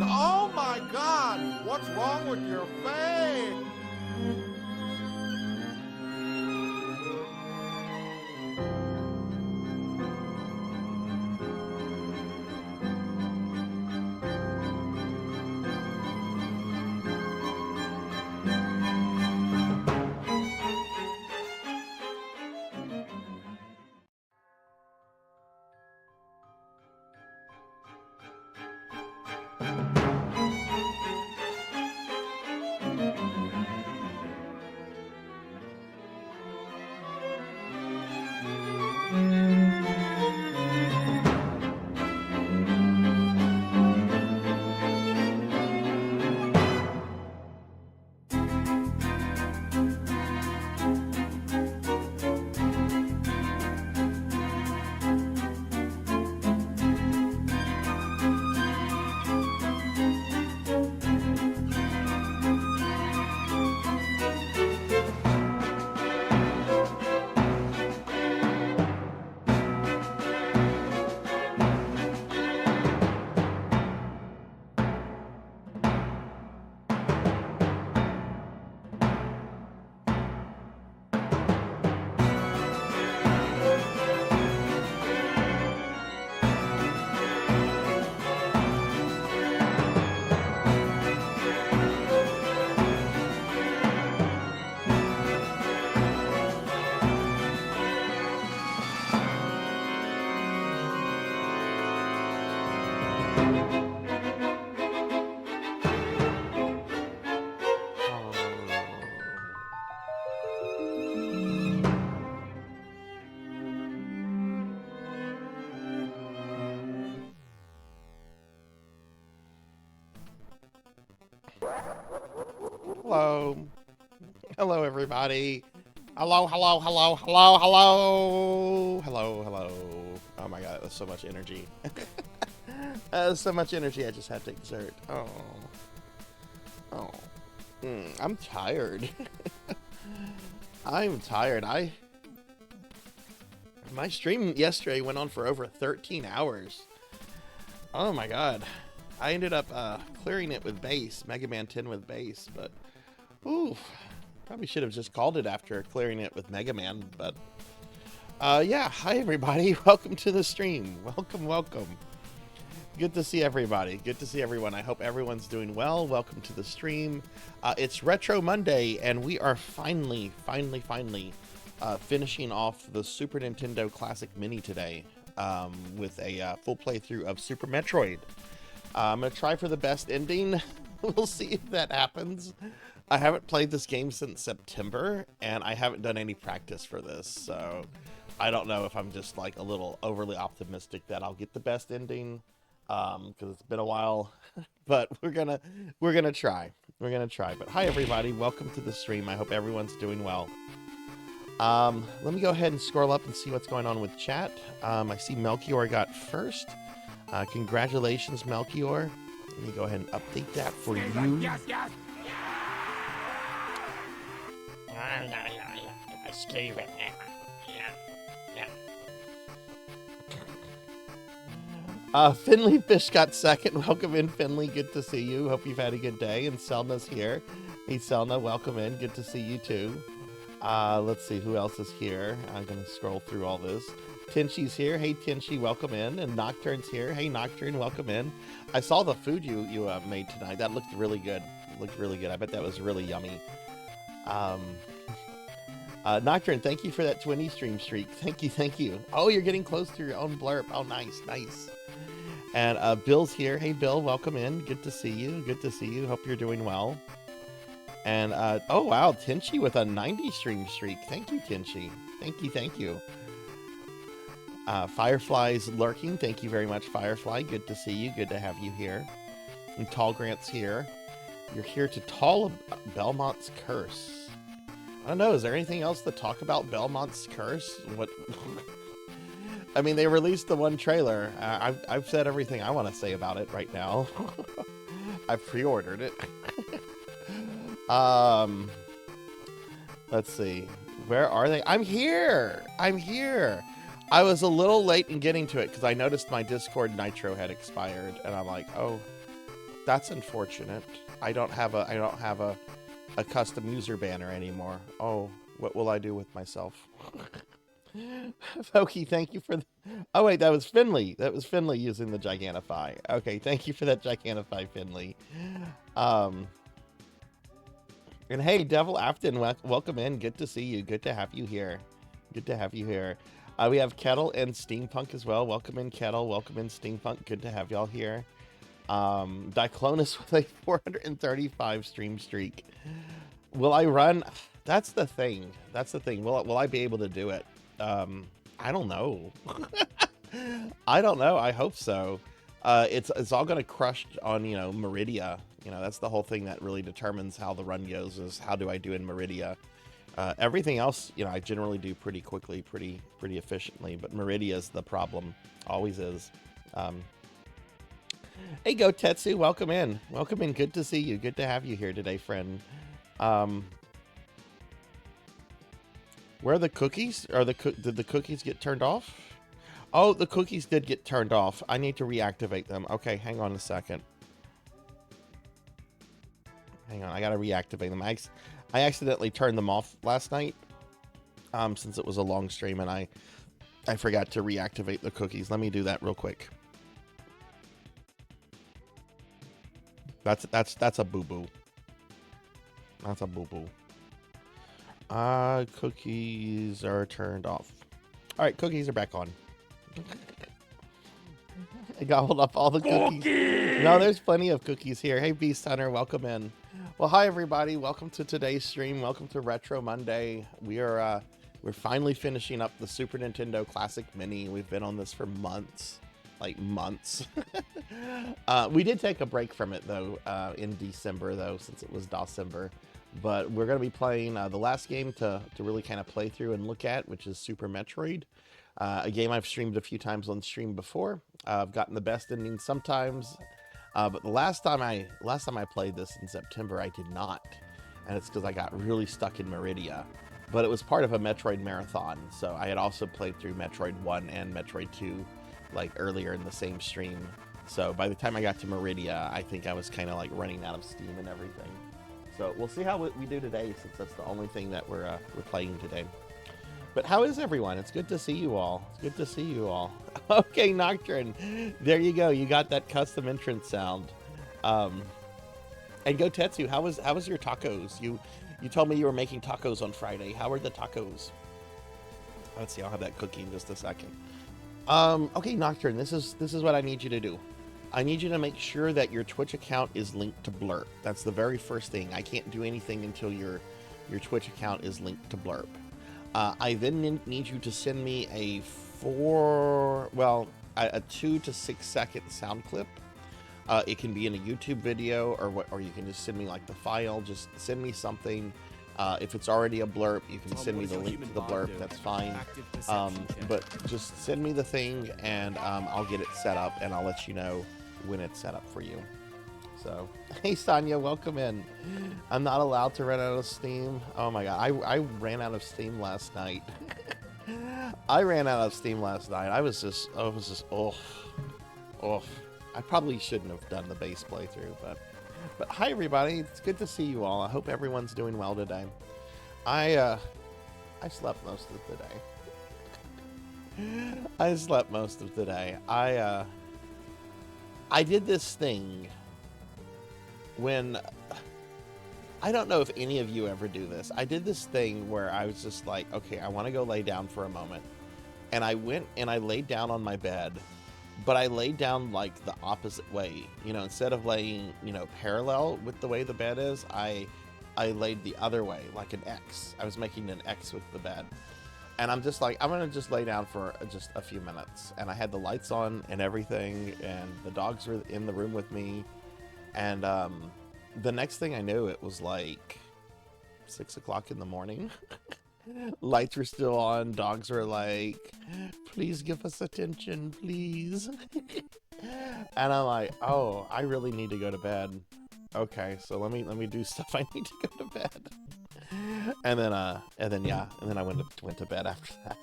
Oh my God! What's wrong with your face? Hello. Hello, everybody. Hello, hello, hello, hello, hello. Hello, hello. Oh my god, that's so much energy. So much energy, I just had to exert. Oh. Oh. I'm tired. I'm tired. My stream yesterday went on for over 13 hours. Oh my god. I ended up clearing it with bass, Mega Man 10 with bass, but ooh, probably should have just called it after clearing it with Mega Man, but yeah, hi everybody, welcome to the stream. Welcome. Good to see everybody. Good to see everyone. I hope everyone's doing well. Welcome to the stream. It's Retro Monday, and we are finally finishing off the Super Nintendo Classic Mini today with a full playthrough of Super Metroid. I'm going to try for the best ending. We'll see if that happens. I haven't played this game since September, and I haven't done any practice for this, so I don't know if I'm just like a little overly optimistic that I'll get the best ending, because it's been a while. But we're gonna try. But hi everybody, welcome to the stream. I hope everyone's doing well. Let me go ahead and scroll up and see what's going on with chat. I see Melchior got first. Congratulations, Melchior. Let me go ahead and update that for you. Yes. Steven. Finley Fish got second. Welcome in, Finley. Good to see you. Hope you've had a good day. And Selna's here. Hey, Selna, welcome in. Good to see you too. Let's see who else is here. I'm gonna scroll through all this. Tinshi's here. Hey, Tinshi, welcome in. And Nocturne's here. Hey, Nocturne, welcome in. I saw the food you made tonight. That looked really good. I bet that was really yummy. Nocturne, thank you for that 20 stream streak. Thank you. Oh, you're getting close to your own blurb. Oh, nice. And Bill's here. Hey, Bill, welcome in. Good to see you. Hope you're doing well. And oh wow, Tinshi with a 90 stream streak. Thank you, Tinshi. Thank you. Firefly's lurking. Thank you very much, Firefly. Good to see you. Good to have you here. And Tall Grant's here. You're here to tell Belmont's curse. I don't know. Is there anything else to talk about Belmont's curse? What? I mean, they released the one trailer. I've said everything I want to say about it right now. I've pre-ordered it. Let's see. Where are they? I'm here. I was a little late in getting to it because I noticed my Discord Nitro had expired, and I'm like, oh, that's unfortunate. I don't have a custom user banner anymore. Oh, what will I do with myself? Foki, thank you for oh wait, that was Finley using the Gigantify. Okay, thank you for that Gigantify, Finley. And hey, Devil Afton, welcome in. Good to see you. Good to have you here. We have Kettle and Steampunk as well. Welcome in, Kettle. Welcome in, Steampunk. Good to have y'all here. Diclonus with a 435 stream streak. Will I run? That's the thing. Will I be able to do it? I don't know. I hope so. It's all gonna crush on, Meridia. That's the whole thing that really determines how the run goes, is how do I do in Meridia. Everything else, I generally do pretty quickly, pretty efficiently, but Meridia is the problem. Always is. Hey, Go Tetsu, welcome in. Good to see you. Good to have you here today, friend. Where are the cookies? Did the cookies get turned off? Oh, the cookies did get turned off. I need to reactivate them. Okay, hang on a second. Hang on, I gotta reactivate them. I accidentally turned them off last night, since it was a long stream, and I forgot to reactivate the cookies. Let me do that real quick. That's a boo-boo. That's a boo-boo. Cookies are turned off. All right, cookies are back on. I gobbled up all the cookies. No, there's plenty of cookies here. Hey, Beast Hunter, welcome in. Well, hi everybody. Welcome to today's stream. Welcome to Retro Monday. We're finally finishing up the Super Nintendo Classic Mini. We've been on this for months. like months. We did take a break from it though in December though, since it was December. But we're going to be playing the last game to really kind of play through and look at, which is Super Metroid. A game I've streamed a few times on stream before. I've gotten the best ending sometimes, but the last time I played this in September, I did not, and it's because I got really stuck in Meridia. But it was part of a Metroid marathon, so I had also played through Metroid 1 and Metroid 2, like earlier in the same stream. So by the time I got to Meridia, I think I was kind of like running out of steam and everything. So we'll see how we do today, since that's the only thing that we're playing today. But how is everyone? It's good to see you all. It's good to see you all. Okay, Nocturne. There you go. You got that custom entrance sound. And Go Tetsu, how was your tacos? You told me you were making tacos on Friday. How are the tacos? Let's see. I'll have that cookie in just a second. Okay, Nocturne. This is what I need you to do. I need you to make sure that your Twitch account is linked to Blurp. That's the very first thing. I can't do anything until your Twitch account is linked to Blurp. I then need you to send me a 2 to 6 second sound clip. It can be in a YouTube video or you can just send me like the file. Just send me something. If it's already a blurb, you can send me the link to the blurb. That's fine. But just send me the thing and I'll get it set up and I'll let you know when it's set up for you. So, hey Sonia, welcome in. I'm not allowed to run out of steam. Oh my god, I ran out of steam last night. I ran out of steam last night. I was just, oh. I probably shouldn't have done the base playthrough, but hi everybody. It's good to see you all. I hope everyone's doing well today. I slept most of the day. I slept most of the day. I did this thing when, I don't know if any of you ever do this. I did this thing where I was just like, okay, I want to go lay down for a moment. And I went and I laid down on my bed, but I laid down like the opposite way. You know, instead of laying, parallel with the way the bed is, I laid the other way, like an X. I was making an X with the bed. And I'm just like, I'm going to just lay down for just a few minutes. And I had the lights on and everything, and the dogs were in the room with me. And the next thing I knew, it was like 6 o'clock in the morning. Lights were still on. Dogs were like, please give us attention, please. And I'm like, oh, I really need to go to bed. Okay, so let me do stuff I need to go to bed. And then I went to bed after that.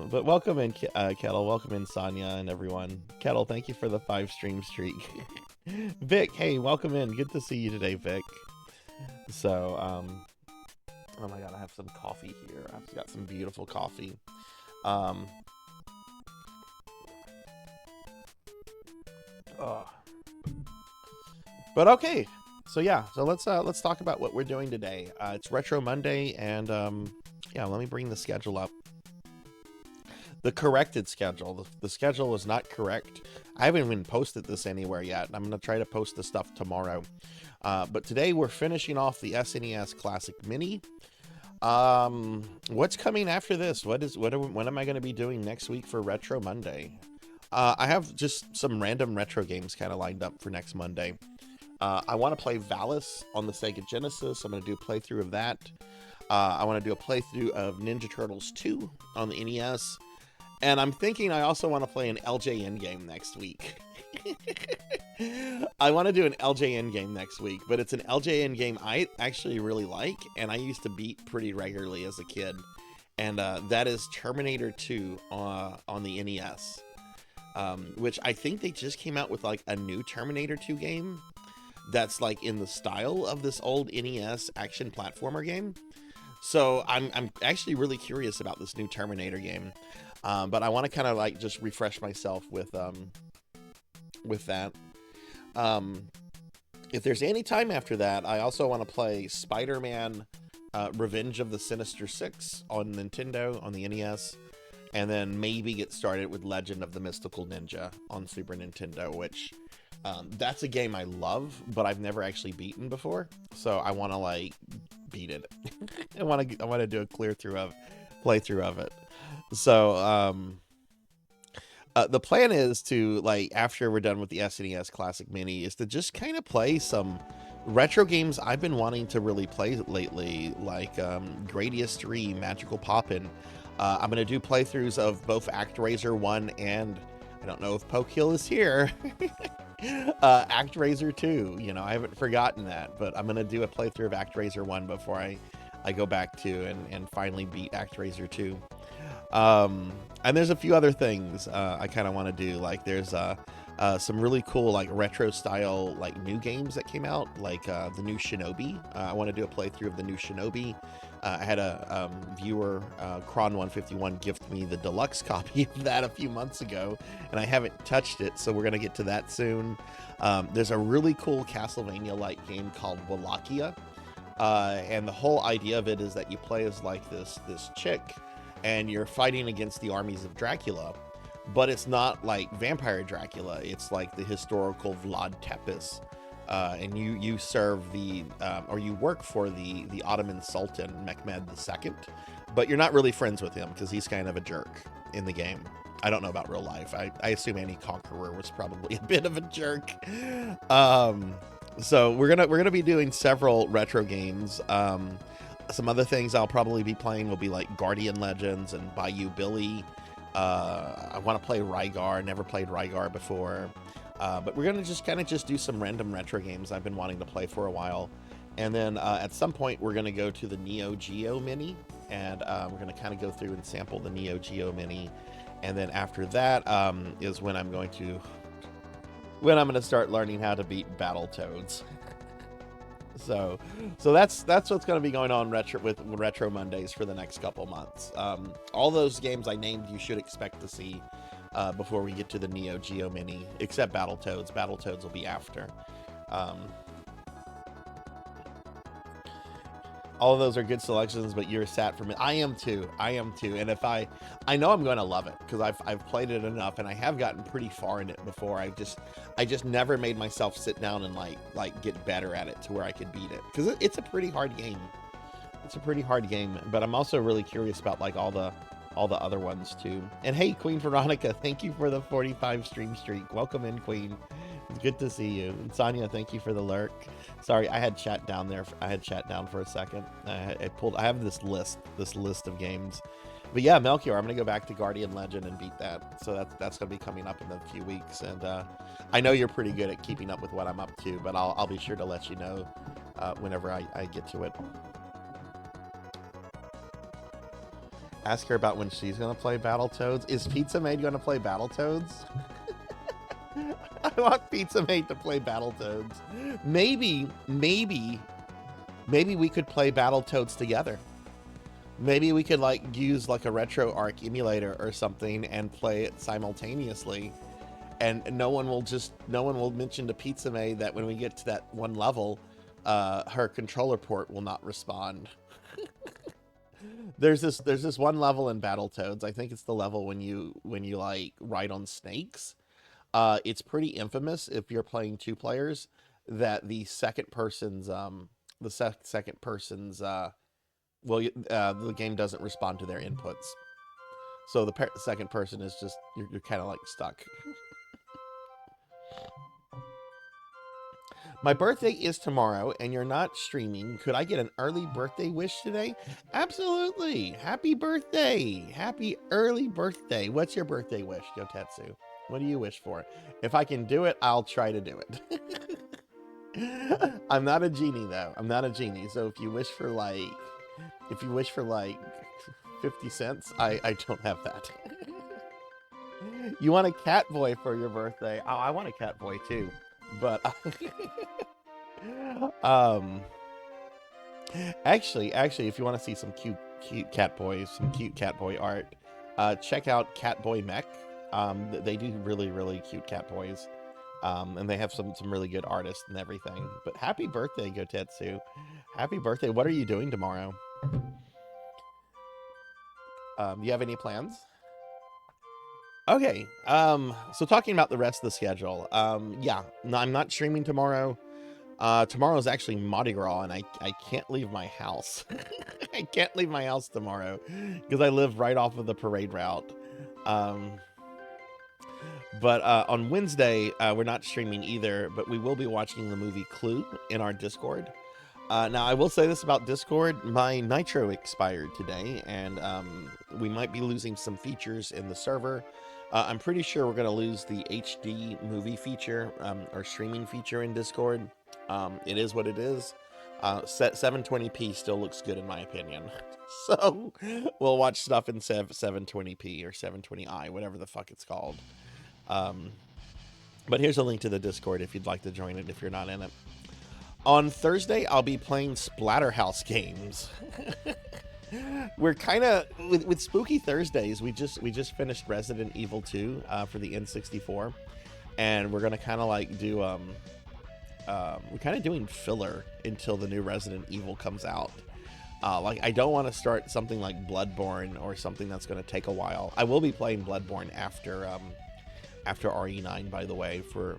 But welcome in, Kettle. Welcome in, Sonia and everyone. Kettle, thank you for the 5 stream streak. Vic, hey, welcome in. Good to see you today, Vic. So, oh my god, I have some coffee here. I've got some beautiful coffee. But okay. So yeah, so let's talk about what we're doing today. It's Retro Monday, and yeah, let me bring the schedule up. The corrected schedule. The schedule was not correct. I haven't even posted this anywhere yet. I'm gonna try to post the stuff tomorrow. But today we're finishing off the SNES Classic Mini. What's coming after this? What am I going to be doing next week for Retro Monday? I have just some random retro games kind of lined up for next Monday. I want to play Valis on the Sega Genesis. I'm going to do a playthrough of that. I want to do a playthrough of Ninja Turtles 2 on the NES. And I'm thinking I also want to play an LJN game next week. I want to do an LJN game next week, but it's an LJN game I actually really like, and I used to beat pretty regularly as a kid. And that is Terminator 2 on the NES. Which I think they just came out with like a new Terminator 2 game that's like in the style of this old NES action platformer game. So I'm actually really curious about this new Terminator game. But I want to kind of like just refresh myself with that. If there's any time after that, I also want to play Spider-Man Revenge of the Sinister Six on Nintendo on the NES. And then maybe get started with Legend of the Mystical Ninja on Super Nintendo, which that's a game I love, but I've never actually beaten before. So I want to like beat it. I want to do a playthrough of it. So The plan is to, like, after we're done with the SNES Classic Mini, is to just kind of play some retro games I've been wanting to really play lately, like Gradius 3, Magical Poppin'. I'm going to do playthroughs of both ActRaiser 1 and, I don't know if Pokehill is here, ActRaiser 2. You know, I haven't forgotten that, but I'm going to do a playthrough of ActRaiser 1 before I go back to and finally beat ActRaiser 2. And there's a few other things I kind of want to do. Like there's some really cool like retro style like new games that came out, like the new Shinobi. I want to do a playthrough of the new Shinobi. I had a viewer, Kron151, gift me the deluxe copy of that a few months ago, and I haven't touched it, so we're gonna get to that soon. There's a really cool Castlevania-like game called Wallachia, and the whole idea of it is that you play as like this chick, and you're fighting against the armies of Dracula, but it's not like vampire Dracula. It's like the historical Vlad Tepes, and you serve the or you work for the Ottoman Sultan Mehmed II, but you're not really friends with him because he's kind of a jerk in the game. I don't know about real life. I assume any conqueror was probably a bit of a jerk. So we're gonna be doing several retro games. Some other things I'll probably be playing will be like Guardian Legends and Bayou Billy. I want to play Rygar. Never played Rygar before. But we're going to just kind of do some random retro games I've been wanting to play for a while. And then at some point, we're going to go to the Neo Geo Mini. And we're going to kind of go through and sample the Neo Geo Mini. And then after that is when I'm going to start learning how to beat Battletoads. So that's what's going to be going on with Retro Mondays for the next couple months. All those games I named you should expect to see before we get to the Neo Geo Mini, except Battletoads. Battletoads will be after. All of those are good selections, but you're sat for me. I am too. And if I know I'm going to love it because I've played it enough, and I have gotten pretty far in it before. I just never made myself sit down and like get better at it to where I could beat it, because it's a pretty hard game. It's a pretty hard game, but I'm also really curious about like all the other ones too. And hey, Queen Veronica, thank you for the 45 stream streak. Welcome in, Queen. It's good to see you. And Sonia, thank you for the lurk. Sorry, I had chat down there. I had chat down for a second. I have this list of games. But yeah, Melchior, I'm gonna go back to Guardian Legend and beat that. So that's gonna be coming up in a few weeks. And I know you're pretty good at keeping up with what I'm up to, but I'll be sure to let you know whenever I get to it. Ask her about when she's gonna play Battletoads. Is Pizza Maid gonna play Battletoads? I want Pizza Maid to play Battletoads. Maybe we could play Battletoads together. Maybe we could like use like a RetroArch emulator or something and play it simultaneously. And no one will mention to Pizza Maid that when we get to that one level, her controller port will not respond. There's this one level in Battletoads. I think it's the level when you like ride on snakes. It's pretty infamous if you're playing two players that the second person's the game doesn't respond to their inputs. So the second person is just you're kind of like stuck. My birthday is tomorrow, and you're not streaming. Could I get an early birthday wish today? Absolutely. Happy birthday. Happy early birthday. What's your birthday wish, Gotetsu? What do you wish for? If I can do it, I'll try to do it. I'm not a genie, though. I'm not a genie. So if you wish for like 50 cents, I don't have that. You want a cat boy for your birthday? Oh, I want a cat boy too. But actually, if you want to see some cute cat boys, some cute cat boy art, check out Catboy Mech. They do really cute cat boys, and they have some really good artists and everything. But happy birthday, Gotetsu! Happy birthday! What are you doing tomorrow? You have any plans? Okay, so talking about the rest of the schedule, yeah, no, I'm not streaming tomorrow. Tomorrow is actually Mardi Gras, and I can't leave my house. I can't leave my house tomorrow because I live right off of the parade route. But on Wednesday, we're not streaming either, but we will be watching the movie Clue in our Discord. Now, I will say this about Discord. My Nitro expired today, and we might be losing some features in the server. I'm pretty sure we're going to lose the HD movie feature or streaming feature in Discord. It is what it is. 720p still looks good in my opinion. So we'll watch stuff in 720p or 720i, whatever the fuck it's called. But here's a link to the Discord if you'd like to join it if you're not in it. On Thursday, I'll be playing Splatterhouse games. We're kind of with Spooky Thursdays. We just finished Resident Evil 2 for the N64, and we're gonna kind of like do we're kind of doing filler until the new Resident Evil comes out. Like I don't want to start something like Bloodborne or something that's gonna take a while. I will be playing Bloodborne after RE9, by the way, for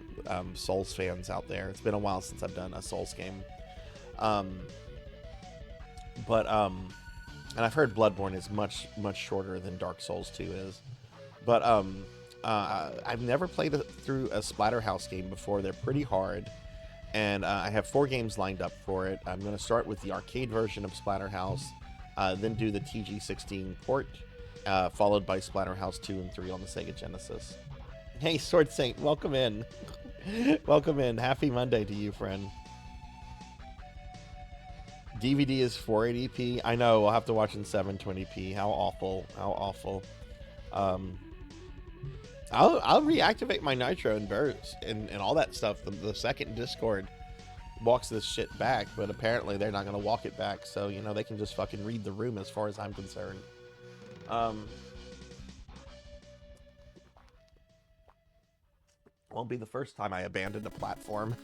Souls fans out there. It's been a while since I've done a Souls game. And I've heard Bloodborne is much shorter than Dark Souls 2 is. But I've never played through a Splatterhouse game before. They're pretty hard. And I have 4 games lined up for it. I'm going to start with the arcade version of Splatterhouse, then do the TG16 port, followed by Splatterhouse 2 and 3 on the Sega Genesis. Hey, Sword Saint, welcome in. Welcome in. Happy Monday to you, friend. DVD is 480p. I know, we'll have to watch in 720p. How awful. How awful. I'll reactivate my Nitro and burst and all that stuff. The second Discord walks this shit back, but apparently they're not going to walk it back. So, you know, they can just fucking read the room as far as I'm concerned. Won't be the first time I abandoned a platform.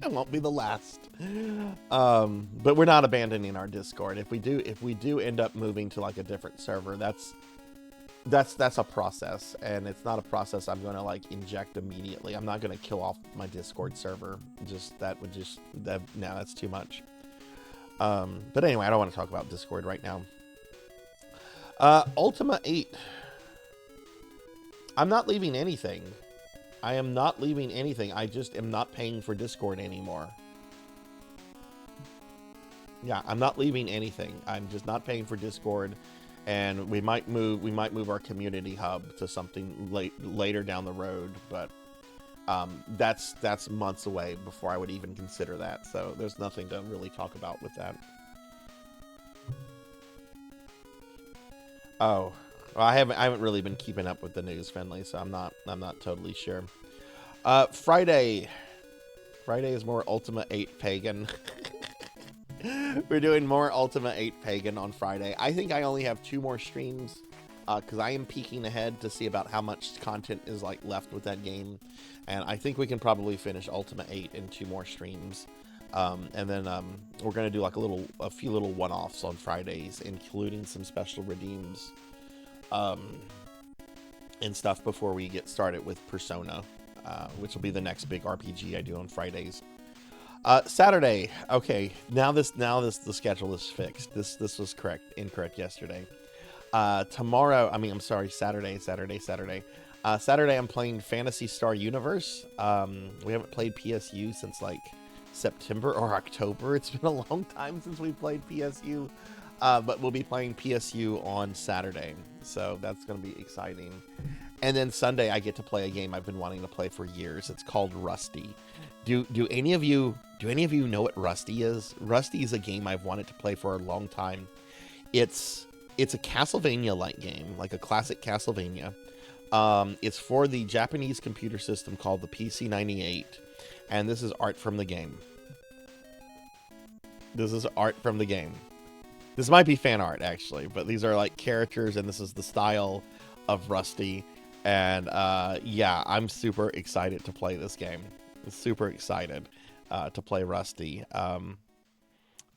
It won't be the last. But we're not abandoning our Discord. If we do end up moving to like a different server, that's a process, and it's not a process I'm going to like inject immediately. I'm not going to kill off my Discord server. No, that's too much. But anyway, I don't want to talk about Discord right now. Ultima 8. I'm not leaving anything. I am not leaving anything. I just am not paying for Discord anymore. Yeah, I'm not leaving anything. I'm just not paying for Discord, and we might move our community hub to something later down the road, but that's months away before I would even consider that. So there's nothing to really talk about with that. Oh. Well, I haven't really been keeping up with the news, Finley, so I'm not totally sure. Friday is more Ultima 8 Pagan. We're doing more Ultima 8 Pagan on Friday. I think I only have 2 more streams because I am peeking ahead to see about how much content is like left with that game, and I think we can probably finish Ultima 8 in 2 more streams. And then we're gonna do like a few little one-offs on Fridays, including some special redeems. And stuff before we get started with Persona, which will be the next big RPG I do on Fridays. Saturday, okay, now the schedule is fixed. This was incorrect yesterday. Tomorrow, Saturday. Saturday I'm playing Phantasy Star Universe. We haven't played PSU since like September or October. It's been a long time since we played PSU. But we'll be playing PSU on Saturday, so that's going to be exciting. And then Sunday, I get to play a game I've been wanting to play for years. It's called Rusty. Do any of you know what Rusty is? Rusty is a game I've wanted to play for a long time. It's a Castlevania-like game, like a classic Castlevania. It's for the Japanese computer system called the PC-98, and this is art from the game. This might be fan art, actually, but these are like characters, and this is the style of Rusty. And yeah, I'm super excited to play this game. Super excited to play Rusty.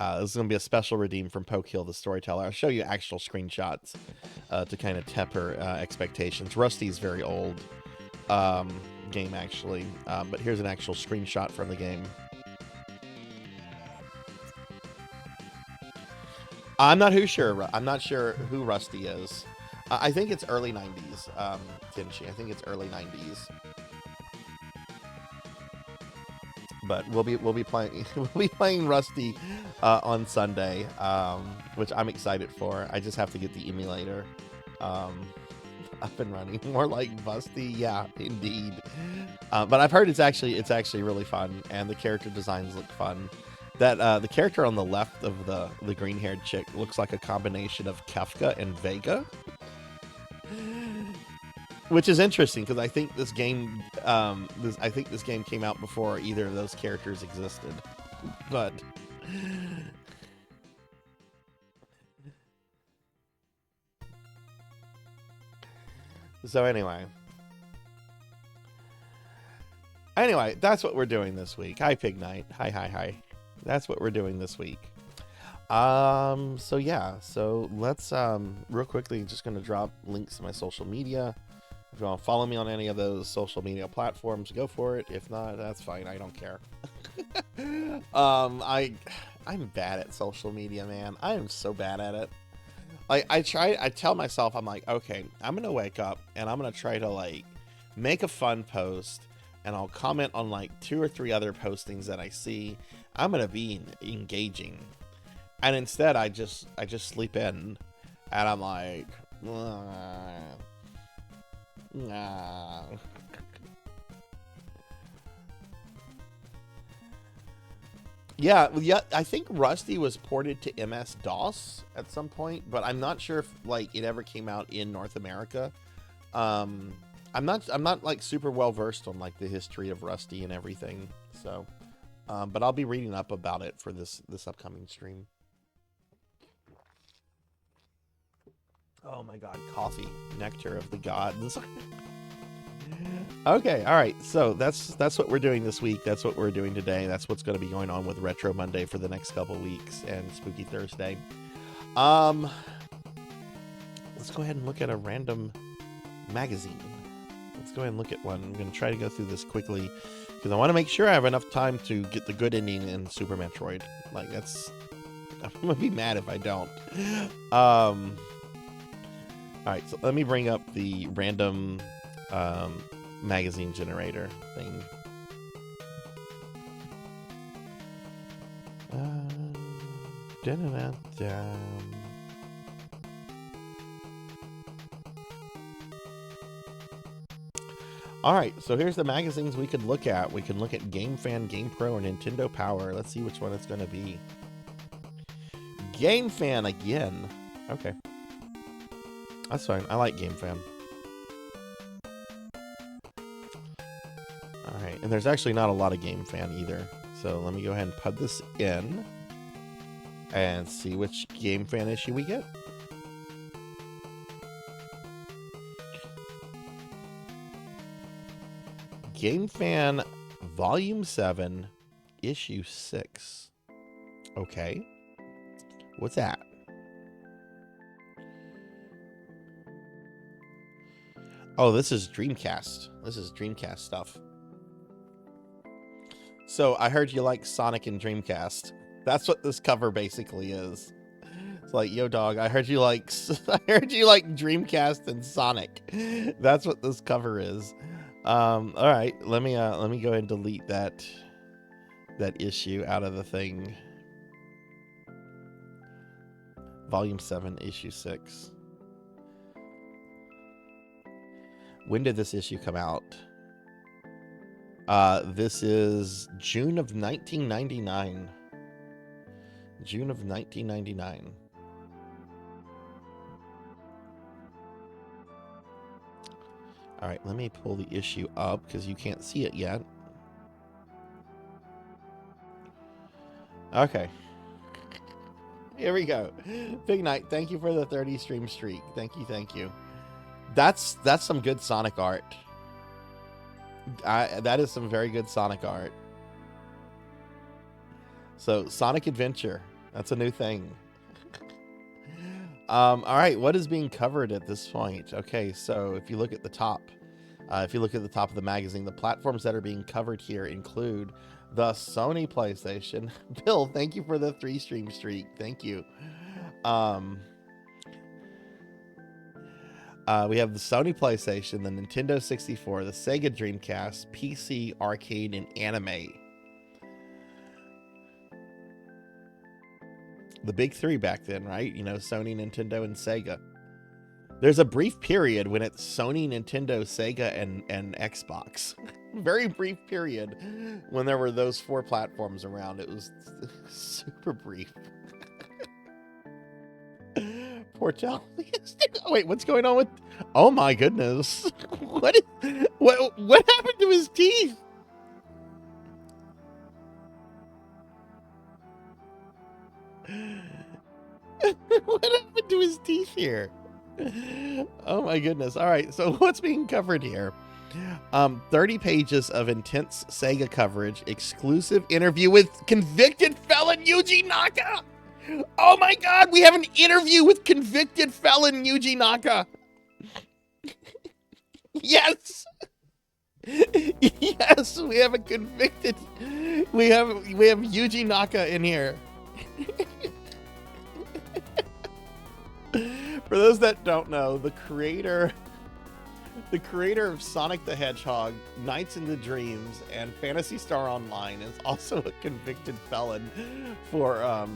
This is going to be a special redeem from Pokehill the Storyteller. I'll show you actual screenshots to kind of temper expectations. Rusty's very old game, actually, but here's an actual screenshot from the game. I'm not sure who Rusty is. I think it's early 90s, Tenchi. I think it's early 90s. But we'll be playing Rusty on Sunday, which I'm excited for. I just have to get the emulator up and running. More like Busty, yeah, indeed. But I've heard it's actually really fun, and the character designs look fun. That the character on the left of the green-haired chick looks like a combination of Kefka and Vega. Which is interesting because I think this game, this game came out before either of those characters existed. But so anyway, that's what we're doing this week. Hi, Pig Knight. Hi. That's what we're doing this week. So yeah, so let's real quickly just gonna drop links to my social media. If you want to follow me on any of those social media platforms, go for it. If not, that's fine. I don't care. I'm bad at social media, man. I am so bad at it. Like I tell myself, I'm like, okay, I'm gonna wake up and I'm gonna try to like make a fun post, and I'll comment on like 2 or 3 other postings that I see. I'm gonna be engaging, and instead I just sleep in, and I'm like, nah. Yeah, I think Rusty was ported to MS-DOS at some point, but I'm not sure if like it ever came out in North America. I'm not like super well versed on like the history of Rusty and everything, so but I'll be reading up about it for this upcoming stream. Oh my god, coffee, nectar of the gods. Okay, all right. So that's what we're doing this week. That's what we're doing today. That's what's going to be going on with Retro Monday for the next couple weeks and Spooky Thursday. Let's go ahead and look at a random magazine. Let's go ahead and look at one. I'm going to try to go through this quickly because I want to make sure I have enough time to get the good ending in Super Metroid. Like I'm going to be mad if I don't. All right, so let me bring up the random magazine generator thing. All right, so here's the magazines we could look at. We can look at Game Fan, Game Pro, or Nintendo Power. Let's see which one it's going to be. Game Fan again. Okay. That's fine. I like Game Fan. Alright, and there's actually not a lot of Game Fan either. So let me go ahead and put this in and see which Game Fan issue we get. Game Fan Volume 7, Issue 6. Okay. What's that? Oh, this is Dreamcast. This is Dreamcast stuff. So I heard you like Sonic and Dreamcast. That's what this cover basically is. It's like, yo, dog, I heard you like Dreamcast and Sonic. That's what this cover is. All right, let me go ahead and delete that issue out of the thing. Volume 7, Issue 6. When did this issue come out? This is June of 1999. June of 1999. All right, let me pull the issue up because you can't see it yet. Okay. Here we go. Big Night, thank you for the 30 stream streak. Thank you. That's some good Sonic art. That is some very good Sonic art. So Sonic Adventure, that's a new thing. All right, what is being covered at this point? Okay, so if you look at the top, of the magazine, the platforms that are being covered here include the Sony PlayStation. Bill, thank you for the 3 stream streak. Thank you. We have the Sony PlayStation, the Nintendo 64, the Sega Dreamcast, PC, arcade, and anime. The big three back then, right? You know, Sony, Nintendo, and Sega. There's a brief period when it's Sony, Nintendo, Sega, and Xbox. Very brief period when there were those four platforms around. It was super brief. Portal. Oh, wait, what's going on with? Oh my goodness! What happened to his teeth? What happened to his teeth here? Oh my goodness! All right, so what's being covered here? 30 pages of intense Sega coverage, exclusive interview with convicted felon Yuji Naka. Oh my god, we have an interview with convicted felon Yuji Naka. Yes. Yes, we have a convicted. We have Yuji Naka in here. For those that don't know, the creator of Sonic the Hedgehog, Nights into Dreams, and Phantasy Star Online is also a convicted felon for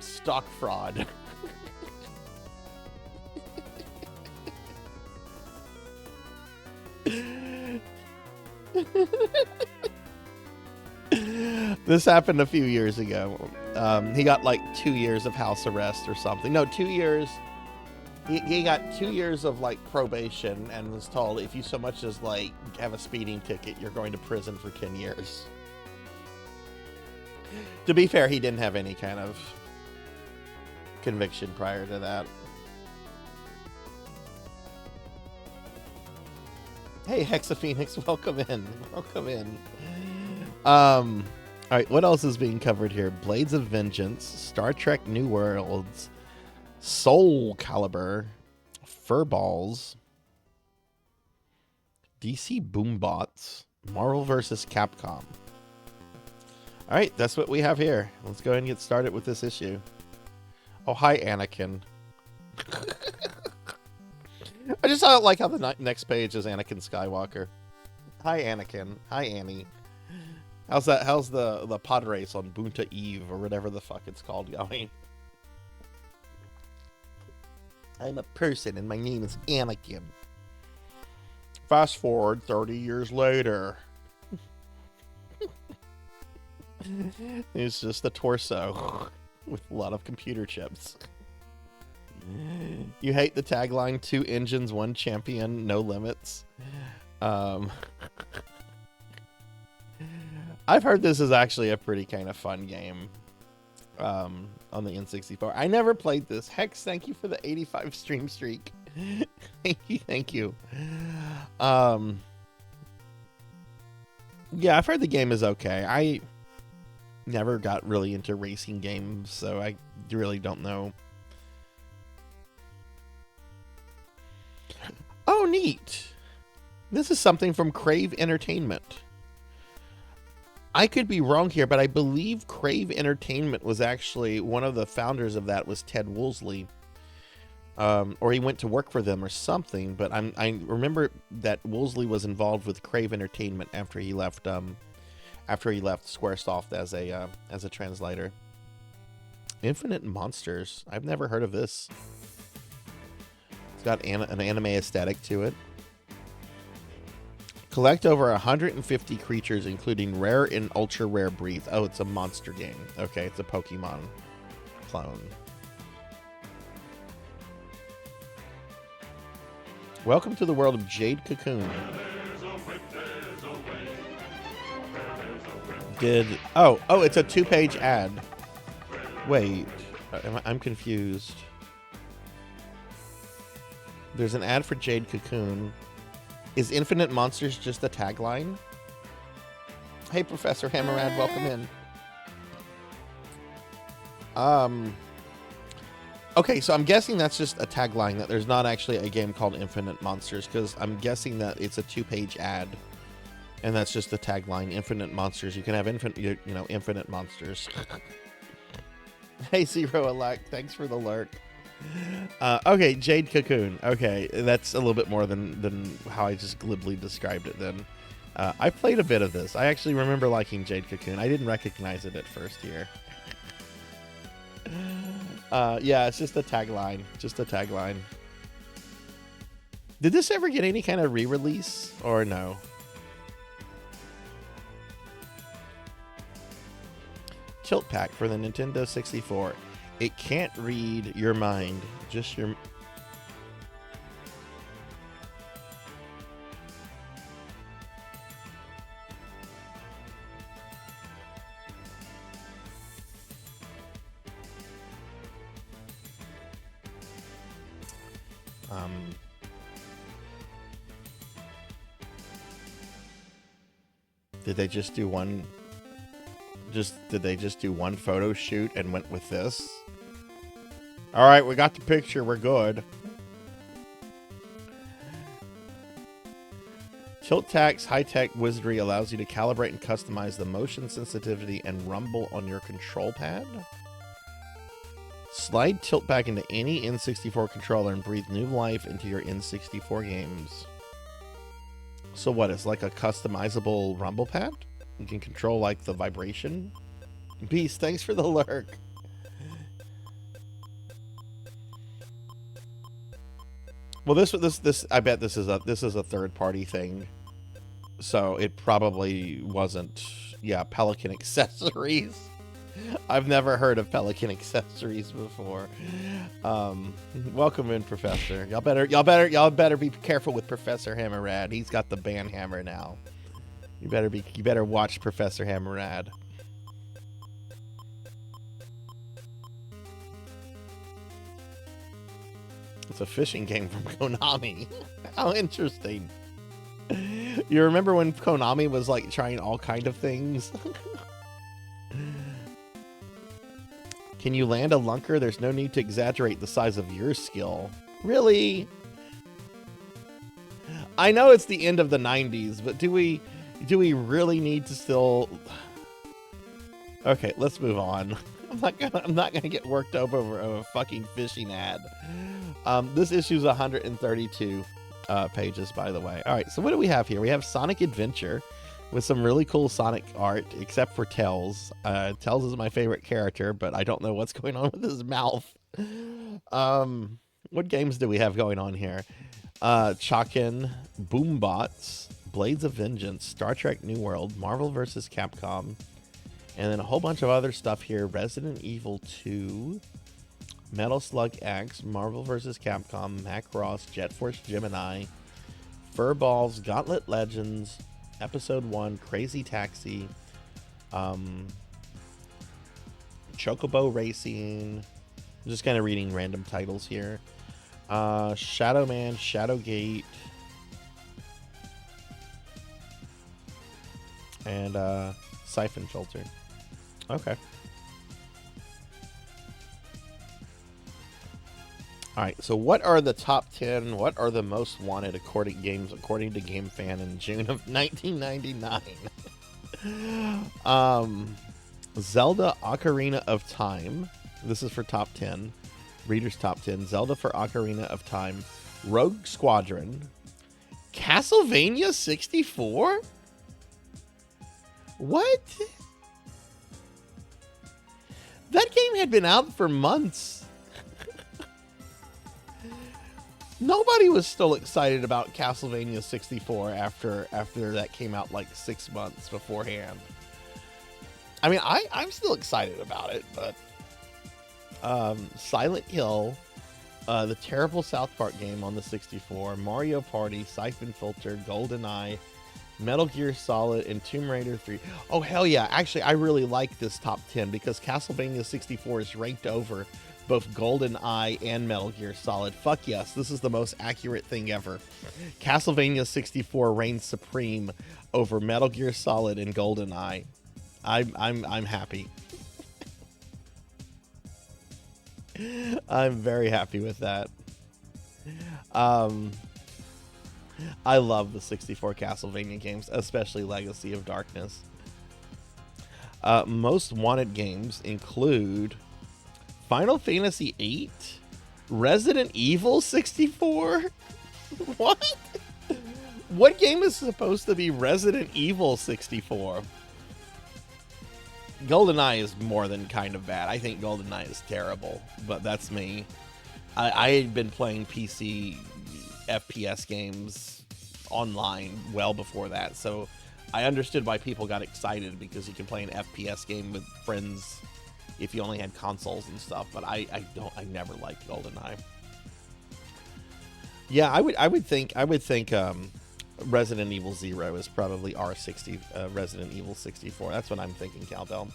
stock fraud. This happened a few years ago. He got like 2 years of house arrest or something. No, 2 years. He got 2 years of like probation and was told if you so much as like have a speeding ticket, you're going to prison for 10 years. To be fair, he didn't have any kind of conviction prior to that. Hey, Hexaphoenix, welcome in. Welcome in. All right, what else is being covered here? Blades of Vengeance, Star Trek New Worlds, Soul Calibur, Furballs, DC Boombots, Marvel vs. Capcom. All right, that's what we have here. Let's go ahead and get started with this issue. Oh, hi, Anakin. I just like how the next page is Anakin Skywalker. Hi, Anakin. Hi, Annie. How's that? How's the pod race on Bunta Eve or whatever the fuck it's called going? I'm a person and my name is Anakin. Fast forward 30 years later. It's just a torso with a lot of computer chips. You hate the tagline, 2 engines, 1 champion, no limits. I've heard this is actually a pretty kind of fun game on the N64. I never played this. Hex, thank you for the 85 stream streak. Thank you. Yeah, I've heard the game is okay. I never got really into racing games, so I really don't know. Oh, neat. This is something from Crave Entertainment. I could be wrong here, but I believe Crave Entertainment was actually one of the founders of that was Ted Woolsey. Or he went to work for them or something, but I remember that Woolsey was involved with Crave Entertainment after he left Squaresoft as a translator. Infinite Monsters. I've never heard of this. It's got an anime aesthetic to it. Collect over 150 creatures, including rare and ultra rare breeds. Oh, it's a monster game. Okay, it's a Pokemon clone. Welcome to the world of Jade Cocoon. Oh, it's a 2-page ad. Wait, I'm confused. There's an ad for Jade Cocoon. Is Infinite Monsters just a tagline? Hey, Professor Hammerad, welcome in. Okay, so I'm guessing that's just a tagline, that there's not actually a game called Infinite Monsters, because I'm guessing that it's a 2-page ad, and that's just the tagline, Infinite Monsters. You can have infinite monsters. Hey, Zero Elect, thanks for the lurk. Okay, Jade Cocoon. Okay, that's a little bit more than how I just glibly described it then. I played a bit of this. I actually remember liking Jade Cocoon. I didn't recognize it at first here. Yeah, it's just a tagline. Just a tagline. Did this ever get any kind of re-release or no? Tilt Pack for the Nintendo 64. It can't read your mind, just your... Did they just do one... Did they just do one photo shoot and went with this? All right, we got the picture. We're good. Tilt Tack's high-tech wizardry allows you to calibrate and customize the motion sensitivity and rumble on your control pad. Slide Tilt Pack into any N64 controller and breathe new life into your N64 games. So what, it's like a customizable rumble pad? You can control like the vibration. Beast, thanks for the lurk. Well, this I bet this is a third-party thing. So it probably wasn't, yeah, Pelican Accessories. I've never heard of Pelican Accessories before. Welcome in, Professor. Y'all better be careful with Professor Hammerrad. He's got the ban hammer now. You better watch Professor Hammerrad. It's a fishing game from Konami. How interesting. You remember when Konami was like trying all kind of things? Can you land a lunker? There's no need to exaggerate the size of your skill. Really? I know it's the end of the 90s, but do we really need to still... Okay, let's move on. I'm not gonna get worked up over a fucking fishing ad. This issue is 132 pages, by the way. All right, so what do we have here? We have Sonic Adventure with some really cool Sonic art, except for Tails. Tails is my favorite character, but I don't know what's going on with his mouth. What games do we have going on here? Chakin, Boombots, Blades of Vengeance, Star Trek New World, Marvel vs. Capcom, and then a whole bunch of other stuff here. Resident Evil 2, Metal Slug X, Marvel vs. Capcom, Macross, Jet Force Gemini, Furballs, Gauntlet Legends, Episode 1, Crazy Taxi, Chocobo Racing. I'm just kind of reading random titles here. Shadow Man, Shadowgate, and Siphon Filter. Okay. All right, so what are the top 10? What are the most wanted according to GameFan in June of 1999? Zelda Ocarina of Time. This is for top 10. Reader's top 10. Zelda for Ocarina of Time. Rogue Squadron. Castlevania 64? What? That game had been out for months. Nobody was still excited about Castlevania 64 after that came out like 6 months beforehand. I mean, I'm still excited about it, but Silent Hill, the terrible South Park game on the 64, Mario Party, Siphon Filter, GoldenEye, Metal Gear Solid, and Tomb Raider 3. Oh, hell yeah. Actually, I really like this top 10 because Castlevania 64 is ranked over both GoldenEye and Metal Gear Solid. Fuck yes, this is the most accurate thing ever. Castlevania 64 reigns supreme over Metal Gear Solid and GoldenEye. I'm happy. I'm very happy with that. I love the 64 Castlevania games, especially Legacy of Darkness. Most wanted games include Final Fantasy VIII, Resident Evil 64? What? What game is supposed to be Resident Evil 64? GoldenEye is more than kind of bad. I think GoldenEye is terrible, but that's me. I had been playing PC FPS games online well before that, so I understood why people got excited, because you can play an FPS game with friends if you only had consoles and stuff. But I never liked GoldenEye. Yeah, I would think Resident Evil 0 is probably Resident Evil 64. That's what I'm thinking, Cowbell.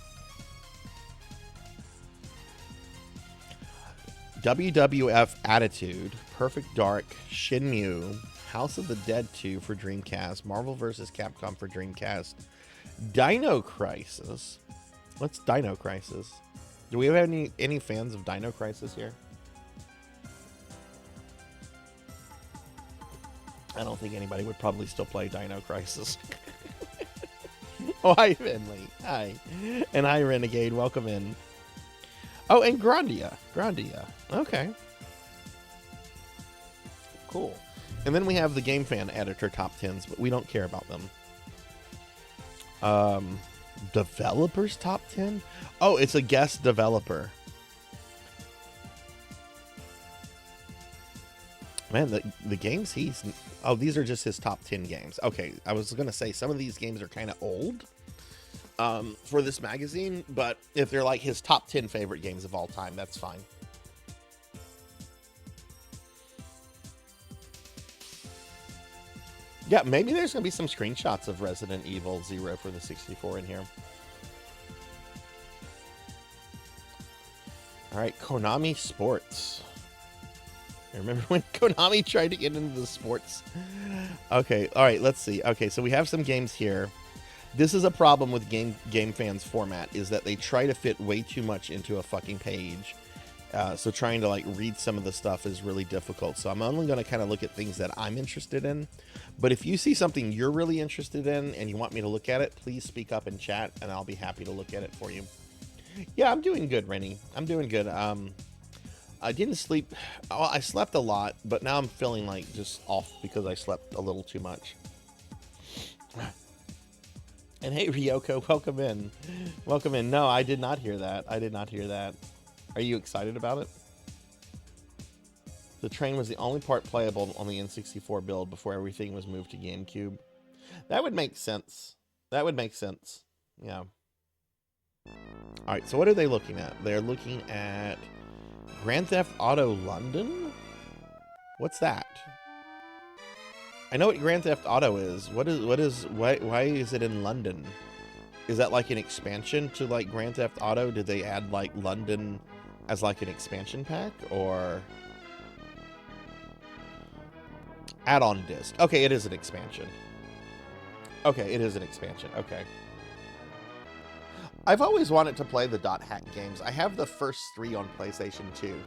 WWF Attitude, Perfect Dark, Shenmue, House of the Dead 2 for Dreamcast, Marvel vs. Capcom for Dreamcast, Dino Crisis. What's Dino Crisis? Do we have any fans of Dino Crisis here? I don't think anybody would probably still play Dino Crisis. Oh, hi, Finley. Hi. And hi, Renegade. Welcome in. Oh, and Grandia. Okay. Cool. And then we have the Game Fan Editor top 10s, but we don't care about them. Developers top 10? Oh, it's a guest developer. Man, the games he's... Oh, these are just his top 10 games. Okay, I was going to say some of these games are kind of old for this magazine, but if they're like his top 10 favorite games of all time, that's fine. Yeah, maybe there's going to be some screenshots of Resident Evil 0 for the 64 in here. All right, Konami Sports. I remember when Konami tried to get into the sports. Okay, all right, let's see. Okay, so we have some games here. This is a problem with Game Fans format, is that they try to fit way too much into a fucking page. So trying to like read some of the stuff is really difficult. So I'm only going to kind of look at things that I'm interested in. But if you see something you're really interested in and you want me to look at it, please speak up in chat and I'll be happy to look at it for you. Yeah, I'm doing good, Rennie. I'm doing good. I didn't sleep. Oh, I slept a lot, but now I'm feeling like just off because I slept a little too much. And hey, Ryoko, welcome in. Welcome in. No, I did not hear that. I did not hear that. Are you excited about it? The train was the only part playable on the N64 build before everything was moved to GameCube. That would make sense. That would make sense. Yeah. All right, so what are they looking at? They're looking at Grand Theft Auto London? What's that? I know what Grand Theft Auto is. Why is it in London? Is that like an expansion to like Grand Theft Auto? Did they add like London as like an expansion pack or add-on disc? Okay, it is an expansion. Okay, it is an expansion. Okay. I've always wanted to play the Dot Hack games. I have the first 3 on PlayStation 2.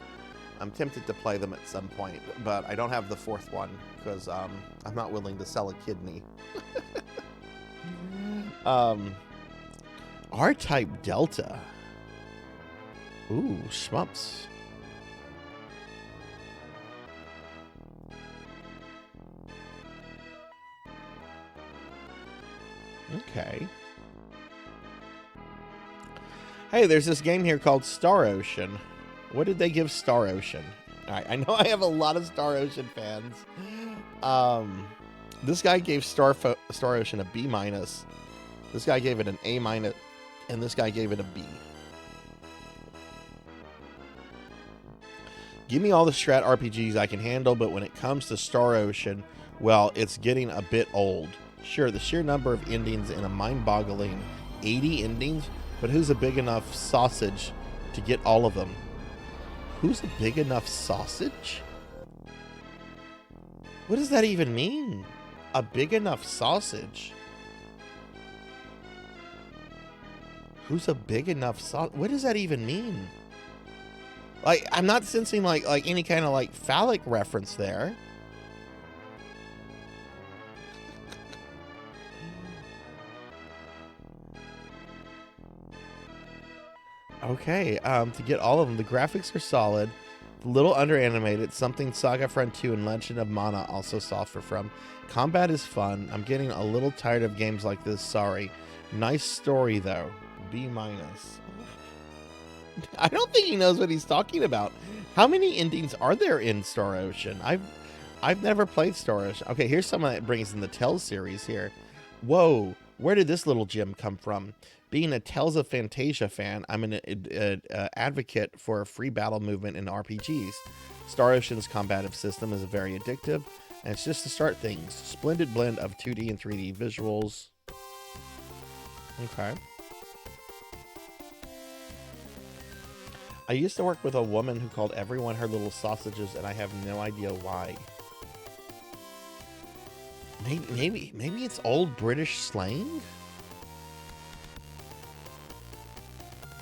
I'm tempted to play them at some point, but I don't have the 4th one because I'm not willing to sell a kidney. R-Type Delta. Ooh, shmups. Okay. Hey, there's this game here called Star Ocean. What did they give Star Ocean? All right, I know I have a lot of Star Ocean fans. This guy gave Star Ocean a B-. This guy gave it an A-, and this guy gave it a B. Give me all the strat RPGs I can handle, but when it comes to Star Ocean, well, it's getting a bit old. Sure, the sheer number of endings in a mind-boggling 80 endings, but who's a big enough sausage to get all of them? Who's a big enough sausage? What does that even mean? A big enough sausage? Who's a big enough sausage? What does that even mean? Like, I'm not sensing like any kind of like phallic reference there. Okay, to get all of them, the graphics are solid. Little underanimated. Something Saga Front 2 and Legend of Mana also suffer from. Combat is fun. I'm getting a little tired of games like this. Sorry. Nice story though. B-. I don't think he knows what he's talking about. How many endings are there in Star Ocean? I've never played Star Ocean. Okay, here's someone that brings in the Tales series here. Whoa, where did this little gem come from? Being a Tales of Fantasia fan, I'm an advocate for a free battle movement in RPGs. Star Ocean's combative system is very addictive, and it's just to start things. Splendid blend of 2D and 3D visuals. Okay. I used to work with a woman who called everyone her little sausages, and I have no idea why. Maybe it's old British slang.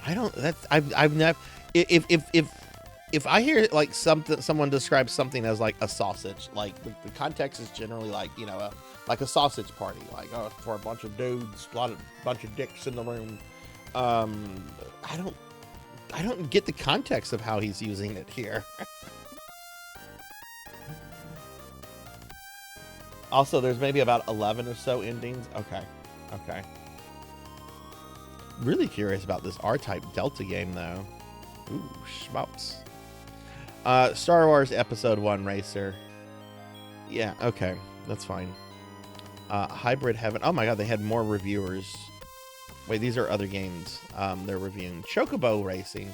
I don't. That's I've never. If I hear like someone describes something as like a sausage, like the context is generally like, you know, like a sausage party, like, oh, for a bunch of dudes, a bunch of dicks in the room. I don't get the context of how he's using it here. Also, there's maybe about 11 or so endings. Okay. Really curious about this R-Type Delta game, though. Ooh, schmups. Star Wars Episode 1 Racer. Yeah, okay. That's fine. Hybrid Heaven. Oh my god, they had more reviewers. Wait, these are other games they're reviewing. Chocobo Racing.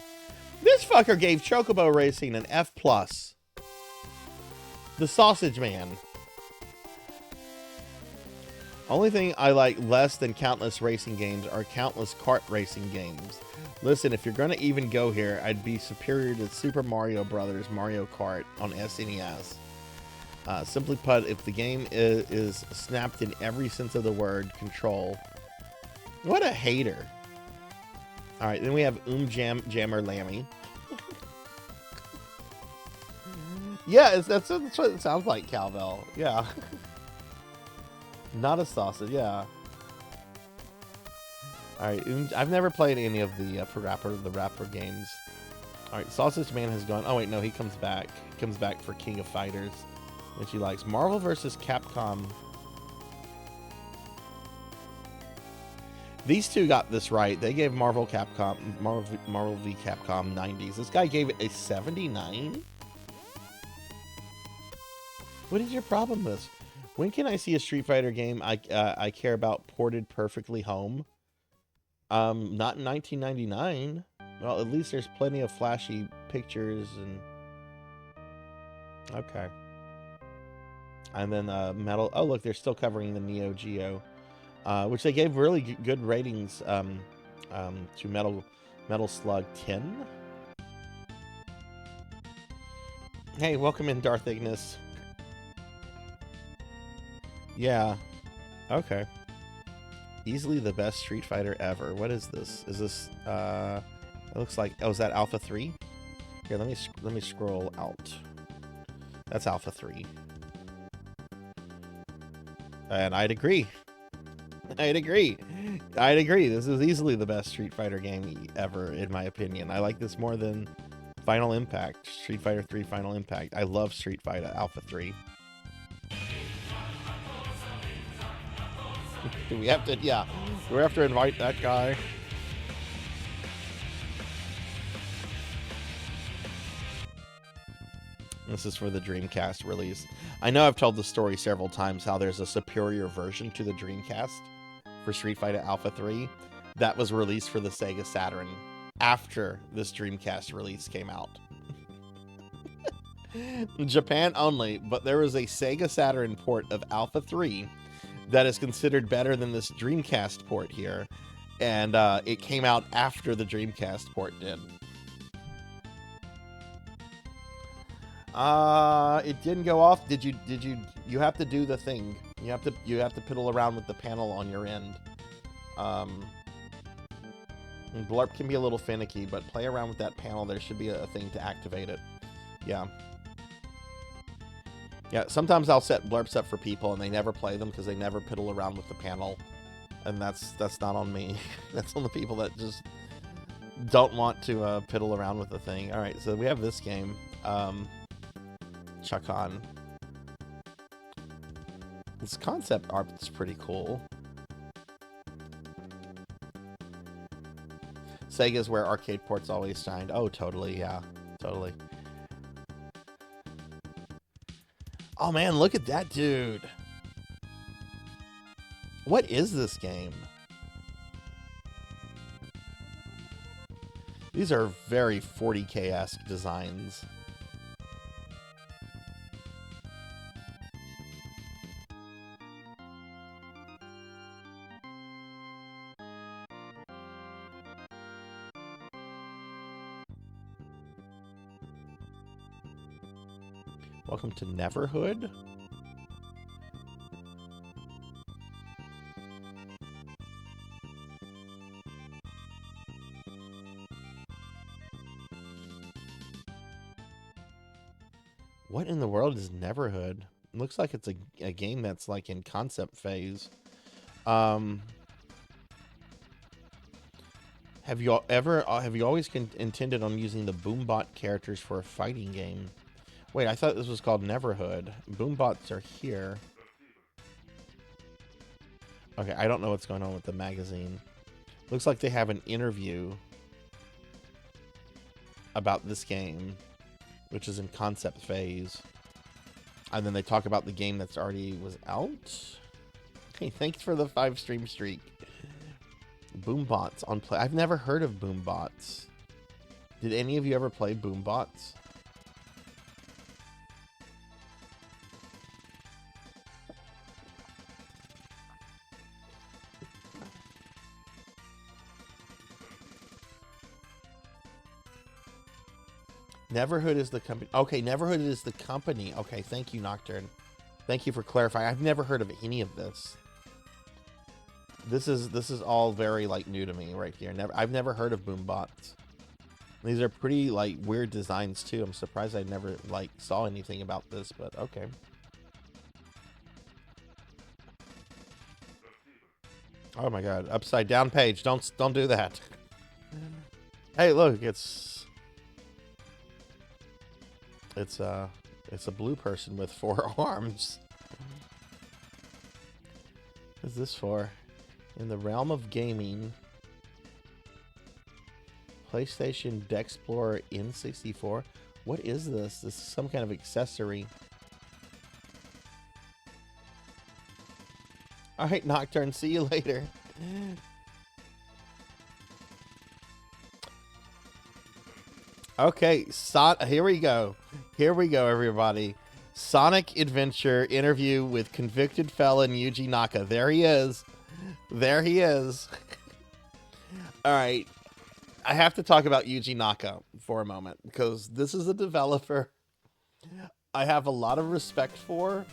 This fucker gave Chocobo Racing an F+. The Sausage Man. Only thing I like less than countless racing games are countless kart racing games. Listen, if you're going to even go here, I'd be superior to Super Mario Brothers Mario Kart on SNES. Simply put, if the game is snapped in every sense of the word, control. What a hater. Alright, then we have Jammer Lammy. Yeah, that's what it sounds like, Calvel. Yeah. Not a sausage, yeah. Alright, I've never played any of the rapper games. Alright, Sausage Man has gone. Oh wait, no, he comes back. He comes back for King of Fighters, which he likes. Marvel vs. Capcom. These two got this right. They gave Marvel v. Capcom 90s. This guy gave it a 79? What is your problem with this? When can I see a Street Fighter game I care about ported perfectly home? Not in 1999. Well, at least there's plenty of flashy pictures and... Okay. And then Metal... Oh, look, they're still covering the Neo Geo. Which they gave really good ratings to Metal Slug 10. Hey, welcome in, Darth Ignis. Yeah. Okay. Easily the best Street Fighter ever. What is this? Is this it looks like, oh, is that Alpha 3? Here, let me scroll out. That's Alpha 3. And I'd agree. I'd agree. This is easily the best Street Fighter game ever, in my opinion. I like this more than Final Impact, Street Fighter 3 Final Impact. I love Street Fighter Alpha 3. Do we have to, yeah. Do we have to invite that guy? This is for the Dreamcast release. I know I've told the story several times how there's a superior version to the Dreamcast for Street Fighter Alpha 3 that was released for the Sega Saturn after this Dreamcast release came out. Japan only, but there was a Sega Saturn port of Alpha 3 that is considered better than this Dreamcast port here, and it came out after the Dreamcast port did. It didn't go off. Did you have to do the thing. You have to piddle around with the panel on your end. Blarp can be a little finicky, but play around with that panel. There should be a thing to activate it. Yeah. Yeah, sometimes I'll set blarps up for people and they never play them because they never piddle around with the panel. And that's not on me. That's on the people that just don't want to piddle around with the thing. Alright, so we have this game. chuck on. This concept art is pretty cool. Sega's where arcade ports always shined. Oh, totally, yeah. Totally. Oh man, look at that dude. What is this game? These are very 40K-esque designs. Welcome to Neverhood. What in the world is Neverhood? It looks like it's a game that's like in concept phase. Have you always intended on using the Boombot characters for a fighting game? Wait, I thought this was called Neverhood. Boombots are here. Okay, I don't know what's going on with the magazine. Looks like they have an interview about this game, which is in concept phase. And then they talk about the game that's already was out. Hey, thanks for the 5 stream streak. Boombots on play. I've never heard of Boombots. Did any of you ever play Boombots? Neverhood is the company. Okay, Neverhood is the company. Okay, thank you, Nocturne. Thank you for clarifying. I've never heard of any of this. This is all very like new to me right here. I've never heard of Boombots. These are pretty like weird designs too. I'm surprised I never like saw anything about this, but okay. Oh my god, upside down page. Don't do that. Hey, look, it's a blue person with 4 arms. What is this for? In the realm of gaming, PlayStation Dexplorer N64. What is this? This is some kind of accessory. All right, Nocturne. See you later. Okay, here we go. Here we go, everybody. Sonic Adventure interview with convicted felon Yuji Naka. There he is. There he is. All right. I have to talk about Yuji Naka for a moment because this is a developer I have a lot of respect for,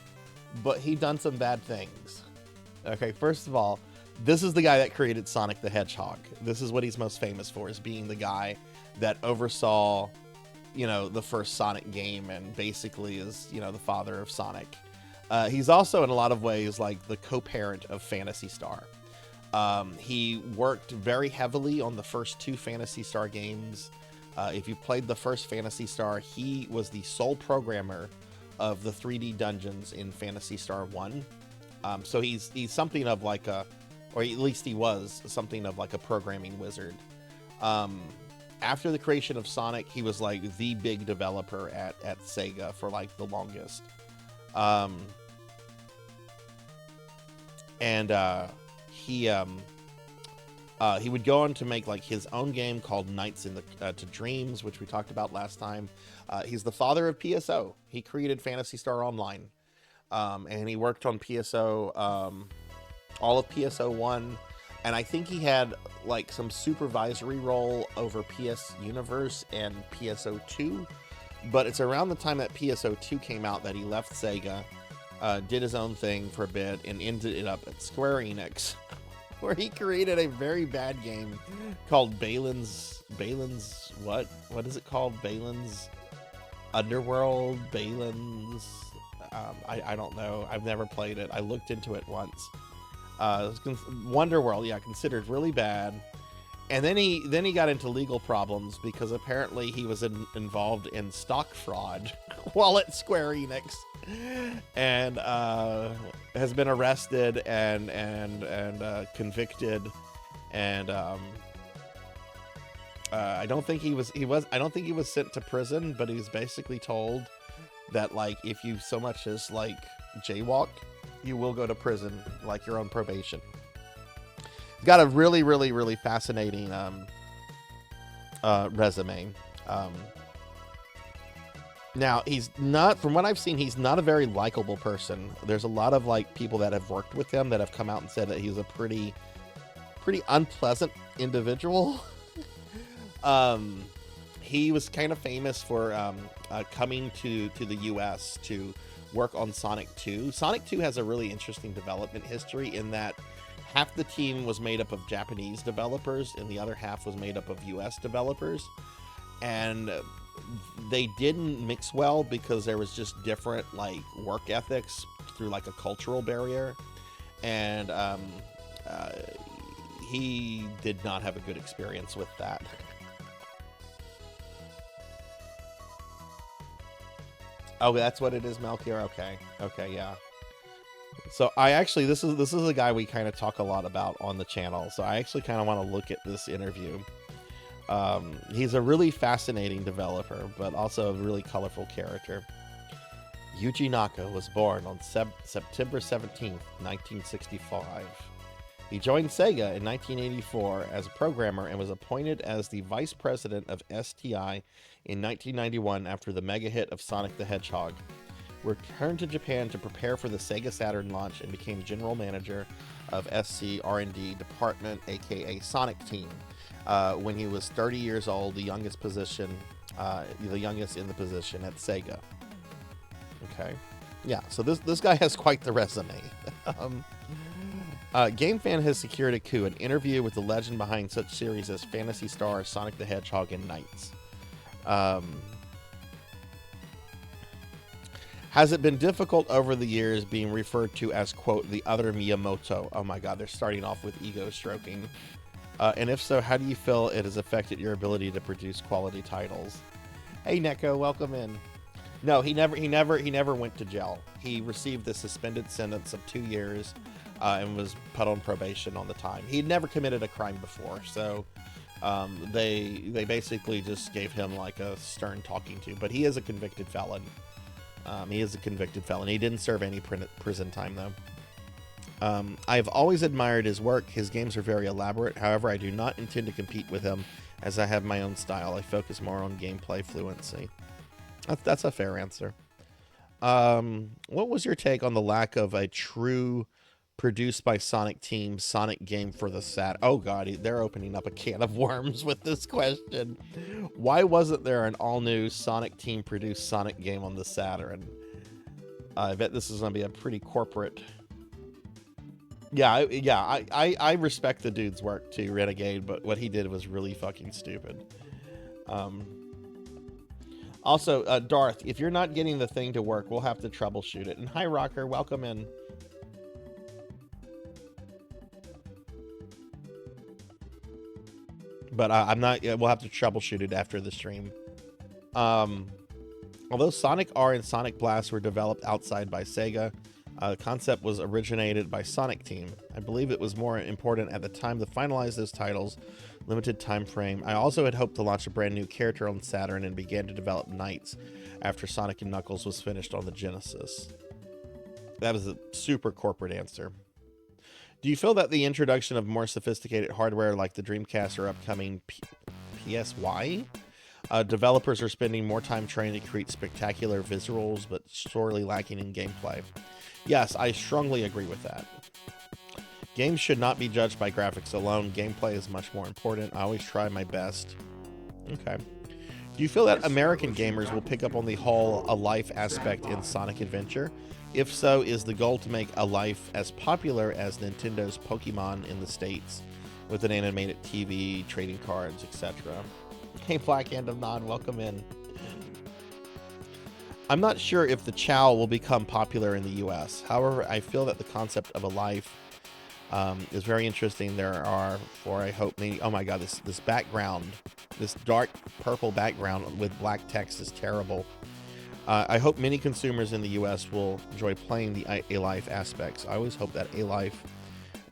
but he done some bad things. Okay, first of all, this is the guy that created Sonic the Hedgehog. This is what he's most famous for, is being the guy that oversaw, you know, the first Sonic game and basically is, you know, the father of Sonic. He's also in a lot of ways like the co-parent of Phantasy Star. He worked very heavily on the first 2 Phantasy Star games. If you played the first Phantasy Star, he was the sole programmer of the 3D dungeons in Phantasy Star 1. So he's something of like a, or at least he was something of like a programming wizard. After the creation of Sonic, he was like the big developer at Sega for like the longest. He would go on to make like his own game called Nights in the to Dreams, which we talked about last time. He's the father of PSO. He created Phantasy Star Online, and he worked on PSO, all of PSO 1, and I think he had like some supervisory role over PS Universe and PSO 2. But it's around the time that PSO 2 came out that he left Sega, did his own thing for a bit, and ended up at Square Enix, where he created a very bad game called Balin's what is it called? Balin's Underworld, Balin's I don't know. I've never played it. I looked into it once. Wonderworld, yeah, considered really bad. And then he got into legal problems because apparently he was involved in stock fraud while at Square Enix, and has been arrested and convicted, and I don't think he was sent to prison, but he's basically told that, like, if you so much as like jaywalk, you will go to prison, like you're on probation. He's got a really fascinating resume. Now, he's not, from what I've seen, he's not a very likable person. There's a lot of like people that have worked with him that have come out and said that he's a pretty unpleasant individual. He was kind of famous for coming to the US to work on Sonic 2. Sonic 2 has a really interesting development history in that half the team was made up of Japanese developers and the other half was made up of US developers. And they didn't mix well because there was just different like work ethics through like a cultural barrier. And he did not have a good experience with that. Oh, that's what it is, Melchior. Okay, yeah. So I actually, this is a guy we kind of talk a lot about on the channel. So I actually kind of want to look at this interview. He's a really fascinating developer, but also a really colorful character. Yuji Naka was born on September 17th, 1965. He joined Sega in 1984 as a programmer and was appointed as the vice president of STI in 1991 after the mega hit of Sonic the Hedgehog. Returned to Japan to prepare for the Sega Saturn launch and became general manager of SC R&D department, aka Sonic Team, when he was 30 years old, the youngest in the position at Sega. Okay, yeah. So this guy has quite the resume. GameFan has secured a coup, an interview with the legend behind such series as Phantasy Star, Sonic the Hedgehog, and Knights. Has it been difficult over the years being referred to as, quote, the other Miyamoto? Oh my god, they're starting off with ego stroking. And if so, how do you feel it has affected your ability to produce quality titles? Hey Neko, welcome in. No, he never went to jail. He received the suspended sentence of 2 years and was put on probation on the time. He'd never committed a crime before, so they basically just gave him like a stern talking to. But he is a convicted felon. He didn't serve any prison time, though. I've always admired his work. His games are very elaborate. However, I do not intend to compete with him, as I have my own style. I focus more on gameplay fluency. That's a fair answer. What was your take on the lack of a true produced by Sonic Team Sonic game for the Sat? Oh god, they're opening up a can of worms with this question. Why wasn't there an all-new Sonic Team produced Sonic game on the Saturn? I bet this is going to be a pretty corporate... I respect the dude's work too, Renegade, but what he did was really fucking stupid. Also, Darth, if you're not getting the thing to work, we'll have to troubleshoot it. And hi, Rocker, welcome in. But I'm not. We'll have to troubleshoot it after the stream. Although Sonic R and Sonic Blast were developed outside by Sega, the concept was originated by Sonic Team. I believe it was more important at the time to finalize those titles. Limited time frame. I also had hoped to launch a brand new character on Saturn and began to develop Knights after Sonic and Knuckles was finished on the Genesis. That was a super corporate answer. Do you feel that the introduction of more sophisticated hardware like the Dreamcast or upcoming PSY, developers are spending more time trying to create spectacular visuals but sorely lacking in gameplay? Yes, I strongly agree with that. Games should not be judged by graphics alone. Gameplay is much more important. I always try my best. Okay. Do you feel that American gamers will pick up on the whole a life aspect in Sonic Adventure? If so, is the goal to make a life as popular as Nintendo's Pokemon in the States, with an animated TV, trading cards, etc.? Hey, Black Hand of Nod, welcome in. I'm not sure if the Chow will become popular in the US. However, I feel that the concept of a life is very interesting. There are, for I hope many, oh my god, this background, this dark purple background with black text is terrible. I hope many consumers in the US will enjoy playing the A-Life aspects. I always hope that A-Life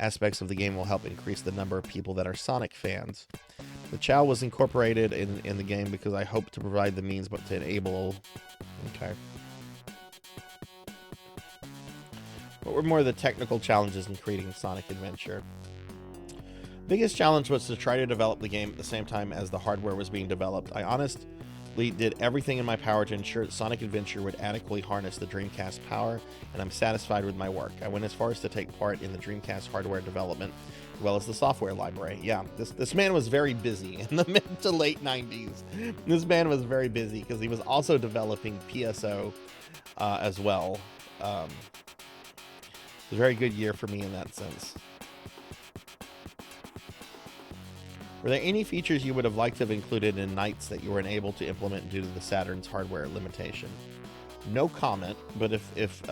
aspects of the game will help increase the number of people that are Sonic fans. The Chow was incorporated in the game because I hope to provide the means but to enable. Okay. What were more of the technical challenges in creating Sonic Adventure? Biggest challenge was to try to develop the game at the same time as the hardware was being developed. I honestly did everything in my power to ensure that Sonic Adventure would adequately harness the Dreamcast power, and I'm satisfied with my work. I went as far as to take part in the Dreamcast hardware development, as well as the software library. Yeah, this man was very busy in the mid to late 90s. This man was very busy because he was also developing PSO as well. It was a very good year for me in that sense. Were there any features you would have liked to have included in Nights that you were unable to implement due to the Saturn's hardware limitation? No comment, but if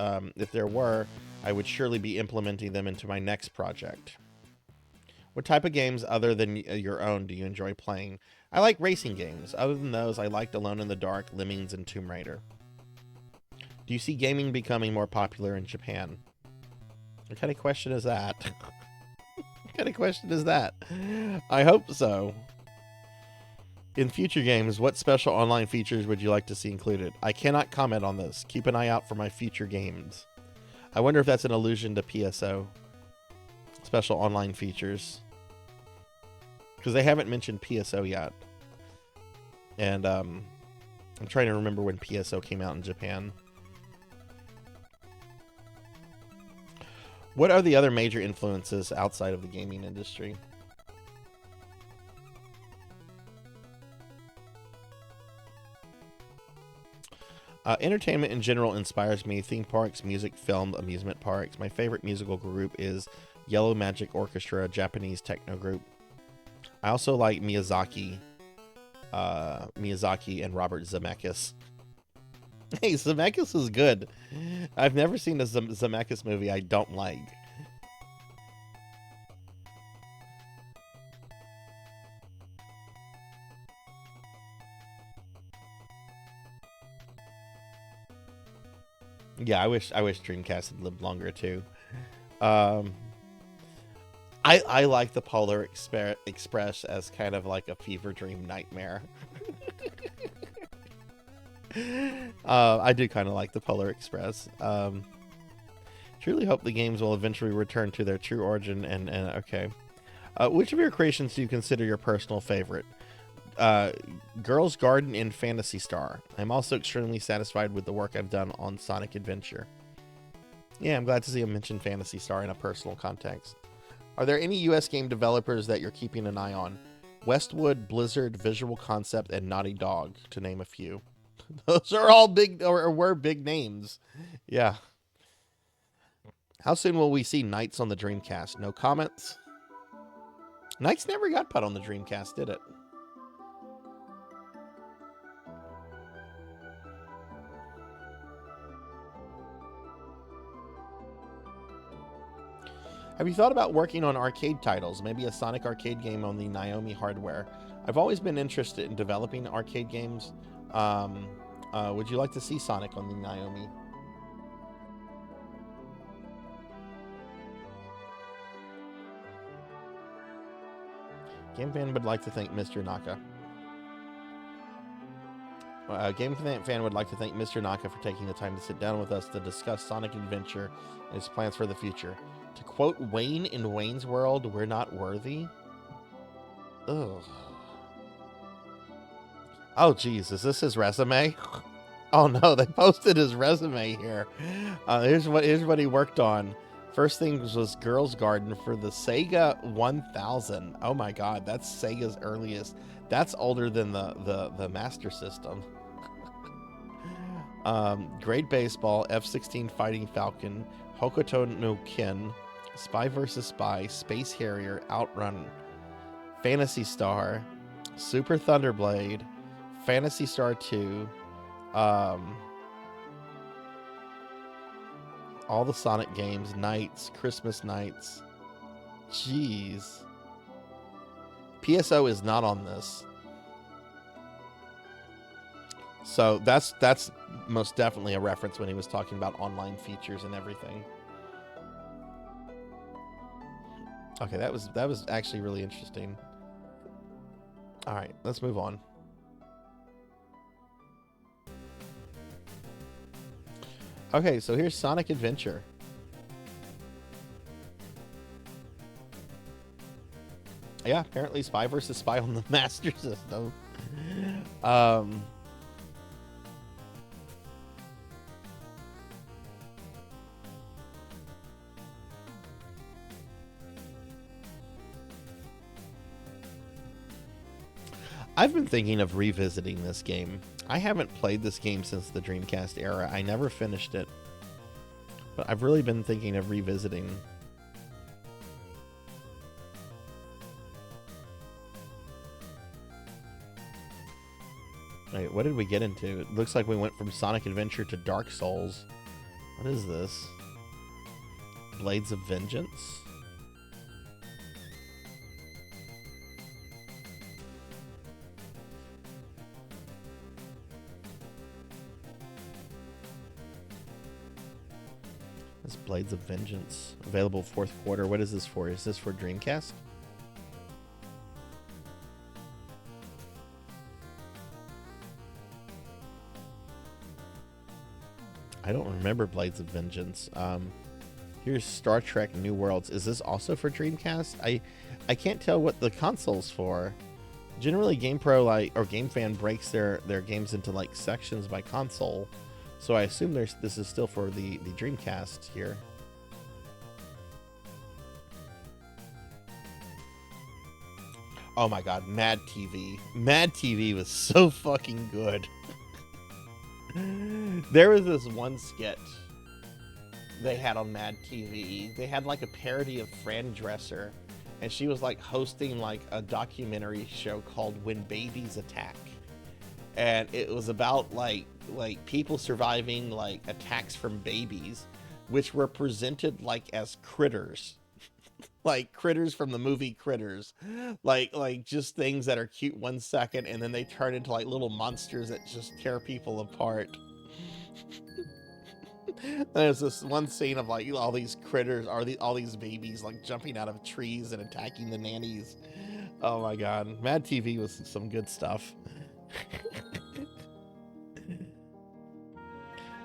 there were, I would surely be implementing them into my next project. What type of games other than your own do you enjoy playing? I like racing games. Other than those, I liked Alone in the Dark, Lemmings, and Tomb Raider. Do you see gaming becoming more popular in Japan? What kind of question is that? What kind of question is that? I hope so. In future games, what special online features would you like to see included? I cannot comment on this. Keep an eye out for my future games. I wonder if that's an allusion to PSO. Special online features. Because they haven't mentioned PSO yet. And I'm trying to remember when PSO came out in Japan. What are the other major influences outside of the gaming industry? Entertainment in general inspires me. Theme parks, music, film, amusement parks. My favorite musical group is Yellow Magic Orchestra, a Japanese techno group. I also like Miyazaki and Robert Zemeckis. Hey, Zemeckis is good. I've never seen a Zemeckis movie I don't like. Yeah, I wish Dreamcast had lived longer too. I like the Polar Express as kind of like a fever dream nightmare. I do kind of like the Polar Express. Truly hope the games will eventually return to their true origin. And okay, which of your creations do you consider your personal favorite? Girls Garden and Phantasy Star. I'm also extremely satisfied with the work I've done on Sonic Adventure. Yeah, I'm glad to see him mention Phantasy Star in a personal context. Are there any US game developers that you're keeping an eye on? Westwood, Blizzard, Visual Concept, and Naughty Dog, to name a few. Those are all big, or were big names. Yeah. How soon will we see Nights on the Dreamcast? No comments? Nights never got put on the Dreamcast, did it? Have you thought about working on arcade titles? Maybe a Sonic arcade game on the Naomi hardware? I've always been interested in developing arcade games. Would you like to see Sonic on the Naomi? Game Fan would like to thank Mr. Naka. Game Fan would like to thank Mr. Naka for taking the time to sit down with us to discuss Sonic Adventure and his plans for the future. To quote Wayne in Wayne's World, we're not worthy? Ugh. Oh, geez, is this his resume? Oh, no, they posted his resume here. Here's what he worked on. First thing was Girls Garden for the Sega 1000. Oh, my God, that's Sega's earliest. That's older than the Master System. Great Baseball, F-16 Fighting Falcon, Hokuto no Ken, Spy vs. Spy, Space Harrier, Outrun, Phantasy Star, Super Thunderblade, Phantasy Star 2, all the Sonic games, Nights, Christmas Nights, Jeez. PSO is not on this. So that's most definitely a reference when he was talking about online features and everything. Okay, that was actually really interesting. All right, let's move on. Okay, so here's Sonic Adventure. Yeah, apparently Spy vs. Spy on the Master System. I've been thinking of revisiting this game. I haven't played this game since the Dreamcast era. I never finished it. But I've really been thinking of revisiting. Wait, what did we get into? It looks like we went from Sonic Adventure to Dark Souls. What is this? Blades of Vengeance? This Blades of Vengeance. Available 4th quarter. What is this for? Is this for Dreamcast? I don't remember Blades of Vengeance. Here's Star Trek New Worlds. Is this also for Dreamcast? I can't tell what the console's for. Generally, GamePro or GameFan breaks their games into like sections by console, so I assume this is still for the Dreamcast here. Oh my God, Mad TV. Mad TV was so fucking good. There was this one sketch they had on Mad TV. They had like a parody of Fran Dresser, and she was like hosting like a documentary show called When Babies Attack, and it was about like people surviving like attacks from babies, which were presented like as critters. Like critters from the movie Critters, like just things that are cute 1 second and then they turn into like little monsters that just tear people apart. There's this one scene of like all these critters, all these babies like jumping out of trees and attacking the nannies. Oh my God, Mad TV was some good stuff.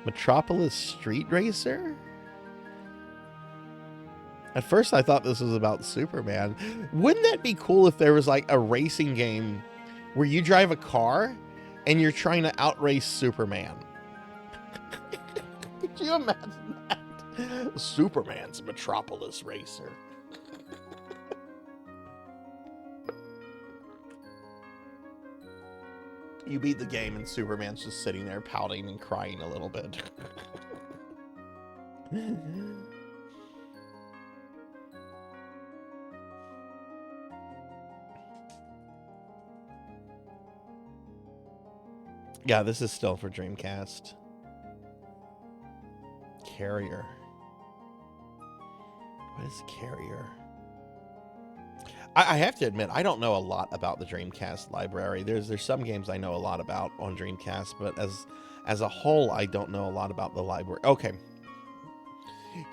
Metropolis Street Racer? At first I thought this was about Superman. Wouldn't that be cool if there was like a racing game where you drive a car and you're trying to outrace Superman? Could you imagine that? Superman's Metropolis Racer. You beat the game and Superman's just sitting there pouting and crying a little bit. Yeah, this is still for Dreamcast. Carrier. What is Carrier? I have to admit, I don't know a lot about the Dreamcast library. There's some games I know a lot about on Dreamcast, but as a whole, I don't know a lot about the library. Okay.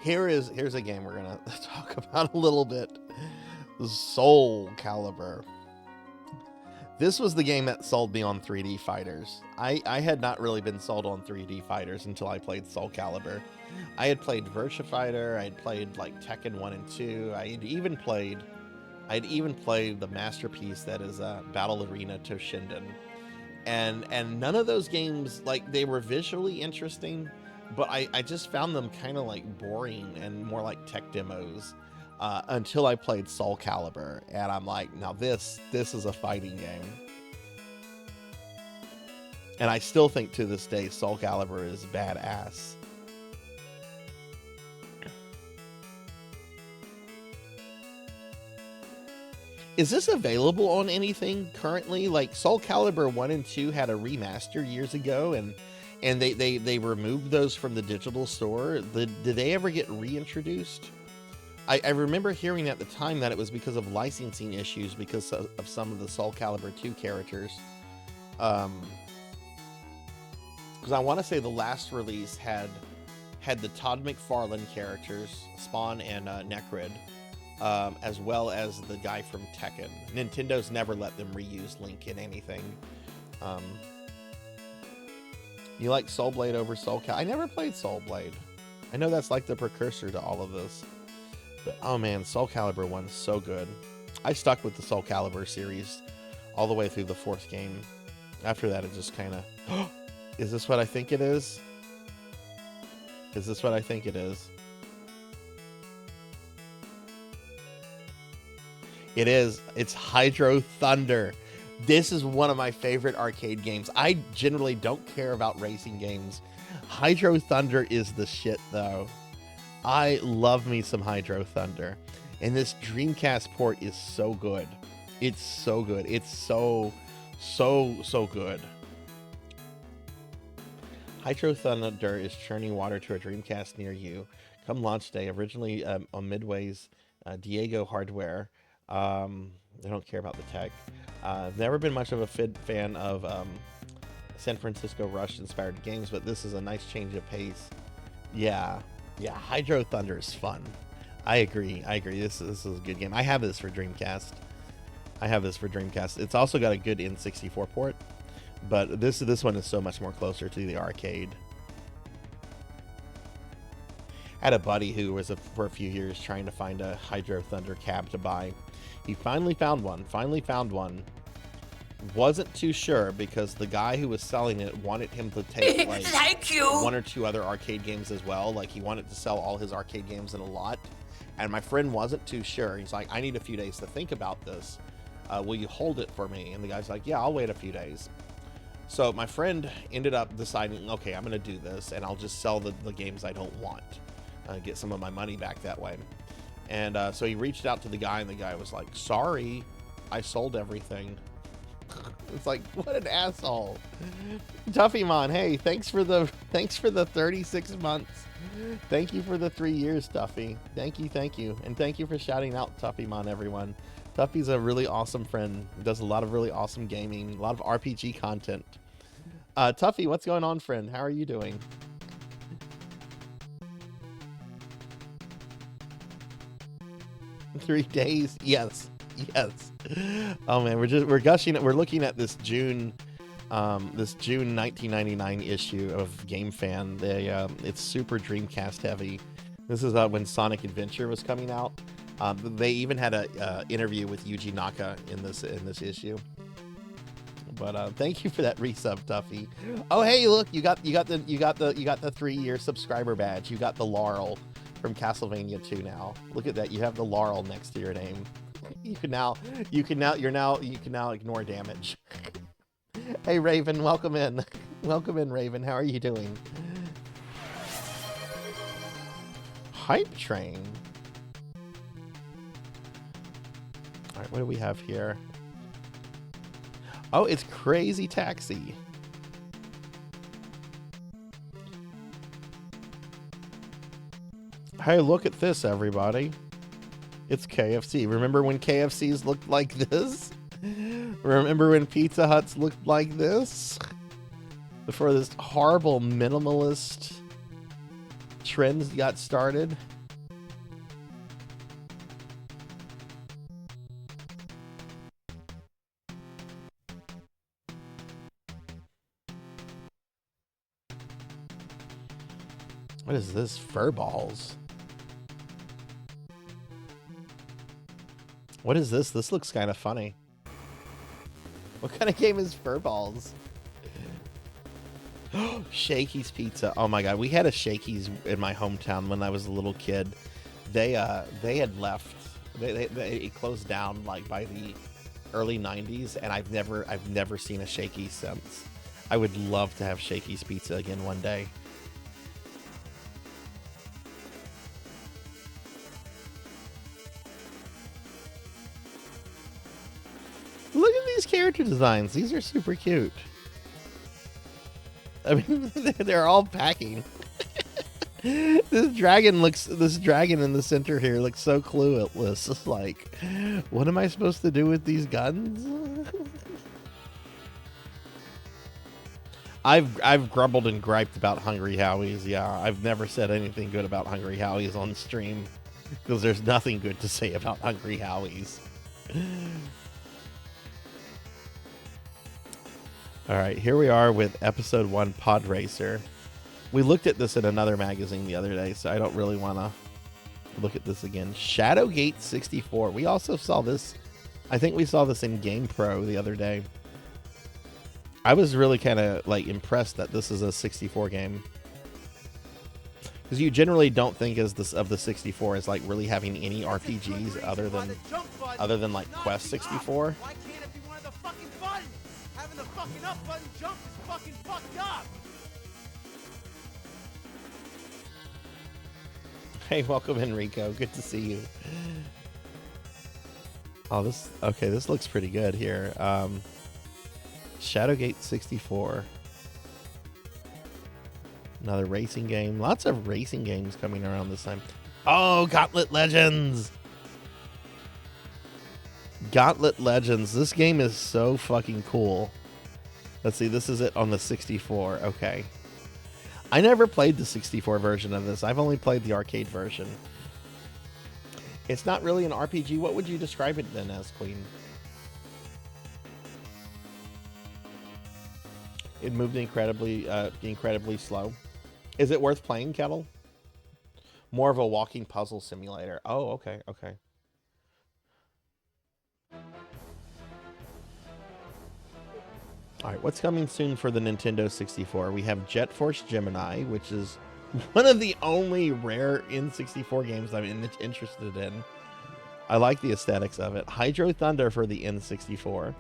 Here's a game we're gonna talk about a little bit. Soul Calibur. This was the game that sold me on 3D fighters. I had not really been sold on 3D fighters until I played Soul Calibur. I had played Virtua Fighter, I had played like Tekken 1 and 2, I'd even played the masterpiece that is Battle Arena Toshinden. And none of those games, like, they were visually interesting, but I just found them kind of like boring and more like tech demos. Until I played Soul Calibur, and I'm like, now this is a fighting game. And I still think to this day Soul Calibur is badass. Is this available on anything currently? Like Soul Calibur 1 and 2 had a remaster years ago, and they removed those from the digital store. Did they ever get reintroduced? I remember hearing at the time that it was because of licensing issues because of some of the Soul Calibur 2 characters. Because I want to say the last release had the Todd McFarlane characters, Spawn and Necrid, as well as the guy from Tekken. Nintendo's never let them reuse Link in anything. You like Soul Blade over Soul Calibur? I never played Soul Blade. I know that's like the precursor to all of this. But, oh man, Soul Calibur 1 is so good. I stuck with the Soul Calibur series all the way through the 4th game. After that, it just kind of... Is this what I think it is? Is this what I think it is? It is. It's Hydro Thunder. This is one of my favorite arcade games. I generally don't care about racing games. Hydro Thunder is the shit, though. I love me some Hydro Thunder. And this Dreamcast port is so good. It's so good. It's so good. Hydro Thunder is churning water to a Dreamcast near you. Come launch day. Originally on Midway's Diego hardware. They don't care about the tech. I've never been much of a fan of San Francisco Rush inspired games, but this is a nice change of pace. Yeah, Hydro Thunder is fun. I agree. This is a good game. I have this for Dreamcast. It's also got a good N64 port, but this one is so much more closer to the arcade. I had a buddy who was for a few years trying to find a Hydro Thunder cab to buy. He finally found one. Wasn't too sure because the guy who was selling it wanted him to take like one or two other arcade games as well. Like he wanted to sell all his arcade games in a lot. And my friend wasn't too sure. He's like, I need a few days to think about this. Will you hold it for me? And the guy's like, yeah, I'll wait a few days. So my friend ended up deciding, okay, I'm going to do this and I'll just sell the games I don't want. Get some of my money back that way. And so he reached out to the guy and the guy was like, sorry, I sold everything. It's like, what an asshole. Tuffymon, hey, thanks for the 36 months. Thank you for the 3 years, Tuffy. Thank you. And thank you for shouting out Tuffymon, everyone. Tuffy's a really awesome friend. Does a lot of really awesome gaming, a lot of RPG content. Tuffy, what's going on, friend? How are you doing? Three days? Yes. Oh man, we're gushing. We're looking at this June 1999 issue of Game Fan. It's super Dreamcast heavy. This is when Sonic Adventure was coming out. They even had a interview with Yuji Naka in this issue. But thank you for that resub, Tuffy. Oh hey, look, you got the 3-year subscriber badge. You got the Laurel from Castlevania 2 now. Look at that. You have the Laurel next to your name. You can now ignore damage. Hey Raven, welcome in. Welcome in, Raven. How are you doing? Hype Train. All right, what do we have here? Oh, it's Crazy Taxi. Hey, look at this, everybody. It's KFC. Remember when KFCs looked like this? Remember when Pizza Huts looked like this? Before this horrible minimalist trends got started? What is this? Furballs. What is this? This looks kind of funny. What kind of game is Furballs? Shakey's Pizza. Oh my god, we had a Shakey's in my hometown when I was a little kid. They had left. It closed down like by the early 90s, and I've never seen a Shakey's since. I would love to have Shakey's Pizza again one day. Look at these character designs. These are super cute. I mean, they're all packing. This dragon in the center here looks so clueless. It's like, what am I supposed to do with these guns? I've grumbled and griped about Hungry Howie's. Yeah, I've never said anything good about Hungry Howie's on stream because there's nothing good to say about Hungry Howie's. All right, here we are with episode 1 Pod Racer. We looked at this in another magazine the other day, so I don't really want to look at this again. Shadowgate 64. We also saw this. I think we saw this in Game Pro the other day. I was really kind of like impressed that this is a 64 game, because you generally don't think of the 64 as like really having any RPGs other than like Quest 64. Why can't it be one of the fucking buttons? Having the fucking up button jump is fucking fucked up. Hey, welcome Enrico. Good to see you. Oh, this looks pretty good here. Shadowgate 64. Another racing game. Lots of racing games coming around this time. Oh, Gauntlet Legends. Gauntlet Legends. This game is so fucking cool. Let's see. This is it on the 64. Okay. I never played the 64 version of this. I've only played the arcade version. It's not really an RPG. What would you describe it then as, Queen? It moved incredibly slow. Is it worth playing, Kettle? More of a walking puzzle simulator. Oh, okay. All right, what's coming soon for the Nintendo 64? We have Jet Force Gemini, which is one of the only rare N64 games I'm interested in. I like the aesthetics of it. Hydro Thunder for the N64.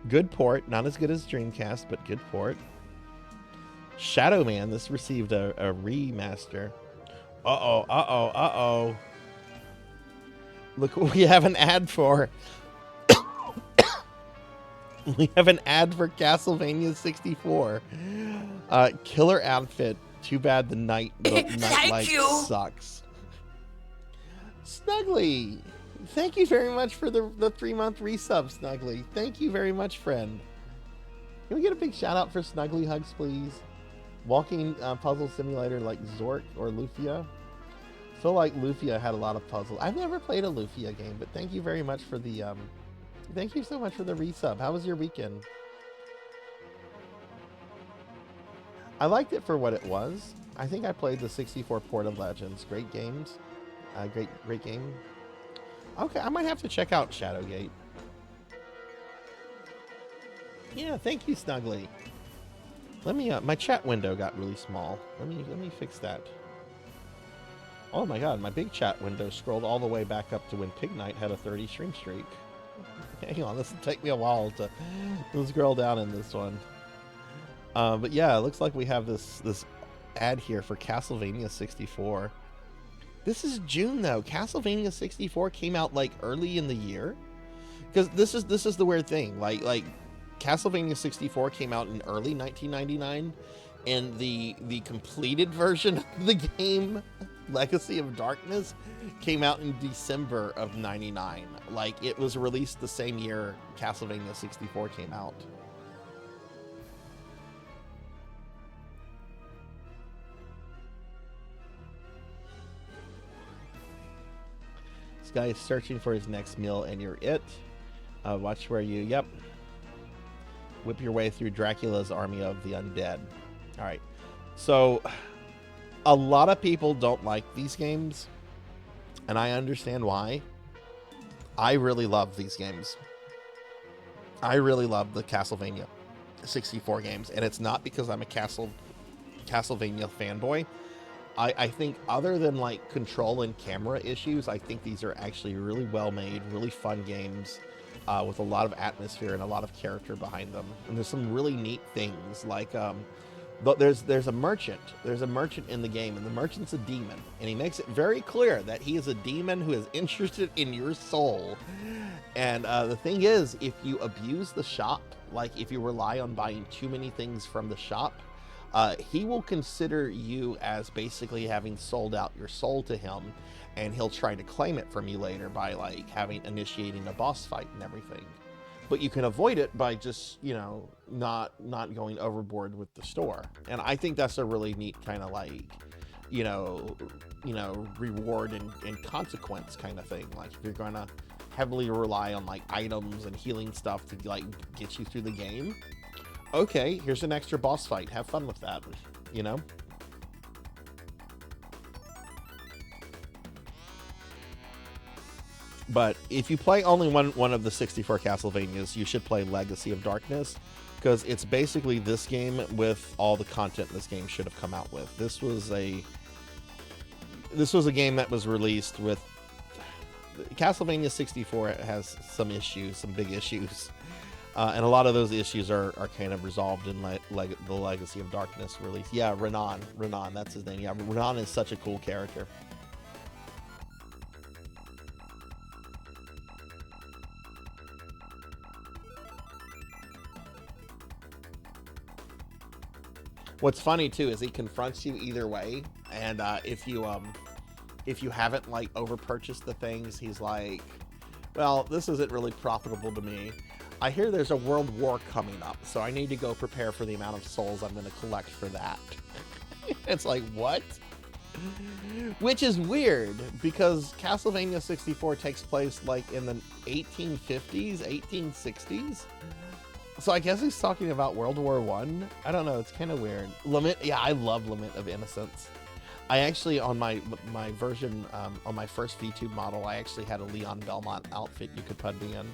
Good port, not as good as Dreamcast, but good port. Shadow Man, this received a remaster. Uh-oh. Look what we have an ad for. We have an ad for Castlevania 64. Killer outfit. Too bad the nightlight sucks. Snuggly, thank you very much for the 3-month resub, Snuggly. Thank you very much, friend. Can we get a big shout out for Snuggly Hugs, please? Walking puzzle simulator like Zork or Lufia. I feel like Lufia had a lot of puzzles. I've never played a Lufia game, but thank you very much for the thank you so much for the resub. How was your weekend? I liked it for what it was. I think I played the 64 port of Legends. Great games. Great game. Okay, I might have to check out Shadowgate. Yeah, thank you, Snuggly. Let me my chat window got really small. Let me fix that. Oh my god, my big chat window scrolled all the way back up to when Pig Knight had a 30 stream streak. Hang on, this will take me a while to scroll down in this one. But yeah, it looks like we have this ad here for Castlevania 64. This is June though. Castlevania 64 came out like early in the year, because this is the weird thing. Like Castlevania 64 came out in early 1999, and the completed version of the game, Legacy of Darkness, came out in December of 99. Like, it was released the same year Castlevania 64 came out. This guy is searching for his next meal, and you're it. Watch where you, yep. Whip your way through Dracula's army of the undead. All right. So, a lot of people don't like these games, and I understand why. I really love these games. I really love the Castlevania 64 games, and it's not because I'm a Castlevania fanboy. I think other than like control and camera issues, I think these are actually really well made, really fun games with a lot of atmosphere and a lot of character behind them. And there's some really neat things like there's a merchant. There's a merchant in the game, and the merchant's a demon, and he makes it very clear that he is a demon who is interested in your soul. And the thing is, if you abuse the shop, like if you rely on buying too many things from the shop, he will consider you as basically having sold out your soul to him, and he'll try to claim it from you later by like initiating a boss fight and everything. But you can avoid it by just, you know, not going overboard with the store. And I think that's a really neat kind of like, you know, reward and consequence kind of thing. Like if you're going to heavily rely on like items and healing stuff to like get you through the game, okay, here's an extra boss fight. Have fun with that, you know? But if you play only one of the 64 Castlevanias, you should play Legacy of Darkness, because it's basically this game with all the content this game should have come out with. This was a game that was released with Castlevania 64 has some issues, some big issues, and a lot of those issues are kind of resolved in the Legacy of Darkness release. Yeah, Renan, that's his name. Yeah, Renan is such a cool character. What's funny too is he confronts you either way, and if you haven't like over purchased the things, he's like, well, this isn't really profitable to me. I hear there's a world war coming up, so I need to go prepare for the amount of souls I'm going to collect for that. It's like, what? Which is weird, because Castlevania 64 takes place like in the 1850s, 1860s. So I guess he's talking about World War One. I don't know. It's kind of weird. Yeah, I love Lament of Innocence. I actually, on my version, on my first VTube model, I actually had a Leon Belmont outfit you could put me in.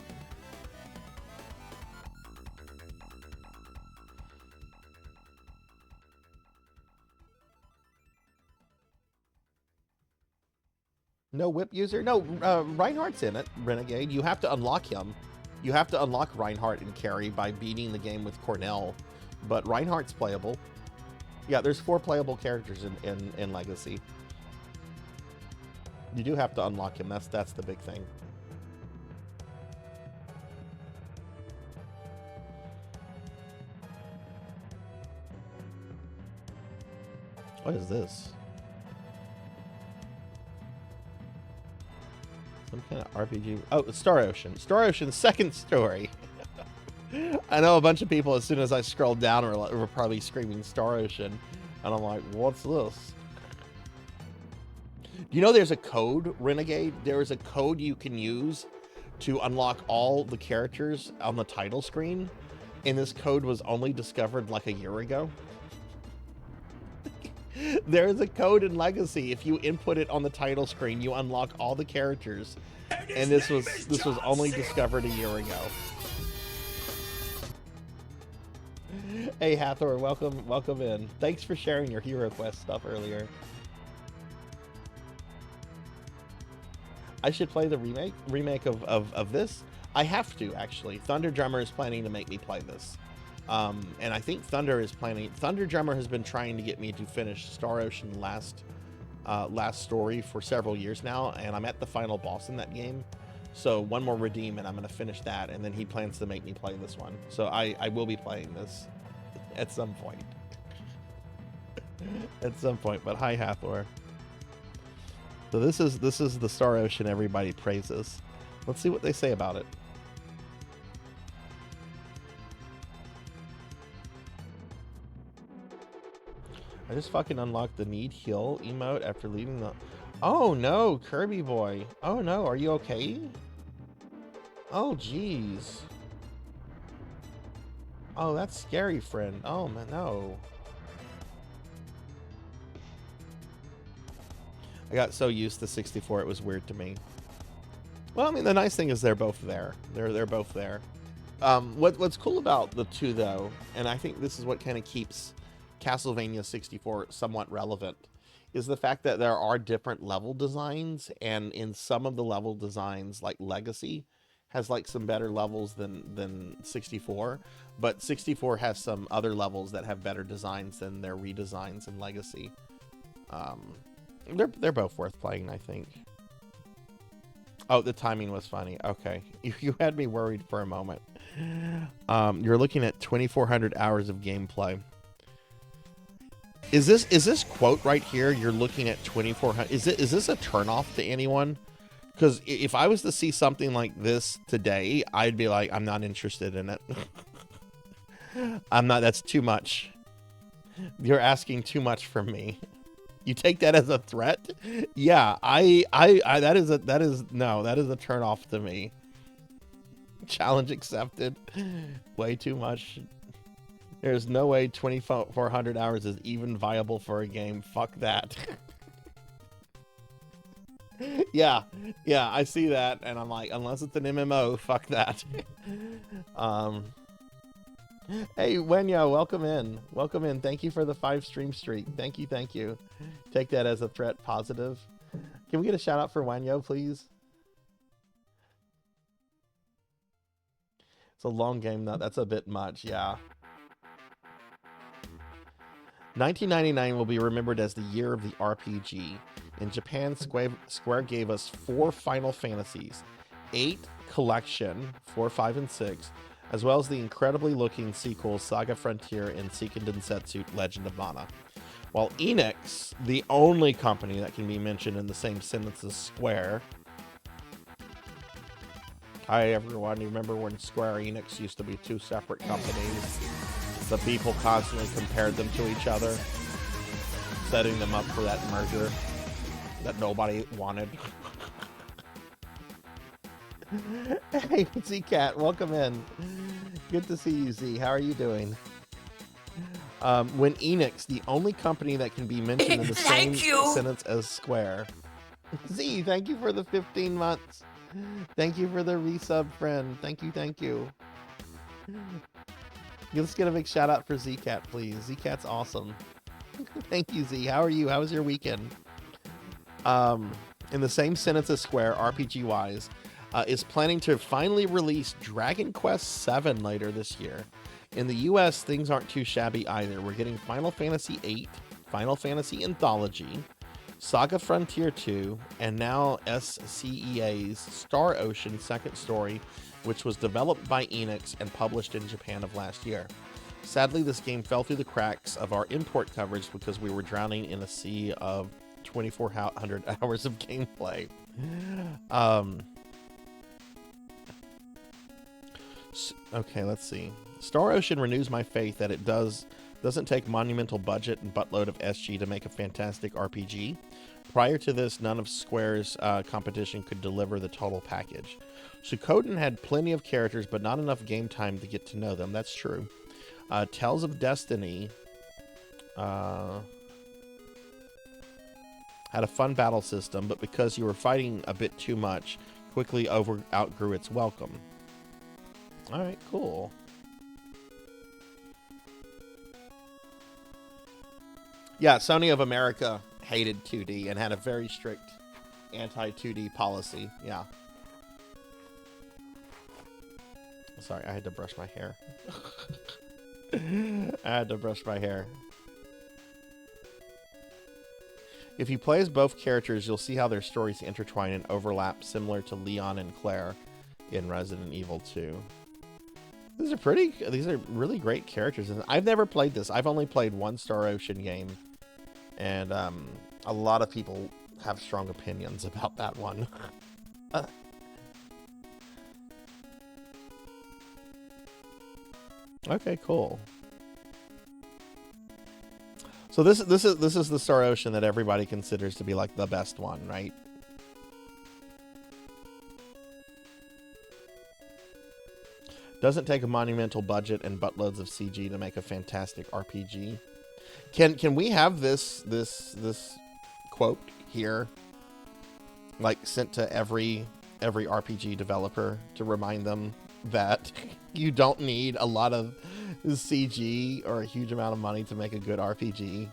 No whip user? No, Reinhardt's in it, Renegade. You have to unlock him. You have to unlock Reinhardt and Carrie by beating the game with Cornell, but Reinhardt's playable. Yeah, there's 4 playable characters in Legacy. You do have to unlock him. That's the big thing. What is this? Some kind of RPG. Oh, Star Ocean. Star Ocean's second story. I know a bunch of people, as soon as I scrolled down, were probably screaming Star Ocean. And I'm like, what's this? You know there's a code, Renegade? There is a code you can use to unlock all the characters on the title screen. And this code was only discovered like a year ago. There's a code in Legacy. If you input it on the title screen, you unlock all the characters. And this was only discovered a year ago. Hey Hathor, welcome in. Thanks for sharing your Hero Quest stuff earlier. I should play the remake of this. I have to, actually. Thunder Drummer is planning to make me play this. And I think Thunder Drummer has been trying to get me to finish Star Ocean last story for several years now, and I'm at the final boss in that game. So one more redeem and I'm going to finish that, and then he plans to make me play this one. So I will be playing this at some point. At some point, but hi Hathor. So this is the Star Ocean everybody praises. Let's see what they say about it. I just fucking unlocked the need heal emote after leaving the... Oh no, Kirby boy. Oh no, are you okay? Oh jeez. Oh, that's scary, friend. Oh man, no. I got so used to 64, it was weird to me. Well, I mean, the nice thing is they're both there. They're both there. What's cool about the two, though, and I think this is what kind of keeps Castlevania 64 somewhat relevant, is the fact that there are different level designs, and in some of the level designs, like Legacy, has like some better levels than 64, but 64 has some other levels that have better designs than their redesigns in Legacy. They're both worth playing, I think. Oh, the timing was funny. Okay, you had me worried for a moment. You're looking at 2,400 hours of gameplay. Is this quote right here? You're looking at 2,400. Is this a turnoff to anyone? Because if I was to see something like this today, I'd be like, I'm not interested in it. I'm not. That's too much. You're asking too much from me. You take that as a threat? Yeah, that is a turnoff to me. Challenge accepted. Way too much. There's no way 2,400 hours is even viable for a game. Fuck that. yeah, I see that, and I'm like, unless it's an MMO, fuck that. Hey, Wenya, welcome in. Welcome in. Thank you for the 5 stream streak. Thank you. Take that as a threat positive. Can we get a shout out for Wenya, please? It's a long game, though. That's a bit much, yeah. 1999 will be remembered as the year of the RPG. In Japan, Square gave us 4 Final Fantasies, 8 Collection, 4, 5, and 6, as well as the incredibly looking sequels Saga Frontier and Seiken Densetsu Legend of Mana. While Enix, the only company that can be mentioned in the same sentence as Square. Hi everyone, you remember when Square Enix used to be 2 separate companies? The people constantly compared them to each other, setting them up for that merger that nobody wanted. Hey, Z-Cat, welcome in. Good to see you, Z. How are you doing? When Enix, the only company that can be mentioned in the same sentence as Square. Z, thank you for the 15 months. Thank you for the resub, friend. Thank you. Let's get a big shout out for Z-Cat, please. Z-Cat's awesome. Thank you, Z. How are you? How was your weekend? In the same sentence as Square, RPG-wise, is planning to finally release Dragon Quest VII later this year. In the US, things aren't too shabby either. We're getting Final Fantasy VIII, Final Fantasy Anthology, Saga Frontier 2, and now SCEA's Star Ocean Second Story, which was developed by Enix and published in Japan of last year. Sadly, this game fell through the cracks of our import coverage because we were drowning in a sea of 2,400 hours of gameplay. Okay, let's see. Star Ocean renews my faith that it doesn't take monumental budget and buttload of SG to make a fantastic RPG. Prior to this, none of Square's competition could deliver the total package. Suikoden had plenty of characters, but not enough game time to get to know them. That's true. Tales of Destiny had a fun battle system, but because you were fighting a bit too much, quickly outgrew its welcome. Alright, cool. Yeah, Sony of America hated 2D and had a very strict anti-2D policy. Yeah. Sorry, I had to brush my hair. If you play as both characters, you'll see how their stories intertwine and overlap, similar to Leon and Claire in Resident Evil 2. These are really great characters, and I've never played this. I've only played one Star Ocean game, and a lot of people have strong opinions about that one. Okay, cool. So this is the Star Ocean that everybody considers to be like the best one, right? Doesn't take a monumental budget and buttloads of CG to make a fantastic RPG. Can we have this quote here, like, sent to every RPG developer to remind them that you don't need a lot of CG or a huge amount of money to make a good RPG?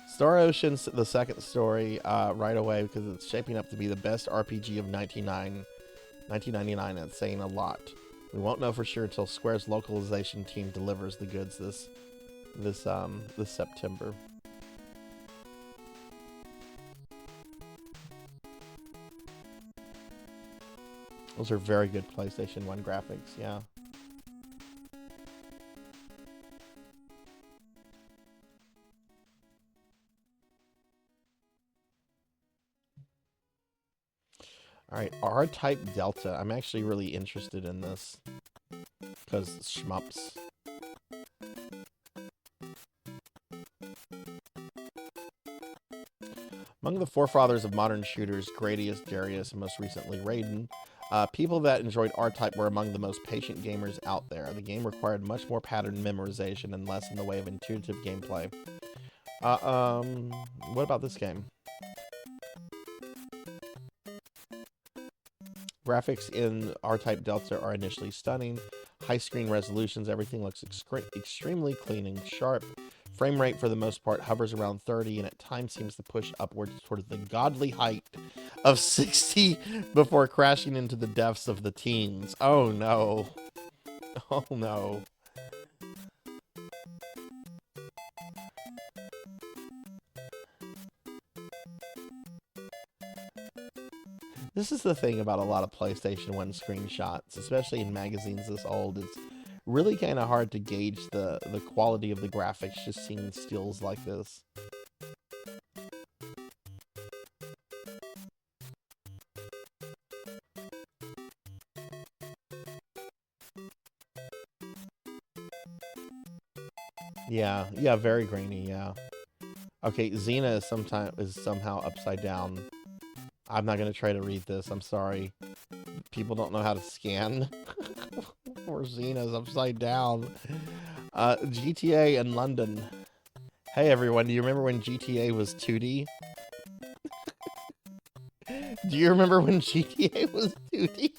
Star Ocean's the second story right away because it's shaping up to be the best RPG of 1999. That's saying a lot. We won't know for sure until Square's localization team delivers the goods this September. Those are very good PlayStation 1 graphics, yeah. All right, R-Type Delta. I'm actually really interested in this because shmups. Among the forefathers of modern shooters, Gradius, Darius, and most recently Raiden, people that enjoyed R-Type were among the most patient gamers out there. The game required much more pattern memorization and less in the way of intuitive gameplay. What about this game? Graphics in R-Type Delta are initially stunning. High screen resolutions, everything looks extremely clean and sharp. Frame rate, for the most part, hovers around 30 and at times seems to push upwards toward the godly height of 60 before crashing into the depths of the teens. Oh no. Oh no. This is the thing about a lot of PlayStation 1 screenshots, especially in magazines this old. It's really kind of hard to gauge the quality of the graphics just seeing stills like this. Yeah, very grainy, yeah. Okay, Xena is somehow upside down. I'm not going to try to read this. I'm sorry. People don't know how to scan. Or Xena's upside down. GTA in London. Hey everyone, do you remember when GTA was 2D? Do you remember when GTA was 2D?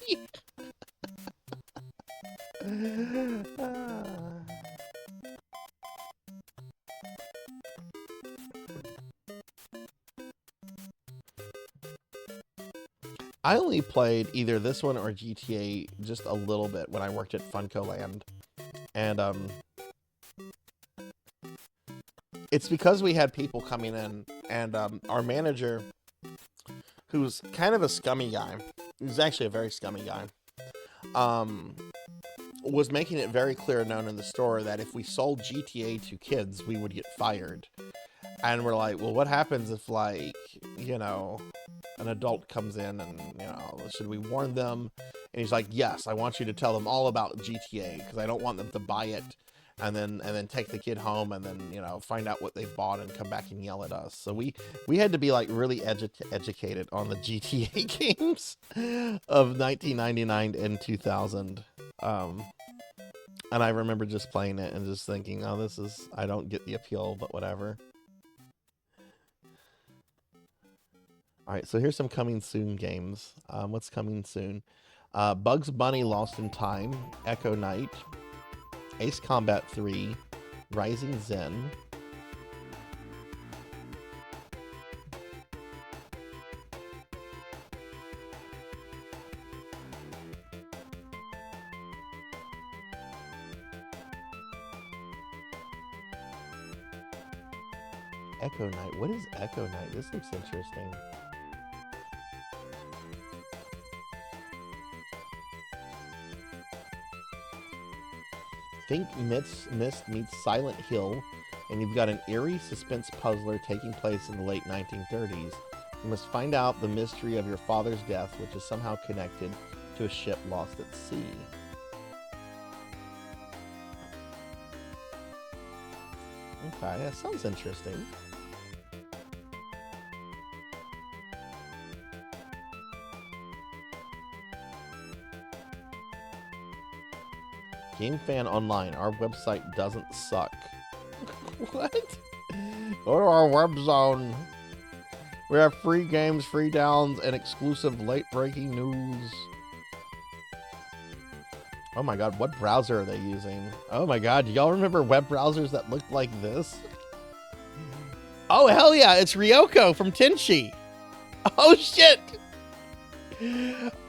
I only played either this one or GTA just a little bit when I worked at Funko Land. And it's because we had people coming in, and our manager, who's kind of a scummy guy, he's actually a very scummy guy, was making it very clear known in the store that if we sold GTA to kids, we would get fired. And we're like, well, what happens if, like, you know, an adult comes in and, you know, should we warn them? And he's like, yes, I want you to tell them all about GTA because I don't want them to buy it and then take the kid home and then, you know, find out what they bought and come back and yell at us. So we had to be like really educated on the GTA games of 1999 and 2000. And I remember just playing it and just thinking, oh, I don't get the appeal, but whatever. All right, so here's some coming soon games. What's coming soon? Bugs Bunny Lost in Time, Echo Knight, Ace Combat 3, Rising Zen. Echo Knight. What is Echo Knight? This looks interesting. Think Myst meets Silent Hill, and you've got an eerie suspense puzzler taking place in the late 1930s. You must find out the mystery of your father's death, which is somehow connected to a ship lost at sea. Okay, that sounds interesting. GameFan Online, our website doesn't suck. What? Go to our web zone. We have free games, free downs, and exclusive late-breaking news. Oh my god, what browser are they using? Oh my god, do y'all remember web browsers that looked like this? Oh hell yeah, it's Ryoko from Tenchi. Oh shit!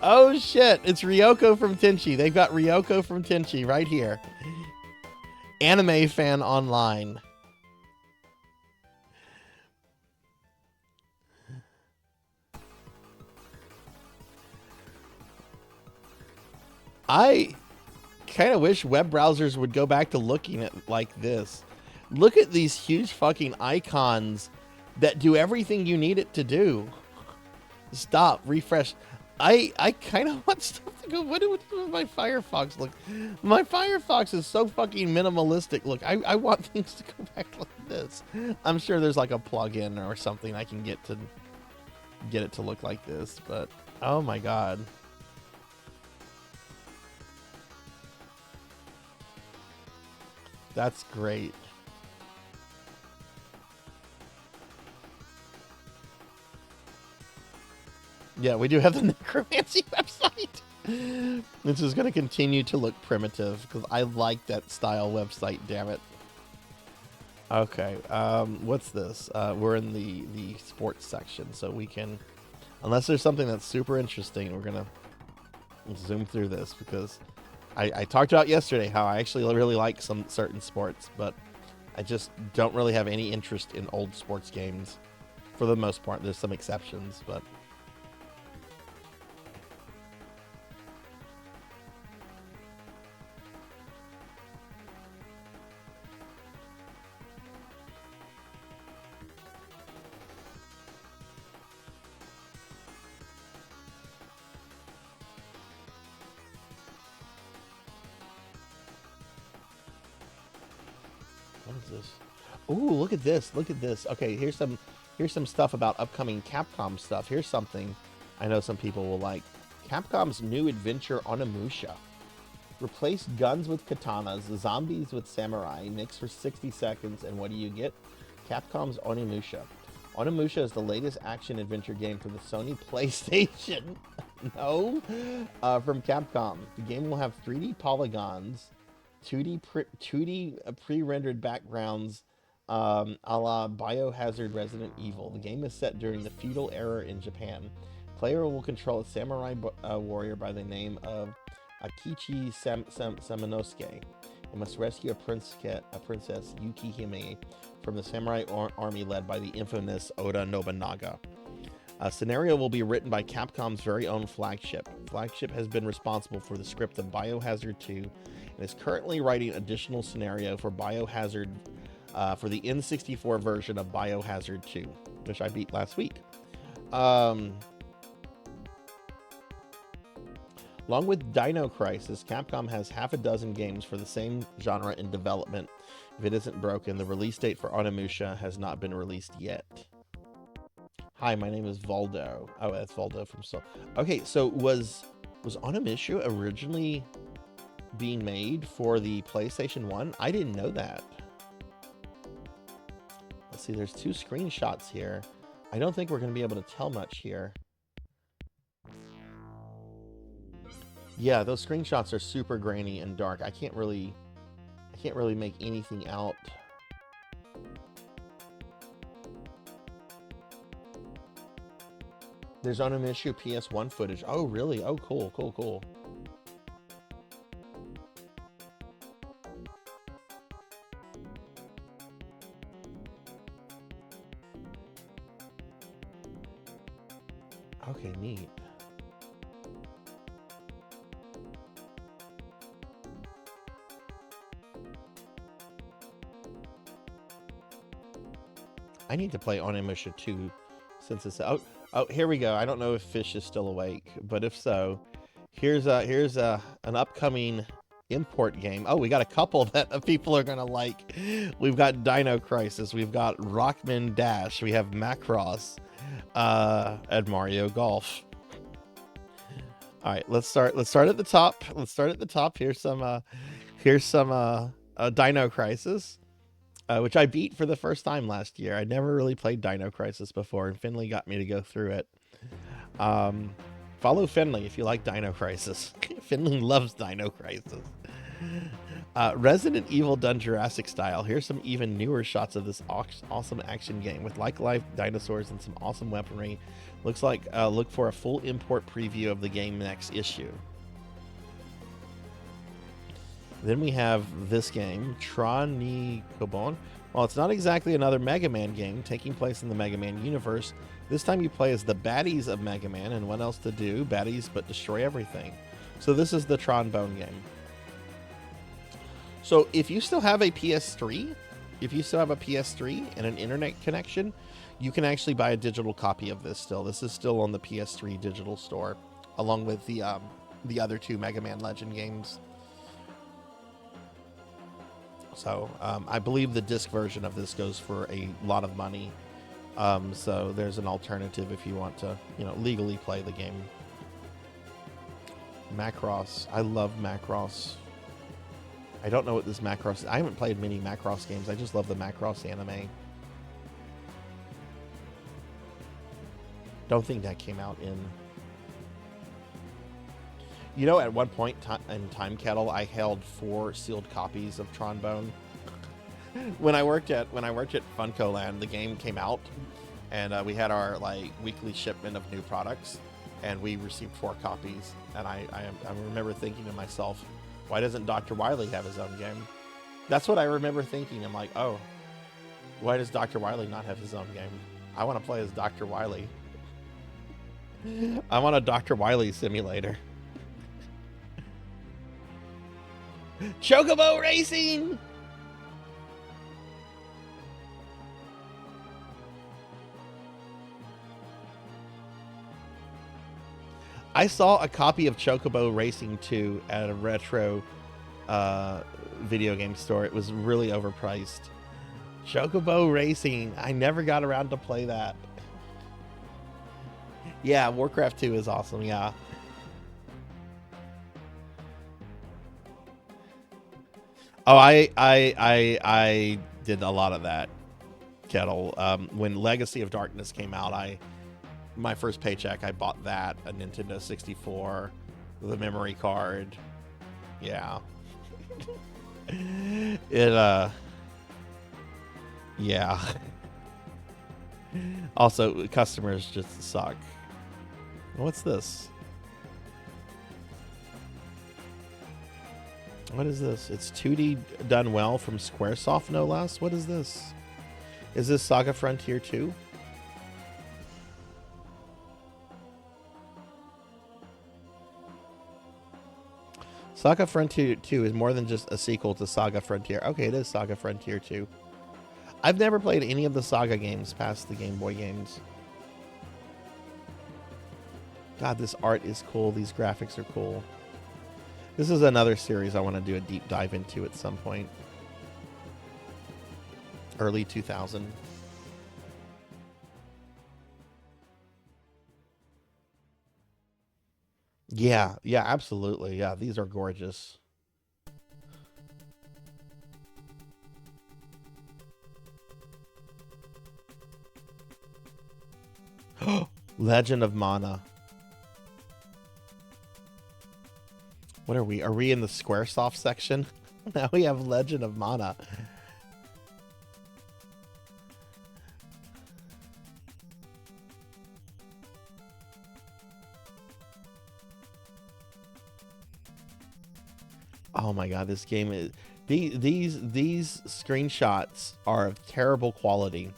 Oh shit, it's Ryoko from Tenchi. They've got Ryoko from Tenchi right here. Anime Fan Online. I kind of wish web browsers would go back to looking at like this. Look at these huge fucking icons that do everything you need it to do. Stop, refresh. I kind of want stuff to go. What do my Firefox look? My Firefox is so fucking minimalistic. Look, I want things to go back like this. I'm sure there's like a plugin or something I can get it to look like this, but oh my god. That's great. Yeah, we do have the necromancy website. This is going to continue to look primitive because I like that style website, damn it. Okay, what's this? We're in the sports section, so we can, unless there's something that's super interesting, we're going to zoom through this because I talked about yesterday how I actually really like some certain sports, but I just don't really have any interest in old sports games for the most part. There's some exceptions, but what is this? Ooh, look at this. Look at this. Okay, here's some stuff about upcoming Capcom stuff. Here's something I know some people will like. Capcom's new adventure Onimusha. Replace guns with katanas, zombies with samurai, mix for 60 seconds, and what do you get? Capcom's Onimusha. Onimusha is the latest action-adventure game for the Sony PlayStation. No? From Capcom. The game will have 3D polygons, 2D pre-rendered backgrounds, a la Biohazard Resident Evil. The game is set during the feudal era in Japan. Player will control a samurai warrior by the name of Akichi Samanosuke and must rescue a princess Yukihime from the samurai army led by the infamous Oda Nobunaga. A scenario will be written by Capcom's very own Flagship. Flagship has been responsible for the script of Biohazard 2 and is currently writing additional scenario for Biohazard for the N64 version of Biohazard 2, which I beat last week. Along with Dino Crisis, Capcom has half a dozen games for the same genre in development. If it isn't broken, the release date for Onimusha has not been released yet. Hi, my name is Voldo. Oh, that's Voldo from Soul. Okay, so was Onimusha originally being made for the PlayStation 1? I didn't know that. Let's see, there's 2 screenshots here. I don't think we're going to be able to tell much here. Yeah, those screenshots are super grainy and dark. I can't really make anything out. There's Onimusha PS1 footage. Oh, really? Oh, cool, cool, cool. Okay, neat. I need to play Onimusha 2 since it's oh here we go. I don't know if Fish is still awake, but if so, here's an upcoming import game. Oh, we got a couple that people are gonna like. We've got Dino Crisis, we've got Rockman Dash, we have Macross, and Mario Golf. All right, let's start at the top. Here's some Dino Crisis. Which I beat for the first time last year. I never really played Dino Crisis before, and Finley got me to go through it. Follow Finley if you like Dino Crisis. Finley loves Dino Crisis. Resident Evil done Jurassic style. Here's some even newer shots of this awesome action game with like-life dinosaurs and some awesome weaponry. Looks like look for a full import preview of the game next issue. Then we have this game, Tron ni Kobon. While it's not exactly another Mega Man game taking place in the Mega Man universe, this time you play as the baddies of Mega Man, and what else to do? Baddies but destroy everything. So this is the Tron Bone game. So if you still have a PS3, and an internet connection, you can actually buy a digital copy of this still. This is still on the PS3 digital store. along with the other two Mega Man Legend games. So I believe the disc version of this goes for a lot of money. So there's an alternative if you want to, legally play the game. Macross. I love Macross. I don't know what this Macross... I haven't played many Macross games. I just love the Macross anime. Don't think that came out in... at one point in Time Kettle, I held 4 sealed copies of Trombone. When I worked at Funko Land, the game came out, and we had our weekly shipment of new products, and we received 4 copies. And I remember thinking to myself, why doesn't Dr. Wily have his own game? That's what I remember thinking. I'm like, oh, why does Dr. Wily not have his own game? I want to play as Dr. Wily. I want a Dr. Wily simulator. Chocobo Racing! I saw a copy of Chocobo Racing 2 at a retro video game store. It was really overpriced. Chocobo Racing. I never got around to play that. Yeah, Warcraft 2 is awesome, yeah. Oh, I did a lot of that, Kettle. When Legacy of Darkness came out, my first paycheck, I bought that, a Nintendo 64, the memory card. Yeah. Yeah. Also, customers just suck. What's this? What is this? It's 2D done well from Squaresoft, no less. What is this? Is this Saga Frontier 2? Saga Frontier 2 is more than just a sequel to Saga Frontier. Okay, it is Saga Frontier 2. I've never played any of the Saga games past the Game Boy games. God, this art is cool. These graphics are cool. This is another series I want to do a deep dive into at some point. Early 2000. Yeah, absolutely. Yeah, these are gorgeous. Legend of Mana. What are we? Are we in the Squaresoft section? Now we have Legend of Mana. Oh my god, this game is... These screenshots are of terrible quality.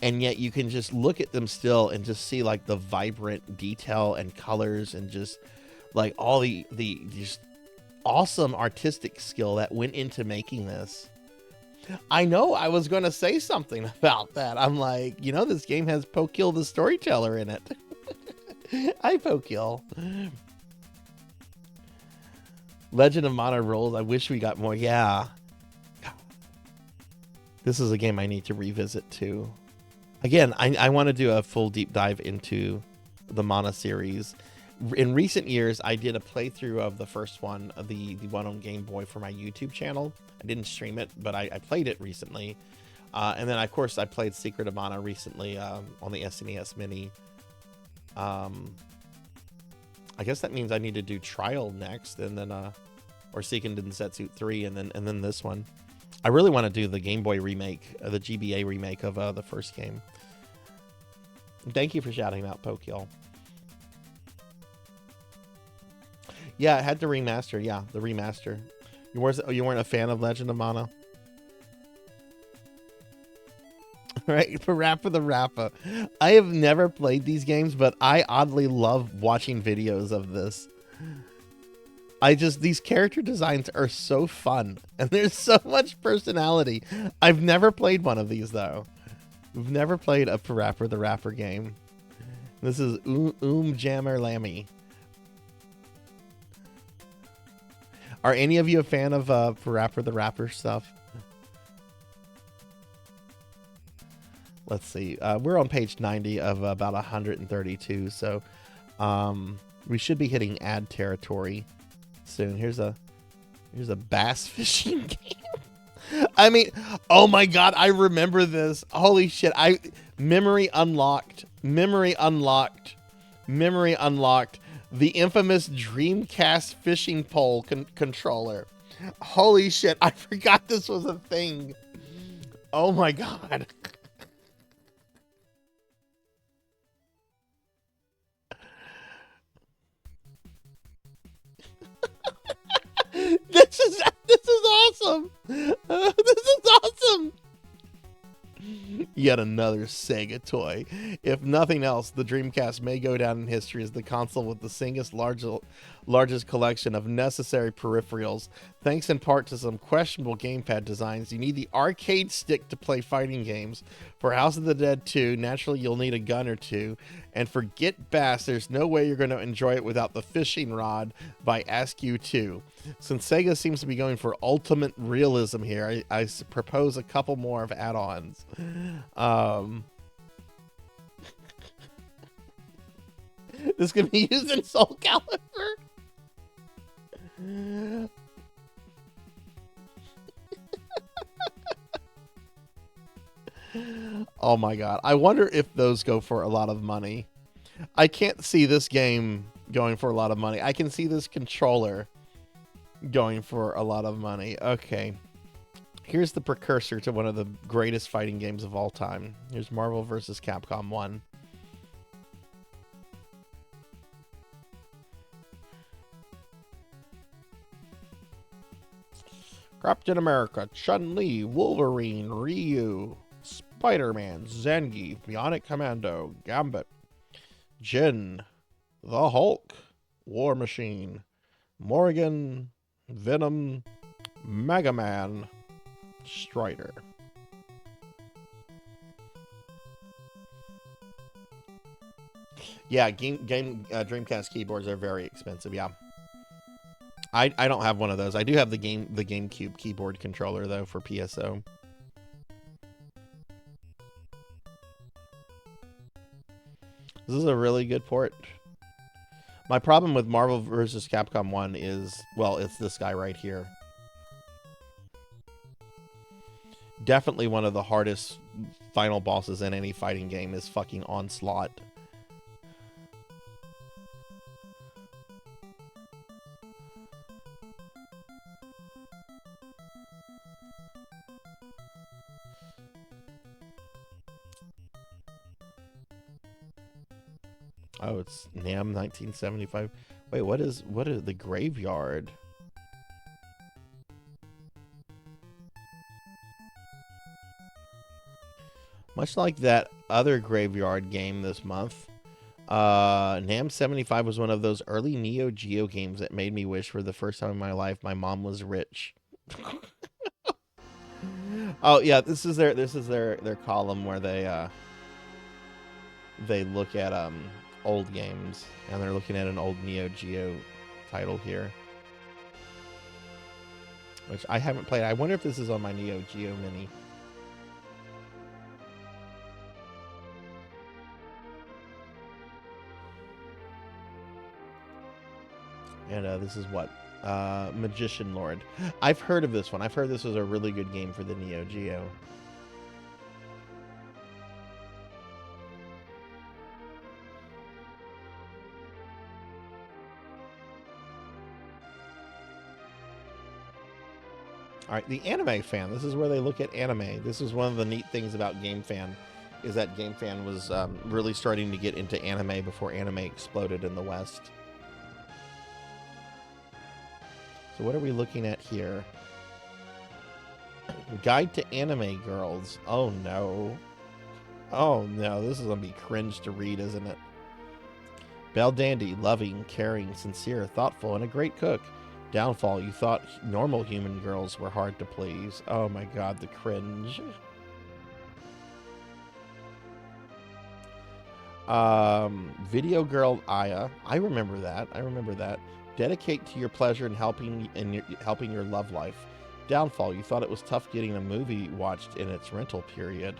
And yet you can just look at them still and just see like the vibrant detail and colors and just like all the just awesome artistic skill that went into making this. I know I was going to say something about that. I'm like, this game has Pokill the Storyteller in it. Hi, Pokill. Legend of Mana rules. I wish we got more. Yeah. This is a game I need to revisit too. Again, I want to do a full deep dive into the Mana series. In recent years, I did a playthrough of the first one, the one on Game Boy for my YouTube channel. I didn't stream it, but I played it recently. And then, of course, I played Secret of Mana recently on the SNES Mini. I guess that means I need to do Trial next, and then or Seiken Densetsu 3, and then this one. I really want to do the Game Boy remake, the GBA remake of the first game. Thank you for shouting out Pokill. Yeah, it had the remaster. Yeah, the remaster. You weren't a fan of Legend of Mana? Right, for Rappa the Rappa. I have never played these games, but I oddly love watching videos of this. These character designs are so fun, and there's so much personality. I've never played one of these, though. We've never played a Parappa the Rapper game. This is Jammer Lammy. Are any of you a fan of Rapper the Rapper stuff? Let's see. We're on page 90 of about 132, so we should be hitting ad territory soon. Here's a bass fishing game. I mean, oh my god, I remember this. Holy shit. Memory unlocked. Memory unlocked. Memory unlocked. The infamous Dreamcast fishing pole controller. Holy shit, I forgot this was a thing. Oh my god. This is awesome. This is awesome. Yet another Sega toy. If nothing else, the Dreamcast may go down in history as the console with the largest collection of necessary peripherals. Thanks in part to some questionable gamepad designs, you need the arcade stick to play fighting games. For House of the Dead 2, naturally you'll need a gun or two. And for Get Bass, there's no way you're going to enjoy it without the fishing rod by Askew 2. Since Sega seems to be going for ultimate realism here, I propose a couple more of add-ons. This can be used in Soul Calibur. Oh my god. I wonder if those go for a lot of money. I can't see this game going for a lot of money. I can see this controller going for a lot of money. Okay. Here's the precursor to one of the greatest fighting games of all time. Here's Marvel vs. Capcom 1. Captain America, Chun-Li, Wolverine, Ryu, Spider-Man, Zangief, Bionic Commando, Gambit, Jin, the Hulk, War Machine, Morgan, Venom, Mega Man, Strider. Yeah, Dreamcast keyboards are very expensive. Yeah, I don't have one of those. I do have the GameCube keyboard controller though for PSO. This is a really good port. My problem with Marvel vs. Capcom 1 is, well, it's this guy right here. Definitely one of the hardest final bosses in any fighting game is fucking Onslaught. Oh, it's NAM 1975. Wait, what is the graveyard? Much like that other graveyard game this month, NAM 75 was one of those early Neo Geo games that made me wish for the first time in my life my mom was rich. Oh yeah, this is their column where they look at old games, and they're looking at an old Neo Geo title here, which I haven't played. I wonder if this is on my Neo Geo Mini. And this is what? Magician Lord. I've heard of this one. I've heard this was a really good game for the Neo Geo. All right, the Anime Fan. This is where they look at anime. This is one of the neat things about GameFan, is that GameFan was really starting to get into anime before anime exploded in the West. So what are we looking at here? Guide to Anime Girls. Oh no. Oh no, this is going to be cringe to read, isn't it? Belle Dandy, loving, caring, sincere, thoughtful, and a great cook. Downfall, you thought normal human girls were hard to please. Oh my god, the cringe. Video Girl Aya. I remember that. Dedicate to your pleasure and helping your love life. Downfall. You thought it was tough getting a movie watched in its rental period.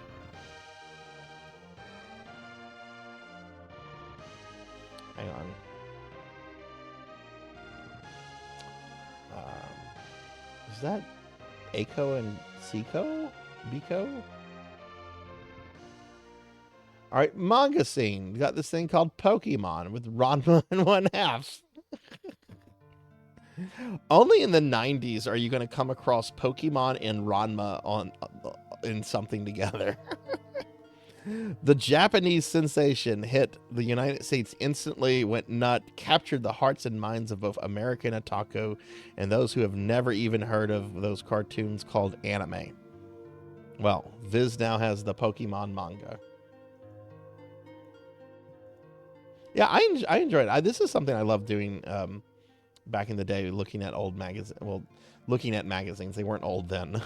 Hang on. Is that Aiko and Seiko? Biko? All right, manga scene. We got this thing called Pokemon with Ranma and 1/2. Only in the 90s are you going to come across Pokemon and Ranma in something together. The Japanese sensation hit the United States instantly, went nut, captured the hearts and minds of both American otaku and those who have never even heard of those cartoons called anime. Well, Viz now has the Pokemon manga. Yeah, I enjoyed it. This is something I love doing back in the day, looking at old magazines. Well, looking at magazines. They weren't old then.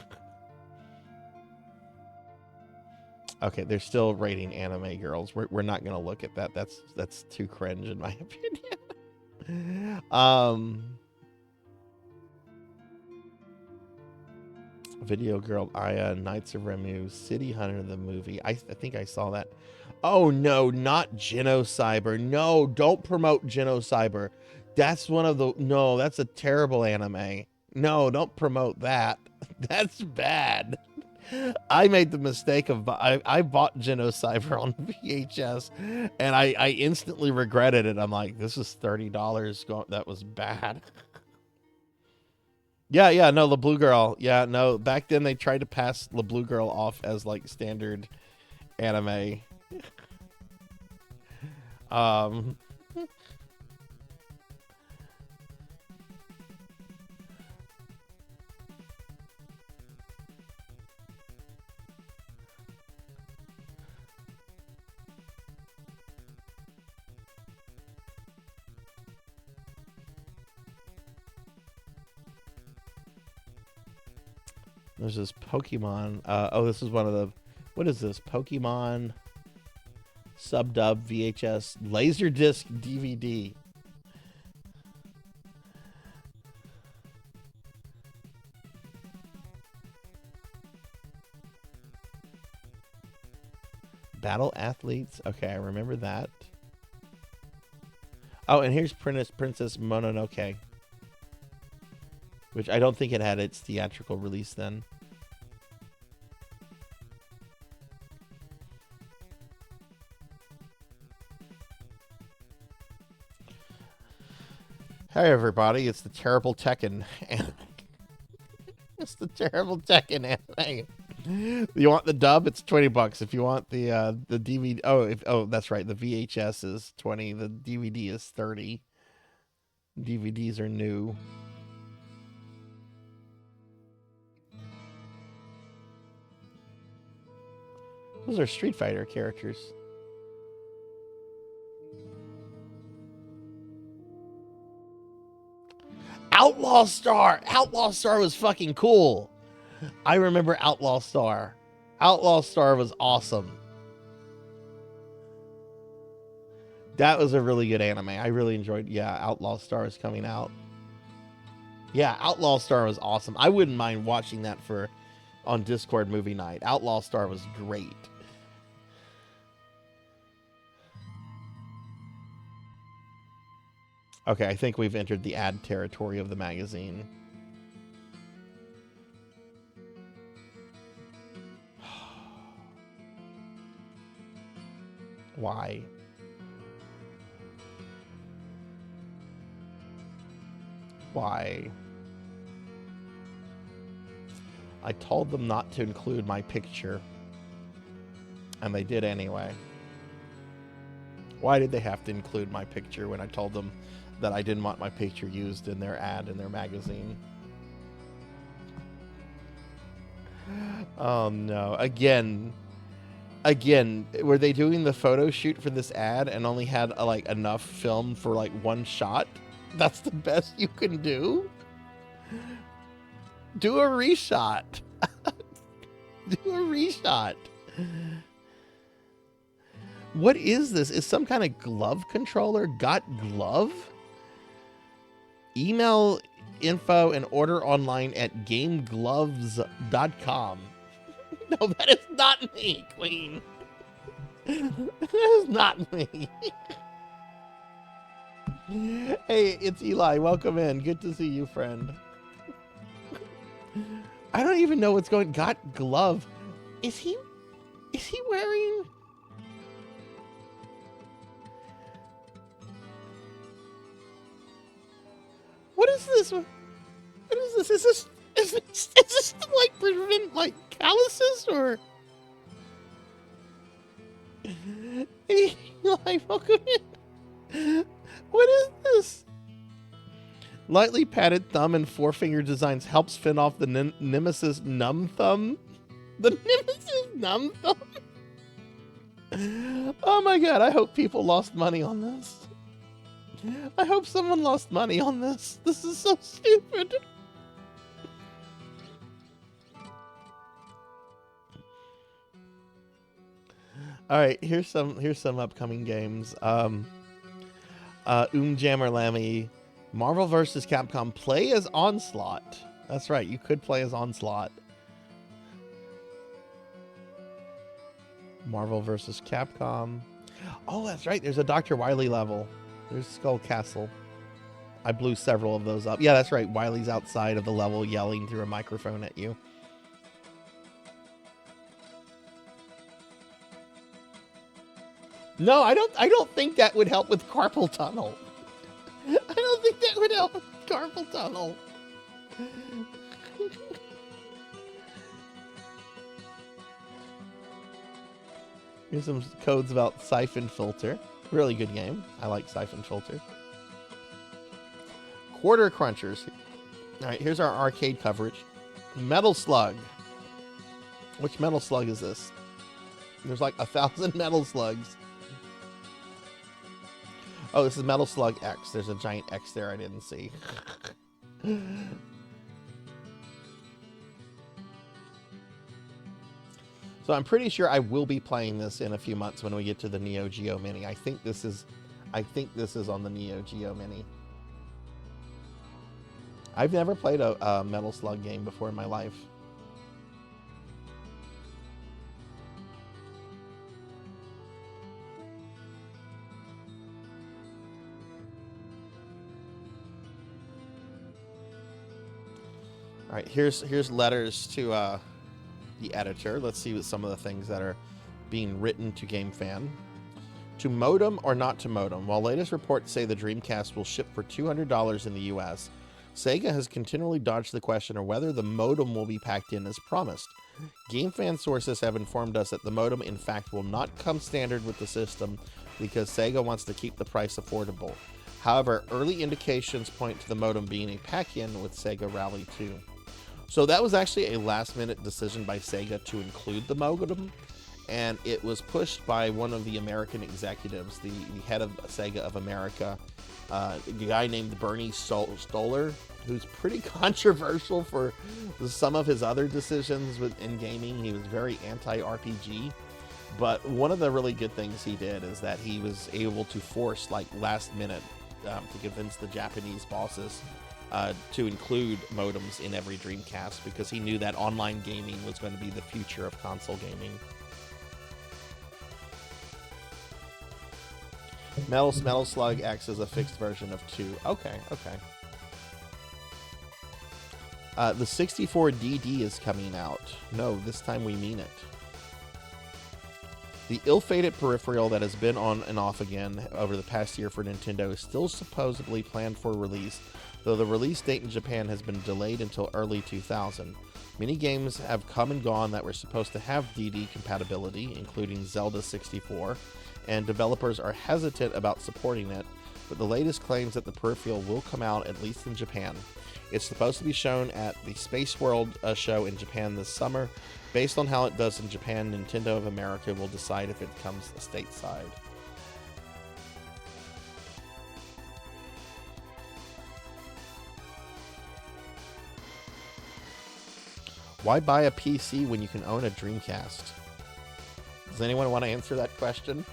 Okay, they're still rating anime girls. We're not gonna look at that. That's too cringe in my opinion. Video Girl Aya, Knights of Remu, City Hunter the movie. I think I saw that. Oh no, not Genocyber. No, don't promote Genocyber. That's one of the no, that's a terrible anime. No, don't promote that. That's bad. I made the mistake of I bought Genocyber on VHS and I instantly regretted it. I'm like, this is $30. That was bad. Yeah, no, the Blue Girl. Yeah, no, back then they tried to pass the Blue Girl off as like standard anime. There's this Pokemon. Oh, this is one of the. What is this? Pokemon sub-dub VHS Laserdisc DVD. Battle Athletes. Okay, I remember that. Oh, and here's Princess Mononoke, which I don't think it had its theatrical release then. Hey everybody, it's the terrible Tekken anime. It's the terrible Tekken anime. You want the dub? It's $20. If you want the DVD, oh that's right, the VHS is 20. The DVD is 30. DVDs are new. Those are Street Fighter characters. Outlaw Star! Outlaw Star was fucking cool. I remember Outlaw Star. Outlaw Star was awesome. That was a really good anime. I really enjoyed. Yeah, Outlaw Star is coming out. Yeah, Outlaw Star was awesome. I wouldn't mind watching that on Discord movie night. Outlaw Star was great. Okay, I think we've entered the ad territory of the magazine. Why? Why? I told them not to include my picture, and they did anyway. Why did they have to include my picture when I told them that I didn't want my picture used in their ad in their magazine? Oh no. Again, were they doing the photo shoot for this ad and only had like enough film for like one shot? That's the best you can do? Do a reshot. Do a reshot. What is this? Is some kind of glove controller got glove? Email info and order online at gamegloves.com. No, that is not me, Queen. That is not me. Hey, it's Eli. Welcome in. Good to see you, friend. I don't even know what's going. Got glove. Is he wearing? What is this? What is this? Is this to like prevent like calluses or? Hey, Eli, welcome in. What is this? Lightly padded thumb and forefinger designs helps fend off the Nemesis numb thumb. The Nemesis numb thumb? Oh my god, I hope people lost money on this. I hope someone lost money on this. This is so stupid. Alright, here's some upcoming games. Jammer Lammy. Marvel vs. Capcom. Play as Onslaught. That's right, you could play as Onslaught. Marvel vs. Capcom. Oh, that's right, there's a Dr. Wily level. There's Skull Castle. I blew several of those up. Yeah, that's right, Wily's outside of the level yelling through a microphone at you. No, I don't think that would help with carpal tunnel. I don't think that would help with carpal tunnel. Here's some codes about Siphon Filter. Really good game. I like Siphon Filter. Quarter Crunchers. All right, here's our arcade coverage. Metal Slug. Which Metal Slug is this? There's like 1,000 Metal Slugs. Oh, this is Metal Slug X. There's a giant X there I didn't see. So I'm pretty sure I will be playing this in a few months when we get to the Neo Geo Mini. I think this is on the Neo Geo Mini. I've never played a Metal Slug game before in my life. All right, here's letters to the editor. Let's see what some of the things that are being written to GameFan. To modem or not to modem? While latest reports say the Dreamcast will ship for $200 in the US, Sega has continually dodged the question of whether the modem will be packed in as promised. GameFan sources have informed us that the modem in fact will not come standard with the system because Sega wants to keep the price affordable. However, early indications point to the modem being a pack-in with Sega Rally 2. So that was actually a last-minute decision by Sega to include the modem, and it was pushed by one of the American executives, the head of Sega of America, a guy named Bernie Stoller, who's pretty controversial for some of his other decisions in gaming. He was very anti-RPG, but one of the really good things he did is that he was able to force, like, last-minute to convince the Japanese bosses to include modems in every Dreamcast because he knew that online gaming was going to be the future of console gaming. Metal Slug X is a fixed version of 2. Okay. The 64DD is coming out. No, this time we mean it. The ill-fated peripheral that has been on and off again over the past year for Nintendo is still supposedly planned for release, though the release date in Japan has been delayed until early 2000. Many games have come and gone that were supposed to have DD compatibility, including Zelda 64, and developers are hesitant about supporting it, but the latest claims that the peripheral will come out at least in Japan. It's supposed to be shown at the Space World show in Japan this summer. Based on how it does in Japan, Nintendo of America will decide if it comes stateside. Why buy a PC when you can own a Dreamcast? Does anyone want to answer that question?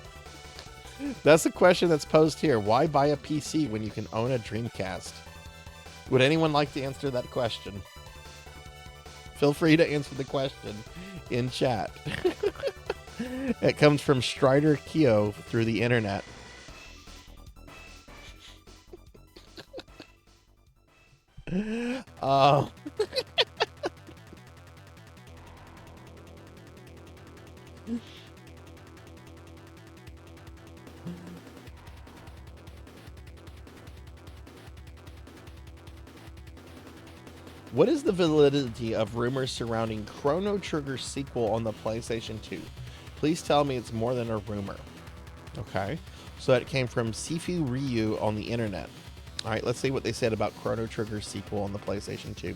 That's the question that's posed here. Why buy a PC when you can own a Dreamcast? Would anyone like to answer that question? Feel free to answer the question in chat. It comes from Strider Keo through the internet. What is the validity of rumors surrounding Chrono Trigger's sequel on the PlayStation 2? Please tell me it's more than a rumor. Okay, so that came from Sifu Ryu on the internet. All right, let's see what they said about Chrono Trigger's sequel on the PlayStation 2.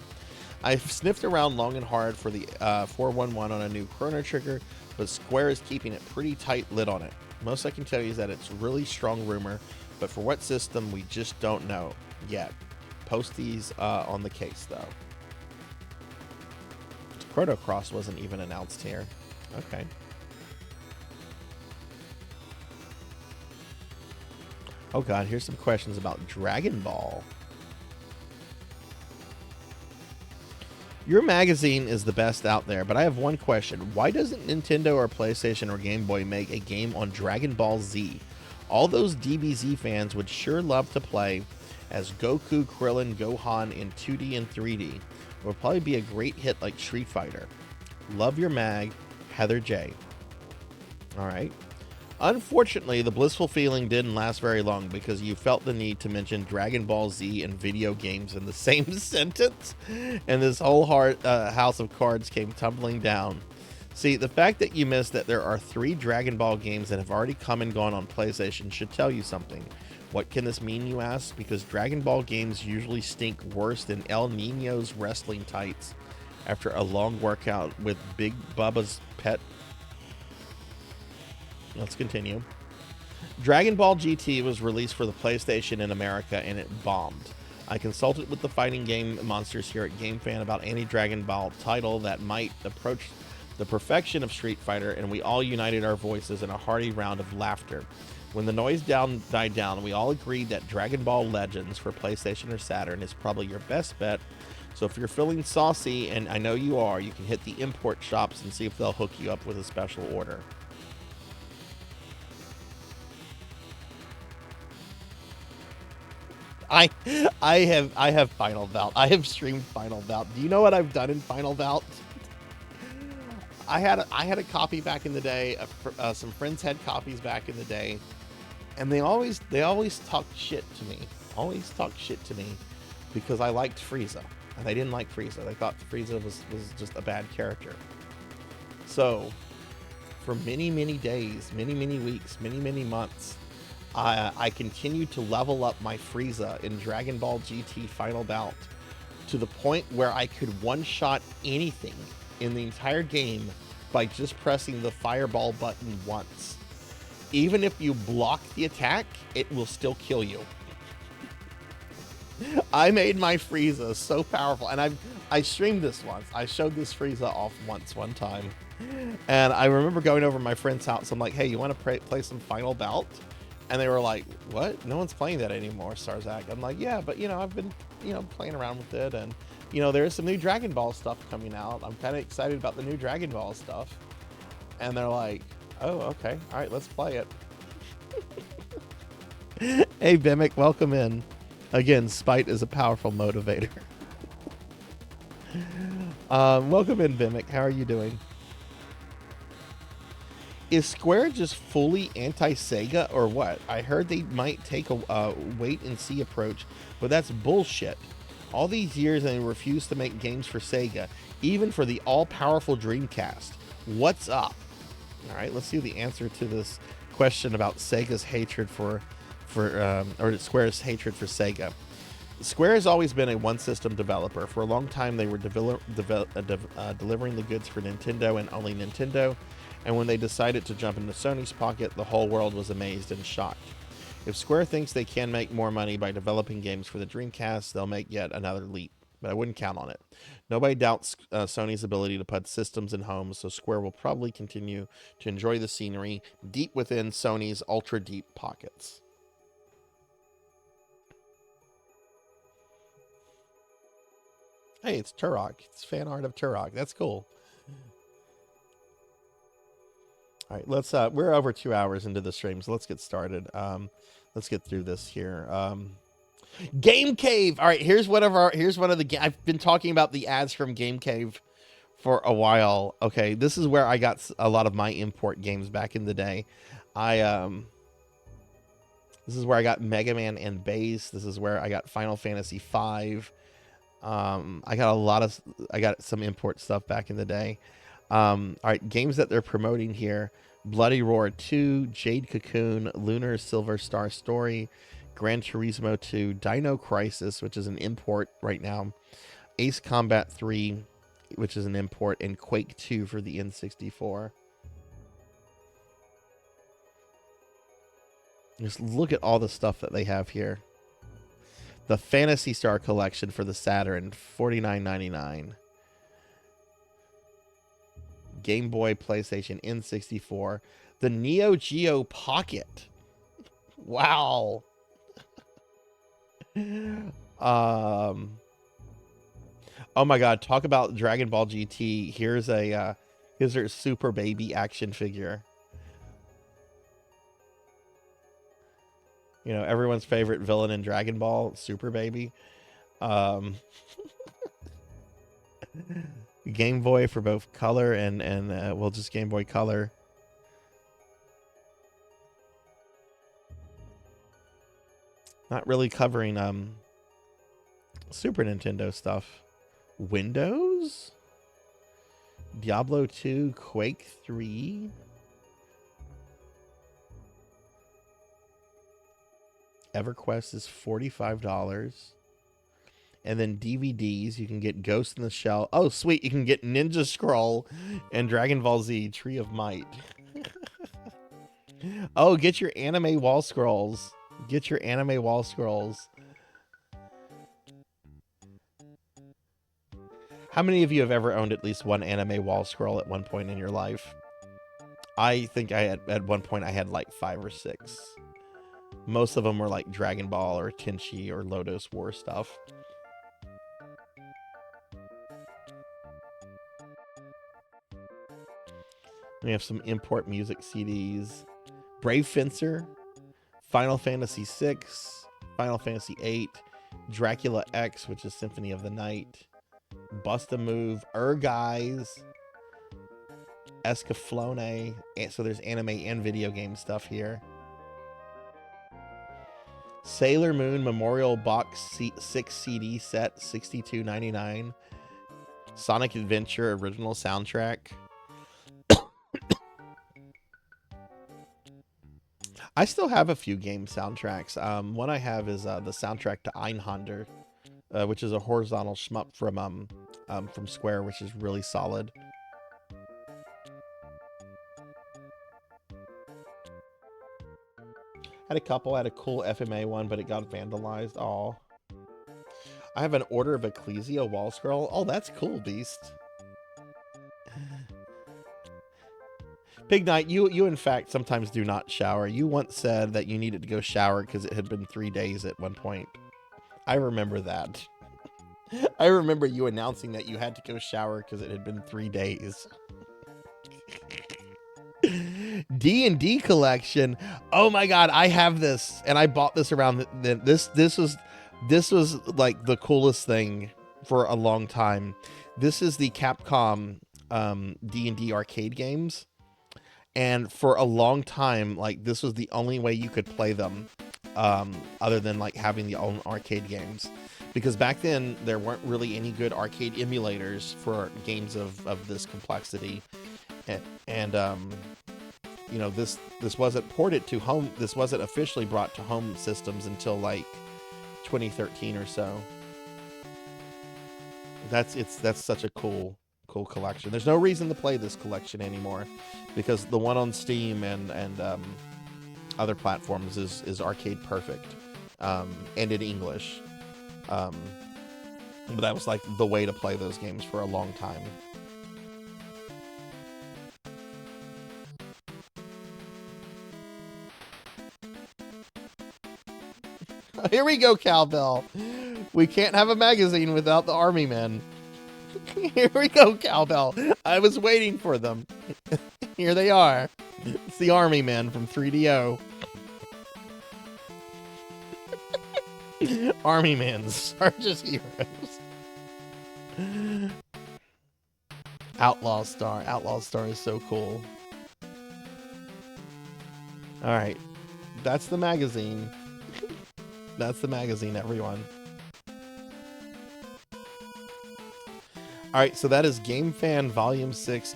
I've sniffed around long and hard for the 411 on a new Chrono Trigger, but Square is keeping a pretty tight lid on it. Most I can tell you is that it's a really strong rumor, but for what system, we just don't know yet. Post these on the case, though. Chrono Cross wasn't even announced here. Okay. Oh god, here's some questions about Dragon Ball. Your magazine is the best out there, but I have one question. Why doesn't Nintendo or PlayStation or Game Boy make a game on Dragon Ball Z? All those DBZ fans would sure love to play as Goku, Krillin, Gohan in 2D and 3D. It would probably be a great hit like Street Fighter. Love your mag, Heather J. Alright. Unfortunately, the blissful feeling didn't last very long because you felt the need to mention Dragon Ball Z and video games in the same sentence, and this whole house of cards came tumbling down. See, the fact that you missed that there are 3 Dragon Ball games that have already come and gone on PlayStation should tell you something. What can this mean, you ask? Because Dragon Ball games usually stink worse than El Nino's wrestling tights after a long workout with Big Bubba's pet. Let's continue. Dragon Ball GT was released for the PlayStation in America and it bombed. I consulted with the fighting game monsters here at GameFan about any Dragon Ball title that might approach the perfection of Street Fighter, and we all united our voices in a hearty round of laughter. When the noise died down, we all agreed that Dragon Ball Legends for PlayStation or Saturn is probably your best bet. So if you're feeling saucy, and I know you are, you can hit the import shops and see if they'll hook you up with a special order. I have Final Bout. I have streamed Final Bout. Do you know what I've done in Final Bout? I had a copy back in the day. Some friends had copies back in the day, and they always talked shit to me. Always talked shit to me because I liked Frieza, and they didn't like Frieza. They thought Frieza was just a bad character. So, for many days, many weeks, many months, I continued to level up my Frieza in Dragon Ball GT Final Bout to the point where I could one-shot anything in the entire game by just pressing the fireball button once. Even if you block the attack, it will still kill you. I made my Frieza so powerful, and I streamed this once. I showed this Frieza off one time, and I remember going over to my friend's house. I'm like, hey, you want to play some Final Bout? And they were like, what? No one's playing that anymore, Sarzac. I'm like, yeah, but, I've been, playing around with it. And, there's some new Dragon Ball stuff coming out. I'm kind of excited about the new Dragon Ball stuff. And they're like, oh, okay. All right, let's play it. Hey, Bimic, welcome in. Again, spite is a powerful motivator. Welcome in, Bimic. How are you doing? Is Square just fully anti-Sega or what? I heard they might take a wait-and-see approach, but that's bullshit. All these years and they refuse to make games for Sega, even for the all-powerful Dreamcast. What's up? All right, let's see the answer to this question about Sega's hatred or Square's hatred for Sega. Square has always been a one-system developer. For a long time, they were delivering the goods for Nintendo and only Nintendo. And when they decided to jump into Sony's pocket, the whole world was amazed and shocked. If Square thinks they can make more money by developing games for the Dreamcast, they'll make yet another leap. But I wouldn't count on it. Nobody doubts Sony's ability to put systems in homes, so Square will probably continue to enjoy the scenery deep within Sony's ultra-deep pockets. Hey, it's Turok. It's fan art of Turok. That's cool. All right, let's we're over 2 hours into the stream, so let's get started. Let's get through this here. Game Cave. All right, here's one of the I've been talking about the ads from Game Cave for a while. Okay, this is where I got a lot of my import games back in the day. This is where I got Mega Man and Bass. This is where I got Final Fantasy V. I got some import stuff back in the day. All right, games that they're promoting here: Bloody Roar 2, Jade Cocoon, Lunar Silver Star Story, Gran Turismo 2, Dino Crisis, which is an import right now, Ace Combat 3, which is an import, and Quake 2 for the N64. Just look at all the stuff that they have here. The Phantasy Star Collection for the Saturn, $49.99. Game Boy, PlayStation, N64. The Neo Geo Pocket. Wow. Oh my god, talk about Dragon Ball GT. Here's their Super Baby action figure. You know, everyone's favorite villain in Dragon Ball, Super Baby. Game Boy for both color and well, just Game Boy Color. Not really covering Super Nintendo stuff. Windows? Diablo 2, Quake 3. EverQuest is $45. And then DVDs, you can get Ghost in the Shell. Oh, sweet. You can get Ninja Scroll and Dragon Ball Z Tree of Might. Oh, get your anime wall scrolls. Get your anime wall scrolls. How many of you have ever owned at least one anime wall scroll at one point in your life? I think at one point I had like 5 or 6. Most of them were like Dragon Ball or Tenchi or Lotus War stuff. We have some import music CDs. Brave Fencer, Final Fantasy VI, Final Fantasy VIII, Dracula X, which is Symphony of the Night, Bust a Move, Guys, Escaflowne. So there's anime and video game stuff here. Sailor Moon Memorial Box 6 CD set, $62.99. Sonic Adventure original soundtrack. I still have a few game soundtracks. One I have is the soundtrack to Einhander, which is a horizontal shmup from Square, which is really solid. Had a couple. I had a cool FMA one, but it got vandalized. Aw. I have an Order of Ecclesia wall scroll. Oh, that's cool, Beast. Big Night, you in fact sometimes do not shower. You once said that you needed to go shower because it had been 3 days at one point. I remember that. I remember you announcing that you had to go shower because it had been 3 days. D&D collection. Oh my god, I have this, and I bought this around this was like the coolest thing for a long time. This is the Capcom D&D arcade games, and for a long time, like, this was the only way you could play them, other than like having the own arcade games, because back then there weren't really any good arcade emulators for games of this complexity, and you know, this wasn't ported to home. This wasn't officially brought to home systems until like 2013 or so. That's such a cool collection. There's no reason to play this collection anymore, because the one on Steam and other platforms is arcade perfect, and in English. But that was like the way to play those games for a long time. Here we go, Cowbell. We can't have a magazine without the army men. Here we go, cowbell. I was waiting for them. Here they are. It's the army men from 3DO. Army men, Sarge's heroes. Outlaw Star. Outlaw Star is so cool. Alright. That's the magazine. That's the magazine, everyone. Alright, so that is Game Fan Volume 6,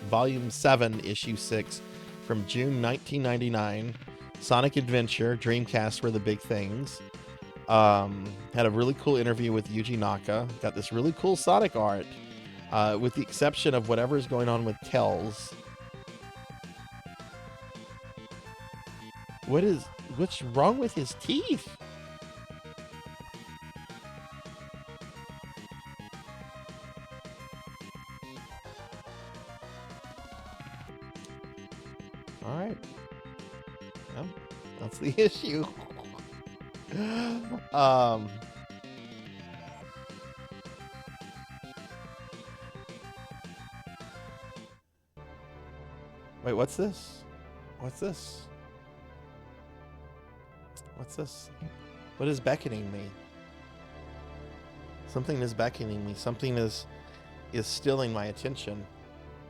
Volume 7, Issue 6 from June 1999. Sonic Adventure, Dreamcast were the big things. Had a really cool interview with Yuji Naka. Got this really cool Sonic art, with the exception of whatever is going on with Tails. What's wrong with his teeth? All right. Well, that's the issue. Wait, what's this? What's this? What's this? What is beckoning me? Something is beckoning me. Something is stealing my attention.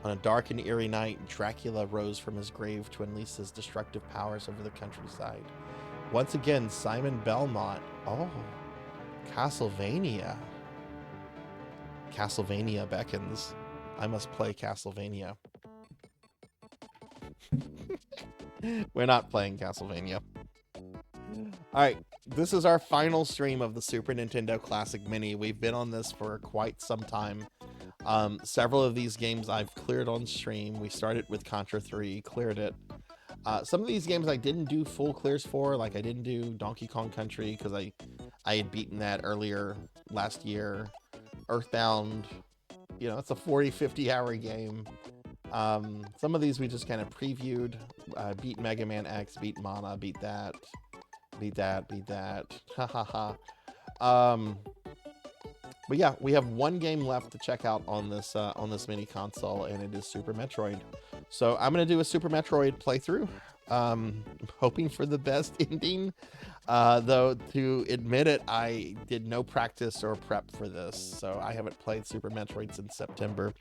On a dark and eerie night, Dracula rose from his grave to unleash his destructive powers over the countryside. Once again, Simon Belmont. Oh, Castlevania. Castlevania beckons. I must play Castlevania. We're not playing Castlevania. Alright, this is our final stream of the Super Nintendo Classic Mini. We've been on this for quite some time. Several of these games I've cleared on stream. We started with Contra 3, cleared it. Some of these games I didn't do full clears for, like I didn't do Donkey Kong Country because I had beaten that earlier last year. Earthbound, you know, it's a 40-50 hour game. Some of these we just kind of previewed. Beat Mega Man X, beat Mana, beat that. Beat that. Ha ha ha. But yeah, we have one game left to check out on this mini console, and it is Super Metroid. So I'm gonna do a Super Metroid playthrough, hoping for the best ending. Though to admit it, I did no practice or prep for this, so I haven't played Super Metroid since September.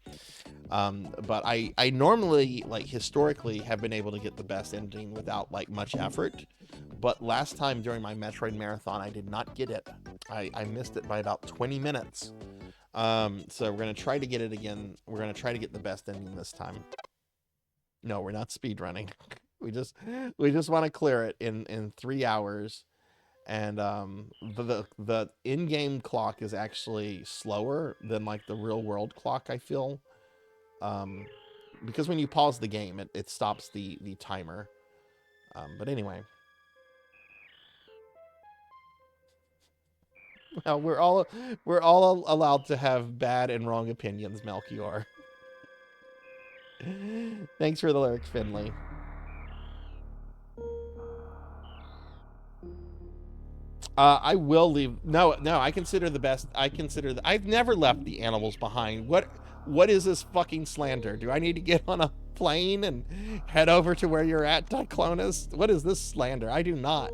But I normally, like historically, have been able to get the best ending without like much effort. But last time during my Metroid marathon, I did not get it. I missed it by about 20 minutes. So we're gonna try to get it again. We're gonna try to get the best ending this time. No, we're not speedrunning. We just want to clear it in 3 hours. And the in-game clock is actually slower than like the real world clock, I feel. Because when you pause the game, it stops the timer. But anyway. Well, we're all allowed to have bad and wrong opinions, Melchior. Thanks for the lyrics, Finley. I will leave. No, I consider the best. I've never left the animals behind. What is this fucking slander? Do I need to get on a plane and head over to where you're at, Diclonus? What is this slander? I do not.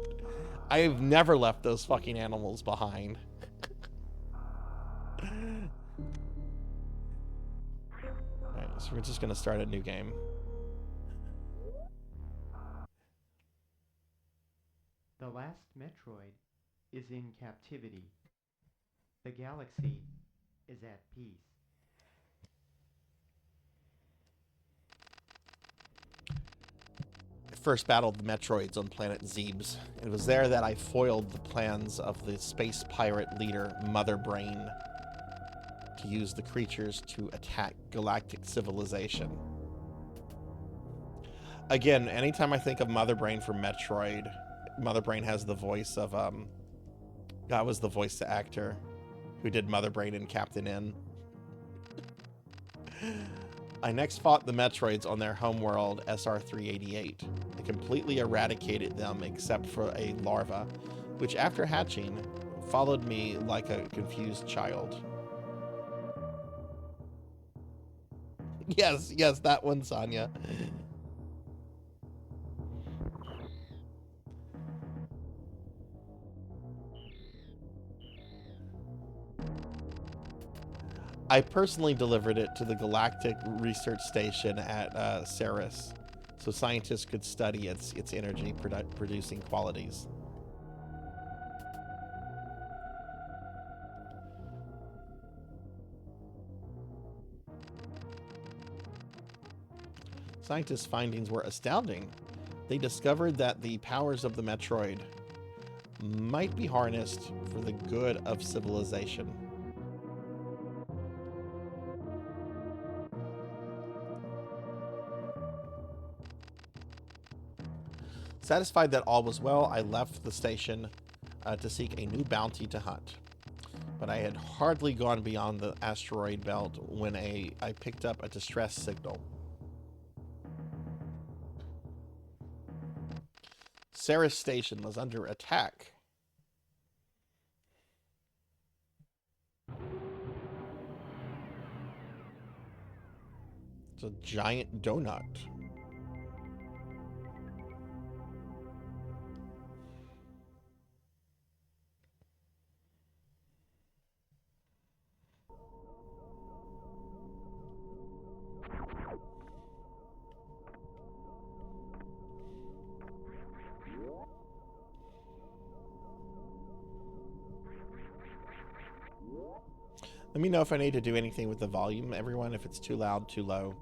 I have never left those fucking animals behind. Alright, so we're just gonna start a new game. The last Metroid is in captivity. The galaxy is at peace. I first battled the Metroids on planet Zebes. It was there that I foiled the plans of the space pirate leader, Mother Brain, to use the creatures to attack galactic civilization. Again, anytime I think of Mother Brain from Metroid, Mother Brain has the voice of, that was the voice actor who did Mother Brain in Captain N. I next fought the Metroids on their homeworld, SR-388. I completely eradicated them except for a larva, which after hatching, followed me like a confused child. Yes, yes, that one, Sonya. I personally delivered it to the Galactic Research Station at Ceres, so scientists could study its energy producing qualities. Scientists' findings were astounding. They discovered that the powers of the Metroid might be harnessed for the good of civilization. Satisfied that all was well, I left the station to seek a new bounty to hunt. But I had hardly gone beyond the asteroid belt when I picked up a distress signal. Ceres Station was under attack. It's a giant donut. Let me know if I need to do anything with the volume, everyone, if it's too loud, too low.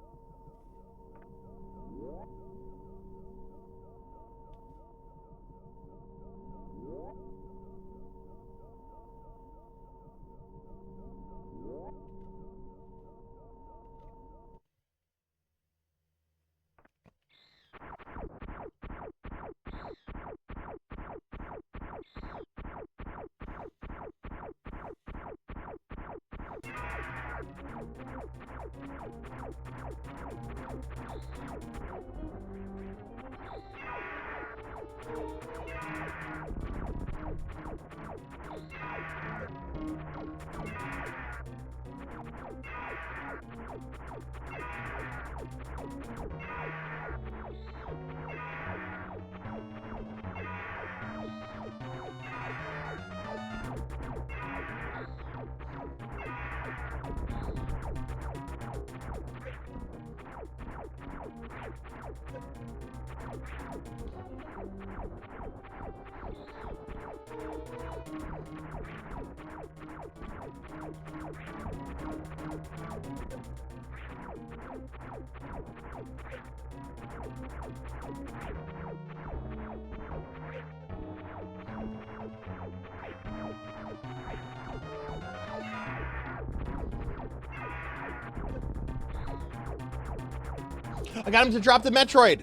I got him to drop the Metroid.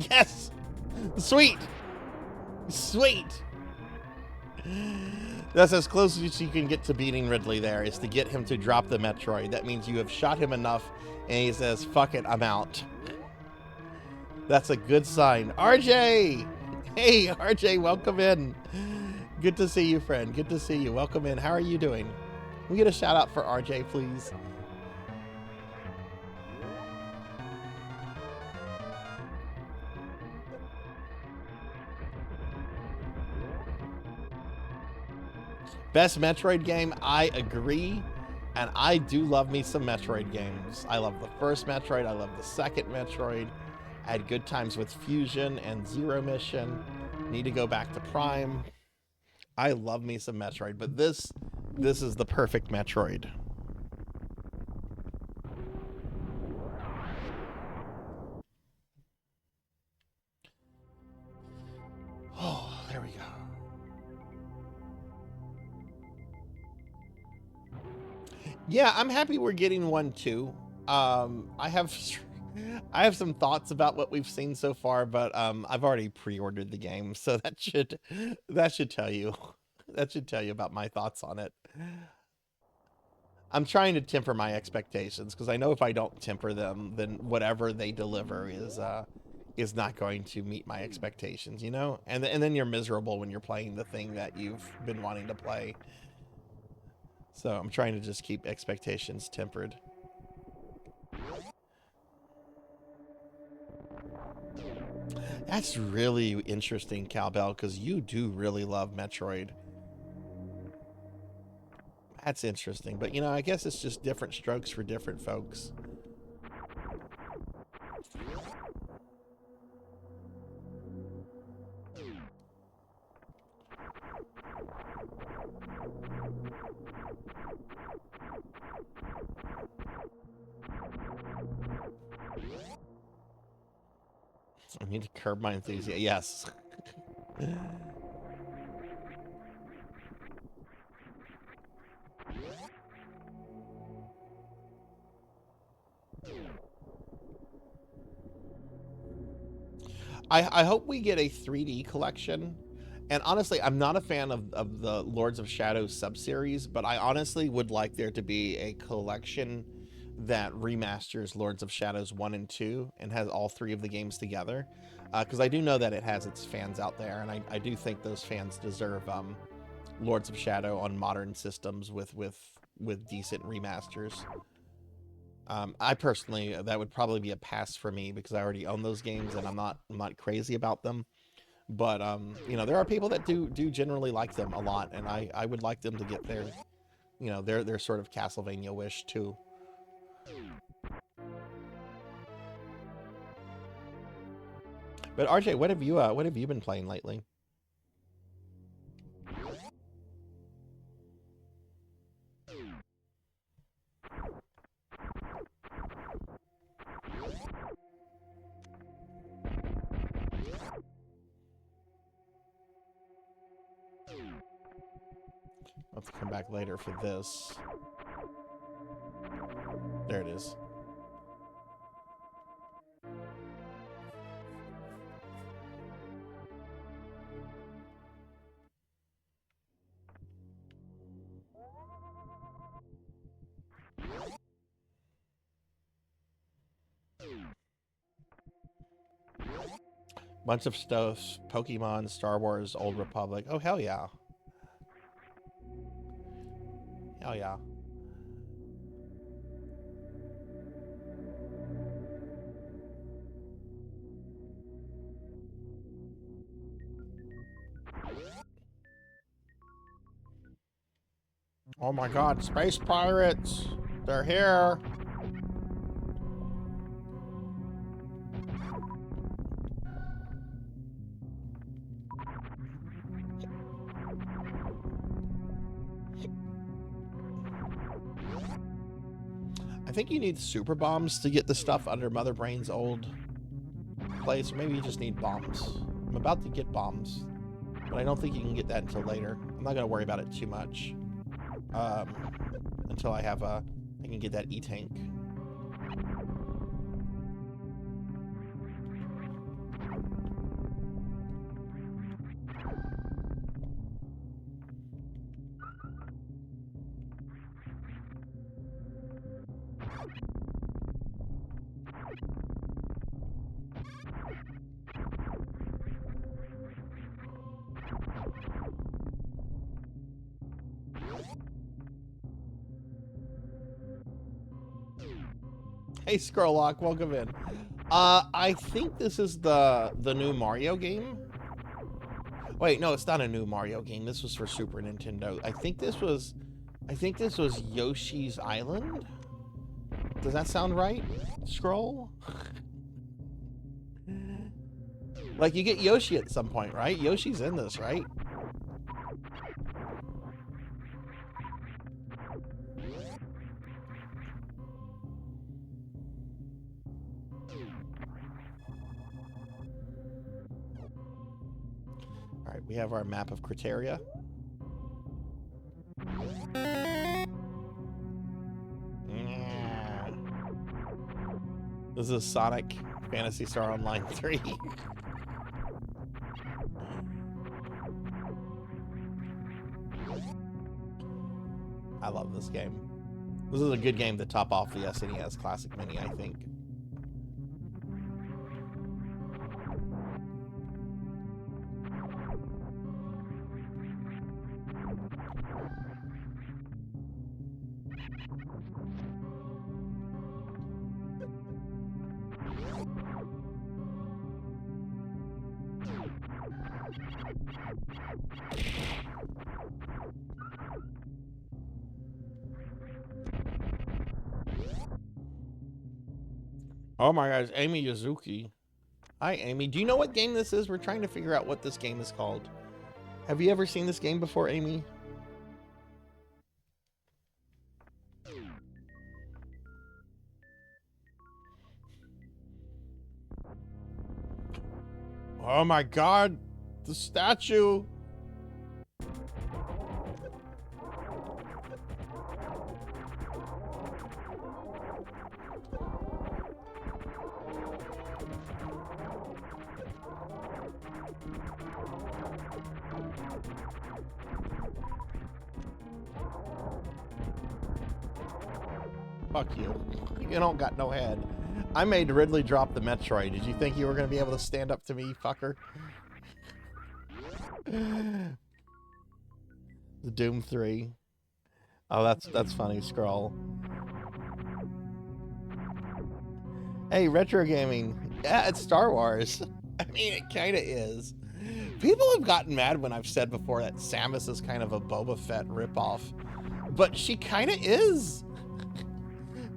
Yes. Sweet. Sweet. That's as close as you can get to beating Ridley there, is to get him to drop the Metroid. That means you have shot him enough and he says, fuck it, I'm out. That's a good sign. RJ! Hey, RJ, welcome in. Good to see you, friend. Good to see you. Welcome in. How are you doing? Can we get a shout out for RJ, please? Best Metroid game, I agree. And I do love me some Metroid games. I love the first Metroid. I love the second Metroid. I had good times with Fusion and Zero Mission. Need to go back to Prime. I love me some Metroid, but this is the perfect Metroid. Oh, there we go. Yeah, I'm happy we're getting one too. I have some thoughts about what we've seen so far, but I've already pre-ordered the game, so that should tell you about my thoughts on it. I'm trying to temper my expectations because I know if I don't temper them, then whatever they deliver is not going to meet my expectations, you know? And then you're miserable when you're playing the thing that you've been wanting to play. So I'm trying to just keep expectations tempered. That's really interesting, Cowbell, because you do really love Metroid. That's interesting, but you know, I guess it's just different strokes for different folks. I need to curb my enthusiasm. Yes. I hope we get a 3D collection. And honestly, I'm not a fan of the Lords of Shadow sub-series, but I honestly would like there to be a collection that remasters Lords of Shadows 1 and 2 and has all three of the games together. Because I do know that it has its fans out there, and I do think those fans deserve Lords of Shadow on modern systems with decent remasters. I personally, that would probably be a pass for me because I already own those games and I'm not crazy about them. But you know, there are people that do generally like them a lot, and I would like them to get their, you know, their sort of Castlevania wish too. But RJ, what have you been playing lately? Let's come back later for this. There it is. Bunch of stuff. Pokemon, Star Wars, Old Republic. Oh, hell yeah. Hell yeah. Oh my god, space pirates! They're here! I think you need super bombs to get the stuff under Mother Brain's old place. Or maybe you just need bombs. I'm about to get bombs, but I don't think you can get that until later. I'm not going to worry about it too much until I can get that E-Tank. Hey, Scrollock, welcome in. I think this is the new Mario game. Wait, no, it's not a new Mario game. This was for Super Nintendo. I think this was Yoshi's Island. Does that sound right? Scroll? Like, you get Yoshi at some point, right? Yoshi's in this, right? All right, we have our map of Criteria. This is Sonic Phantasy Star Online 3. I love this game. This is a good game to top off the SNES Classic Mini, I think. Oh my gosh, Amy Yazuki. Hi, Amy. Do you know what game this is? We're trying to figure out what this game is called. Have you ever seen this game before, Amy? Oh my god, the statue. Fuck you. You don't got no head. I made Ridley drop the Metroid. Did you think you were going to be able to stand up to me, fucker? The Doom 3. Oh, that's funny, Scroll. Hey, retro gaming. Yeah, it's Star Wars. I mean, it kind of is. People have gotten mad when I've said before that Samus is kind of a Boba Fett ripoff. But she kind of is.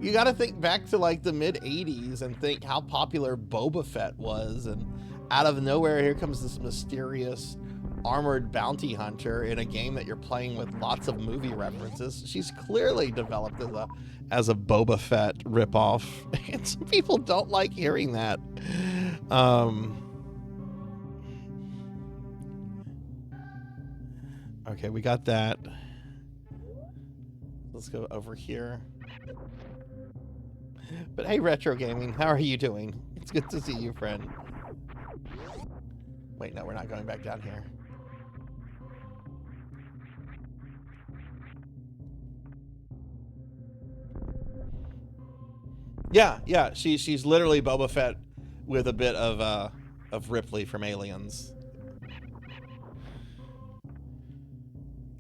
You got to think back to like the mid 80s and think how popular Boba Fett was, and out of nowhere here comes this mysterious armored bounty hunter in a game that you're playing with lots of movie references. She's clearly developed as a Boba Fett ripoff, and some people don't like hearing that. Okay, we got that. Let's go over here. But hey, Retro Gaming, how are you doing? It's good to see you, friend. Wait, no, we're not going back down here. Yeah, she's literally Boba Fett with a bit of Ripley from Aliens.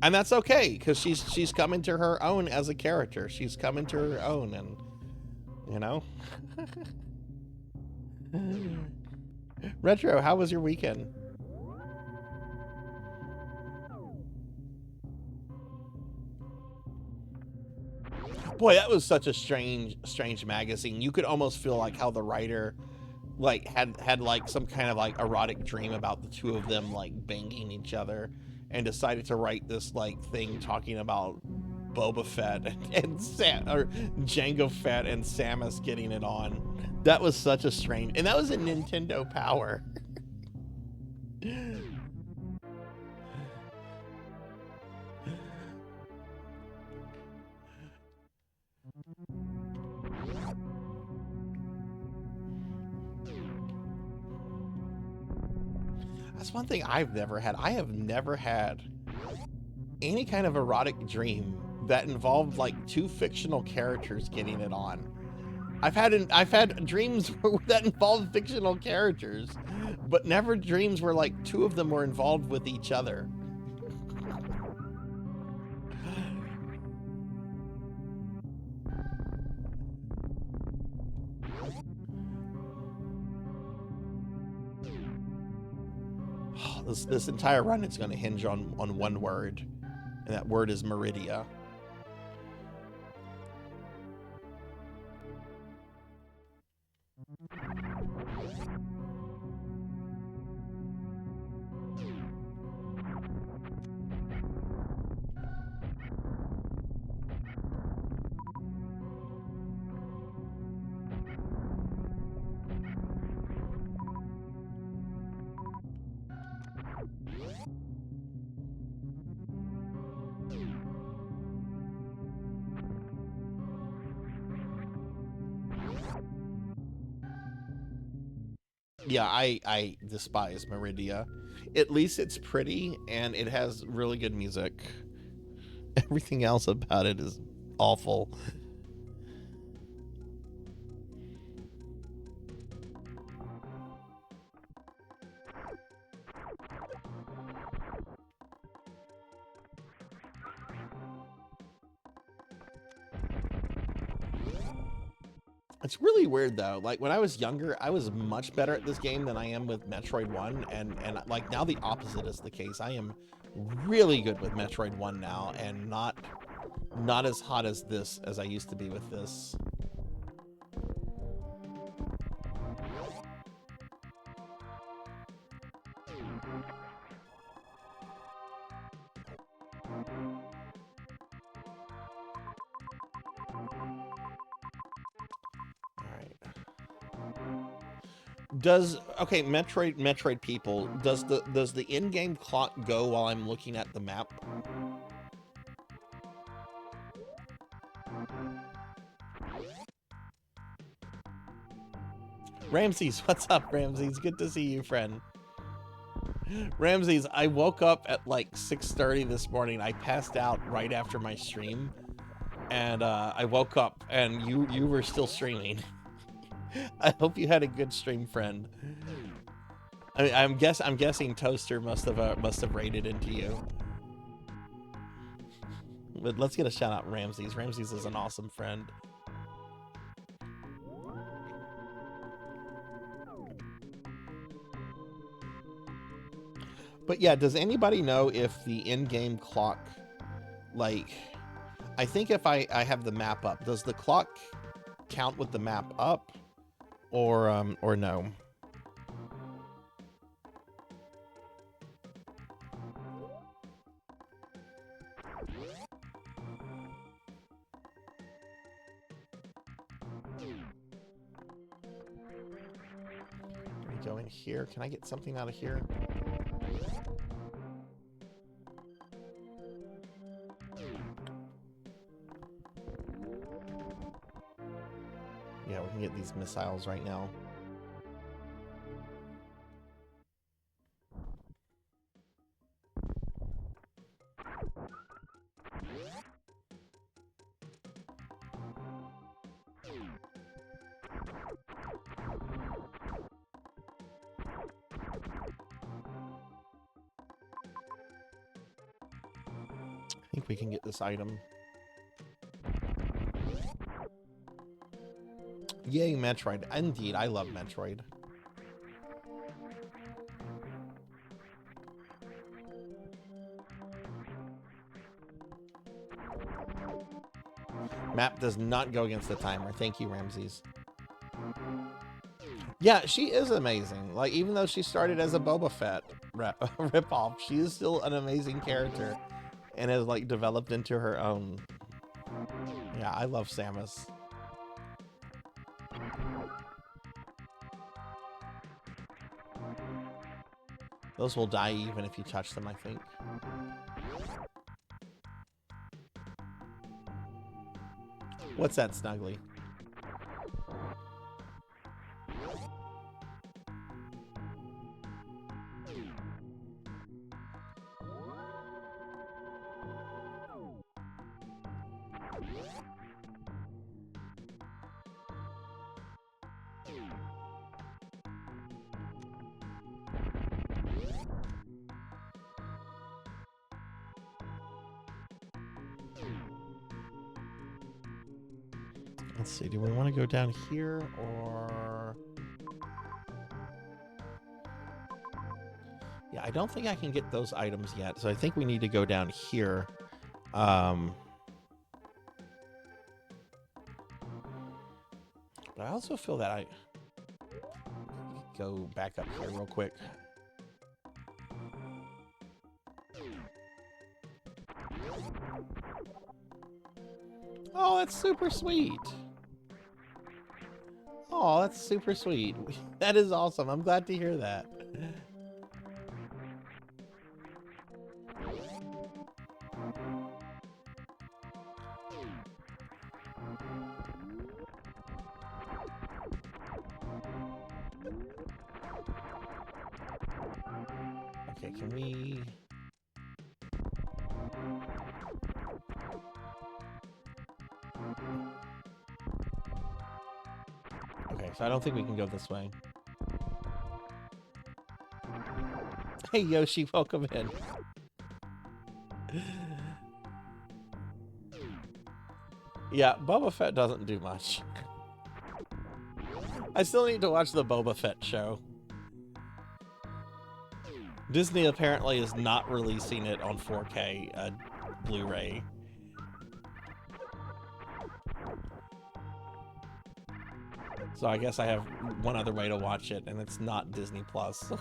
And that's okay, because she's come into her own as a character. She's come into her own, and you know. Retro, how was your weekend? Boy, that was such a strange magazine. You could almost feel like how the writer like had like some kind of like erotic dream about the two of them like banging each other, and decided to write this like thing talking about Boba Fett and Jango Fett and Samus getting it on. That was such a strange, and that was in Nintendo Power. That's one thing I've never had. I have never had any kind of erotic dream that involved like two fictional characters getting it on. I've had dreams that involved fictional characters, but never dreams where like two of them were involved with each other. This entire run is going to hinge on one word, and that word is Meridia. Yeah, I despise Meridia. At least it's pretty and it has really good music. Everything else about it is awful. It's really weird though. Like when I was younger, I was much better at this game than I am with Metroid 1, and like now the opposite is the case. I am really good with Metroid 1 now, and not as hot as this as I used to be with this. Okay, Metroid people, does the in-game clock go while I'm looking at the map? Ramses, what's up, Ramses? Good to see you, friend. Ramses, I woke up at like 6:30 this morning. I passed out right after my stream, and I woke up and you were still streaming. I hope you had a good stream, friend. I mean, I'm guessing Toaster must have raided into you. But let's get a shout out, Ramses. Ramses is an awesome friend. But yeah, does anybody know if the in-game clock, like, I think if I have the map up, does the clock count with the map up, or no? Let me go in here. Can I get something out of here? Yeah, we can get these missiles right now. I think we can get this item. Yay, Metroid. Indeed, I love Metroid. Map does not go against the timer. Thank you, Ramses. Yeah, she is amazing. Like, even though she started as a Boba Fett ripoff, she is still an amazing character and has, like, developed into her own. Yeah, I love Samus. Those will die even if you touch them, I think. What's that, Snuggly? Let's see, do we want to go down here or... Yeah, I don't think I can get those items yet, so I think we need to go down here. But I also feel that I... Go back up here real quick. Oh, that's super sweet. Oh, that's super sweet. That is awesome. I'm glad to hear that. Okay, can we... Okay, so I don't think we can go this way. Hey, Yoshi, welcome in. Yeah, Boba Fett doesn't do much. I still need to watch the Boba Fett show. Disney apparently is not releasing it on 4K Blu-ray. So I guess I have one other way to watch it, and it's not Disney Plus.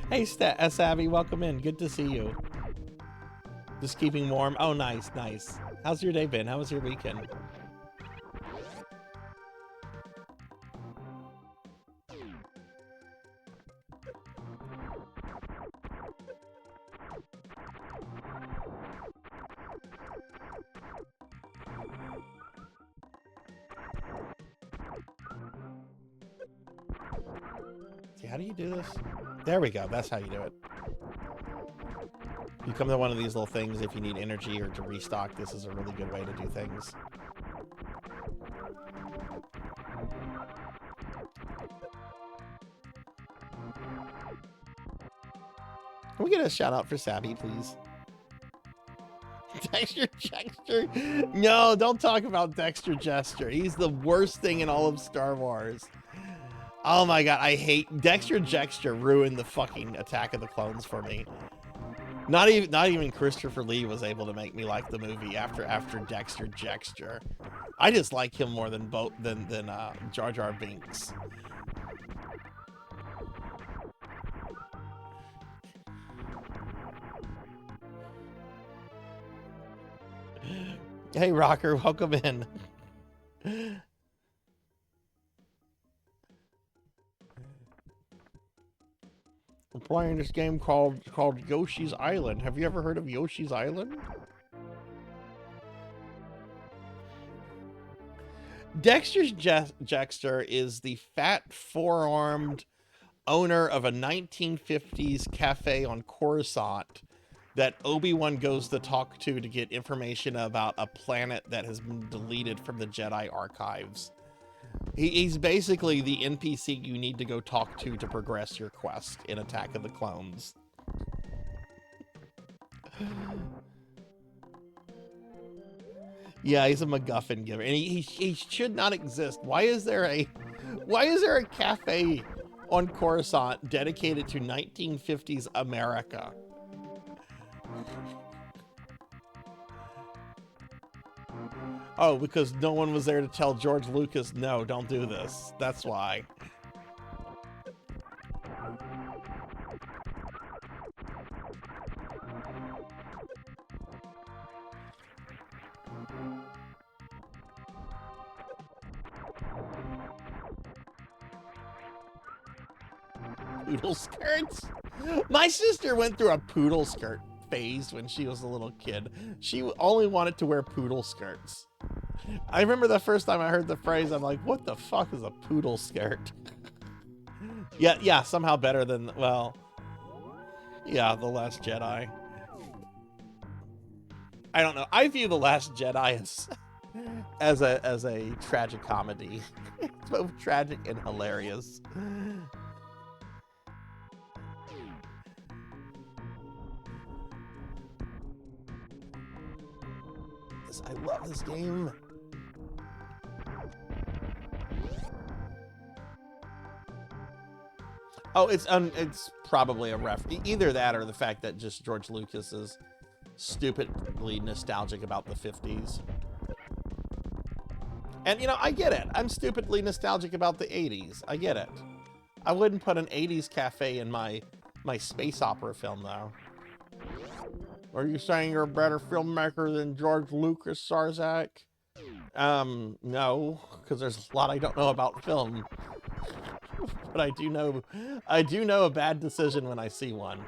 Hey, Savvy, welcome in. Good to see you. Just keeping warm. Oh, nice, nice. How's your day been? How was your weekend? See, how do you do this? There we go. That's how you do it. You come to one of these little things if you need energy or to restock. This is a really good way to do things. Can we get a shout out for Sabby, please? Dexter Jester? No, don't talk about Dexter Jester. He's the worst thing in all of Star Wars. Oh my god, I hate Dexter Jester. Ruined the fucking Attack of the Clones for me. Not even Christopher Lee was able to make me like the movie after Dexter Jester. I just like him more than Jar Jar Binks. Hey Rocker, welcome in. We're playing this game called Yoshi's Island. Have you ever heard of Yoshi's Island? Dexter's Jester is the fat, four-armed owner of a 1950s cafe on Coruscant that Obi-Wan goes to talk to get information about a planet that has been deleted from the Jedi archives. He's basically the NPC you need to go talk to progress your quest in Attack of the Clones. Yeah, he's a MacGuffin giver, and he should not exist. Why is there a cafe on Coruscant dedicated to 1950s America? Oh, because no one was there to tell George Lucas, no, don't do this. That's why. Poodle skirts? My sister went through a poodle skirt phase when she was a little kid. She only wanted to wear poodle skirts. I remember the first time I heard the phrase, I'm like, what the fuck is a poodle skirt? Yeah, somehow better than, well, yeah, The Last Jedi. I don't know. I view The Last Jedi as a tragic comedy. It's both tragic and hilarious. I love this game. Oh, it's probably a either that or the fact that just George Lucas is stupidly nostalgic about the 50s. And, you know, I get it. I'm stupidly nostalgic about the 80s. I get it. I wouldn't put an 80s cafe in my space opera film, though. Are you saying you're a better filmmaker than George Lucas, Sarzac? No, because there's a lot I don't know about film. But I do know a bad decision when I see one.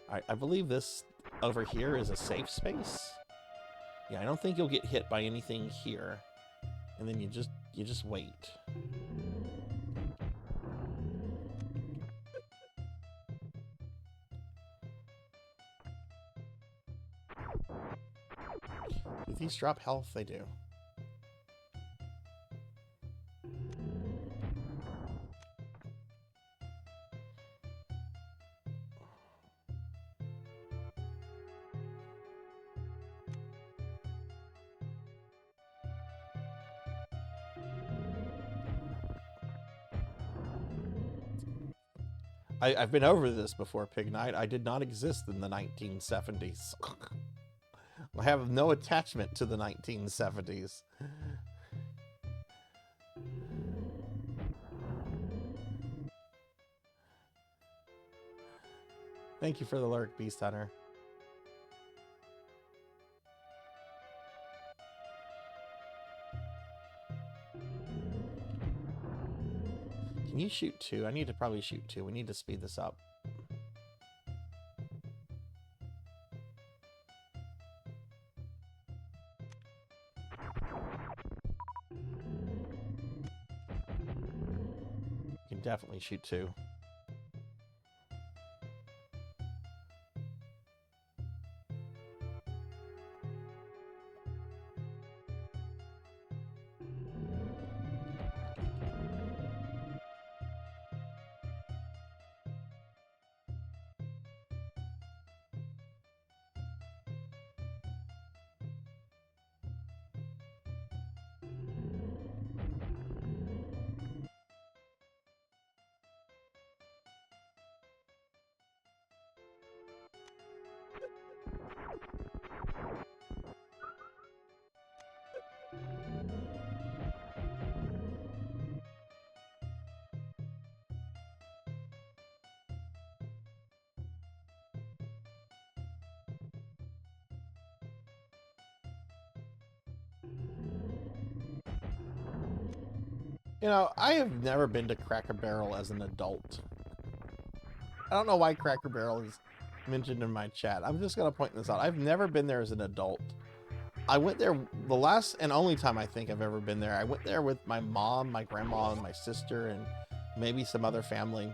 Alright, I believe this over here is a safe space. Yeah, I don't think you'll get hit by anything here. And then you just wait. Do these drop health? They do. I've been over this before, Pig Knight. I did not exist in the 1970s. I have no attachment to the 1970s. Thank you for the lurk, Beast Hunter. Can you shoot two? I need to probably shoot two. We need to speed this up. You can definitely shoot two. You know, I have never been to Cracker Barrel as an adult. I don't know why Cracker Barrel is mentioned in my chat. I'm just going to point this out. I've never been there as an adult. I went there the last and only time I think I've ever been there. I went there with my mom, my grandma, and my sister, and maybe some other family.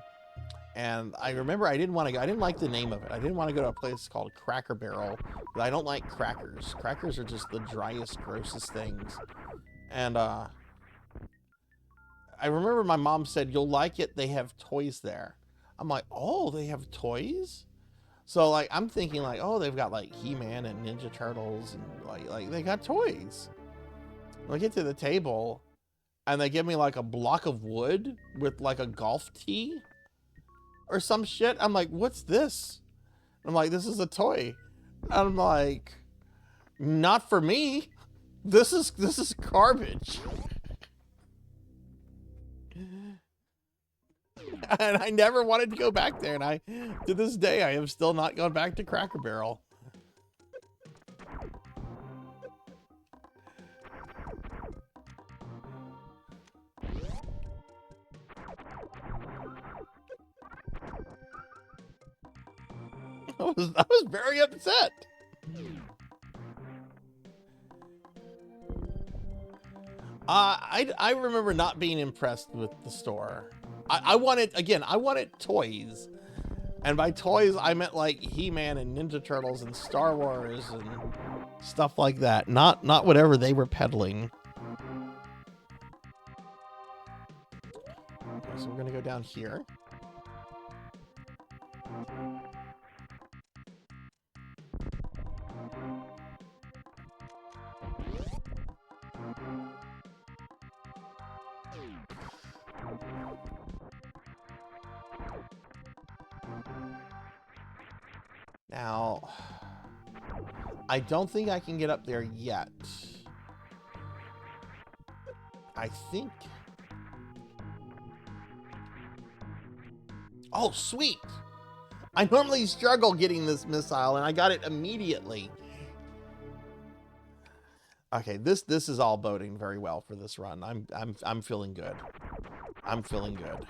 And I remember I didn't want to go. I didn't like the name of it. I didn't want to go to a place called Cracker Barrel. But I don't like crackers. Crackers are just the driest, grossest things. And I remember my mom said, "You'll like it. They have toys there." I'm like, "Oh, they have toys?" So like I'm thinking like, "Oh, they've got like He-Man and Ninja Turtles and like they got toys." When I get to the table and they give me like a block of wood with like a golf tee or some shit. I'm like, "What's this?" I'm like, "This is a toy." I'm like, "Not for me. This is garbage." And I never wanted to go back there, and to this day, I have still not gone back to Cracker Barrel. I was very upset. I remember not being impressed with the store. I wanted toys. And by toys, I meant like He-Man and Ninja Turtles and Star Wars and stuff like that. Not whatever they were peddling. Okay, so we're gonna go down here. Now, I don't think I can get up there yet. I think... Oh, sweet! I normally struggle getting this missile, and I got it immediately. Okay, this is all boding very well for this run. I'm feeling good. I'm feeling good.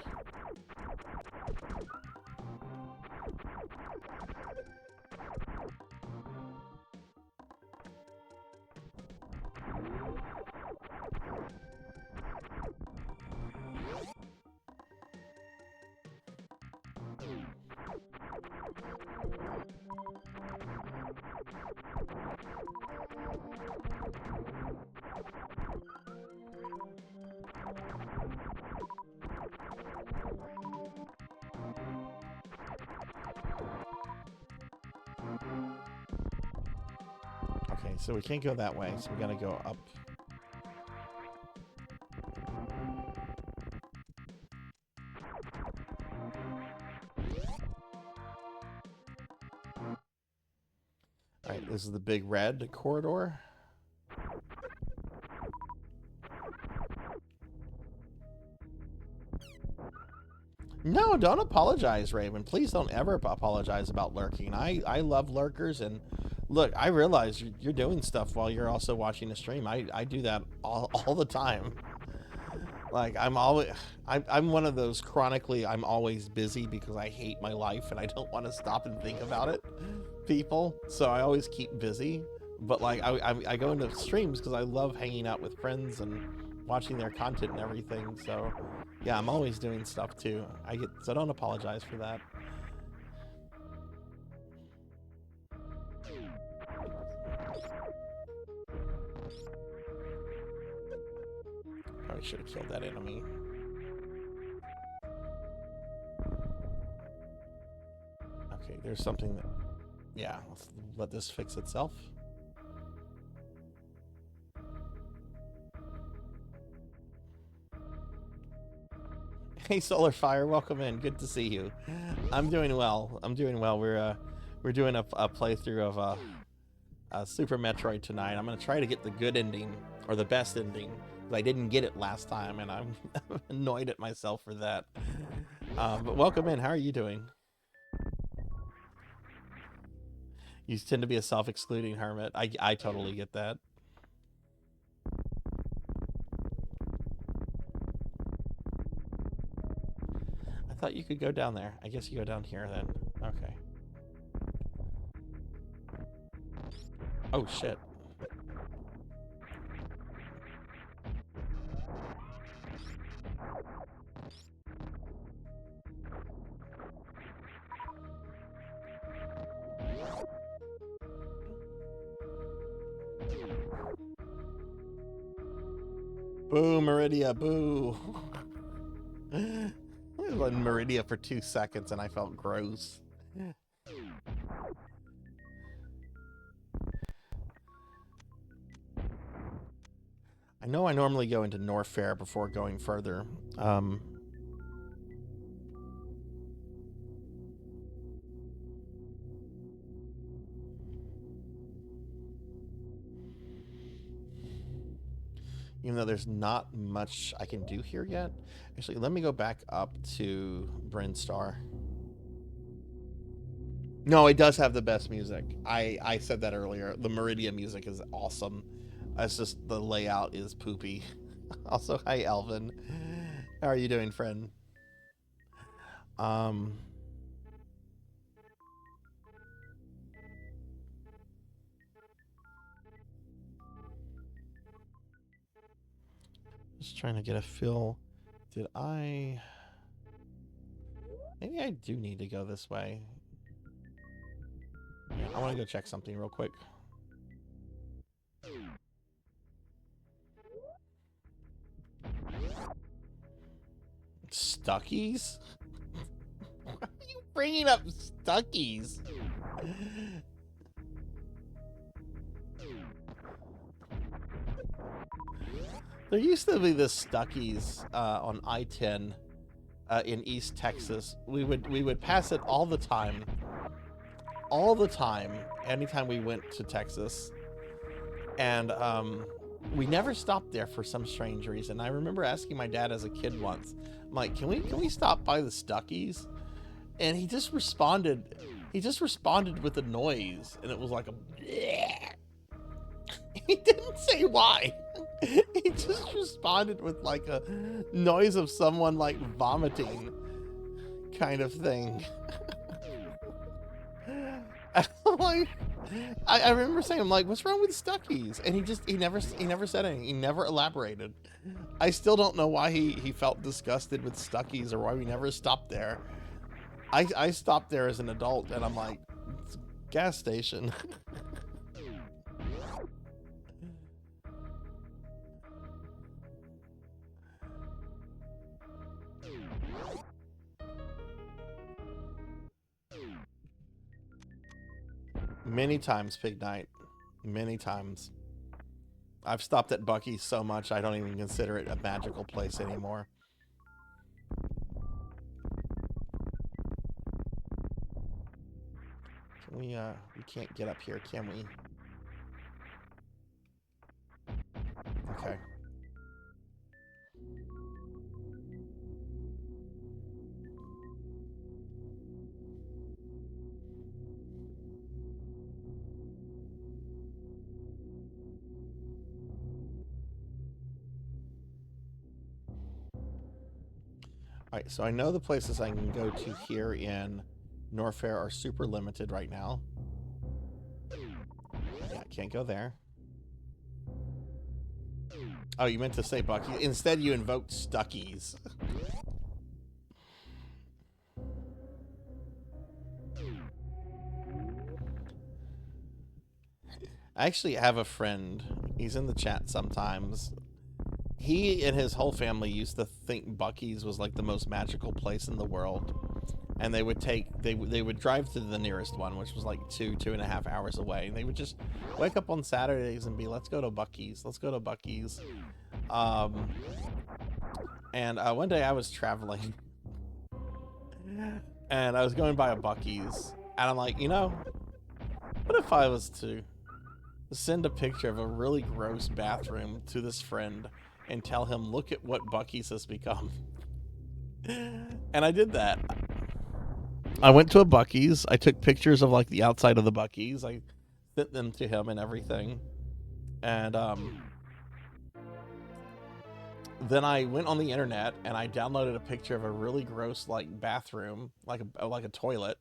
Okay, so we can't go that way, so we gotta go up. Alright, this is the big red corridor. No, don't apologize, Raven. Please don't ever apologize about lurking. I love lurkers, and look, I realize you're doing stuff while you're also watching a stream. I do that all the time. Like, I'm one of those chronically I'm always busy because I hate my life and I don't want to stop and think about it people. So I always keep busy. But like, I go into streams because I love hanging out with friends and watching their content and everything. So yeah, I'm always doing stuff too. So don't apologize for that. Probably should have killed that enemy. Okay, there's something that, yeah, let's let this fix itself. Hey, Solar Fire, welcome in. Good to see you. I'm doing well. I'm doing well. We're doing a playthrough of Super Metroid tonight. I'm gonna try to get the good ending or the best ending. I didn't get it last time, and I'm annoyed at myself for that. But welcome in. How are you doing? You tend to be a self-excluding hermit. I totally get that. I thought you could go down there. I guess you go down here then. Okay. Oh shit. Boo, Meridia, boo. I was on Meridia for 2 seconds and I felt gross. I know I normally go into North Fair before going further. Even though there's not much I can do here yet. Actually, let me go back up to Brinstar. No, it does have the best music. I said that earlier. The Meridia music is awesome. It's just the layout is poopy. Also, hi, Elvin. How are you doing, friend? Just trying to get a feel. Did I... Maybe I do need to go this way. Yeah, I want to go check something real quick. Stuckies? Why are you bringing up Stuckies? There used to be this Stuckies on I-10 in East Texas. We would pass it all the time. All the time, anytime we went to Texas. And we never stopped there for some strange reason. I remember asking my dad as a kid once, I'm like, can we stop by the Stuckies? And he just responded with a noise, and it was like a bleh. He didn't say why. He just responded with like a noise of someone like vomiting kind of thing. Like, I remember saying, I'm like, what's wrong with Stuckies? And he never said anything. He never elaborated. I still don't know why he felt disgusted with Stuckies or why we never stopped there. I stopped there as an adult, and I'm like, it's a gas station. Many times, Pig Knight. Many times. I've stopped at Buc-ee's so much I don't even consider it a magical place anymore. Can we can't get up here, can we? Okay. Alright, so I know the places I can go to here in Norfair are super limited right now. Yeah, can't go there. Oh, you meant to say Bucky. Instead, you invoked Stuckies. I actually have a friend. He's in the chat sometimes. He and his whole family used to think Bucky's was like the most magical place in the world. And they would drive to the nearest one, which was like 2.5 hours away. And they would just wake up on Saturdays and be, let's go to Bucky's. Let's go to Bucky's. And one day I was traveling. And I was going by a Bucky's. And I'm like, you know, what if I was to send a picture of a really gross bathroom to this friend and tell him, look at what Bucky's has become. And I did that. I went to a Bucky's. I took pictures of like the outside of the Bucky's. I sent them to him and everything. And then I went on the internet and I downloaded a picture of a really gross like bathroom, like a toilet.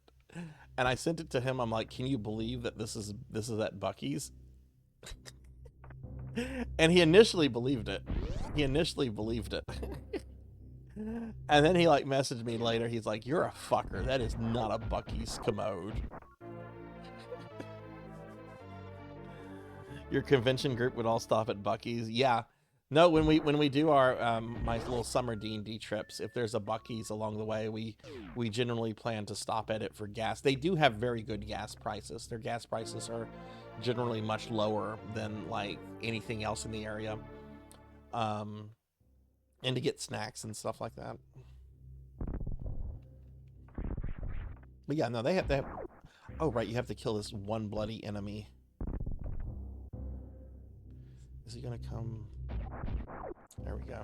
And I sent it to him. I'm like, can you believe that this is at Bucky's? And he initially believed it. And then he like messaged me later. He's like, you're a fucker. That is not a Bucky's commode. Your convention group would all stop at Bucky's. Yeah. No, when we do our my little summer D&D trips, if there's a Bucky's along the way, we generally plan to stop at it for gas. They do have very good gas prices. Their gas prices are generally much lower than like anything else in the area. And to get snacks and stuff like that. But yeah, no, they have. Oh right, you have to kill this one bloody enemy. Is he gonna come? There we go.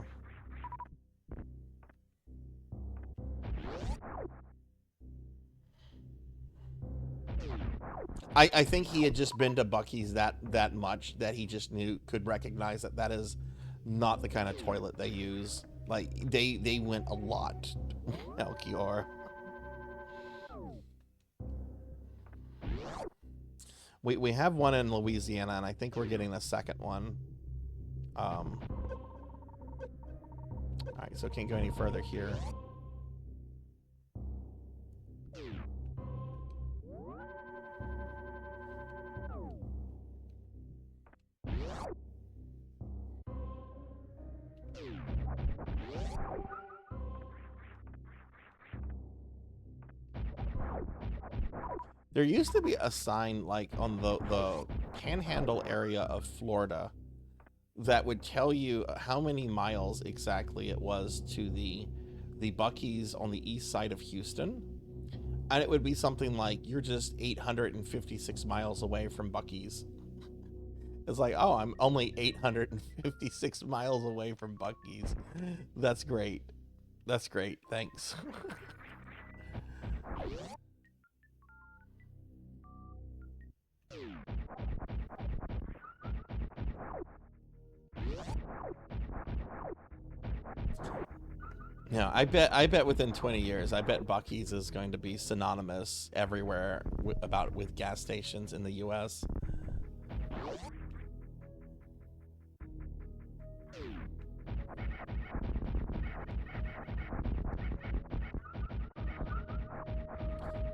I think he had just been to Bucky's that much that he just could recognize that is not the kind of toilet they use. Like they went a lot. Melchior. We have one in Louisiana, and I think we're getting the second one. All right, so can't go any further here. There used to be a sign like on the panhandle area of Florida that would tell you how many miles exactly it was to the Bucky's on the east side of Houston. And it would be something like, you're just 856 miles away from Bucky's. It's like, oh, I'm only 856 miles away from Bucky's. That's great. That's great. Thanks. Yeah, I bet within 20 years, I bet Bucky's is going to be synonymous everywhere with gas stations in the U.S.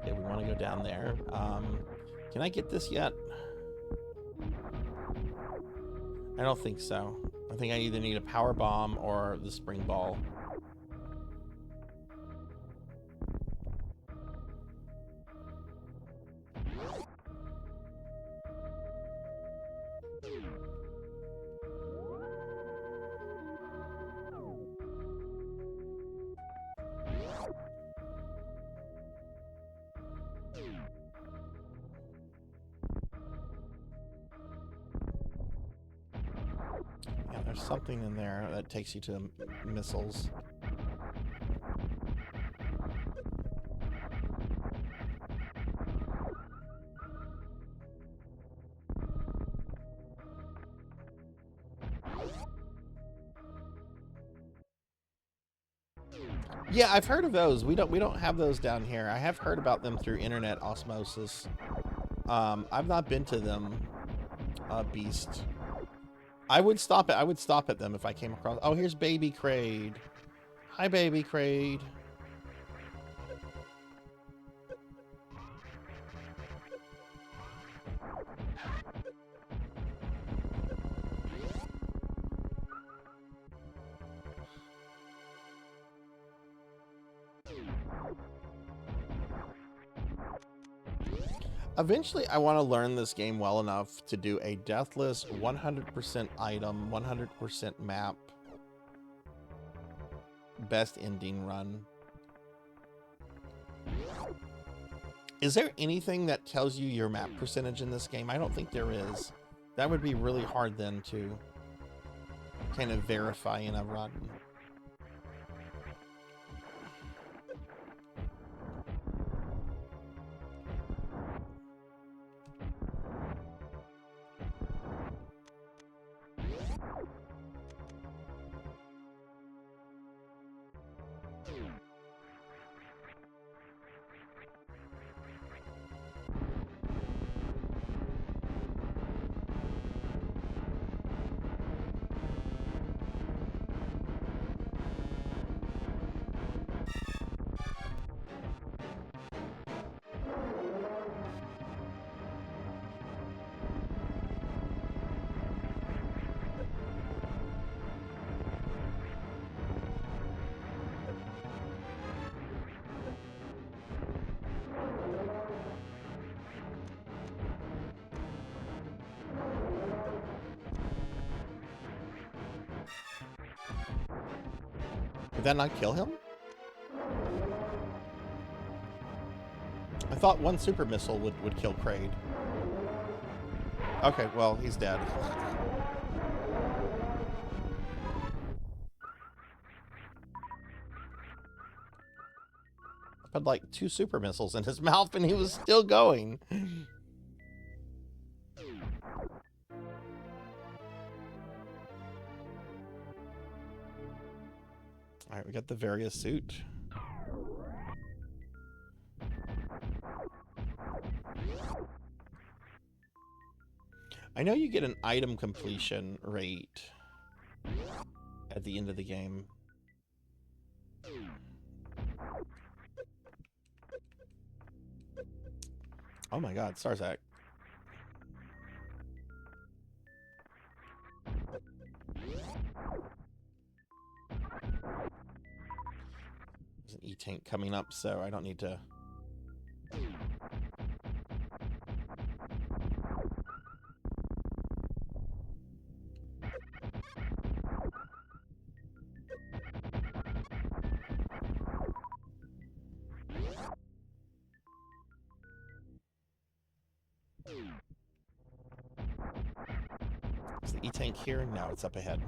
Okay, we want to go down there. Can I get this yet? I don't think so. I think I either need a power bomb or the spring ball. There's something in there that takes you to missiles. Yeah, I've heard of those. We don't have those down here. I have heard about them through internet osmosis. I've not been to them. Beast. I would stop at them if I came across. Oh, here's Baby Kraid. Hi, Baby Kraid. Eventually, I want to learn this game well enough to do a deathless 100% item, 100% map, best ending run. Is there anything that tells you your map percentage in this game? I don't think there is. That would be really hard then to kind of verify in a run. Did that not kill him? I thought one super missile would kill Kraid. Okay, well, he's dead. Had like 2 super missiles in his mouth and he was still going. Alright, we got the various suit. I know you get an item completion rate at the end of the game. Oh my god, Sarzac. There's an E-tank coming up, so I don't need to... Is the E-tank here? No, it's up ahead.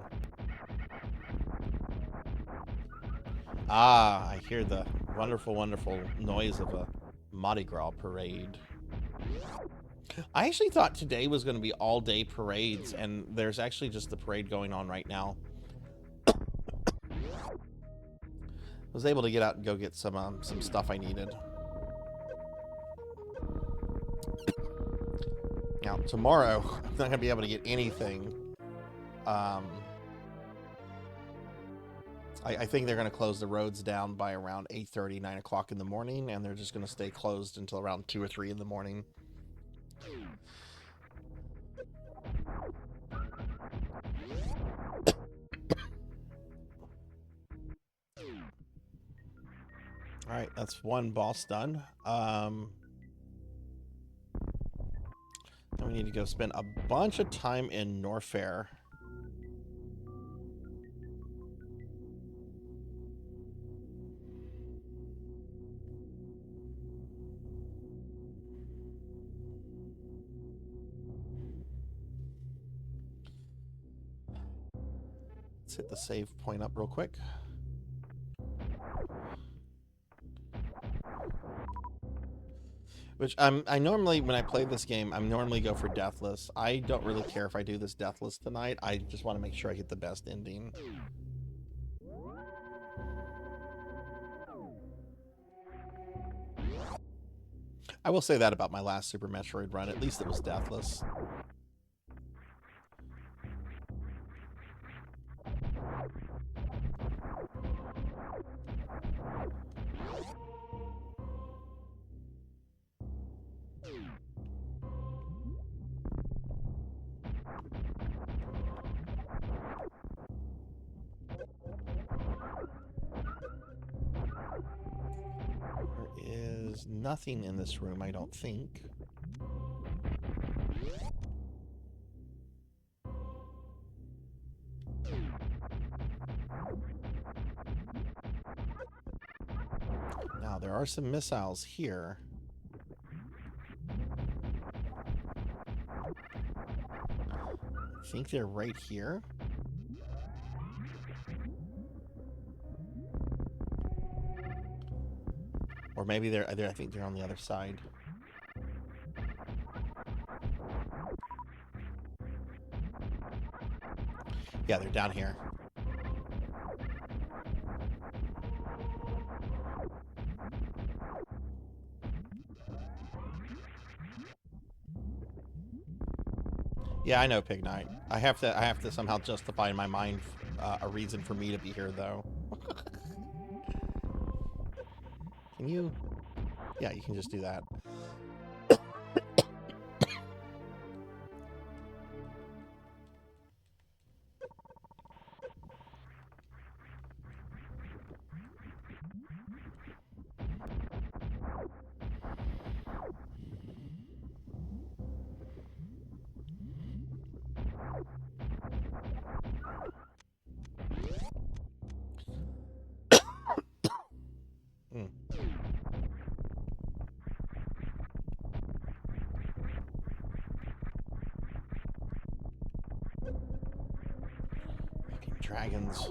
Ah, I hear the wonderful, wonderful noise of a Mardi Gras parade. I actually thought today was going to be all-day parades, and there's actually just the parade going on right now. I was able to get out and go get some stuff I needed. Now, tomorrow, I'm not going to be able to get anything. I think they're going to close the roads down by around 8:30, 9 o'clock in the morning, and they're just going to stay closed until around 2 or 3 in the morning. Alright, that's one boss done. Then we need to go spend a bunch of time in Norfair. Let's hit the save point up real quick. Which I normally, when I play this game, I normally go for deathless. I don't really care if I do this deathless tonight. I just want to make sure I get the best ending. I will say that about my last Super Metroid run. At least it was deathless. There's nothing in this room, I don't think. Now, there are some missiles here. I think they're right here. Or maybe they're I think they're on the other side. Yeah, they're down here. Yeah, I know, Pig Knight. I have to somehow justify in my mind a reason for me to be here, though. Can you? Yeah, you can just do that. Dragons.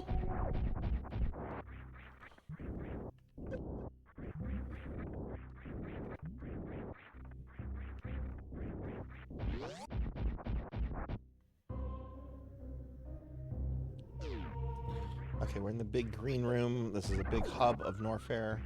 Okay, we're in the big green room. This is a big hub of Norfair.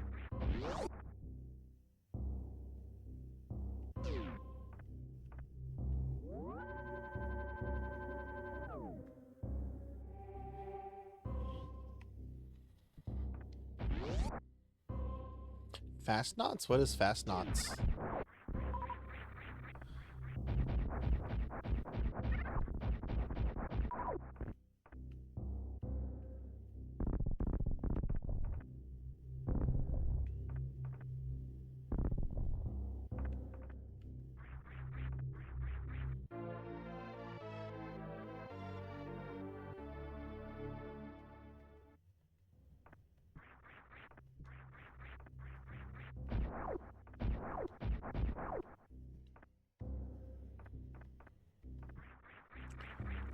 Fast knots? What is fast knots?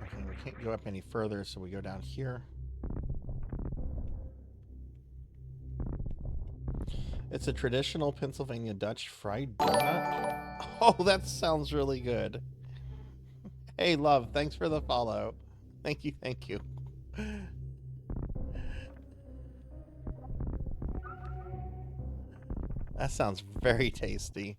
Okay, we can't go up any further, so we go down here. It's a traditional Pennsylvania Dutch fried donut. Oh, that sounds really good. Hey, love, thanks for the follow. Thank you, thank you. That sounds very tasty.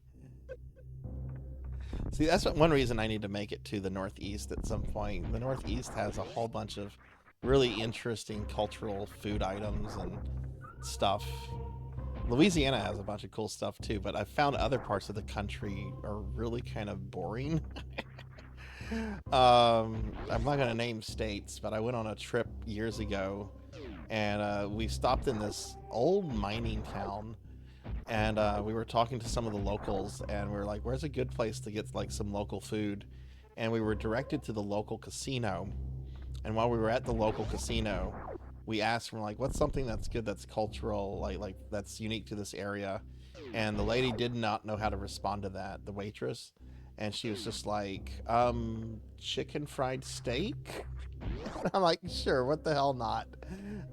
See, that's one reason I need to make it to the Northeast at some point. The Northeast has a whole bunch of really interesting cultural food items and stuff. Louisiana has a bunch of cool stuff too, but I've found other parts of the country are really kind of boring. I'm not going to name states, but I went on a trip years ago, and we stopped in this old mining town. And we were talking to some of the locals, and we were like, where's a good place to get like some local food? And we were directed to the local casino. And while we were at the local casino, we asked, we're like, what's something that's good, that's cultural, like that's unique to this area? And the lady did not know how to respond to that, the waitress. And she was just like, chicken fried steak? I'm like, sure, what the hell not?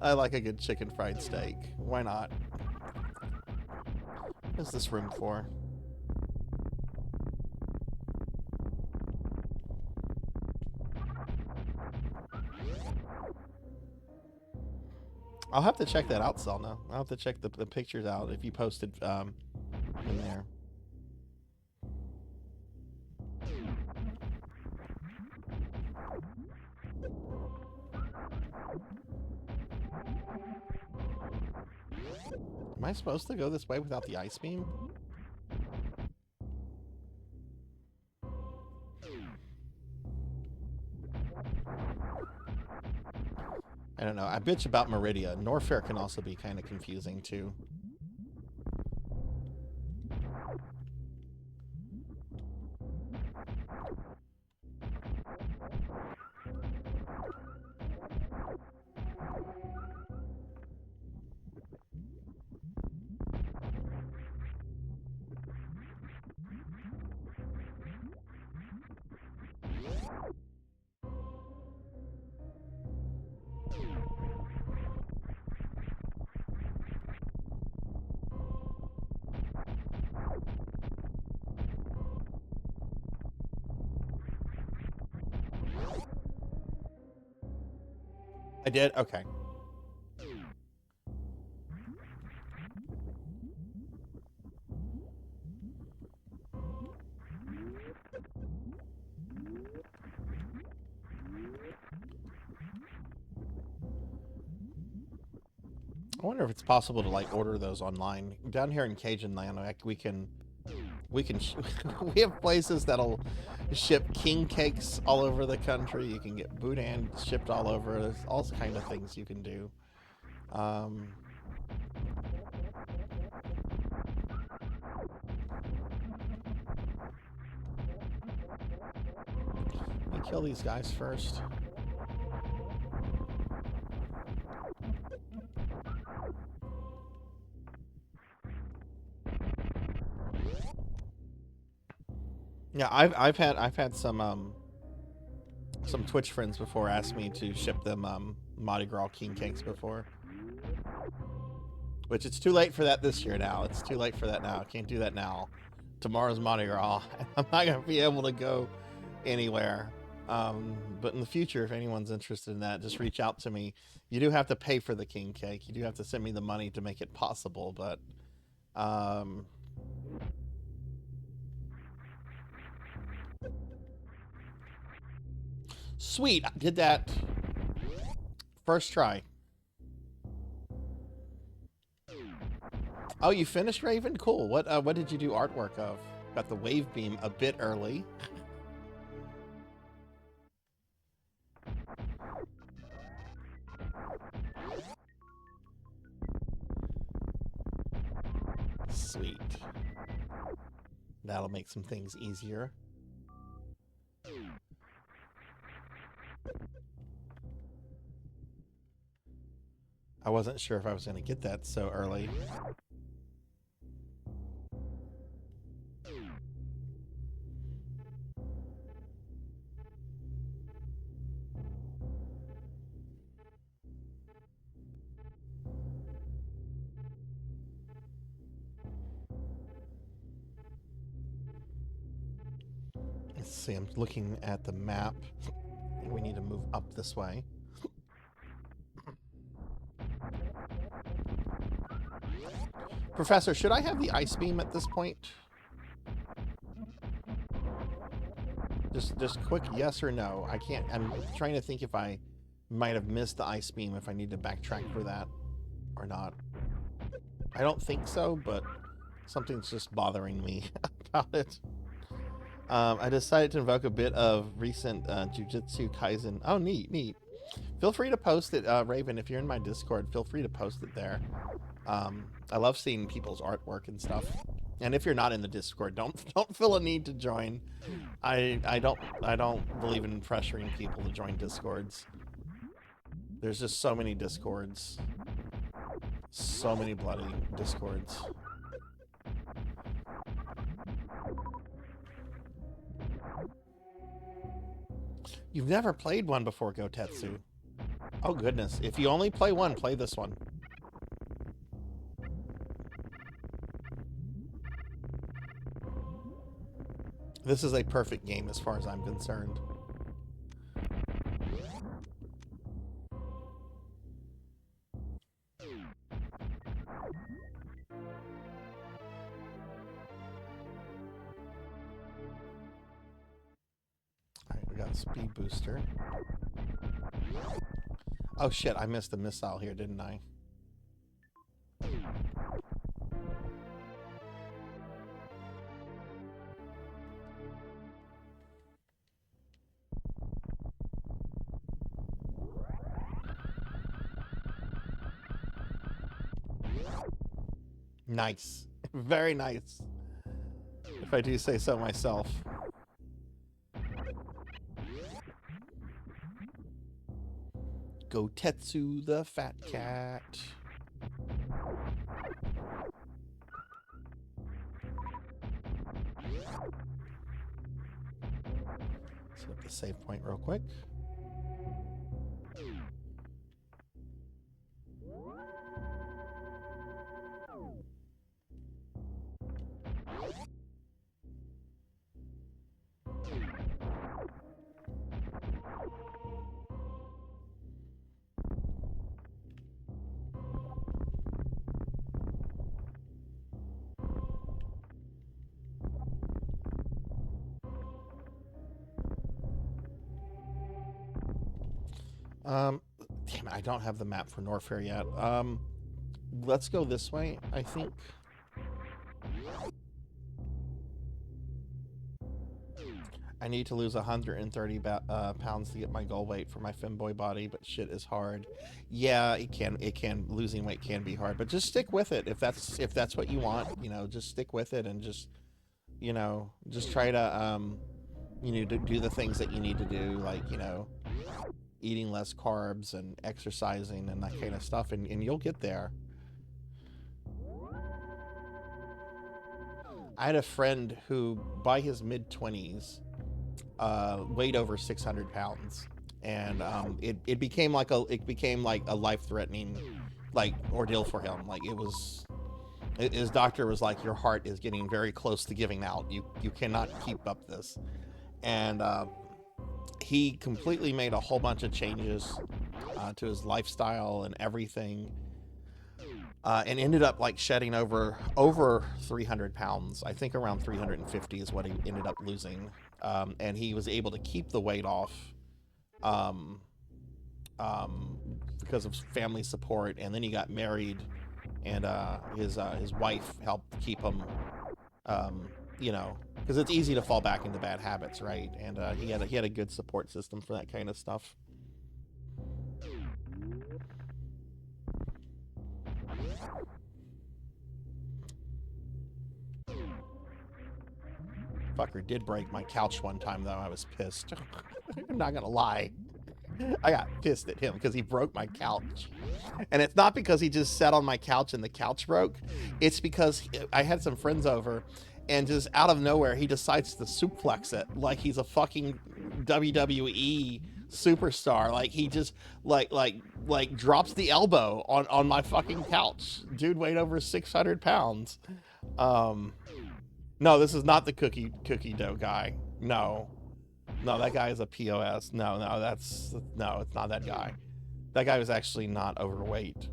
I like a good chicken fried steak. Why not? What's this room for? I'll have to check that out, Selna. I'll have to check the pictures out if you posted in there. Am I supposed to go this way without the ice beam? I don't know. I bitch about Meridia. Norfair can also be kind of confusing, too. I did? Okay. I wonder if it's possible to like order those online. Down here in Cajun Land, like, we can we have places that'll ship king cakes all over the country. You can get boudin shipped all over. There's all kinds of things you can do. Let me kill these guys first. Yeah, I've had some Twitch friends before ask me to ship them Mardi Gras king cakes before. Which it's too late for that this year now. It's too late for that now. I can't do that now. Tomorrow's Mardi Gras. I'm not gonna be able to go anywhere. But in the future, if anyone's interested in that, just reach out to me. You do have to pay for the king cake. You do have to send me the money to make it possible, but sweet, I did that first try. Oh, you finished, Raven? Cool. What did you do artwork of? Got the wave beam a bit early. Sweet. That'll make some things easier. I wasn't sure if I was going to get that so early. Let's see, I'm looking at the map. I think we need to move up this way. Professor, should I have the ice beam at this point? Just quick yes or no. I can't. I'm trying to think if I might have missed the ice beam, if I need to backtrack for that or not. I don't think so, but something's just bothering me about it. I decided to invoke a bit of recent Jujutsu Kaisen. Oh, neat. Feel free to post it, Raven. If you're in my Discord, feel free to post it there. I love seeing people's artwork and stuff. And if you're not in the Discord, don't feel a need to join. I don't believe in pressuring people to join Discords. There's just so many Discords. So many bloody Discords. You've never played one before, Gotetsu. Oh goodness. If you only play one, play this one. This is a perfect game as far as I'm concerned. Alright, we got a speed booster. Oh shit, I missed the missile here, didn't I? Nice. Very nice. If I do say so myself. Gotetsu the fat cat. Set up the save point real quick. Damn it, I don't have the map for Norfair yet. Let's go this way, I think. I need to lose 130 pounds to get my goal weight for my femboy body, but shit is hard. Yeah, it can. Losing weight can be hard, but just stick with it if that's what you want. You know, just stick with it and just, you know, just try to do the things that you need to do, like, you know, eating less carbs and exercising and that kind of stuff, and you'll get there. I had a friend who, by his mid-20s, weighed over 600 pounds, and it became like a life-threatening ordeal for him. Like, his doctor was like, your heart is getting very close to giving out. You cannot keep up this. And he completely made a whole bunch of changes to his lifestyle and everything, and ended up like shedding over 300 pounds. I think around 350 is what he ended up losing, and he was able to keep the weight off because of family support. And then he got married, and his wife helped keep him, you know, because it's easy to fall back into bad habits, right? And he had a good support system for that kind of stuff. Fucker did break my couch one time, though. I was pissed. I'm not gonna lie. I got pissed at him because he broke my couch. And it's not because he just sat on my couch and the couch broke. It's because I had some friends over, and just out of nowhere, he decides to suplex it like he's a fucking WWE superstar. Like, he just like drops the elbow on my fucking couch. Dude weighed over 600 pounds. No, this is not the cookie dough guy. No, that guy is a POS. No, it's not that guy. That guy was actually not overweight.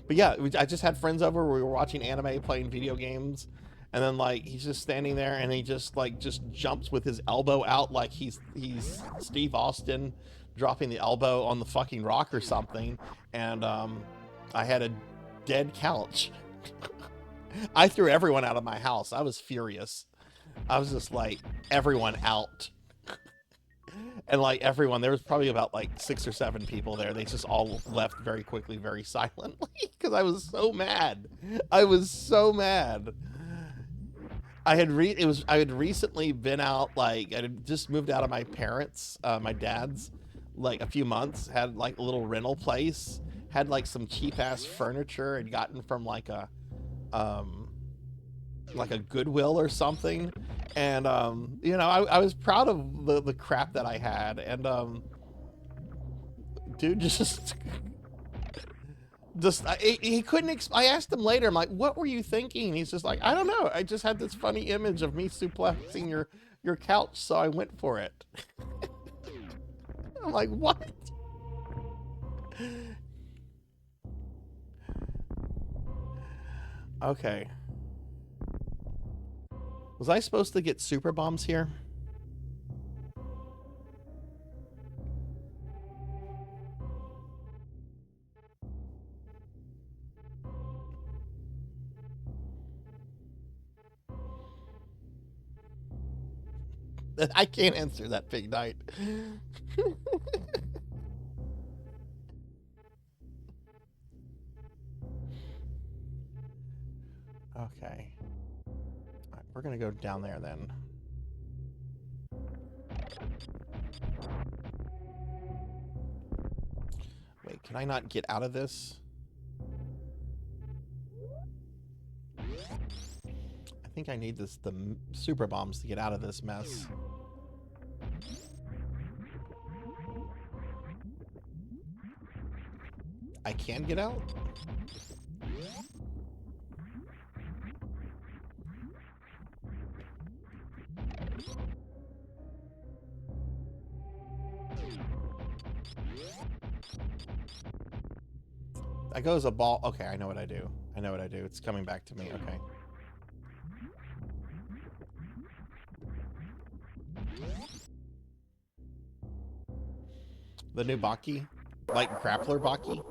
But yeah, I just had friends over. We were watching anime, playing video games, and then like he's just standing there, and he just jumps with his elbow out like he's Steve Austin dropping the elbow on the fucking rock or something. And I had a dead couch. I threw everyone out of my house. I was furious. I was just like, everyone out. And like everyone, there was probably about like 6 or 7 people there. They just all left very quickly, very silently, because I was so mad. I was so mad. I had recently been out, like I had just moved out of my parents, my dad's, like a few months, had like a little rental place, had like some cheap ass furniture I'd gotten from like a like a Goodwill or something. And, you know, I was proud of the crap that I had. And, dude just... he couldn't, I asked him later, I'm like, what were you thinking? And he's just like, I don't know. I just had this funny image of me suplexing your couch, so I went for it. I'm like, what? Okay. Was I supposed to get super bombs here? I can't answer that, Big Knight. Okay. All right, we're gonna go down there then. Wait, can I not get out of this? I think I need the super bombs to get out of this mess. I can get out? That goes a ball. Okay, I know what I do. I know what I do. It's coming back to me. Okay. The new Baki? Like grappler Baki?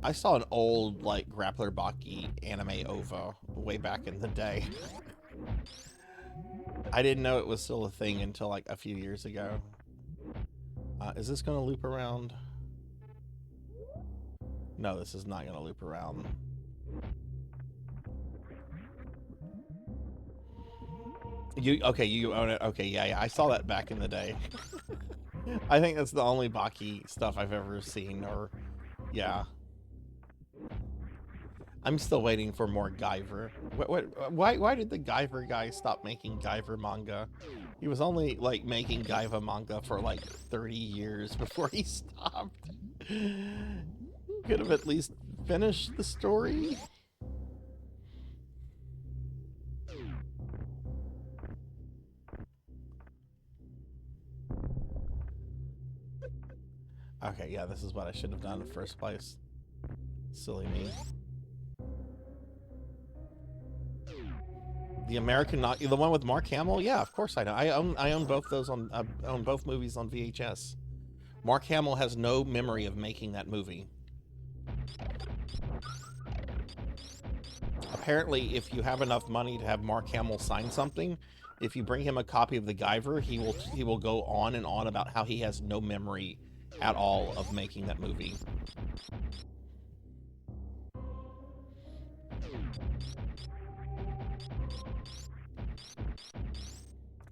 I saw an old, like, grappler Baki anime OVA way back in the day. I didn't know it was still a thing until, like, a few years ago. Is this going to loop around? No, this is not going to loop around. Okay, you own it. Okay, yeah, I saw that back in the day. I think that's the only Baki stuff I've ever seen, or... Yeah. I'm still waiting for more Guyver. Why did the Guyver guy stop making Guyver manga? He was only, like, making Guyver manga for, like, 30 years before he stopped. Could have at least finished the story. Okay, yeah, this is what I should have done in the first place. Silly me. The American Not the one with Mark Hamill? Yeah, of course I know. I own both those on I own both movies on VHS. Mark Hamill has no memory of making that movie. Apparently, if you have enough money to have Mark Hamill sign something, if you bring him a copy of the Guyver, he will go on and on about how he has no memory at all of making that movie.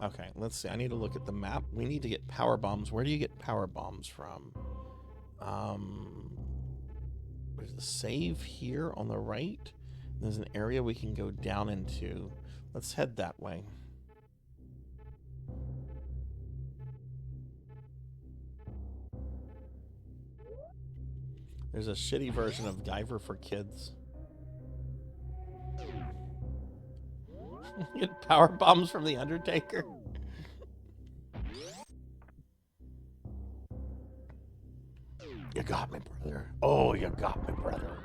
Okay, let's see. I need to look at the map. We need to get power bombs. Where do you get power bombs from? There's a save here on the right. There's an area we can go down into. Let's head that way. There's a shitty version of Guyver for kids. Get power bombs from the Undertaker. You got me, brother. Oh, you got me, brother.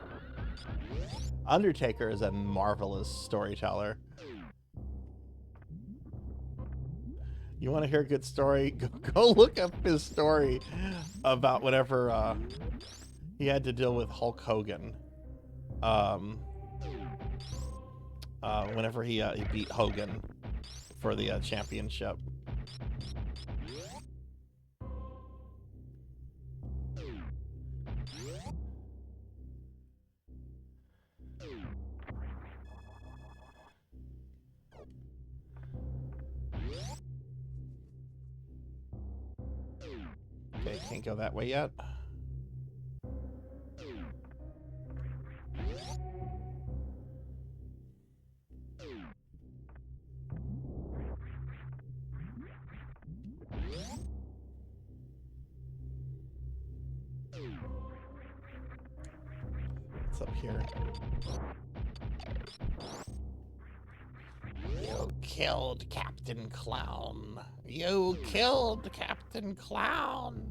Undertaker is a marvelous storyteller. You want to hear a good story? Go look up his story about whenever he had to deal with Hulk Hogan. Whenever he beat Hogan for the championship. Okay, can't go that way yet. up here. You killed Captain Clown. You killed Captain Clown.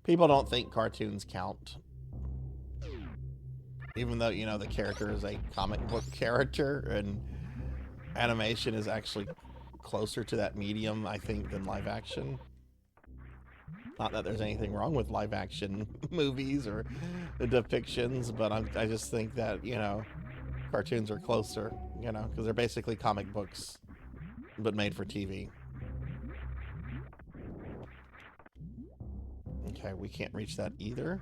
People don't think cartoons count. Even though, you know, the character is a comic book character and animation is actually closer to that medium, I think, than live action. Not that there's anything wrong with live action movies or depictions, but I just think that, you know, cartoons are closer, you know, because they're basically comic books, but made for TV. Okay, we can't reach that either.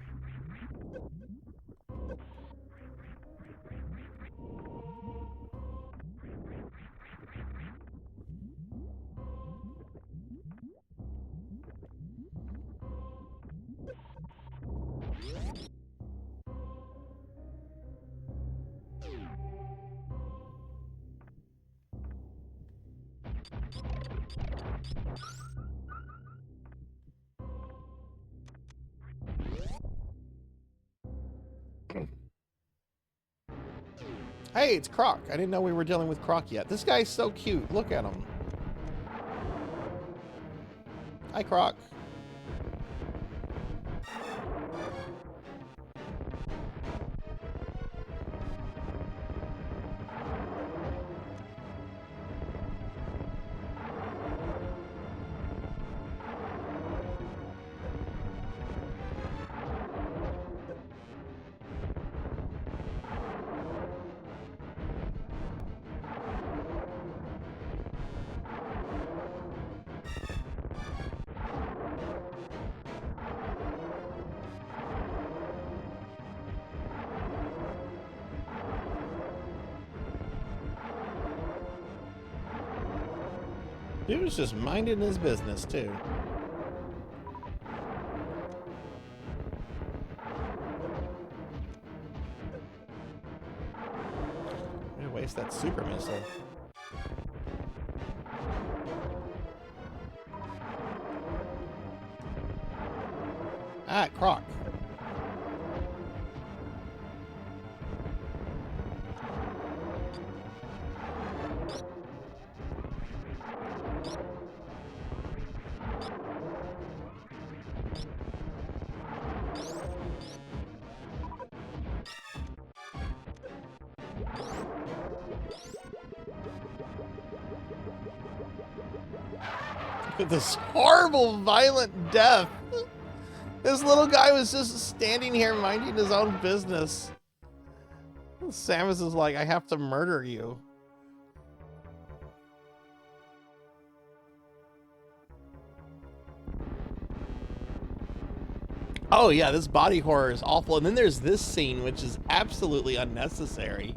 Hey, it's Croc. I didn't know we were dealing with Croc yet. This guy's so cute. Look at him. Hi, Croc. Dude was just minding his business, too. I'm gonna waste that super missile. Ah, Croc. This horrible, violent death. This little guy was just standing here minding his own business. Samus is like, I have to murder you. Oh yeah, this body horror is awful. And then there's this scene, which is absolutely unnecessary.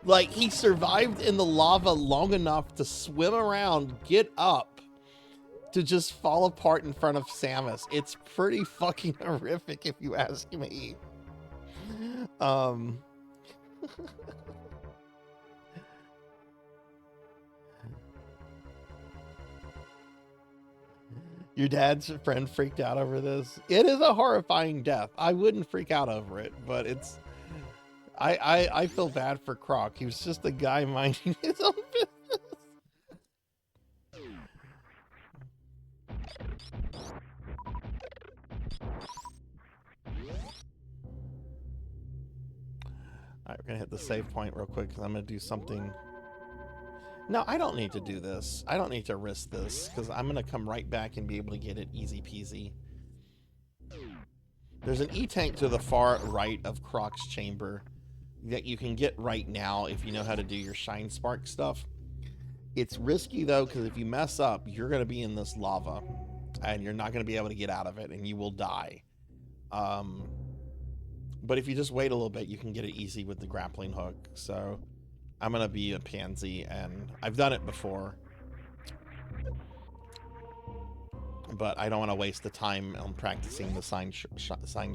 Like, he survived in the lava long enough to swim around, get up, to just fall apart in front of Samus. It's pretty fucking horrific, if you ask me. Your dad's friend freaked out over this. It is a horrifying death. I wouldn't freak out over it, but it's... I feel bad for Croc. He was just a guy minding his own business. Alright, we're gonna hit the save point real quick because I'm gonna do something. No, I don't need to do this. I don't need to risk this because I'm gonna come right back and be able to get it easy peasy. There's an E-tank to the far right of Croc's chamber that you can get right now if you know how to do your Shine Spark stuff. It's risky though, because if you mess up, you're going to be in this lava and you're not going to be able to get out of it and you will die. But if you just wait a little bit, you can get it easy with the grappling hook. So I'm going to be a pansy, and I've done it before. but I don't want to waste the time on practicing the sign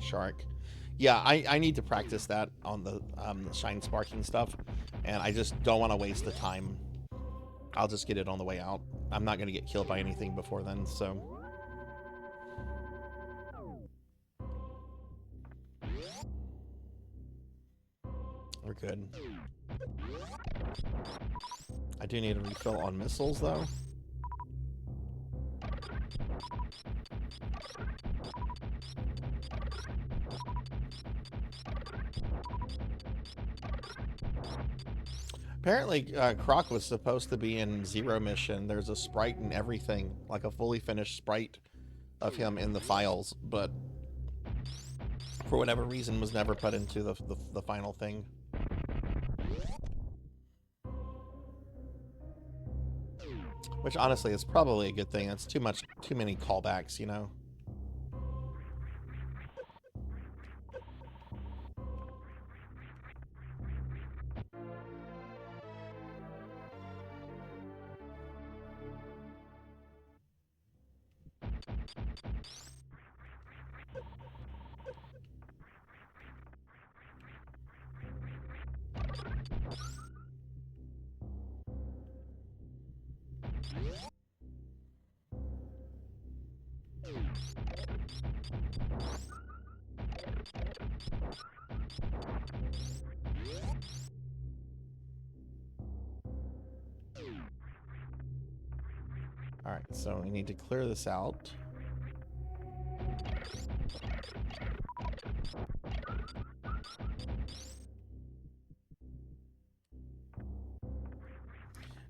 shark. Yeah, I need to practice that on the shine sparking stuff, and I just don't want to waste the time. I'll just get it on the way out. I'm not going to get killed by anything before then, so... We're good. I do need a refill on missiles, though. Apparently, Croc was supposed to be in Zero Mission. There's a sprite and everything, like a fully finished sprite of him in the files, but for whatever reason was never put into the final thing. Which honestly is probably a good thing. It's too many callbacks, you know. Alright, so we need to clear this out.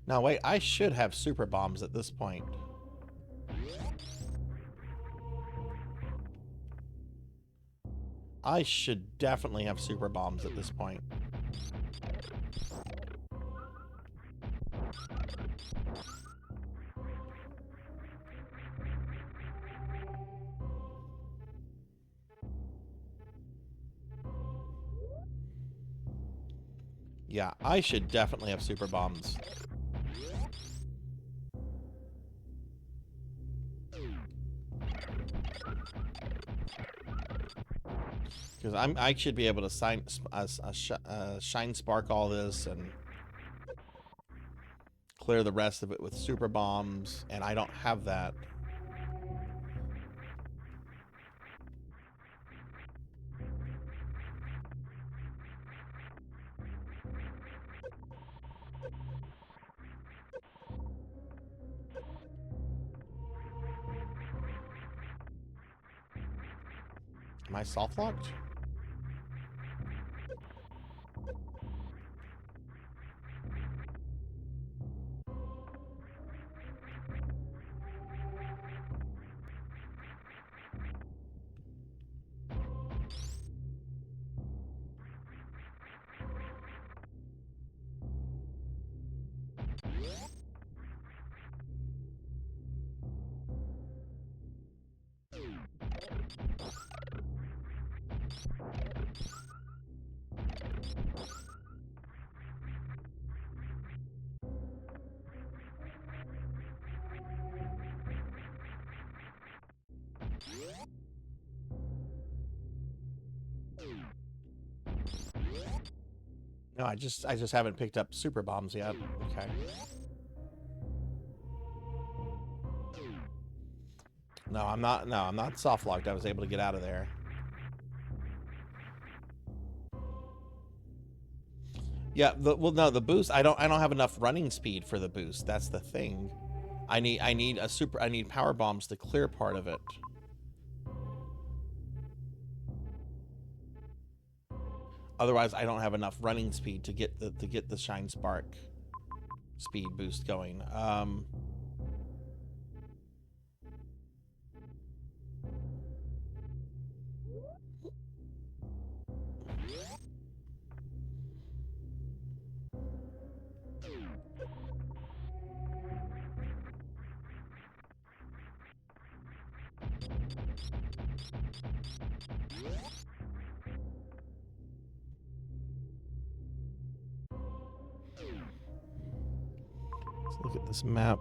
Now wait, I should have super bombs at this point. I should definitely have super bombs at this point. Yeah, I should definitely have super bombs. Because I should be able to shine spark all this and clear the rest of it with super bombs, and I don't have that. Am I soft locked? No, I just haven't picked up super bombs yet. Okay. No, I'm not soft locked. I was able to get out of there. Yeah, well no, the boost, I don't have enough running speed for the boost. That's the thing. I need power bombs to clear part of it. Otherwise, I don't have enough running speed to get the shine spark speed boost going. Let's look at this map.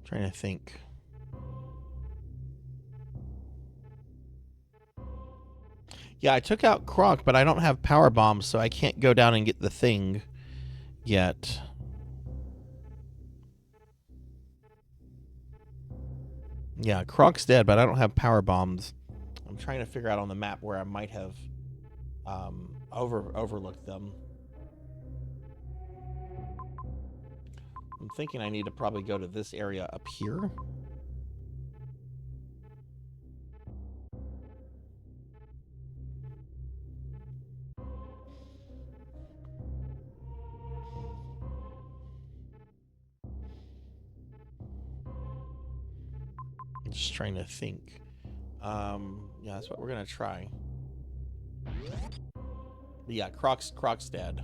Trying to think. Yeah, I took out Croc, but I don't have power bombs, so I can't go down and get the thing yet. Yeah, Croc's dead, but I don't have power bombs. I'm trying to figure out on the map where I might have overlooked them. I'm thinking I need to probably go to this area up here. I'm just trying to think. Yeah, that's what we're gonna try. But yeah, Croc's dead.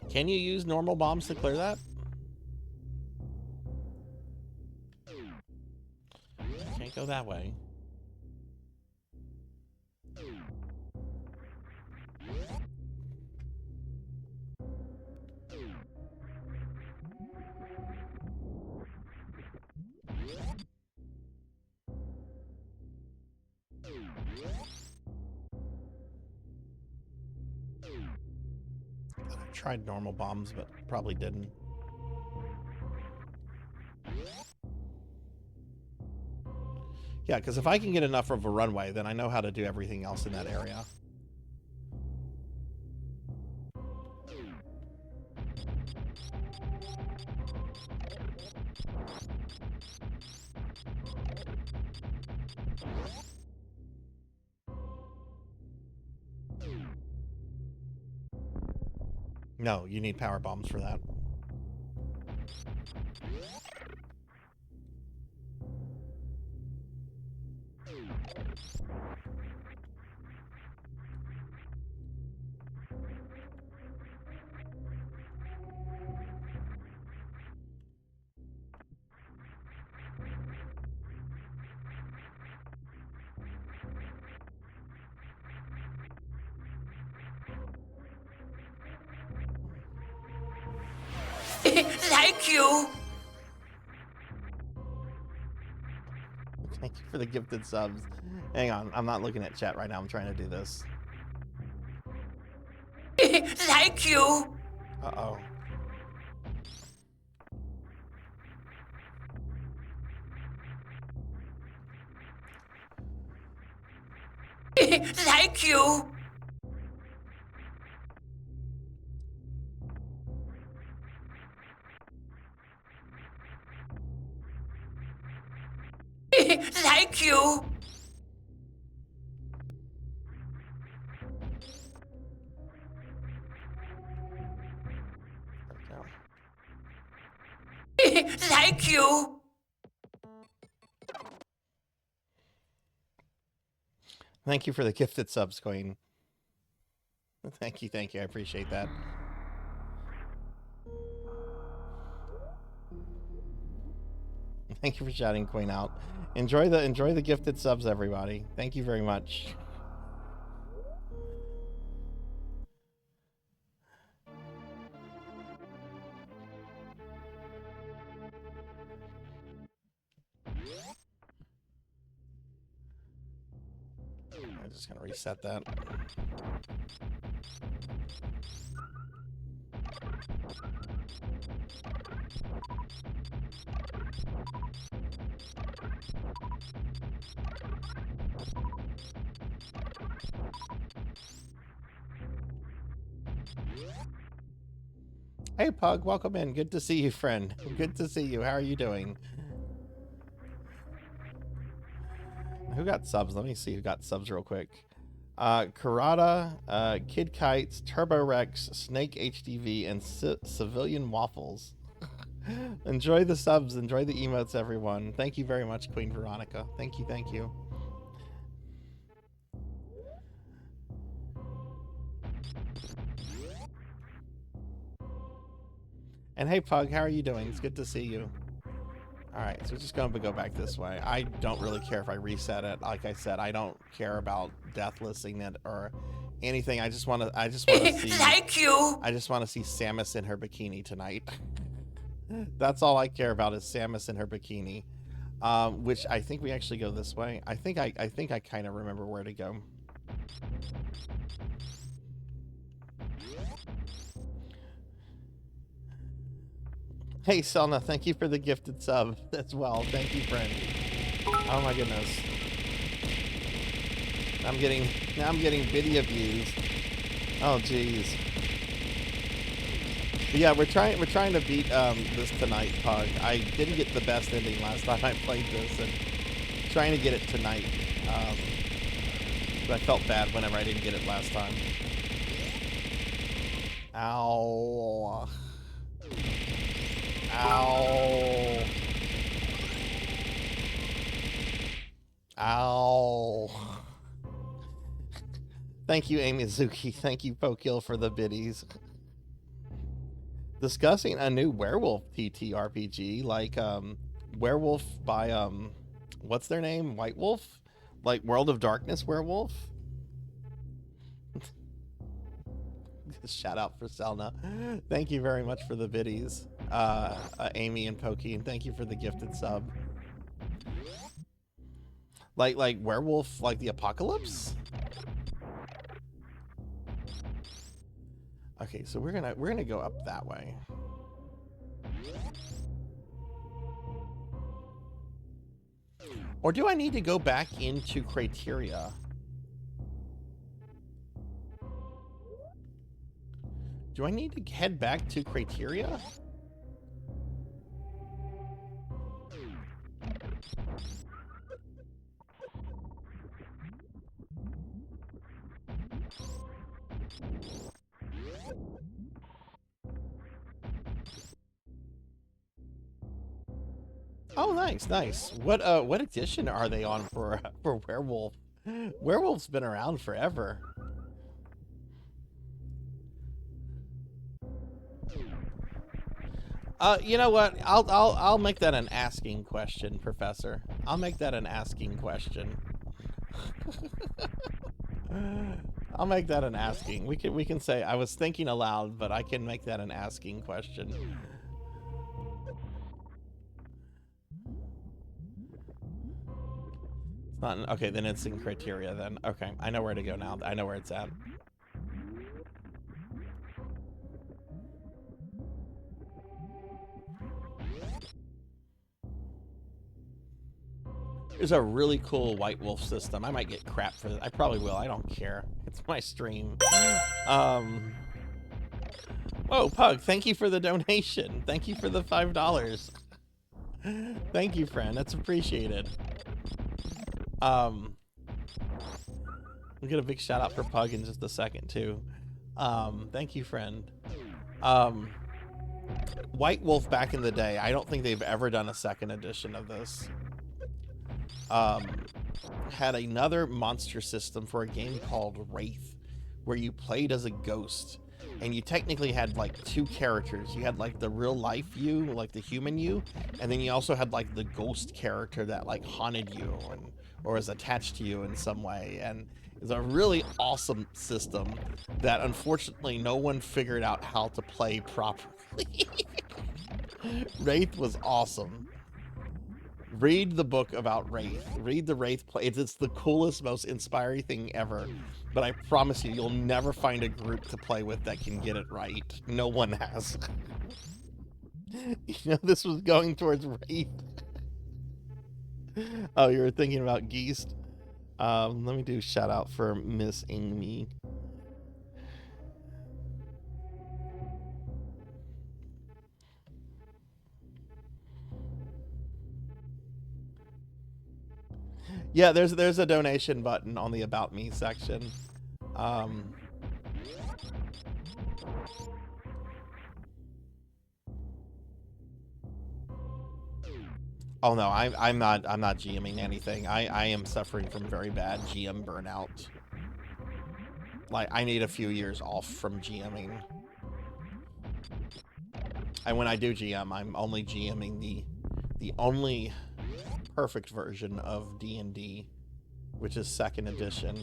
Can you use normal bombs to clear that? Can't go that way. I tried normal bombs, but probably didn't. Yeah, because if I can get enough of a runway, then I know how to do everything else in that area. No, you need power bombs for that. Thank you. Thank you for the gifted subs. Hang on, I'm not looking at chat right now. I'm trying to do this. Thank you. Uh-oh. Thank you. Thank you. Thank you. Thank you for the gifted subs, Queen. Thank you, I appreciate that. Thank you for shouting Queen out. Enjoy the gifted subs, everybody. Thank you very much. I'm just gonna reset that. Hey Pug, welcome in. Good to see you, friend. Good to see you. How are you doing? Who got subs? Let me see who got subs real quick. Karada, Kid Kites, Turbo Rex, Snake HDV, and Civilian Waffles. Enjoy the subs. Enjoy the emotes, everyone. Thank you very much, Queen Veronica. Thank you, thank you. And hey, Pug, how are you doing? It's good to see you. Alright, so we're just going to go back this way. I don't really care if I reset it. Like I said, I don't care about deathlisting it or anything. I just want to see... Thank you. I just want to see Samus in her bikini tonight. That's all I care about is Samus in her bikini. Which I think we actually go this way. I think I kind of remember where to go. Hey Selna, thank you for the gifted sub as well. Thank you, friend. Oh my goodness. I'm getting video views. Oh geez. But yeah, we're trying to beat this tonight, Pug. I didn't get the best ending last time I played this, and trying to get it tonight. But I felt bad whenever I didn't get it last time. Ow. Ow. Ow. Thank you, Amy Zuki. Thank you, Pokill, for the biddies. Discussing a new werewolf TTRPG, like Werewolf by what's their name? White Wolf? Like World of Darkness Werewolf? Shout out for Selna. Thank you very much for the biddies. Amy and Pokey, and thank you for the gifted sub. Like werewolf, like the apocalypse? Okay, so we're gonna go up that way. Or do I need to go back into Criteria? Do I need to head back to Criteria? Oh, nice, nice. What edition are they on for Werewolf? Werewolf's been around forever. You know what? I'll make that an asking question, Professor. I'll make that an asking question. I'll make that an asking. We can say I was thinking aloud, but I can make that an asking question. It's not okay, then it's in Criteria then. Okay, I know where to go now. I know where it's at. There's a really cool White Wolf system. I might get crap for this. I probably will. I don't care. It's my stream. Oh, Pug, thank you for the donation. Thank you for the $5. Thank you, friend. That's appreciated. We'll get a big shout out for Pug in just a second, too. Thank you, friend. White Wolf back in the day, I don't think they've ever done a second edition of this. Had another monster system for a game called Wraith, where you played as a ghost, and you technically had like two characters. You had like the real life you, like the human you, and then you also had like the ghost character that like haunted you and or was attached to you in some way. And it's a really awesome system that unfortunately no one figured out how to play properly. Wraith was awesome. Read the book about Wraith. Read the Wraith play. It's the coolest, most inspiring thing ever. But I promise you, you'll never find a group to play with that can get it right. No one has. You know, this was going towards Wraith. Oh, you were thinking about Geist? Let me do a shout out for Miss Amy. Yeah, there's a donation button on the About Me section. Oh no, I'm not GMing anything. I am suffering from very bad GM burnout. Like, I need a few years off from GMing. And when I do GM, I'm only GMing the the only perfect version of D&D, which is 2nd edition.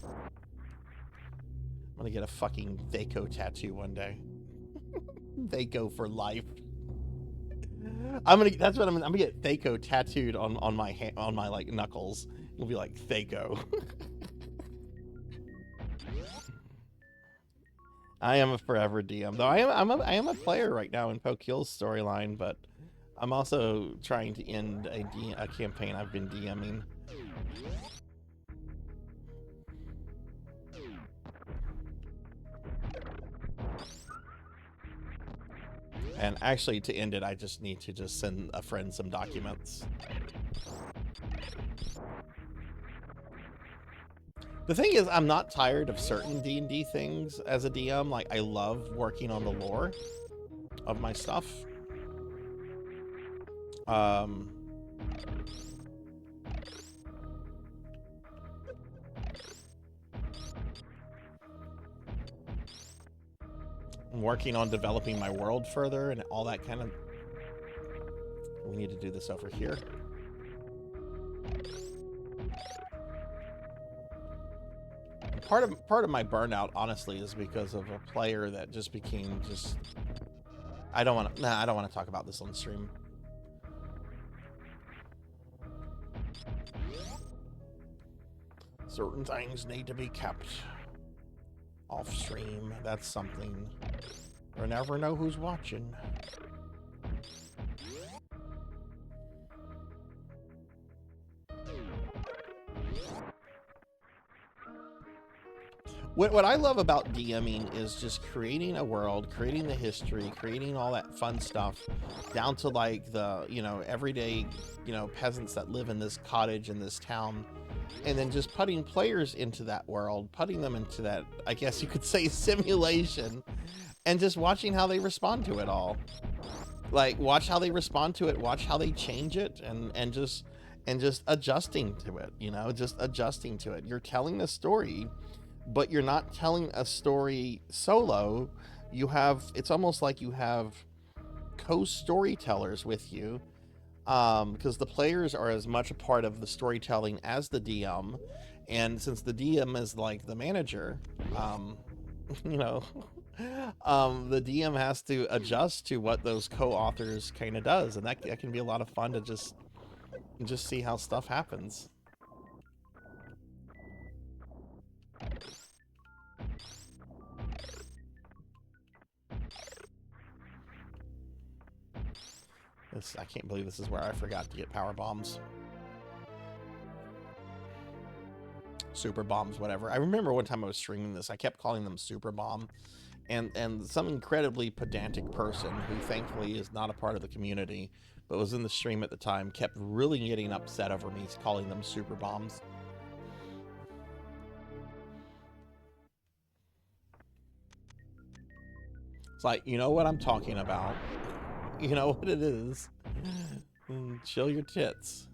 I'm gonna get a fucking Thaco tattoo one day. Thaco for life. That's what I'm gonna get Thaco tattooed on my like knuckles. It'll be like Thaco. I am a forever DM, though. I am a player right now in Pokill's storyline, but I'm also trying to end a campaign I've been DMing. And actually, to end it, I just need to just send a friend some documents. The thing is, I'm not tired of certain D&D things as a DM. Like, I love working on the lore of my stuff. I'm working on developing my world further and all that kind of... We need to do this over here. Part of my burnout, honestly, is because of a player that just became just... I don't want to talk about this on stream. Certain things need to be kept off stream. That's something. You never know who's watching. What I love about DMing is just creating a world, creating the history, creating all that fun stuff, down to like the, you know, everyday, you know, peasants that live in this cottage in this town, and then just putting players into that world, putting them into that, I guess you could say, simulation, and just watching how they respond to it all. Like, watch how they respond to it, watch how they change it, and just adjusting to it, you know, just adjusting to it. You're telling a story, but you're not telling a story solo. You have, it's almost like you have co-storytellers with you, because the players are as much a part of the storytelling as the DM, and since the DM is like the manager, you know, the DM has to adjust to what those co-authors kind of does, and that can be a lot of fun to just see how stuff happens. I can't believe this is where I forgot to get power bombs. Super bombs, whatever. I remember one time I was streaming this, I kept calling them super bomb, and some incredibly pedantic person who thankfully is not a part of the community, but was in the stream at the time, kept really getting upset over me calling them super bombs. It's like, you know what I'm talking about. You know what it is. Chill your tits.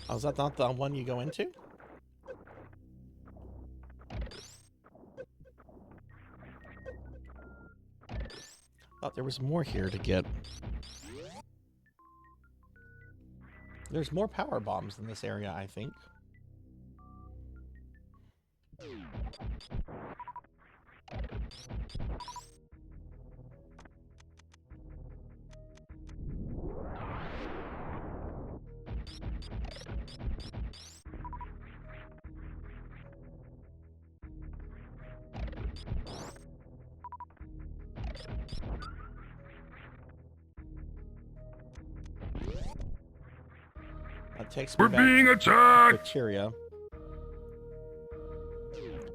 Oh, is that not the one you go into? Thought there was more here to get. There's more power bombs in this area, I think. That takes me We're back being attacked! to Cheerio.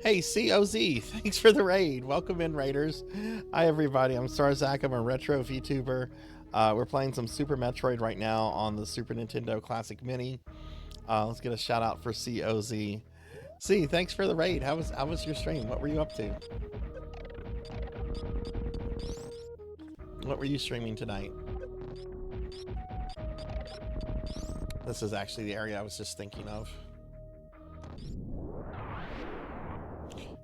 Hey, COZ, thanks for the raid. Welcome in, raiders. Hi, everybody. I'm Sarzac. I'm a retro VTuber. We're playing some Super Metroid right now on the Super Nintendo Classic Mini. Let's get a shout out for COZ. C, thanks for the raid. How was your stream? What were you up to? What were you streaming tonight? This is actually the area I was just thinking of.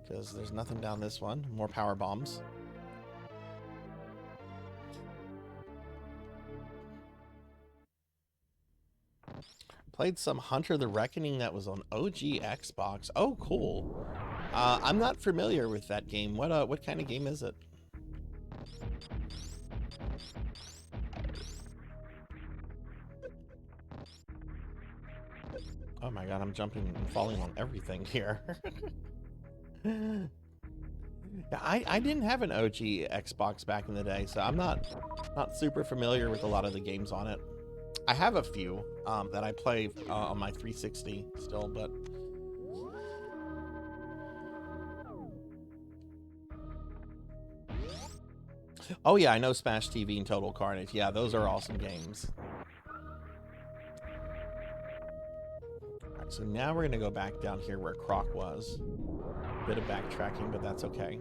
because there's nothing down this one. More power bombs. Played some Hunter the Reckoning that was on OG Xbox. Oh, cool. I'm not familiar with that game. What kind of game is it? Oh my god, I'm jumping and falling on everything here. Yeah, I didn't have an OG Xbox back in the day, so I'm not super familiar with a lot of the games on it. I have a few that I play on my 360 still, but oh yeah, I know Smash TV and Total Carnage. Yeah, those are awesome games. All right, so now we're gonna go back down here where Croc was. Bit of backtracking, but that's okay.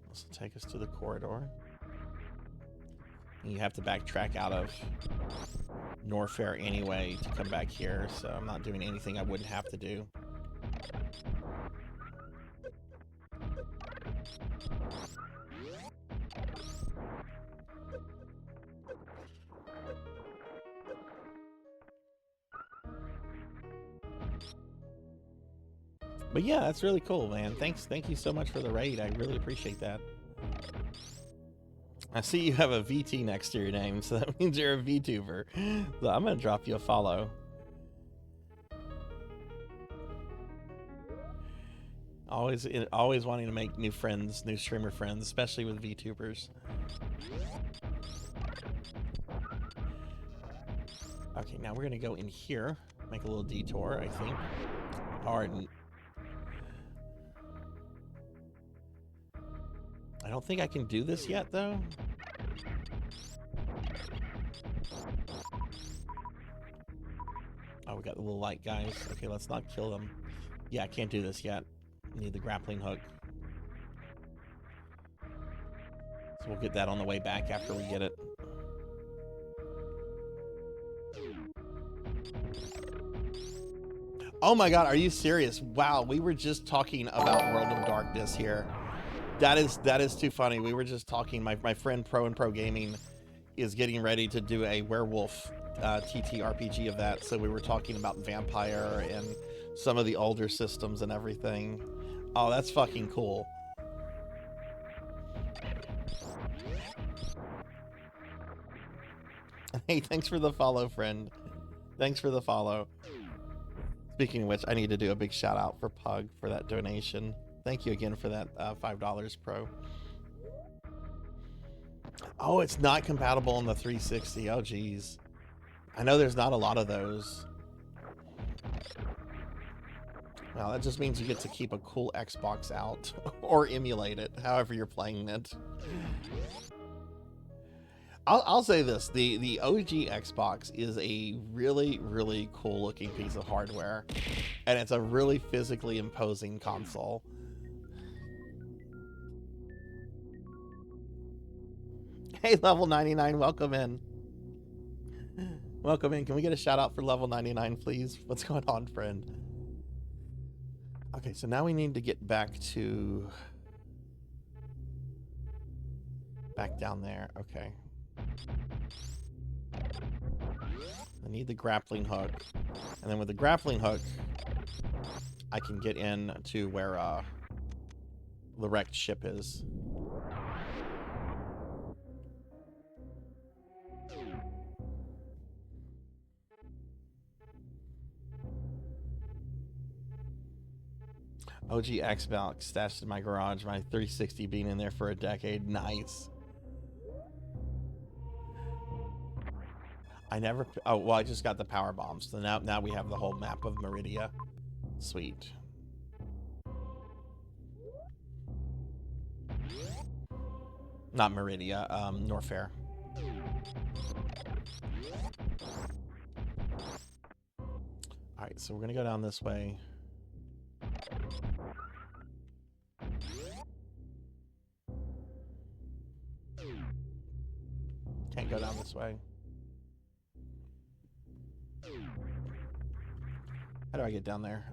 This will take us to the corridor. You have to backtrack out of Norfair anyway to come back here, so I'm not doing anything I wouldn't have to do. But yeah, that's really cool, man. Thank you so much for the raid. I really appreciate that. I see you have a VT next to your name, so that means you're a VTuber. So I'm gonna drop you a follow. Always wanting to make new friends, new streamer friends, especially with VTubers. Okay, now we're gonna go in here, make a little detour, I think. Pardon. I don't think I can do this yet, though. Oh, we got the little light guys. Okay, let's not kill them. Yeah, I can't do this yet. Need the grappling hook. So we'll get that on the way back after we get it. Oh my god, are you serious? Wow, we were just talking about World of Darkness here. That is too funny. We were just talking. My friend Pro and Pro Gaming is getting ready to do a werewolf TTRPG of that. So we were talking about Vampire and some of the older systems and everything. Oh, that's fucking cool. Hey, thanks for the follow, friend. Thanks for the follow. Speaking of which, I need to do a big shout out for Pug for that donation. Thank you again for that $5, Pro. Oh, it's not compatible on the 360. Oh, geez. I know there's not a lot of those. Well, that just means you get to keep a cool Xbox out or emulate it, however you're playing it. I'll say this, the OG Xbox is a really, really cool looking piece of hardware, and it's a really physically imposing console. Hey, level 99, welcome in. Welcome in. Can we get a shout out for level 99, please? What's going on, friend? Okay, so now we need to get back down there. Okay. I need the grappling hook. And then with the grappling hook, I can get in to where the wrecked ship is. OG Xbox stashed in my garage, my 360 being in there for a decade. Nice. I never... Oh, well, I just got the power bombs. So now we have the whole map of Meridia. Sweet. Not Meridia, Norfair. Alright, so we're gonna go down this way. can't go down this way. How do I get down there?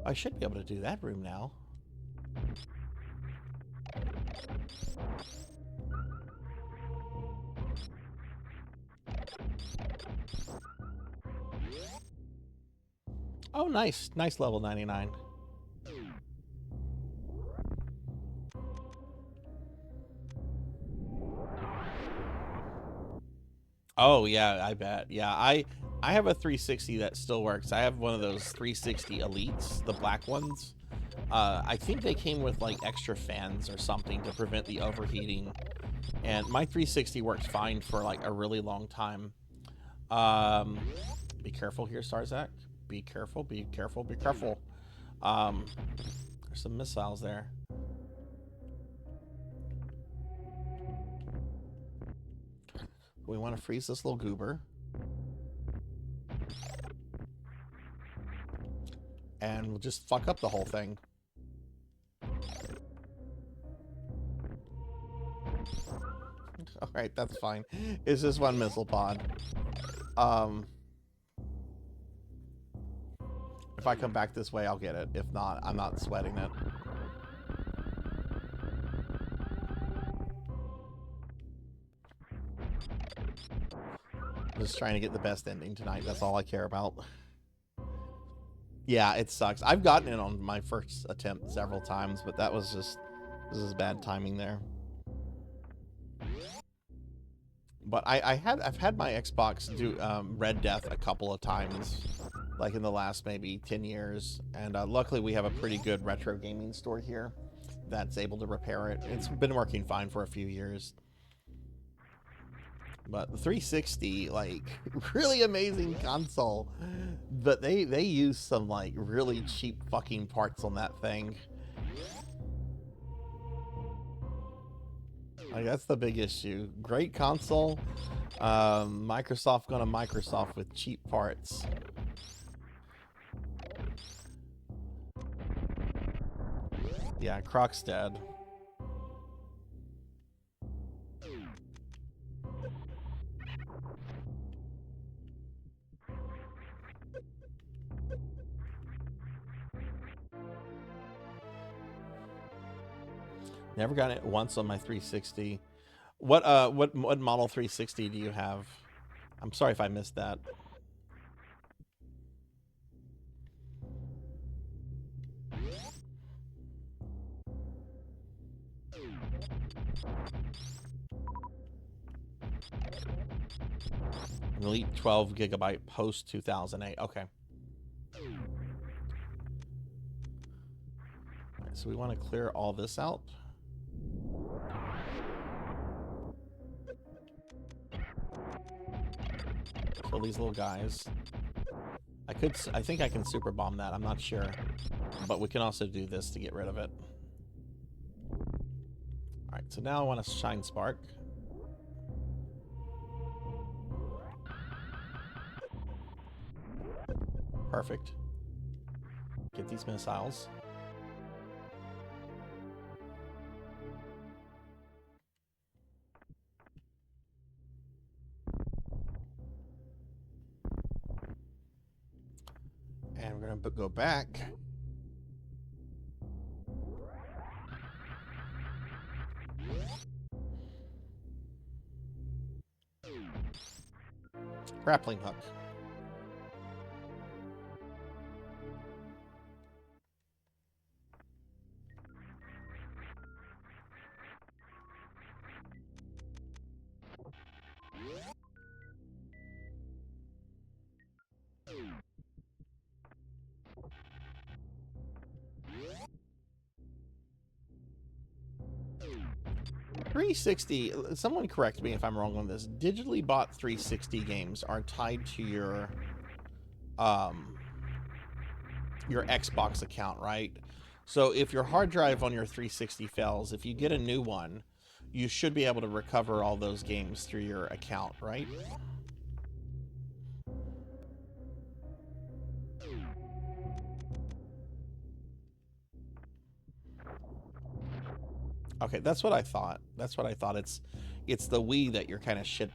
I should be able to do that room now. Oh, nice. Nice level 99. Oh, yeah, I bet. Yeah, I have a 360 that still works. I have one of those 360 Elites, the black ones. I think they came with, like, extra fans or something to prevent the overheating. And my 360 works fine for, like, a really long time. Be careful here, Sarzac. Be careful, be careful, be careful. There's some missiles there. We want to freeze this little goober. And we'll just fuck up the whole thing. Alright, that's fine. It's just one missile pod. If I come back this way, I'll get it. If not, I'm not sweating it. I'm just trying to get the best ending tonight. That's all I care about. Yeah, it sucks. I've gotten it on my first attempt several times, but that was just... This is bad timing there. But I've had my Xbox do Red Death a couple of times, like in the last maybe 10 years. And luckily we have a pretty good retro gaming store here that's able to repair it. It's been working fine for a few years. But the 360, like, really amazing console. But they use some, like, really cheap fucking parts on that thing. Like, that's the big issue. Great console. Microsoft gonna Microsoft with cheap parts. Yeah, Croc's dead. Never got it once on my 360. What model 360 do you have? I'm sorry if I missed that. An Elite 12 gigabyte post 2008. Okay. All right, so we want to clear all this out. Kill these little guys. I think I can super bomb that. I'm not sure, but we can also do this to get rid of it. All right, so now I want to shine spark. Perfect. Get these missiles. And we're going to go back. Grappling hook. $360. Someone correct me if I'm wrong on this. Digitally bought 360 games are tied to your Xbox account, right? So if your hard drive on your 360 fails, if you get a new one, you should be able to recover all those games through your account, right? Okay, that's what I thought. That's what I thought. It's the Wii that you're kind of shit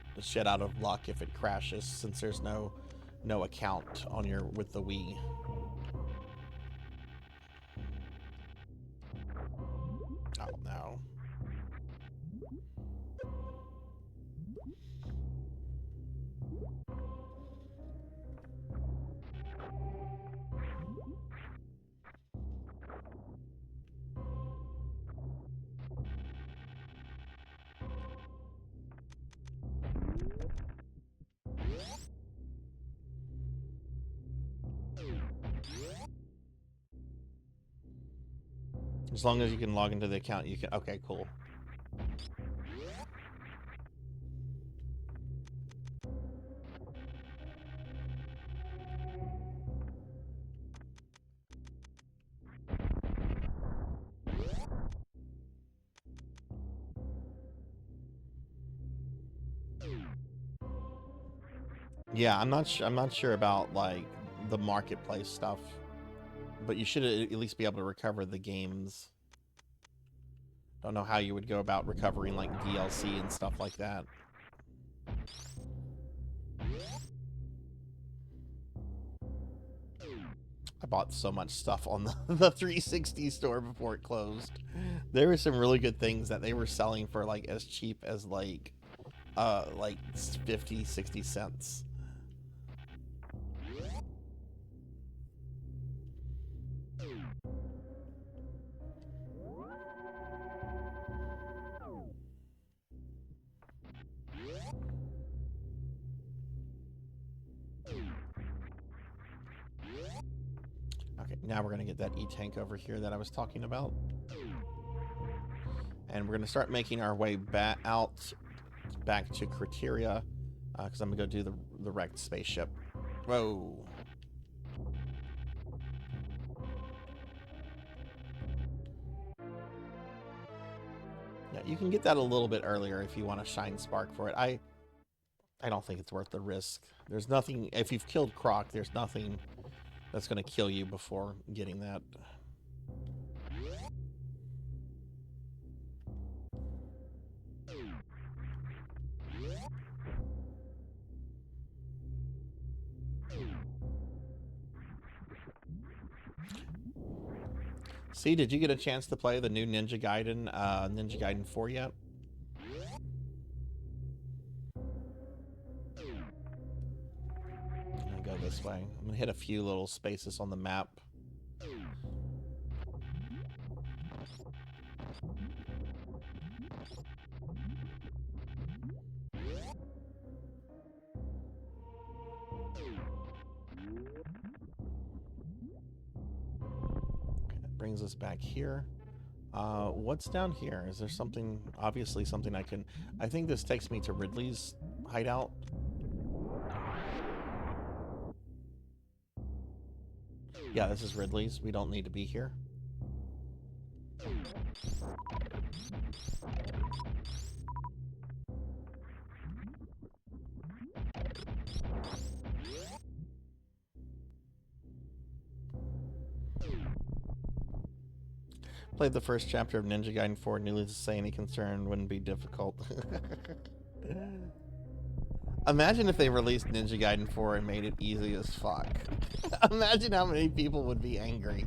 out of luck if it crashes, since there's no account on your with the Wii. Oh no. As long as you can log into the account, you can. Okay, cool. Yeah, I'm not sure about like the marketplace stuff, but you should at least be able to recover the games. Don't know how you would go about recovering like DLC and stuff like that. I bought so much stuff on the 360 store before it closed. There were some really good things that they were selling for like as cheap as like 50, 60 cents. Okay, now we're gonna get that E-tank over here that I was talking about. And we're gonna start making our way back to Criteria, because I'm gonna go do the wrecked spaceship. Whoa. Yeah, you can get that a little bit earlier if you want to shine spark for it. I don't think it's worth the risk. There's nothing, if you've killed Croc, there's nothing that's going to kill you before getting that. See, did you get a chance to play the new Ninja Gaiden 4 yet? I'm gonna go this way. I'm gonna hit a few little spaces on the map. Brings us back here. What's down here? Is there something, obviously something I think this takes me to Ridley's hideout. Yeah, this is Ridley's. We don't need to be here. Played the first chapter of Ninja Gaiden 4. Needless to say, any concern wouldn't be difficult. Imagine if they released Ninja Gaiden 4 and made it easy as fuck. Imagine how many people would be angry.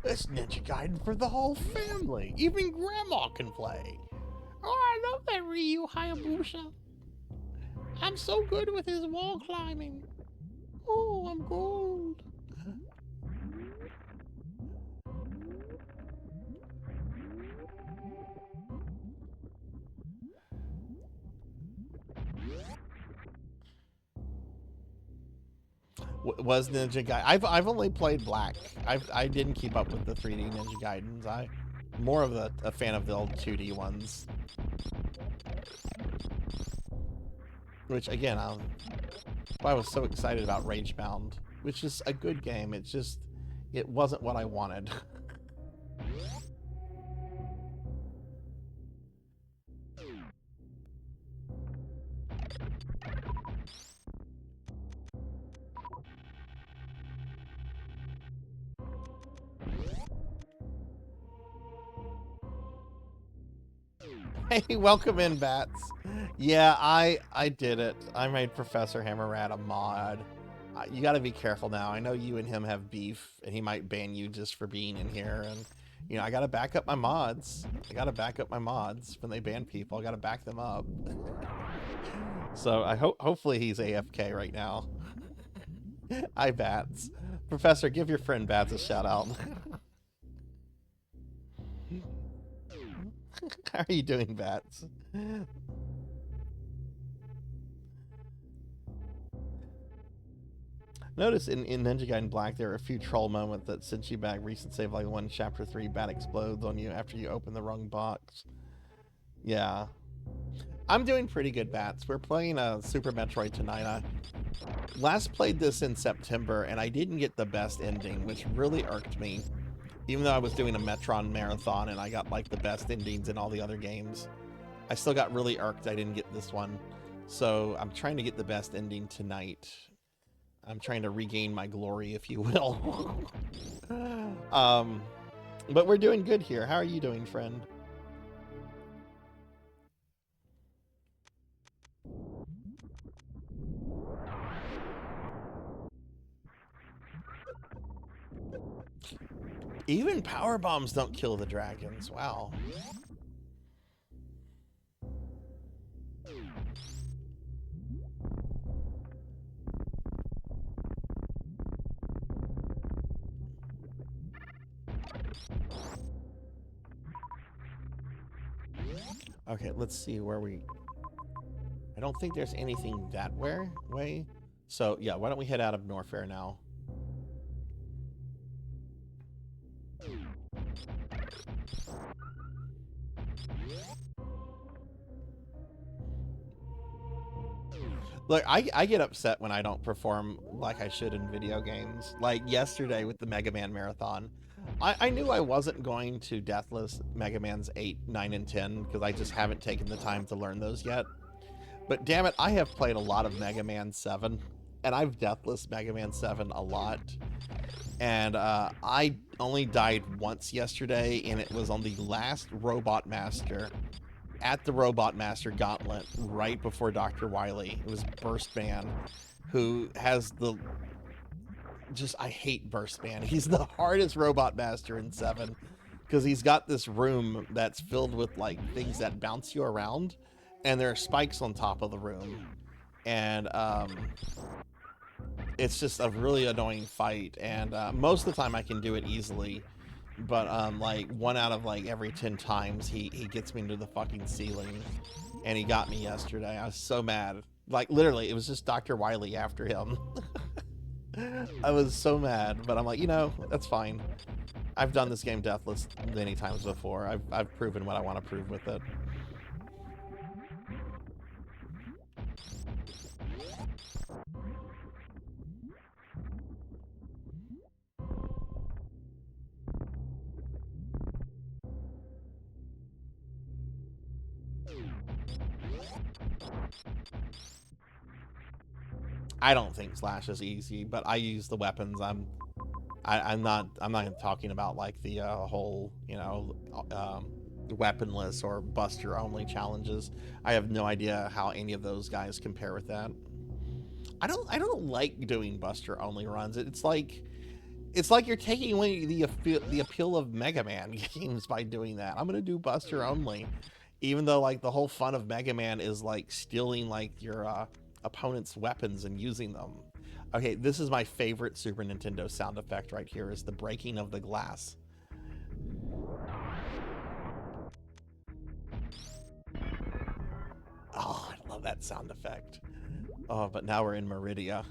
It's Ninja Gaiden for the whole family. Even Grandma can play. Oh, I love that Ryu Hayabusa. I'm so good with his wall climbing. Oh, I'm gold. Was Ninja Gaiden? I've only played Black. I didn't keep up with the 3D Ninja Gaidens. I'm more of a fan of the old 2D ones. Which again, I was so excited about Ragebound, which is a good game. It's just It wasn't what I wanted. Hey, welcome in, Bats. Yeah, I did it. I made Professor Hammerrat a mod. You got to be careful now. I know you and him have beef, and he might ban you just for being in here. And you know, I got to back up my mods. When they ban people. I got to back them up. So I hopefully he's AFK right now. Hi, Bats. Professor, give your friend Bats a shout out. How are you doing, Bats? Notice in Ninja Gaiden Black, there are a few troll moments that sent you back. Recent save like 1 Chapter 3, Bat explodes on you after you open the wrong box. Yeah. I'm doing pretty good, Bats. We're playing Super Metroid tonight. I last played this in September, and I didn't get the best ending, which really irked me. Even though I was doing a Metron marathon and I got like the best endings in all the other games, I still got really irked I didn't get this one. So I'm trying to get the best ending tonight. I'm trying to regain my glory, if you will. But we're doing good here. How are you doing, friend? Even power bombs don't kill the dragons. Wow. Okay, let's see where we... I don't think there's anything that way. So, yeah, why don't we head out of Norfair now? Look, I get upset when I don't perform like I should in video games. Like yesterday with the Mega Man Marathon. I knew I wasn't going to deathless Mega Man's 8, 9, and 10 because I just haven't taken the time to learn those yet. But damn it, I have played a lot of Mega Man 7, and I've deathless Mega Man 7 a lot. And I only died once yesterday, and it was on the last Robot Master, at the Robot Master Gauntlet, right before Dr. Wily. It was Burst Man, who has the... Just, I hate Burst Man. He's the hardest Robot Master in 7, because he's got this room that's filled with, like, things that bounce you around, and there are spikes on top of the room. And, it's just a really annoying fight, and most of the time I can do it easily, but like 1 out of like every 10 times he gets me into the fucking ceiling, and he got me yesterday. I was so mad. Like literally, it was just Dr. Wily after him. I was so mad, but I'm like, you know, that's fine. I've done this game deathless many times before. I've proven what I want to prove with it. I don't think Slash is easy, but I use the weapons. I'm not talking about like the whole, you know, weaponless or buster only challenges. I have no idea how any of those guys compare with that. I don't like doing buster only runs. It's like you're taking away the appeal of Mega Man games by doing that. I'm gonna do buster only, even though like the whole fun of Mega Man is like stealing like your opponent's weapons and using them. Okay, this is my favorite Super Nintendo sound effect right here, is the breaking of the glass. Oh, I love that sound effect. Oh, but now we're in Meridia.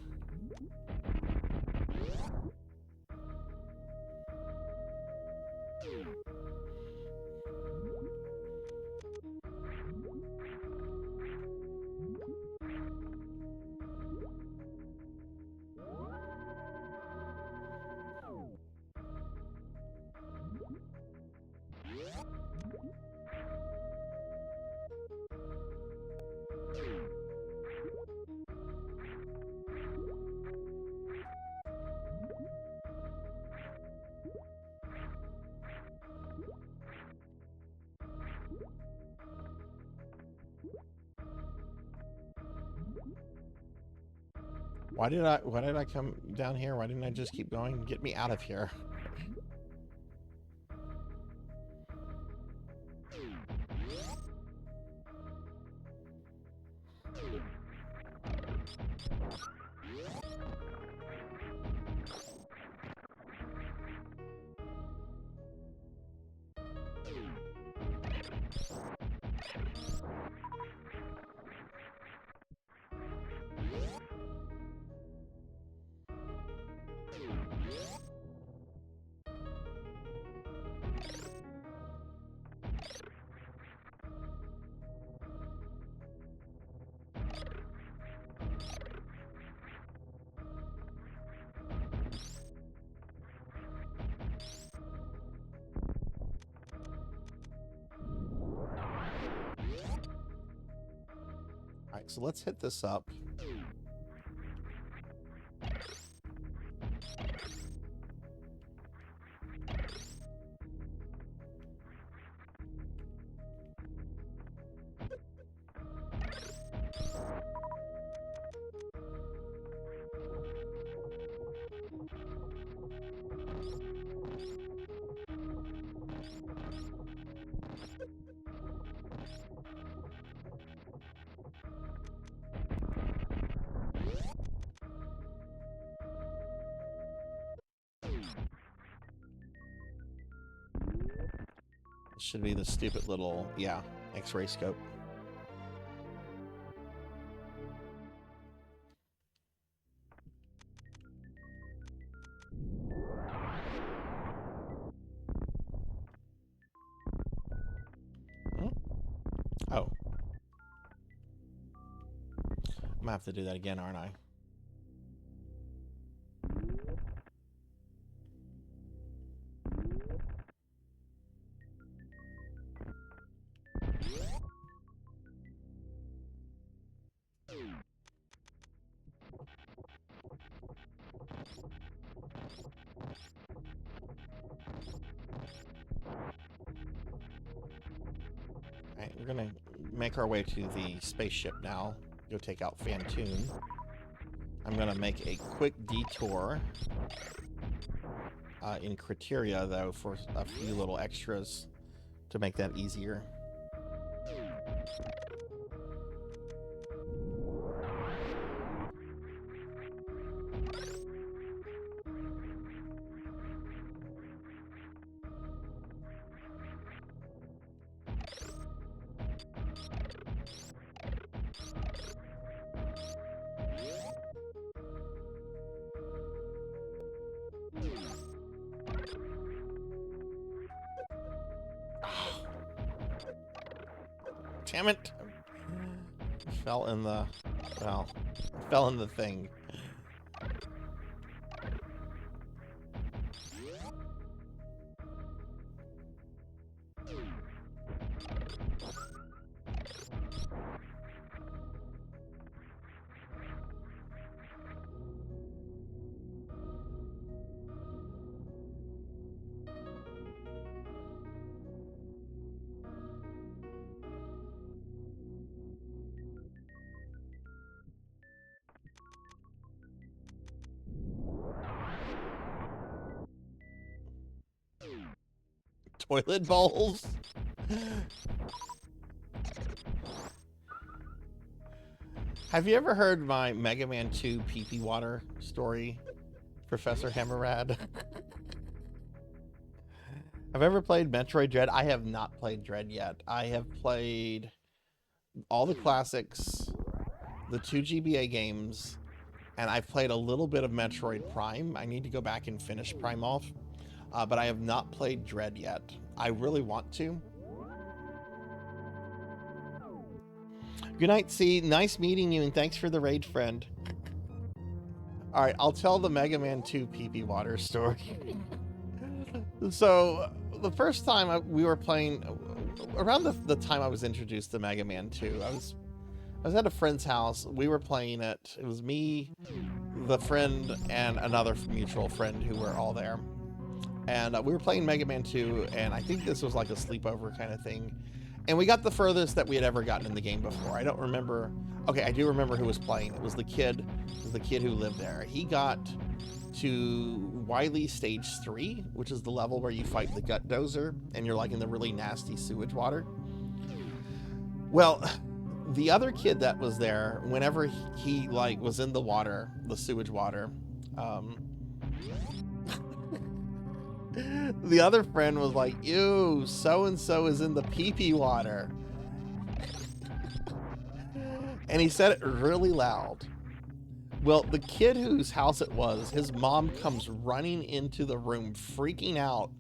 Why did I come down here? Why didn't I just keep going? Get me out of here. Alright, so let's hit this up. Should be the stupid little, yeah, X-ray scope. Hmm? Oh. I'm gonna have to do that again, aren't I? Alright, we're gonna make our way to the spaceship now. Go take out Fantoon. I'm gonna make a quick detour in Criteria, though, for a few little extras to make that easier. Damn it! Fell in the... well, fell in the thing. Toilet bowls? Have you ever heard my Mega Man 2 pee-pee water story, Professor Hammerrad? Have I ever played Metroid Dread? I have not played Dread yet. I have played all the classics, the 2 GBA games, and I've played a little bit of Metroid Prime. I need to go back and finish Prime off. But I have not played Dread yet. I really want to. Good night, C. Nice meeting you, and thanks for the raid, friend. Alright, I'll tell the Mega Man 2 pee-pee water story. So, the first time we were playing, around the time I was introduced to Mega Man 2, I was at a friend's house. We were playing it. It was me, the friend, and another mutual friend who were all there. And we were playing Mega Man 2, and I think this was like a sleepover kind of thing. And we got the furthest that we had ever gotten in the game before. I don't remember. Okay, I do remember who was playing. It was the kid. It was the kid who lived there. He got to Wily Stage 3, which is the level where you fight the gut dozer and you're like in the really nasty sewage water. Well, the other kid that was there, whenever he like was in the water, the sewage water, the other friend was like, ew, so-and-so is in the pee-pee water. And he said it really loud. Well, the kid whose house it was, his mom comes running into the room, freaking out,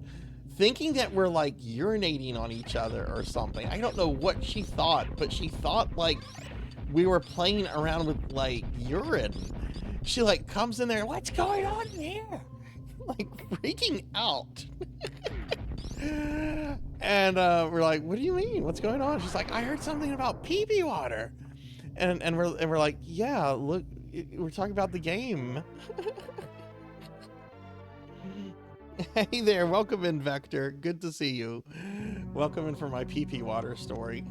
thinking that we're like urinating on each other or something. I don't know what she thought, but she thought like we were playing around with like urine. She like comes in there, what's going on here? Like freaking out. And we're like, what do you mean? What's going on? She's like, I heard something about pee-pee water. And we're like, yeah, look, we're talking about the game. Hey there, welcome in, Vector. Good to see you. Welcome in for my pee-pee water story.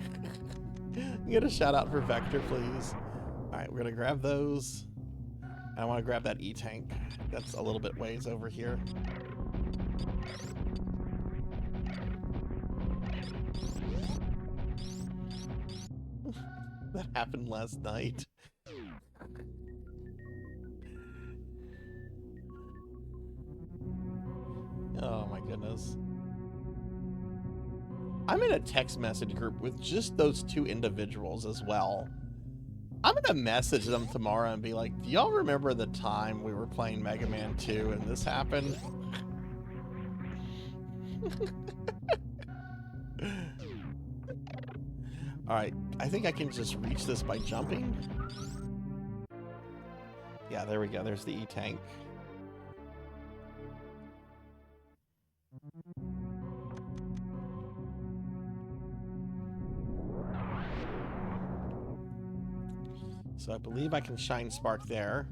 Get a shout out for Vector, please. All right, we're gonna grab those. I want to grab that E-tank. That's a little bit ways over here. That happened last night. Oh my goodness. I'm in a text message group with just those two individuals as well. I'm gonna message them tomorrow and be like, do y'all remember the time we were playing Mega Man 2 and this happened? Alright, I think I can just reach this by jumping. Yeah, there we go. There's the E-tank. So I believe I can shine spark there.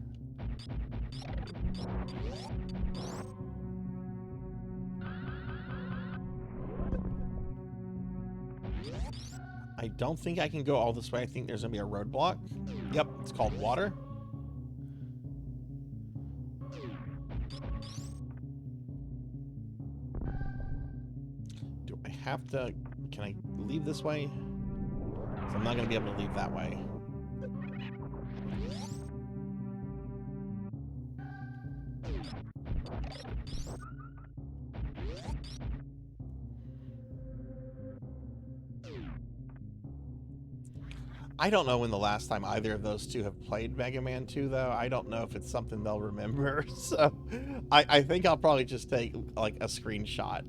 I don't think I can go all this way. I think there's gonna be a roadblock. Yep, it's called water. Do I have to, can I leave this way? So I'm not gonna be able to leave that way. I don't know when the last time either of those two have played Mega Man 2, though. I don't know if it's something they'll remember. So I think I'll probably just take like a screenshot.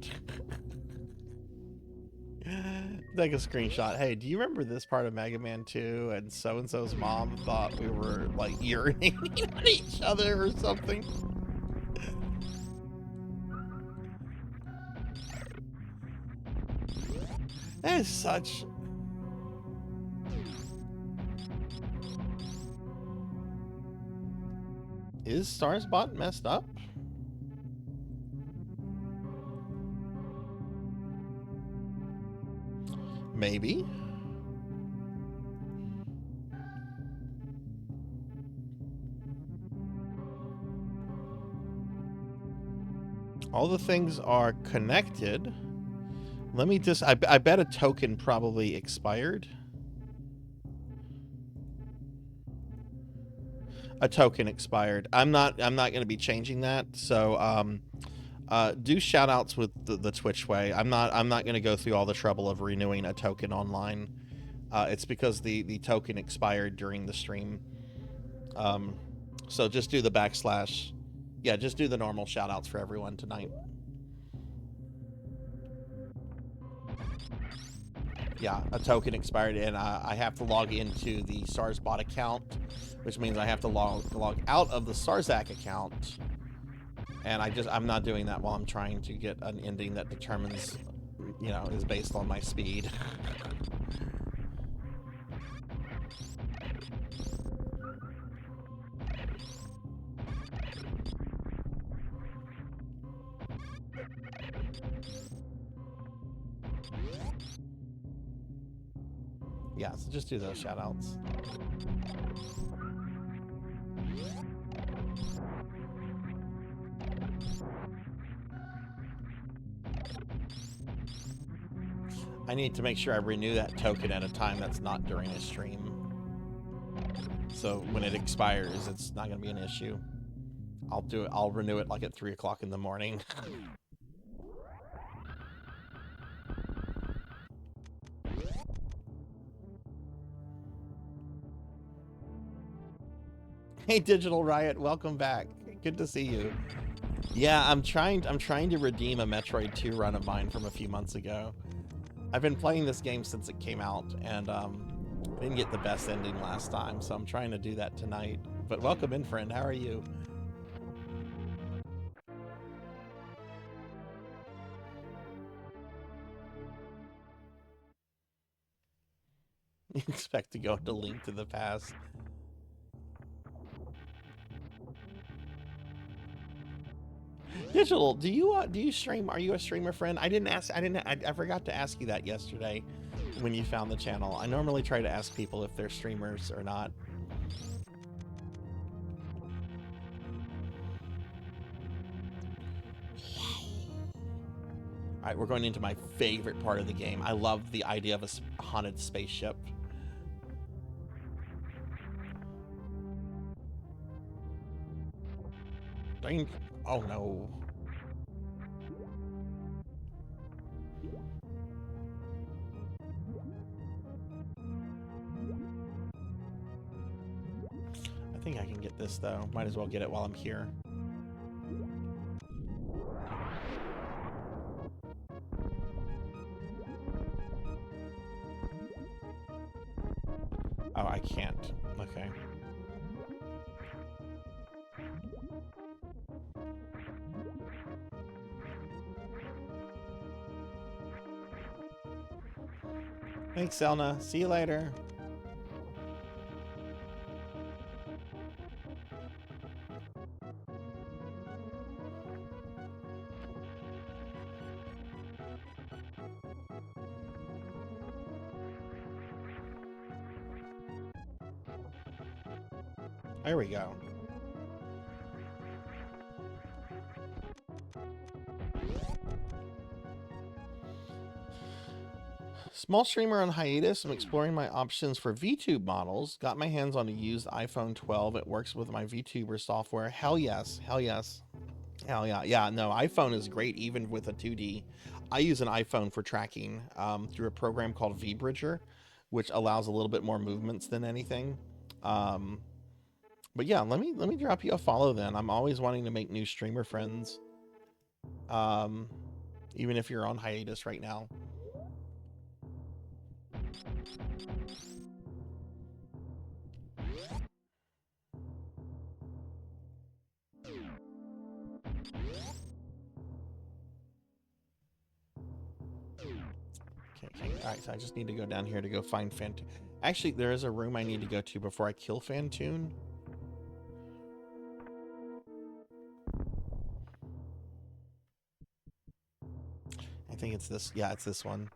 Take a screenshot. Hey, do you remember this part of Mega Man 2? And so-and-so's mom thought we were like urinating on each other or something. That is such... Is Starsbot messed up? Maybe. All the things are connected. Let me just... I bet a token probably expired. A token expired. I'm not going to be changing that. So do shout outs with the Twitch way. I'm not going to go through all the trouble of renewing a token online. It's because the token expired during the stream. So just do the /. Yeah, just do the normal shout outs for everyone tonight. Yeah, a token expired, and I have to log into the Sarsbot account, which means I have to log out of the Sarzac account. And I'm not doing that while I'm trying to get an ending that determines, you know, is based on my speed. Yeah, so just do those shout-outs. I need to make sure I renew that token at a time that's not during a stream. So when it expires, it's not going to be an issue. I'll renew it like at 3 o'clock in the morning. Hey, Digital Riot, welcome back. Good to see you. Yeah, I'm trying to redeem a Metroid 2 run of mine from a few months ago. I've been playing this game since it came out, and I didn't get the best ending last time, so I'm trying to do that tonight. But welcome in, friend. How are you? You expect to go to Link to the Past. Digital, do you stream? Are you a streamer, friend? I forgot to ask you that yesterday when you found the channel. I normally try to ask people if they're streamers or not. All right, we're going into my favorite part of the game. I love the idea of a haunted spaceship. Dang. Oh no. I think I can get this though. Might as well get it while I'm here. Oh, I can't. Okay. Thanks, Selna. See you later. There we go. Small streamer on hiatus. I'm exploring my options for VTube models. Got my hands on a used iPhone 12. It works with my VTuber software. Hell yes. Hell yes. Hell yeah. Yeah, no, iPhone is great even with a 2D. I use an iPhone for tracking through a program called VBridger, which allows a little bit more movements than anything. But yeah, let me drop you a follow then. I'm always wanting to make new streamer friends. Even if you're on hiatus right now. Okay. All right, so I just need to go down here to go find Fantoon. Actually, there is a room I need to go to before I kill Fantoon. I think it's this. Yeah, it's this one.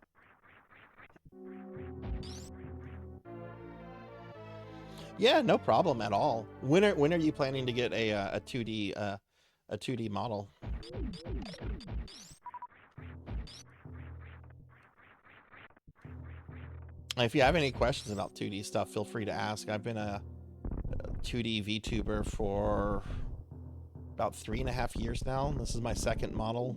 Yeah, no problem at all. When are you planning to get a 2D model? If you have any questions about 2D stuff, feel free to ask. I've been a 2D VTuber for about 3.5 years now. This is my second model.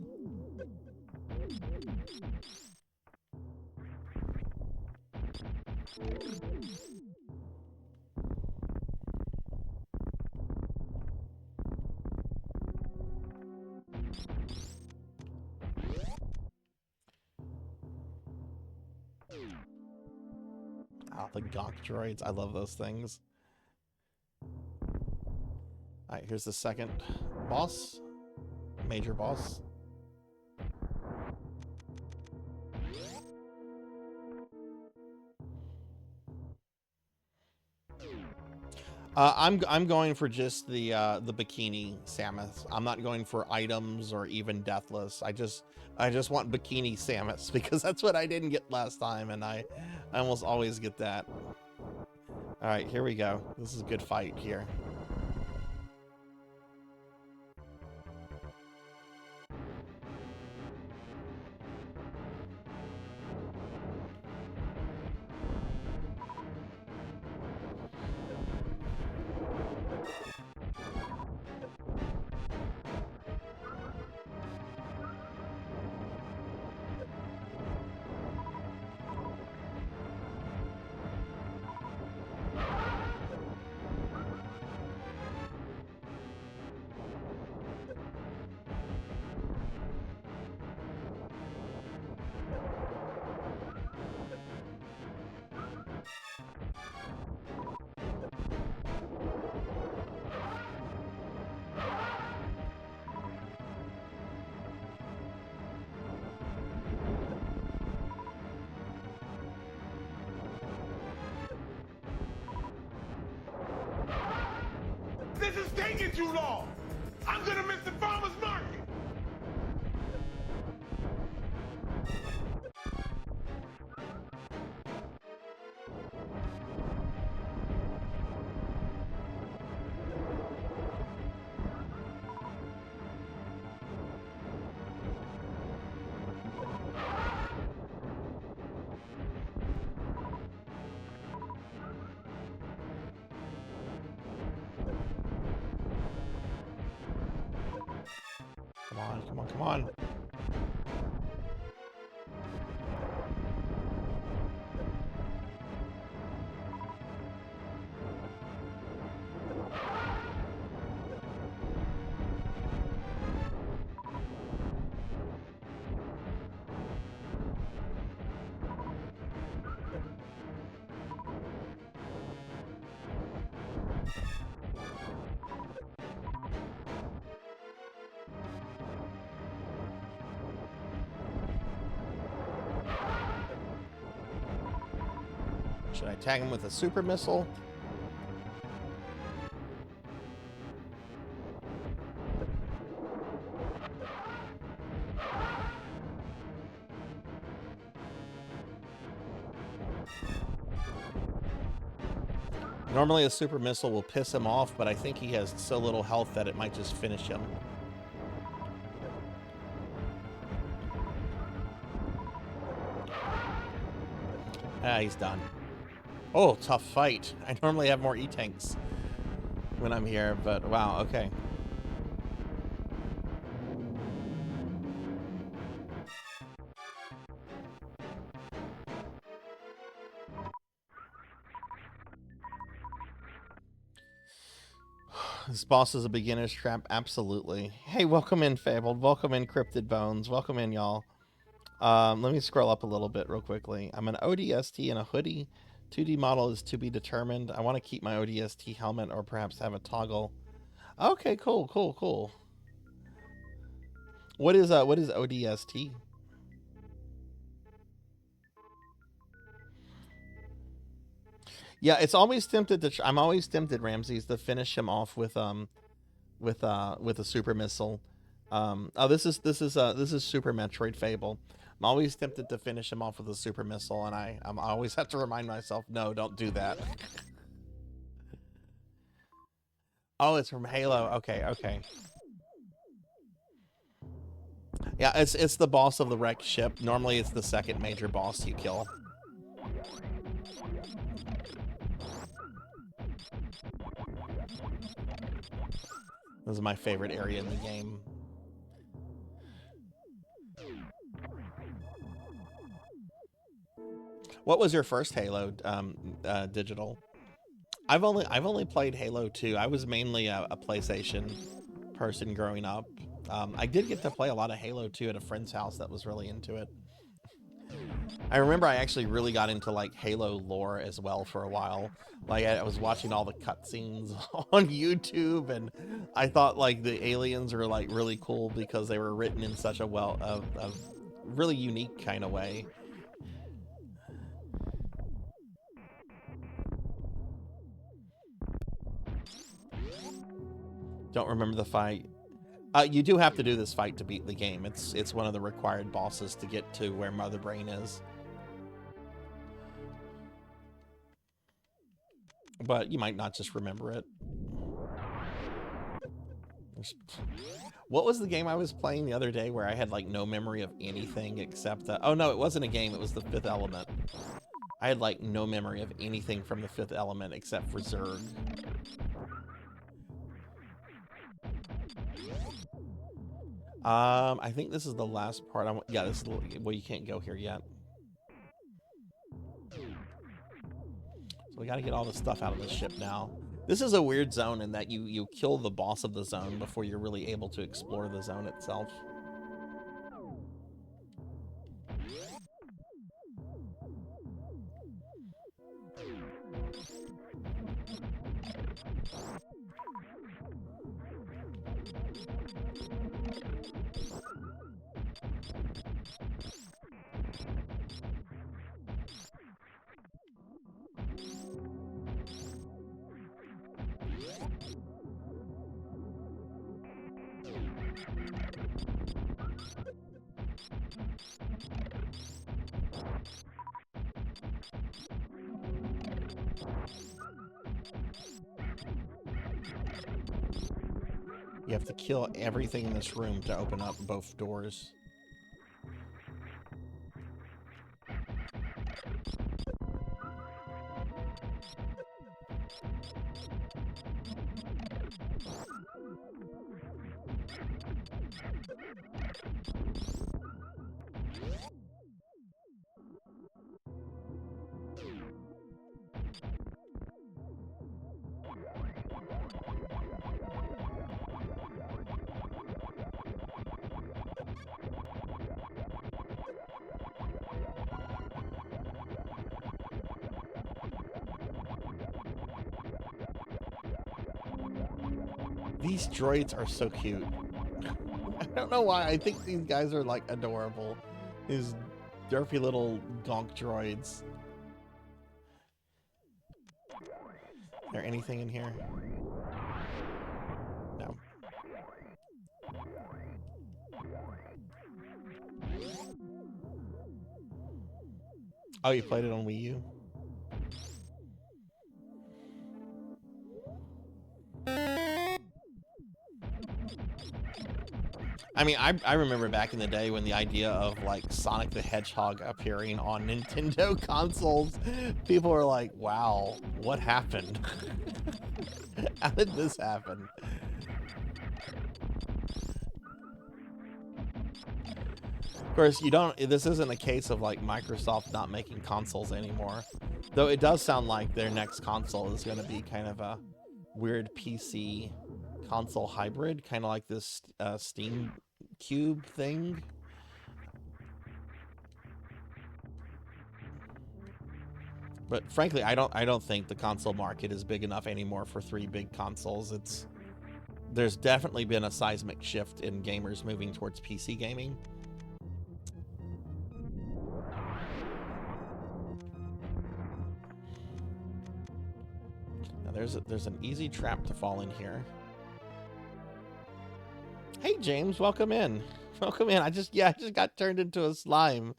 Oh, the Gonk droids. I love those things. Alright, here's the second boss. Major boss. I'm going for just the bikini Samus. I'm not going for items or even deathless. I just want bikini Samus because that's what I didn't get last time, and I almost always get that. All right, here we go. This is a good fight here. This is taking too long. I'm gonna miss the farmer's market. Come on, come on, come on. Should I tag him with a super missile? Normally a super missile will piss him off, but I think he has so little health that it might just finish him. Ah, he's done. Oh, tough fight. I normally have more E-tanks when I'm here, but wow, okay. This boss is a beginner's trap, absolutely. Hey, welcome in, Fabled. Welcome in, Cryptid Bones. Welcome in, y'all. Let me scroll up a little bit real quickly. I'm an ODST in a hoodie. 2D model is to be determined. I want to keep my ODST helmet or perhaps have a toggle. Okay, cool, cool, cool. What is ODST? Yeah, it's always tempted to. I'm always tempted, Ramses, to finish him off with a super missile. Oh, this is Super Metroid Fable. I'm always tempted to finish him off with a super missile, and I always have to remind myself, no, don't do that. Oh, it's from Halo. Okay, okay. Yeah, it's the boss of the wrecked ship. Normally, it's the second major boss you kill. This is my favorite area in the game. What was your first Halo, Digital? I've only played Halo 2. I was mainly a PlayStation person growing up. I did get to play a lot of Halo 2 at a friend's house that was really into it. I remember I actually really got into like Halo lore as well for a while. Like I was watching all the cutscenes on YouTube, and I thought like the aliens were like really cool because they were written in such a really unique kind of way. Don't remember the fight. You do have to do this fight to beat the game. It's one of the required bosses to get to where Mother Brain is. But you might not just remember it. What was the game I was playing the other day where I had like no memory of anything except oh no, it wasn't a game, it was the Fifth Element. I had like no memory of anything from the Fifth Element except for Zerg. I think this is the last part. Yeah, this is well, you can't go here yet. So we got to get all the stuff out of the ship now. This is a weird zone in that you kill the boss of the zone before you're really able to explore the zone itself. You have to kill everything in this room to open up both doors. These droids are so cute. I don't know why. I think these guys are like adorable. These derpy little gonk droids. Is there anything in here? No. Oh, you played it on Wii U? I mean, I remember back in the day when the idea of like Sonic the Hedgehog appearing on Nintendo consoles, people were like, wow, what happened? How did this happen? Of course, this isn't a case of like Microsoft not making consoles anymore. Though it does sound like their next console is going to be kind of a weird PC console hybrid, kind of like this Steam Cube thing. But frankly, I don't think the console market is big enough anymore for 3 big consoles. There's definitely been a seismic shift in gamers moving towards PC gaming. Now there's an easy trap to fall in here. Hey James, welcome in. Welcome in. I just got turned into a slime.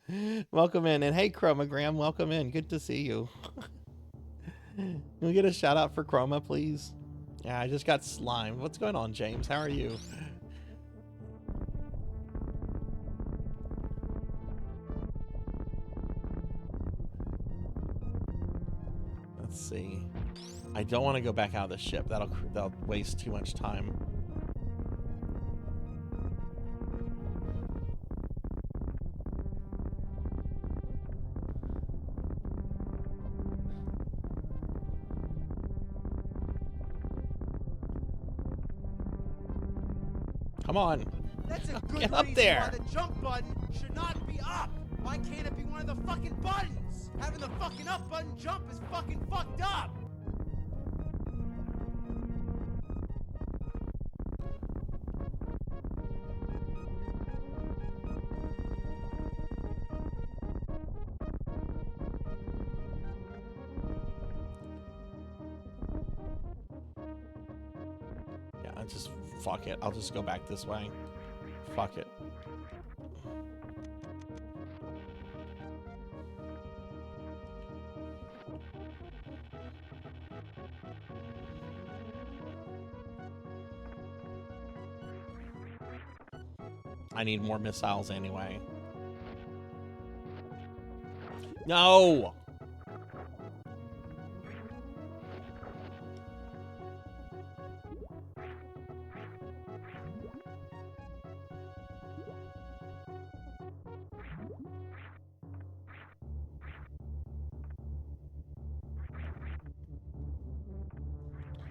Welcome in. And hey Chromogram, welcome in. Good to see you. Can we get a shout out for Chroma, please? Yeah, I just got slimed. What's going on, James? How are you? Let's see. I don't want to go back out of the ship. That'll waste too much time. Come on. That's a good Get up reason there. why the jump button should not be up. Why can't it be one of the fucking buttons? Having the fucking up button jump is fucking fucked up. Yeah, just Fuck it. I'll just go back this way. Fuck it. I need more missiles anyway. No!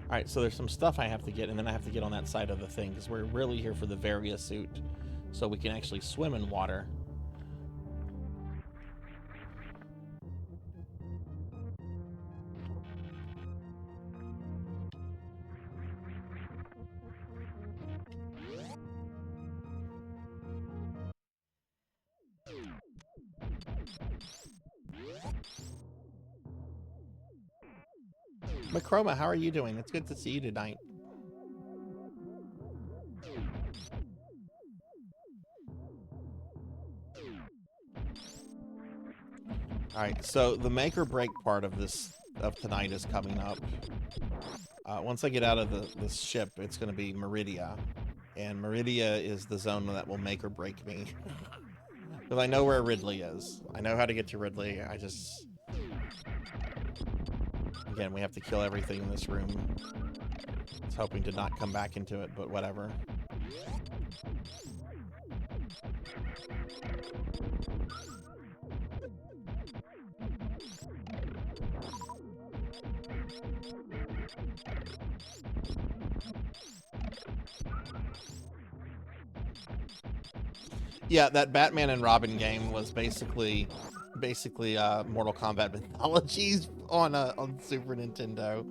Alright, so there's some stuff I have to get, and then I have to get on that side of the thing, because we're really here for the Varia suit, so we can actually swim in water. Macroma, how are you doing? It's good to see you tonight. Alright, so the make or break part of tonight is coming up. Once I get out of this ship, it's going to be Meridia. And Meridia is the zone that will make or break me. Because I know where Ridley is. I know how to get to Ridley. I just... Again, we have to kill everything in this room. I was hoping to not come back into it, but whatever. Yeah, that Batman and Robin game was basically Mortal Kombat Mythologies on Super Nintendo.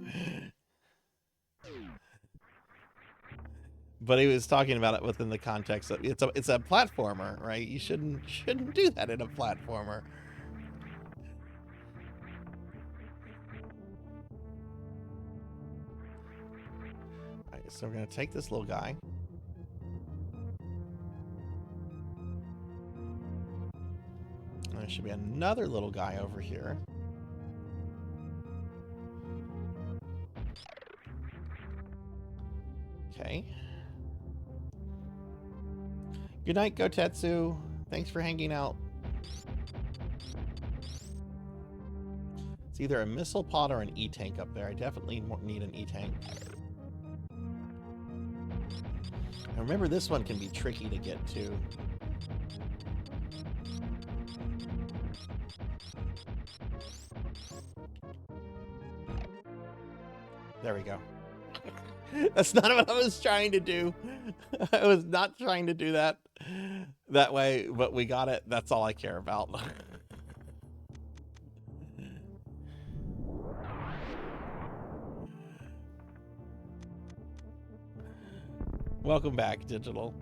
But he was talking about it within the context of it's a platformer, right? You shouldn't do that in a platformer. Alright, so we're gonna take this little guy. There should be another little guy over here. Okay. Good night, Gotetsu. Thanks for hanging out. It's either a missile pod or an E-tank up there. I definitely need an E-tank. And remember, this one can be tricky to get to. There we go. That's not what I was trying to do. I was not trying to do that way, but we got it. That's all I care about. Welcome back, Digital.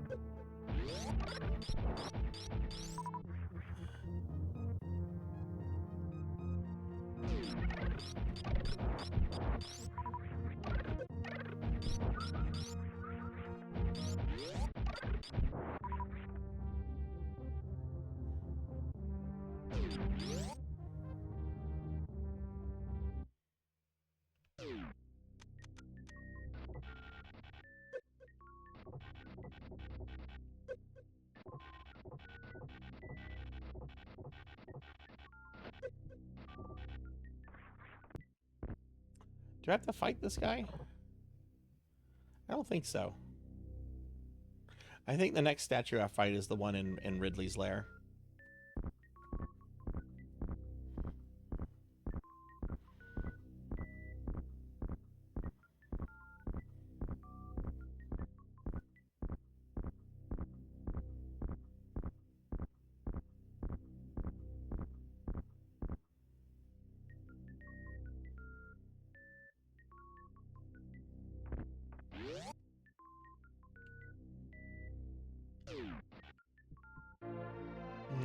Do I have to fight this guy? I don't think so. I think the next statue I fight is the one in Ridley's lair.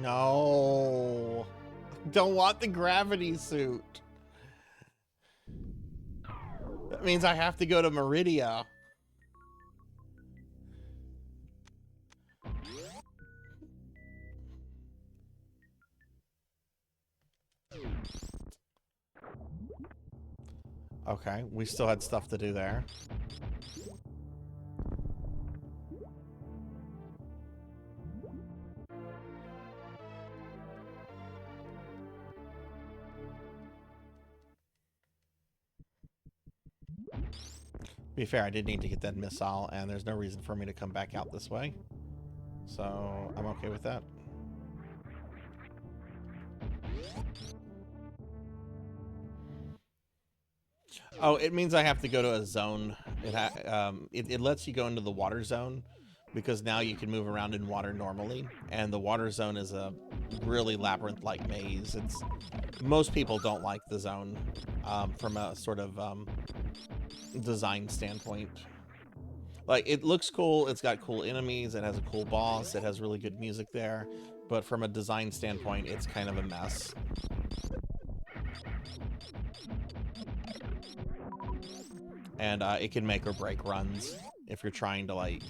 No. Don't want the gravity suit. That means I have to go to Meridia. Okay, we still had stuff to do there. To be fair, I did need to get that missile, and there's no reason for me to come back out this way. So, I'm okay with that. Oh, it means I have to go to a zone. It lets you go into the water zone, because now you can move around in water normally, and the water zone is a really labyrinth-like maze. Most people don't like the zone from a sort of design standpoint. Like, it looks cool, it's got cool enemies, it has a cool boss, it has really good music there, but from a design standpoint, it's kind of a mess. And it can make or break runs if you're trying to, like,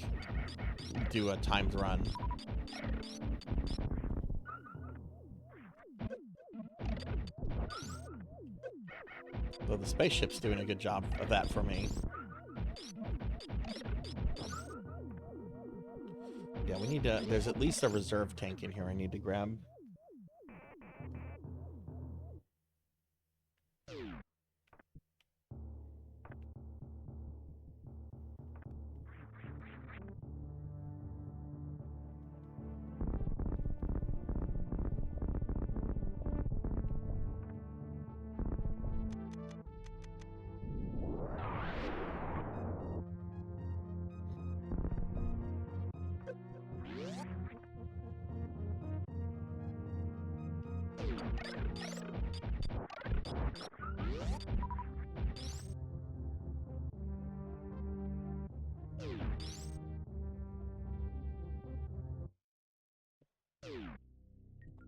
do a timed run. Though the spaceship's doing a good job of that for me. Yeah, we need to... There's at least a reserve tank in here I need to grab.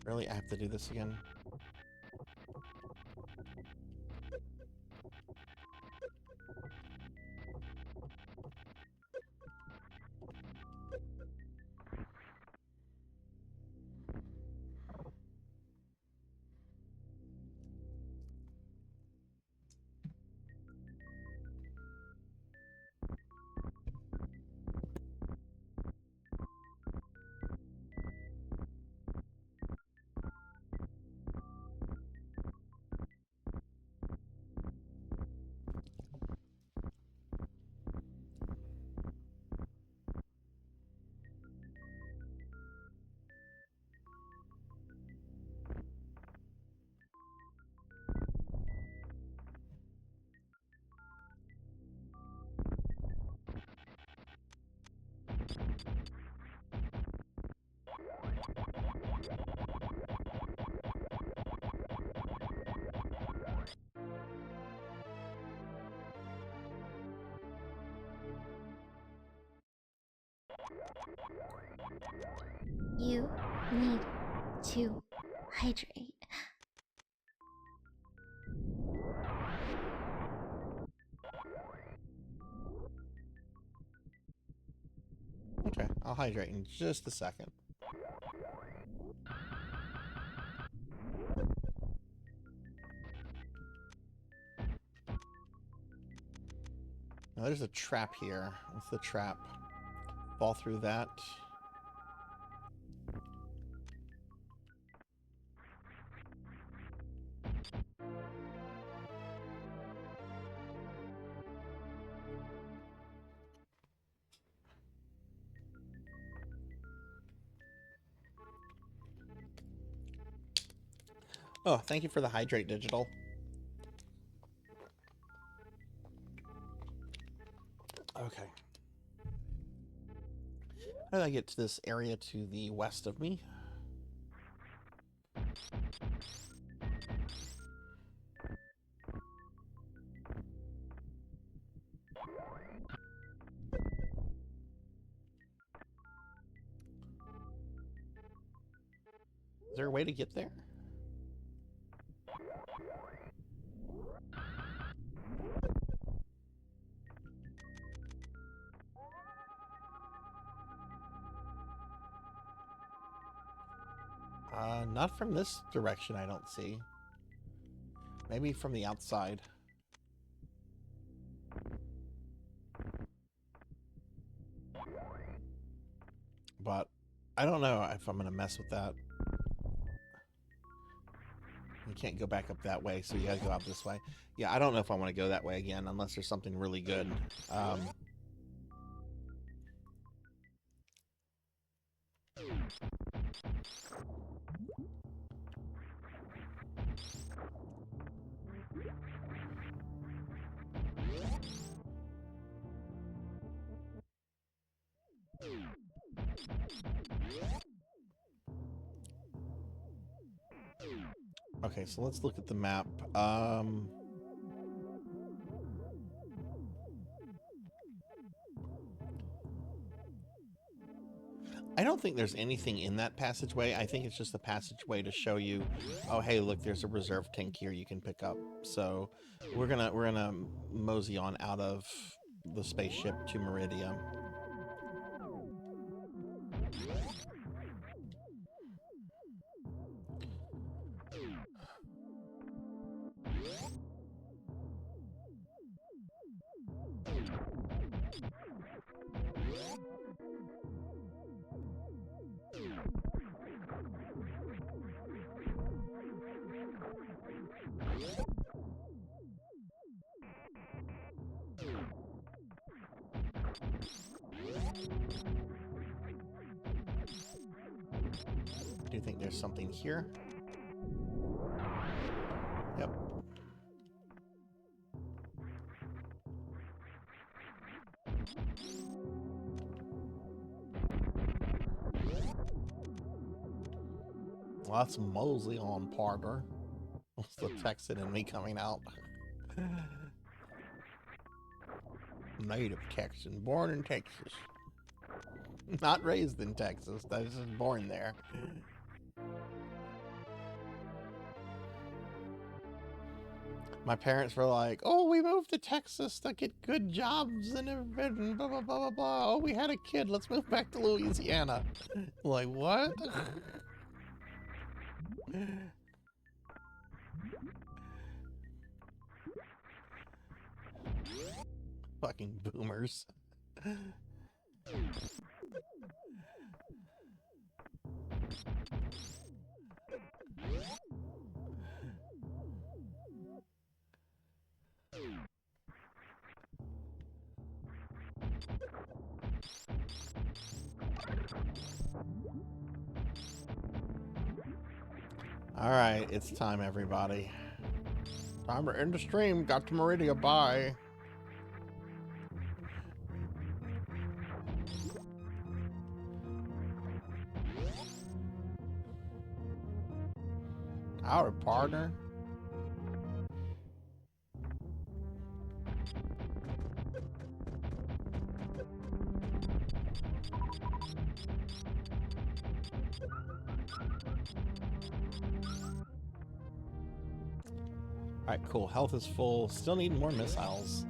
Really? I have to do this again? You need to hydrate. Okay, I'll hydrate in just a second. Now there's a trap here. What's the trap? Fall through that. Oh, thank you for the hydrate, Digital. Okay. How did I get to this area to the west of me? Is there a way to get there? Not from this direction, I don't see. Maybe from the outside. But I don't know if I'm going to mess with that. You can't go back up that way, so you got to go out this way. Yeah, I don't know if I want to go that way again, unless there's something really good. Okay, so let's look at the map. I don't think there's anything in that passageway. I think it's just a passageway to show you, oh hey, look, there's a reserve tank here you can pick up. So we're gonna mosey on out of the spaceship to Meridian. Do you think there's something here? Yep. Well, that's mosey on, partner. What's the Texan in me coming out? Native Texan, born in Texas. Not raised in Texas, I was just born there. My parents were like, oh, we moved to Texas to get good jobs and everything, blah, blah, blah, blah, blah. Oh, we had a kid, let's move back to Louisiana. Like, what? Fucking boomers. Alright, it's time, everybody. Time to end the stream. Got to Meridia. Bye. Our partner. Alright, cool. Health is full. Still need more missiles.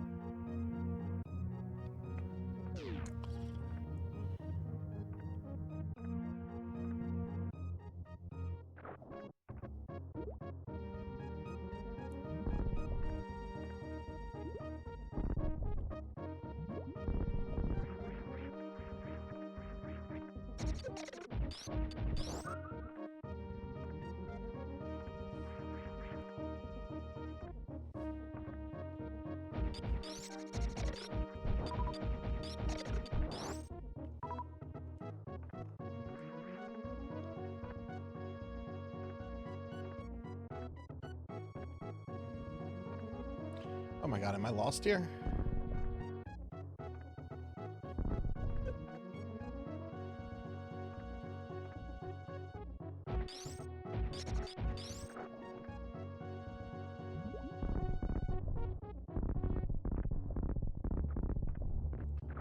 Oh my god, am I lost here?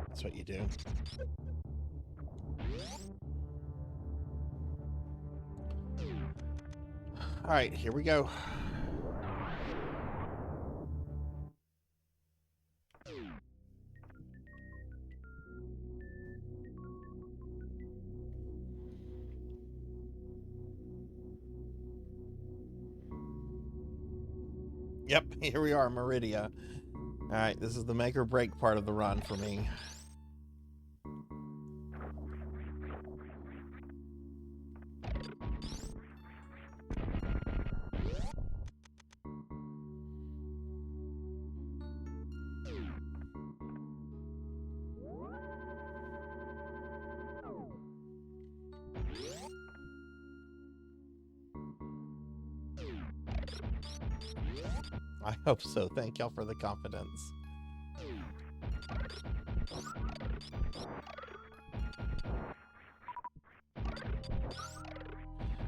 That's what you do. All right, here we go. Yep, here we are, Meridia. Alright, this is the make or break part of the run for me. I hope so. Thank y'all for the confidence.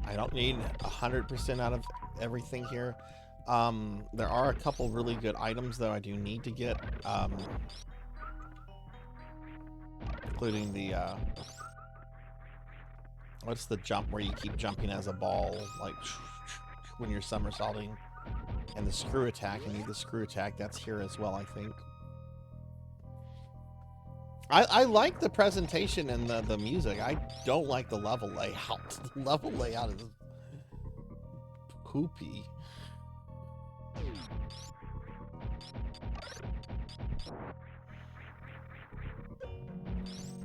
I don't need 100% out of everything here. There are a couple really good items, though, I do need to get. Including the, what's the jump where you keep jumping as a ball, like, when you're somersaulting? And the screw attack. I need the screw attack. That's here as well, I think. I like the presentation and the music. I don't like the level layout. The level layout is poopy.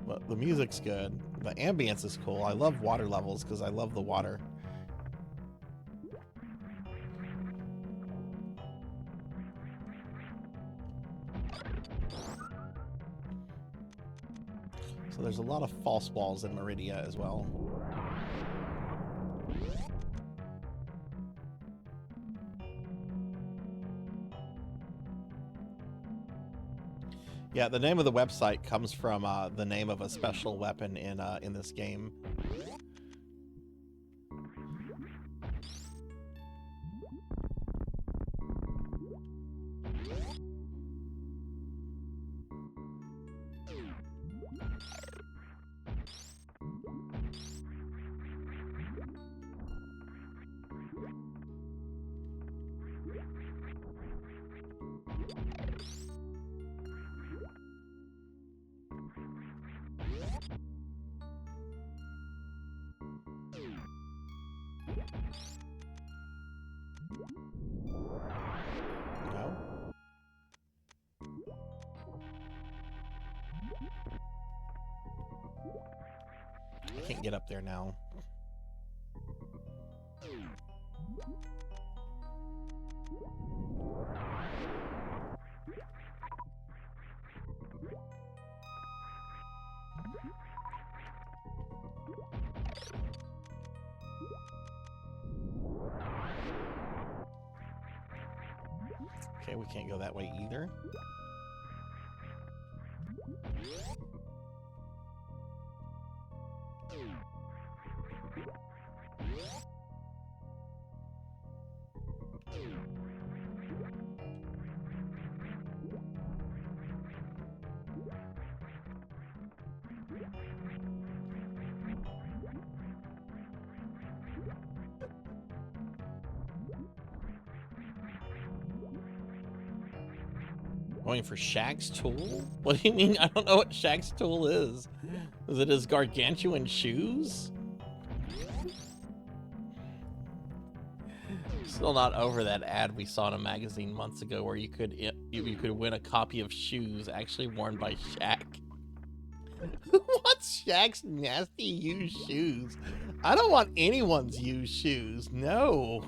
But the music's good. The ambience is cool. I love water levels because I love the water. So there's a lot of false balls in Meridia as well. Yeah, the name of the website comes from the name of a special weapon in this game. No? I can't get up there now. Okay, we can't go that way either. Going for Shag's tool? What do you mean? I don't know what Shag's tool is. Is it his gargantuan shoes? Still not over that ad we saw in a magazine months ago where you could win a copy of shoes actually worn by Shag. What's Shag's nasty used shoes? I don't want anyone's used shoes. No.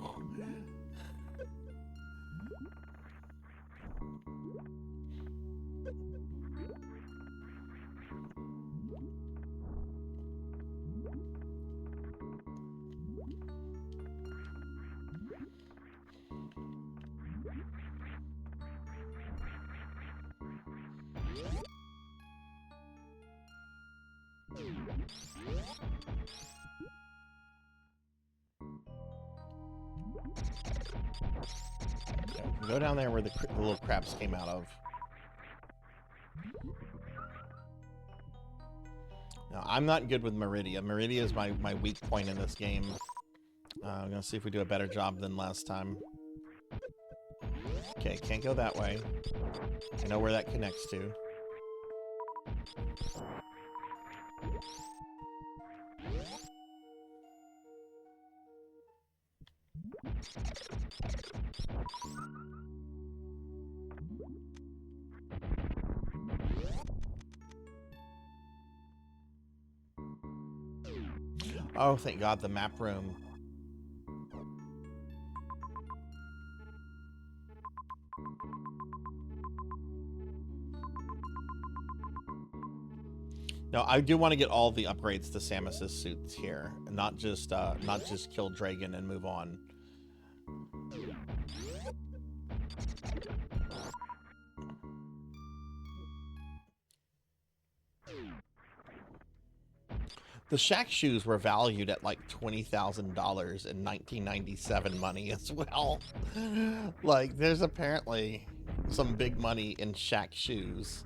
Go down there where the little craps came out of. Now, I'm not good with Meridia. Meridia is my weak point in this game. I'm gonna see if we do a better job than last time. Okay, can't go that way. I know where that connects to. Oh, thank God, the map room. No, I do want to get all the upgrades to Samus's suits here, not just kill Dragon and move on. The Shaq shoes were valued at like $20,000 in 1997 money as well. Like, there's apparently some big money in Shaq shoes.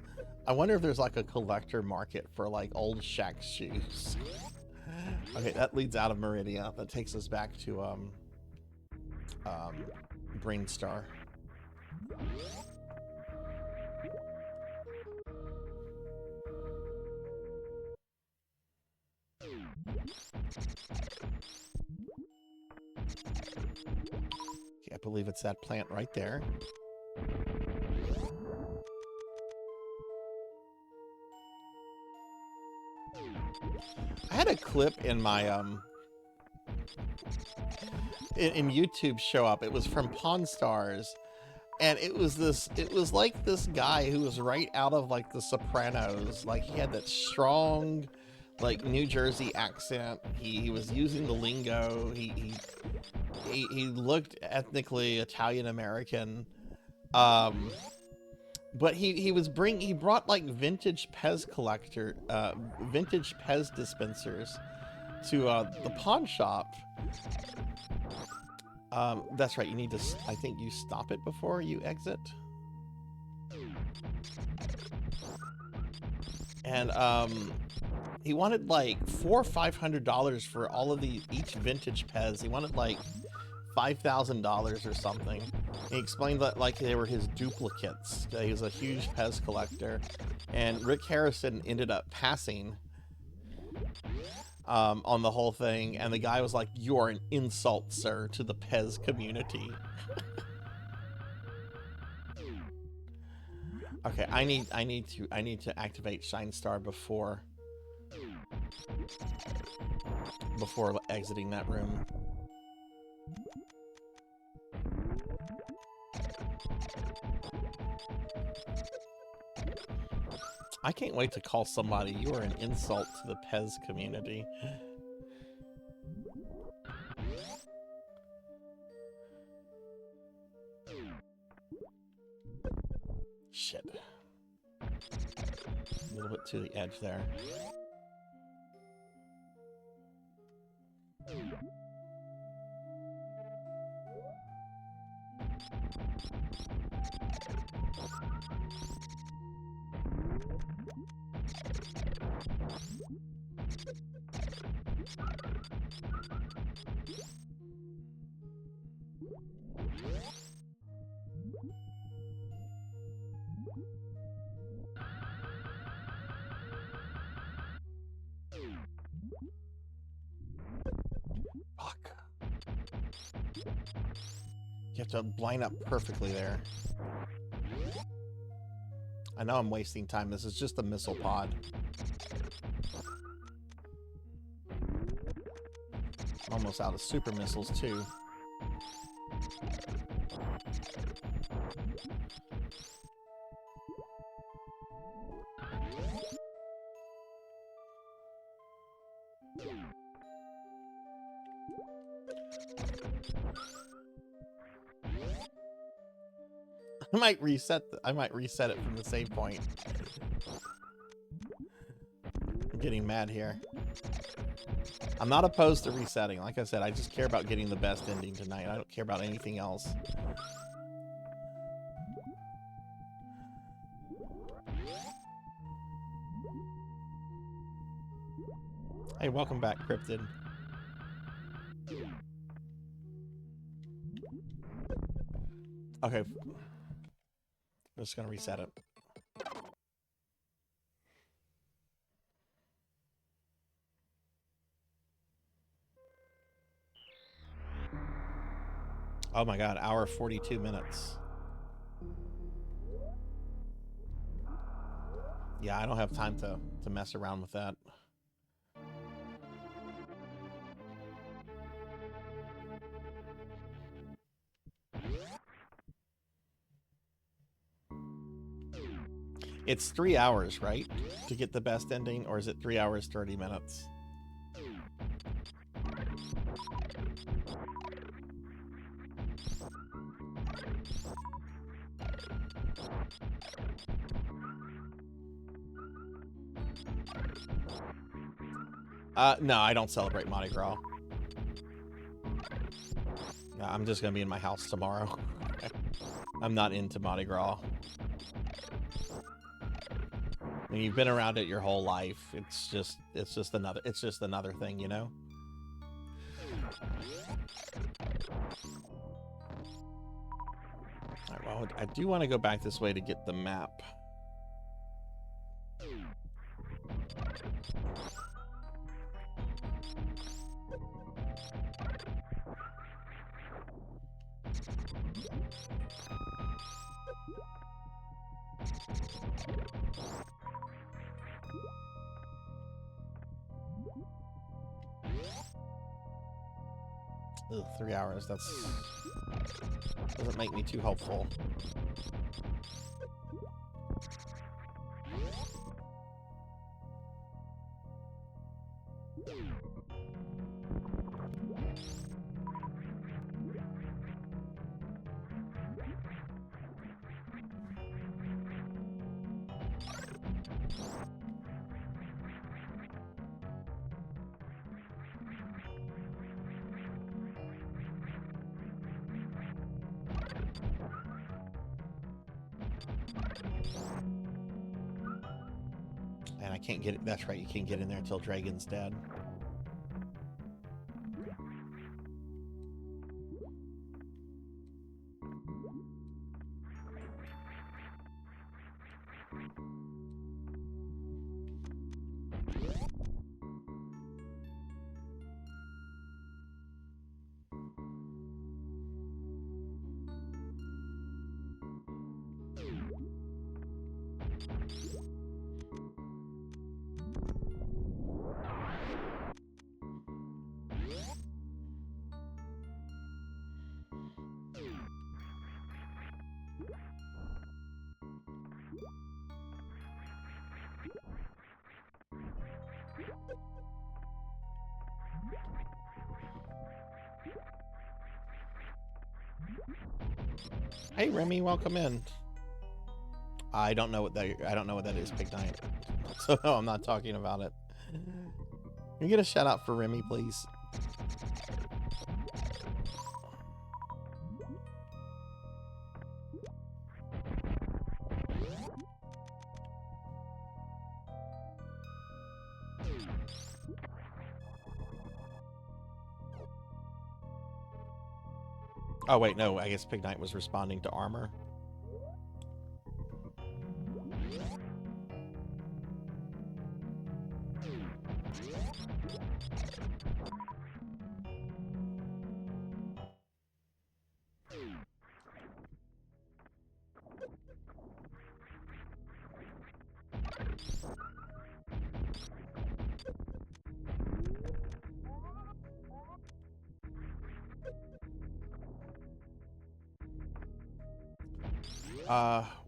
I wonder if there's like a collector market for like old Shaq shoes. Okay, that leads out of Meridia. That takes us back to Brainstar. Okay, I believe it's that plant right there. I had a clip in my in YouTube show up. It was from Pawn Stars, and it was like this guy who was right out of like The Sopranos. Like, he had that strong like New Jersey accent. He was using the lingo. He looked ethnically Italian American. But he brought like vintage Pez vintage Pez dispensers to the pawn shop. That's right. You need to, I think you stop it before you exit. And he wanted like $400 or $500 for all of each vintage Pez. He wanted like $5,000 or something. He explained that like they were his duplicates. He was a huge Pez collector, and Rick Harrison ended up passing on the whole thing, and the guy was like, "You are an insult, sir, to the Pez community." Okay, I need to activate Shine Star before exiting that room. I can't wait to call somebody, "You are an insult to the Pez community." Shit. A little bit to the edge there. Fuck. You have to line up perfectly there. I know I'm wasting time. This is just a missile pod. Almost out of super missiles, too. I might reset it from the save point. I'm getting mad here. I'm not opposed to resetting. Like I said, I just care about getting the best ending tonight. I don't care about anything else. Hey, welcome back, Cryptid. Okay. I'm just gonna reset it. Oh my god, hour 42 minutes. Yeah, I don't have time to mess around with that. It's 3 hours, right? To get the best ending, or is it 3 hours, 30 minutes? No, I don't celebrate Mardi Gras. No, I'm just gonna be in my house tomorrow. I'm not into Mardi Gras. I mean, you've been around it your whole life. It's just another thing, you know? All right, well, I do want to go back this way to get the map. Ugh, 3 hours, doesn't make me too hopeful. And I can't get it. That's right, you can't get in there until Dragon's dead. Hey Remy, welcome in. I don't know what that is, Big Night. So no, I'm not talking about it. Can you get a shout out for Remy, please? Oh wait, no, I guess Pig Knight was responding to armor.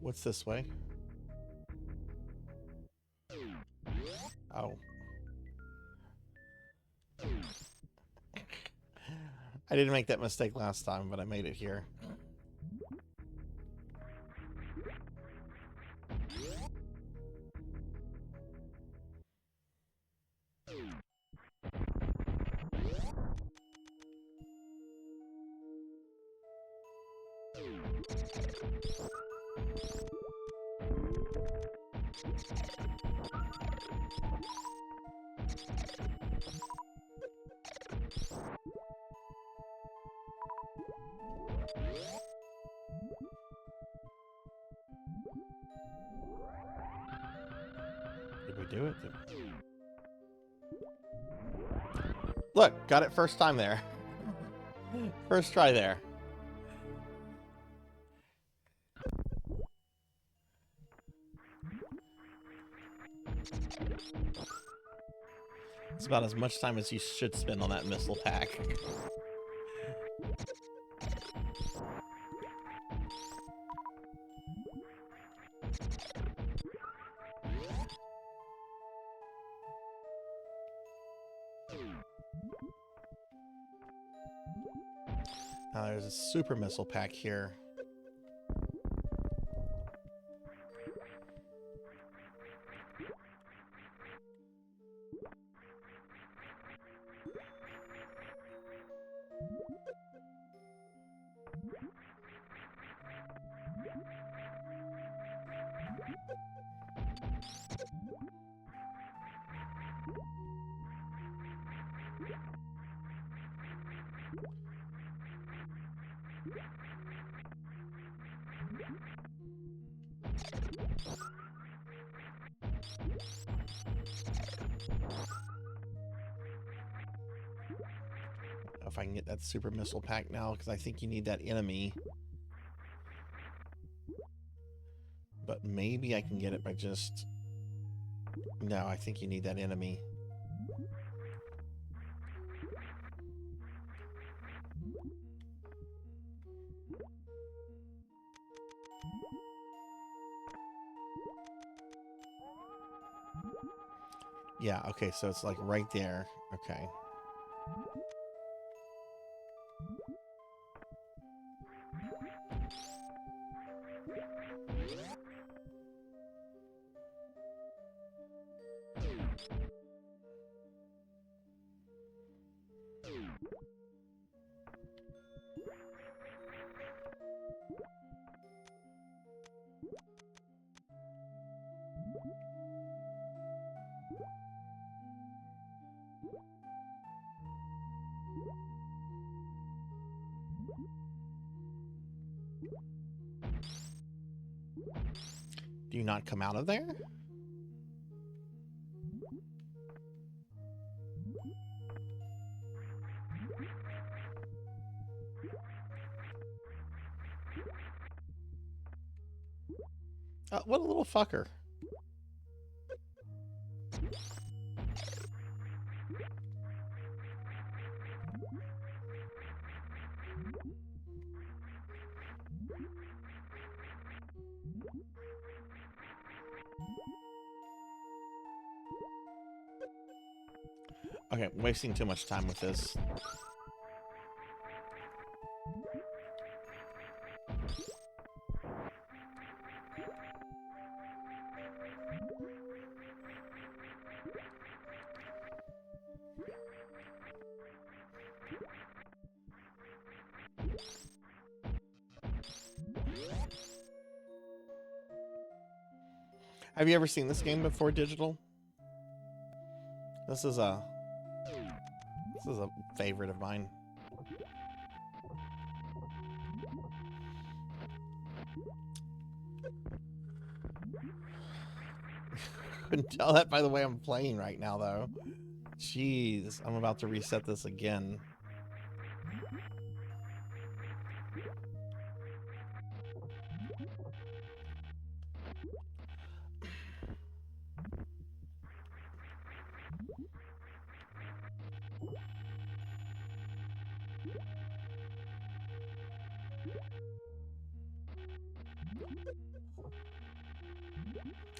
What's this way? Oh. I didn't make that mistake last time, but I made it here. Did we do it? Look, got it first time there. First try there. It's about as much time as you should spend on that missile pack. Now there's a super missile pack here. If I can get that super missile pack now, because I think you need that enemy. But maybe I can get it by just... No, I think you need that enemy. Yeah, okay, so it's like right there. Okay. Do you not come out of there? What a little fucker. Okay, I'm wasting too much time with this. Have you ever seen this game before, Digital? This is a favorite of mine. Couldn't tell that by the way I'm playing right now, though. Jeez, I'm about to reset this again.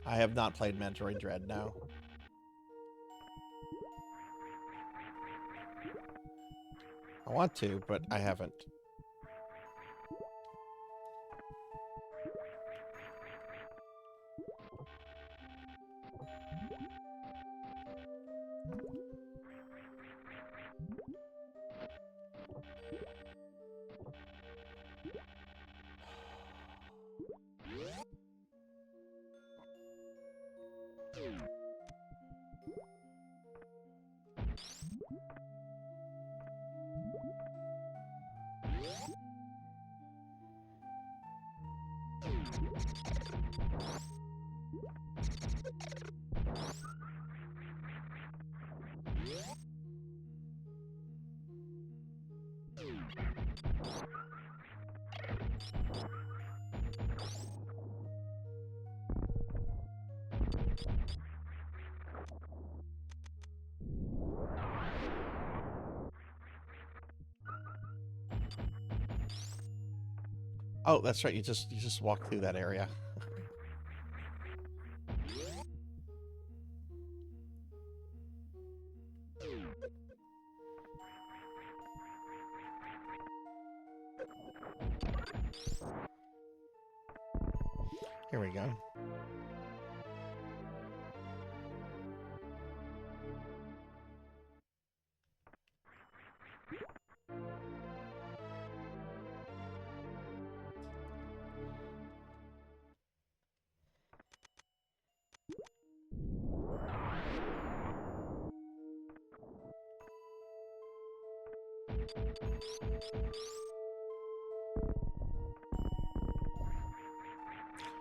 I have not played Metroid Dread, no. I want to, but I haven't. Oh, that's right. You just walk through that area. Here we go.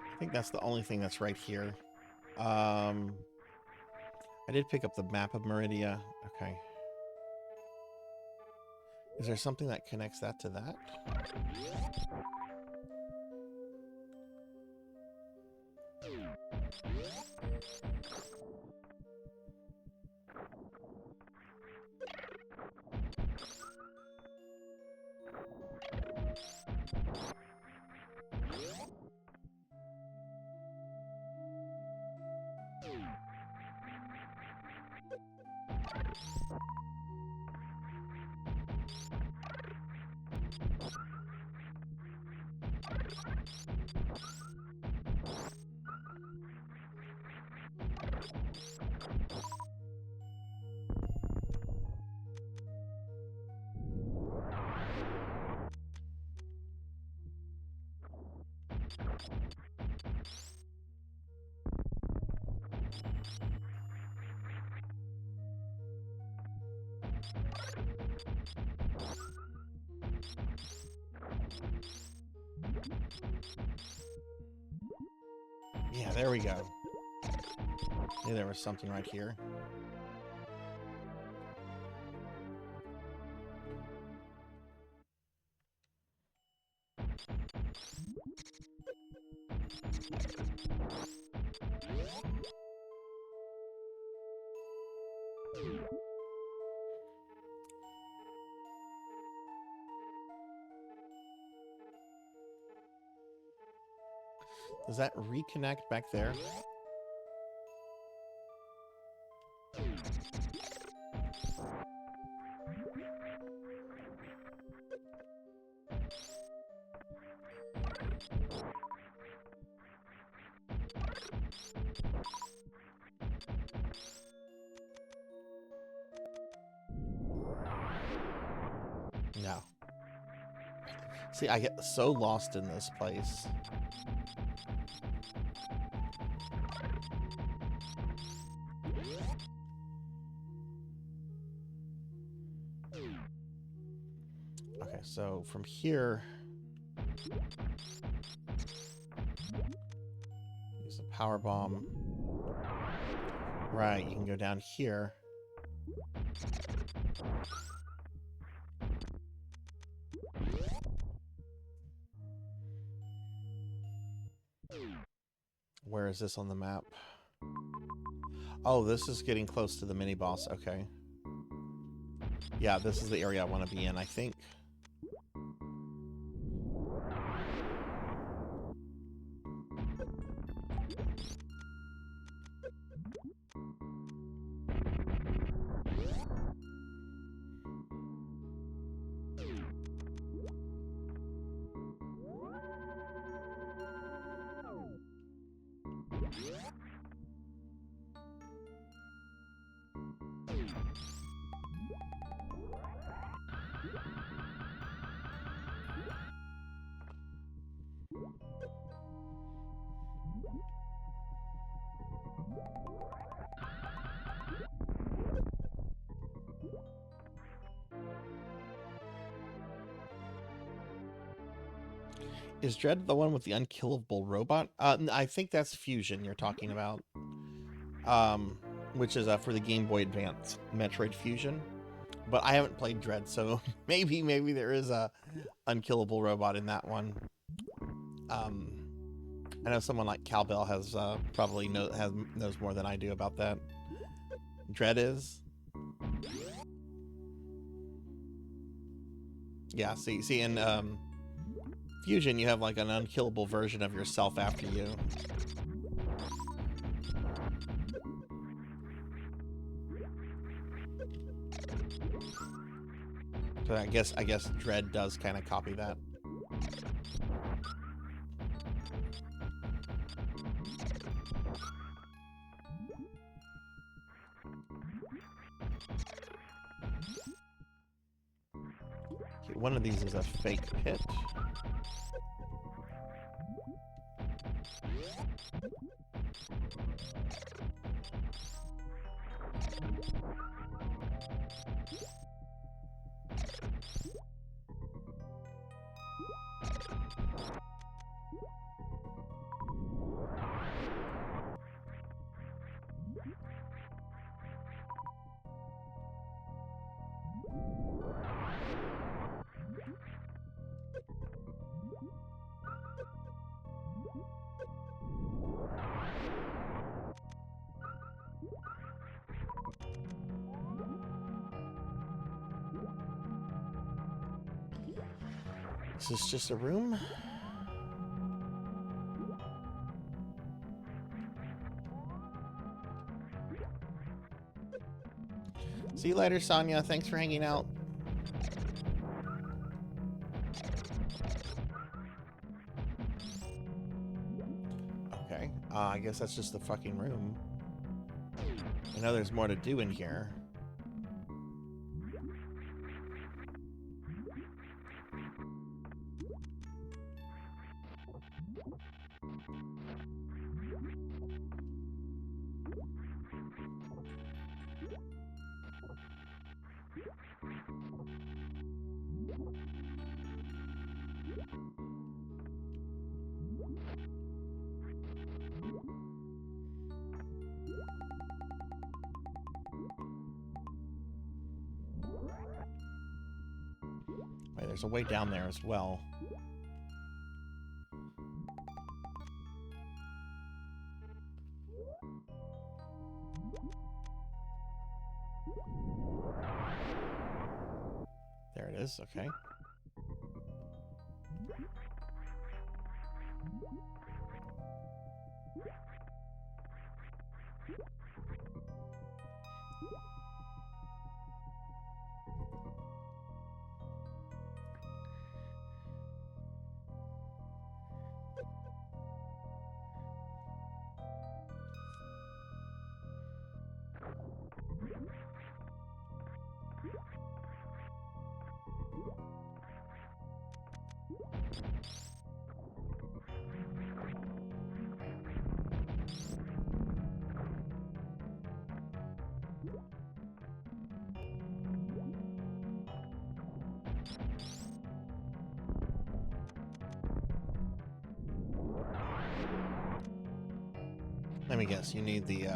I think that's the only thing that's right here. I did pick up the map of Meridia. Okay. Is there something that connects that to that? Yeah, there we go. Knew there was something right here. Does that reconnect back there? No. See, I get so lost in this place. Okay, so from here, use a power bomb. Right, you can go down here. Where is this on the map? Oh, this is getting close to the mini boss. Okay. Yeah, this is the area I want to be in, I think. Is Dread the one with the unkillable robot? I think that's Fusion you're talking about. Which is for the Game Boy Advance, Metroid Fusion. But I haven't played Dread, so maybe there is a unkillable robot in that one. I know someone like Cowbell has probably knows more than I do about that. Dread is. Yeah, see, and Fusion, you have like an unkillable version of yourself after you. So I guess Dread does kind of copy that. Okay, one of these is a fake pit. Is this just a room? See you later, Sonia. Thanks for hanging out. Okay. I guess that's just the fucking room. I know there's more to do in here. Wait, there's a way down there as well. There it is, okay. Let me guess, you need the,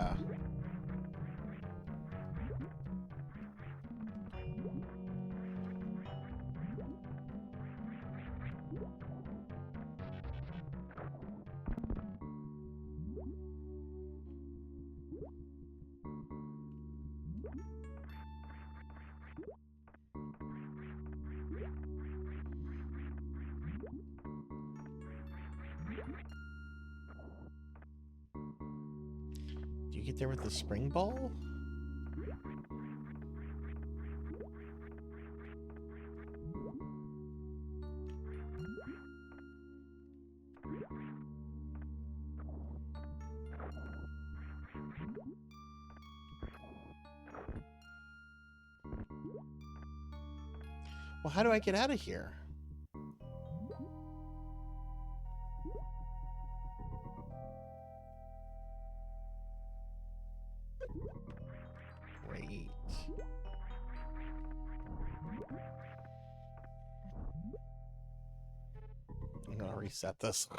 do you get there with the spring ball? Well, how do I get out of here? Great. I'm gonna reset this.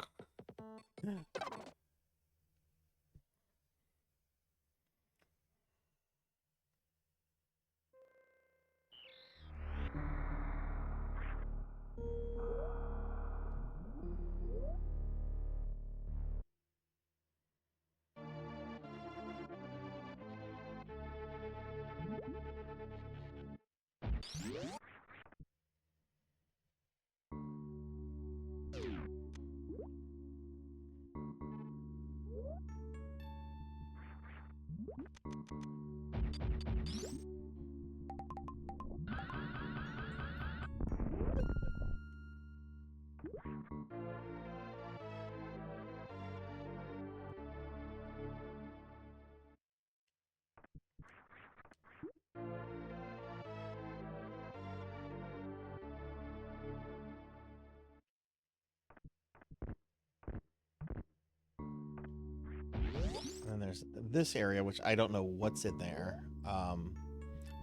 And then there's this area, which I don't know what's in there. So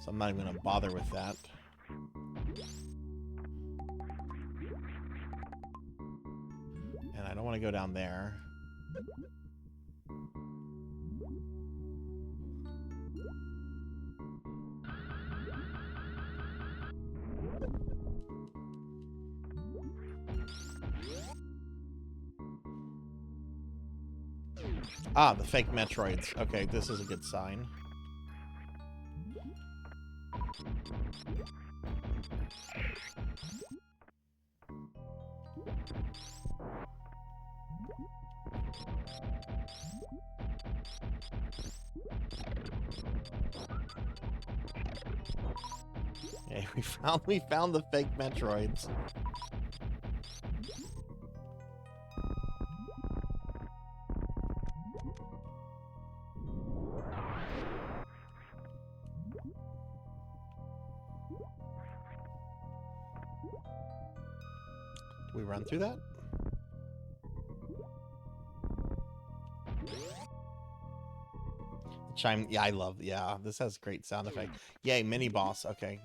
I'm not even going to bother with that. And I don't want to go down there. Ah, the fake Metroids. Okay, this is a good sign. Okay, we found the fake Metroids. Do we run through that? Chime, yeah, I love, yeah, this has great sound effect. Yay, mini boss, okay.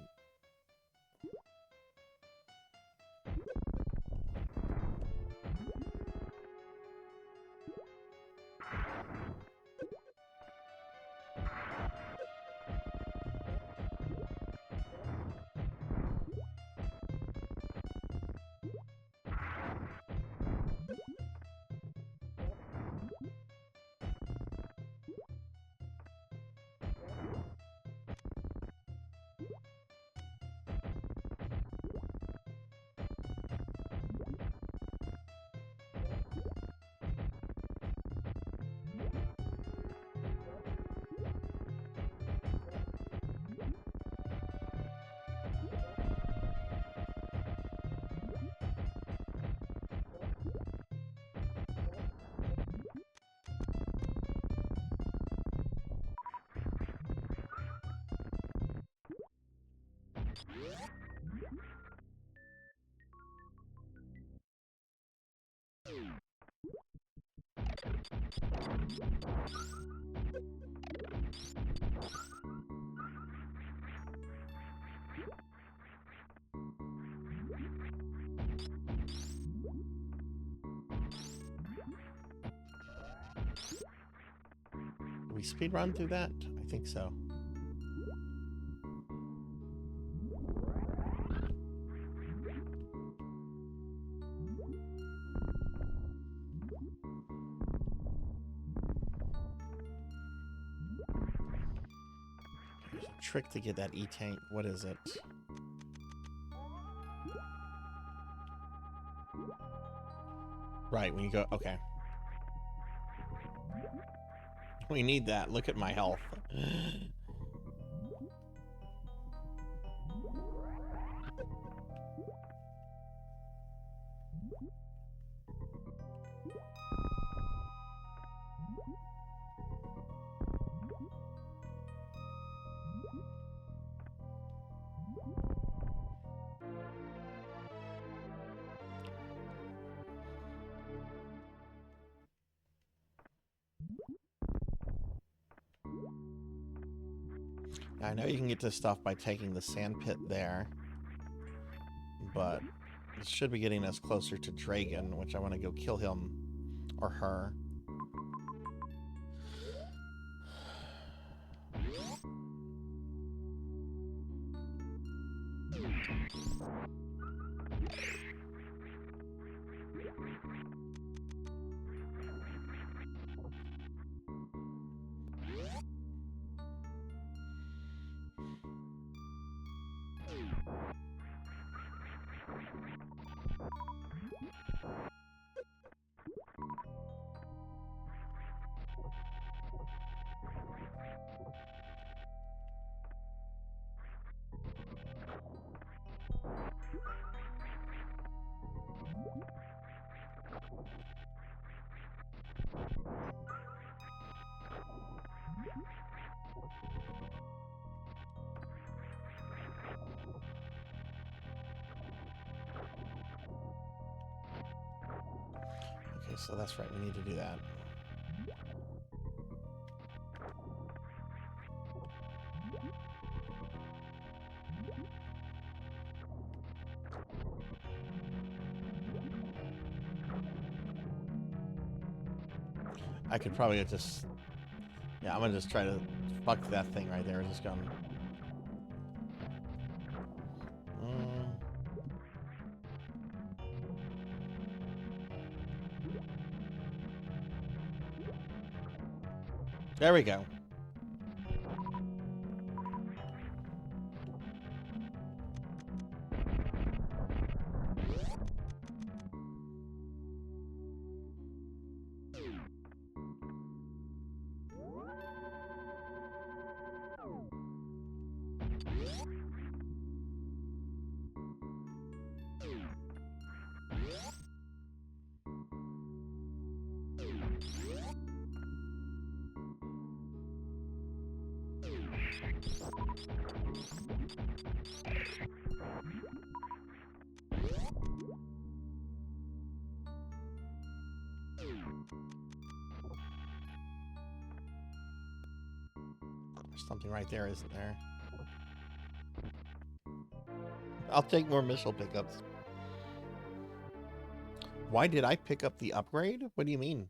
We speed run through that? I think so. There's a trick to get that E-tank. What is it? Right, when you go, okay. We need that. Look at my health. I know you can get this stuff by taking the sand pit there, but it should be getting us closer to Dragon, which I want to go kill him or her. Okay, so that's right. We need to do that. I could probably just... Yeah, I'm gonna just try to fuck that thing right there. Just going... There we go. There's something right there, isn't there? I'll take more missile pickups. Why did I pick up the upgrade? What do you mean?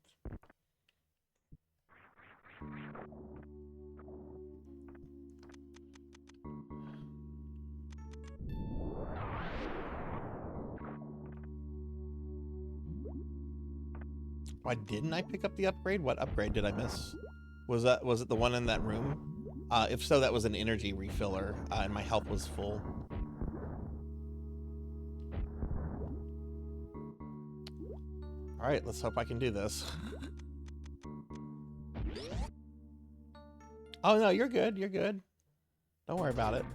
Why didn't I pick up the upgrade? What upgrade did I miss? Was it the one in that room? If so, that was an energy refiller, and my health was full. All right, let's hope I can do this. Oh no, you're good. You're good. Don't worry about it.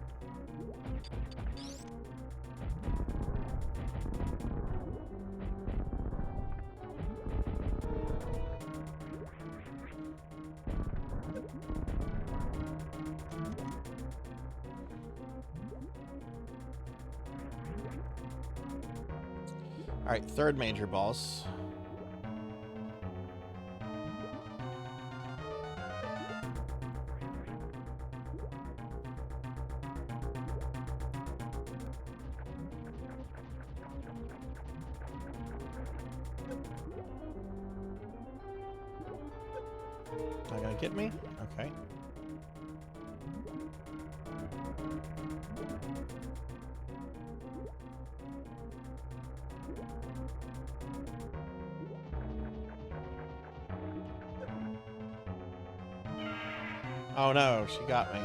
All right, third major boss. Not gonna get me? Okay. Oh no, she got me.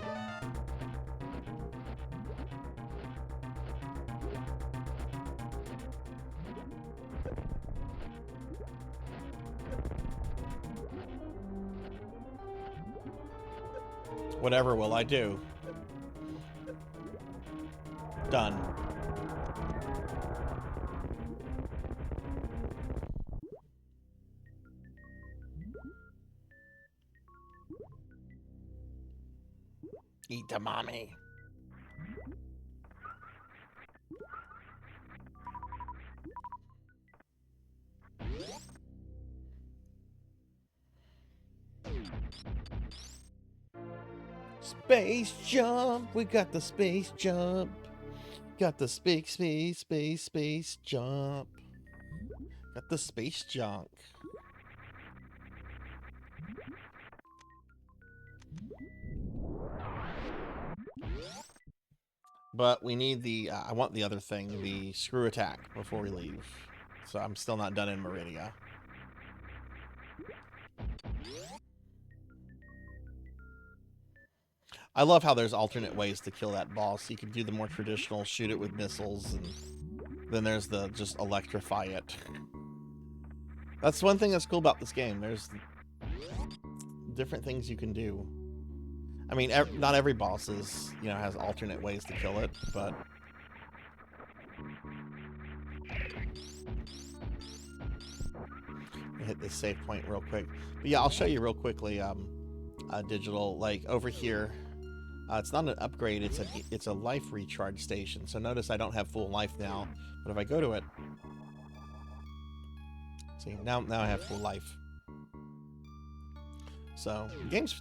Whatever will I do? Done. Eat the mommy. Space jump. We got the space jump. Got the space jump. Got the space junk. But we need the, I want the other thing, the screw attack before we leave. So I'm still not done in Meridia. I love how there's alternate ways to kill that boss. You can do the more traditional, shoot it with missiles, and then there's the just electrify it. That's one thing that's cool about this game. There's different things you can do. I mean, not every boss is, you know, has alternate ways to kill it, but hit this save point real quick. But yeah, I'll show you real quickly. Digital, like over here, it's not an upgrade. It's a life recharge station. So notice I don't have full life now, but if I go to it, See, now I have full life. So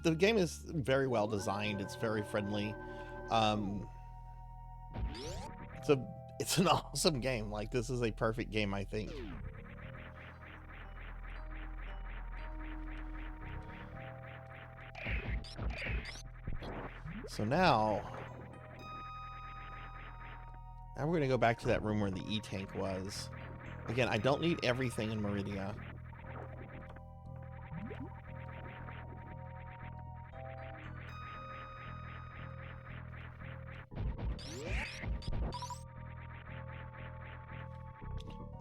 the game is very well designed. It's very friendly. It's an awesome game. Like, this is a perfect game, I think. So now we're going to go back to that room where the E-Tank was. Again, I don't need everything in Meridia.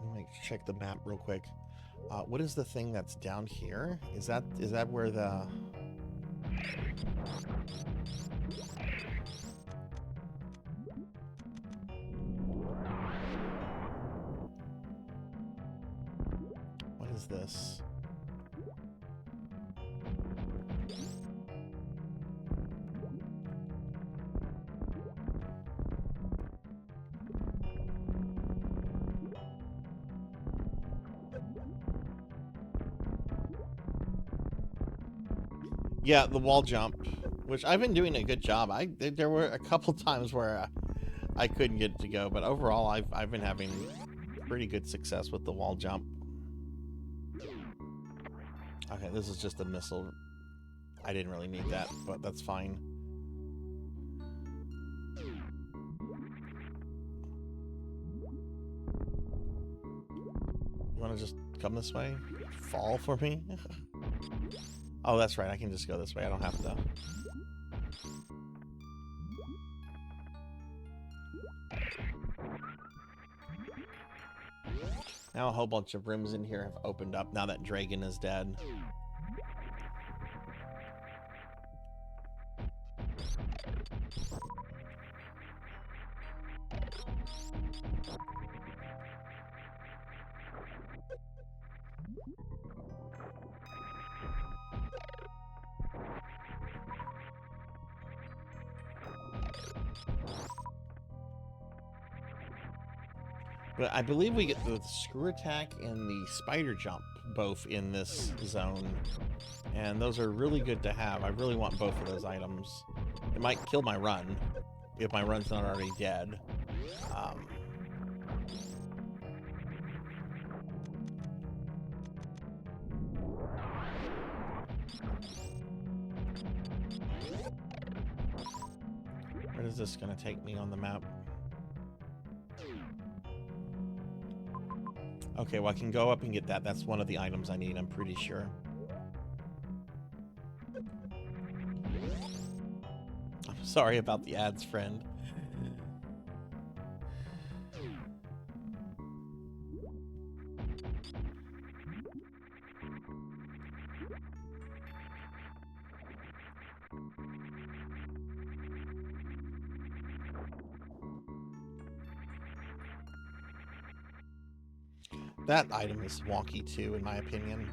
Let me check the map real quick. What is the thing that's down here? Is that where the... What is this? Yeah, the wall jump, which I've been doing a good job. There were a couple times where I couldn't get it to go, but overall I've been having pretty good success with the wall jump. Okay, this is just a missile. I didn't really need that, but that's fine. You want to just come this way? Fall for me? Oh, that's right. I can just go this way. I don't have to. Now a whole bunch of rooms in here have opened up now that Dragon is dead. But I believe we get the screw attack and the spider jump both in this zone. And those are really good to have. I really want both of those items. It might kill my run, if my run's not already dead. Where is this going to take me on the map? Okay, well, I can go up and get that. That's one of the items I need, I'm pretty sure. I'm sorry about the ads, friend. That item is wonky too, in my opinion.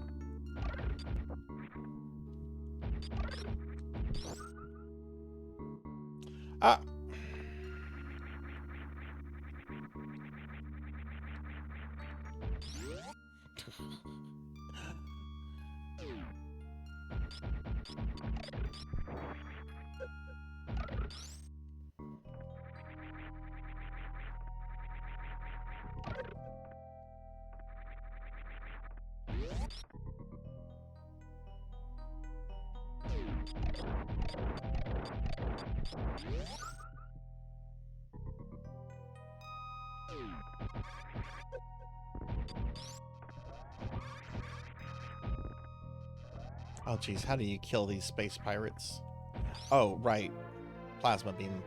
Ah. Oh, geez, how do you kill these space pirates? Oh, right. Plasma beam.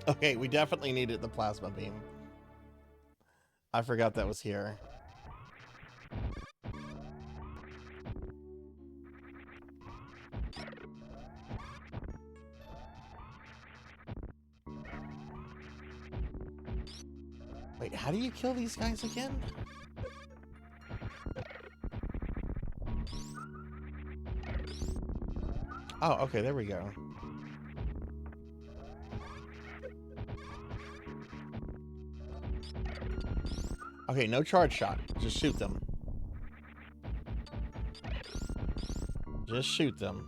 Okay, we definitely needed the plasma beam. I forgot that was here. Wait, how do you kill these guys again? Oh, okay, there we go. Okay, no charge shot. Just shoot them. Just shoot them.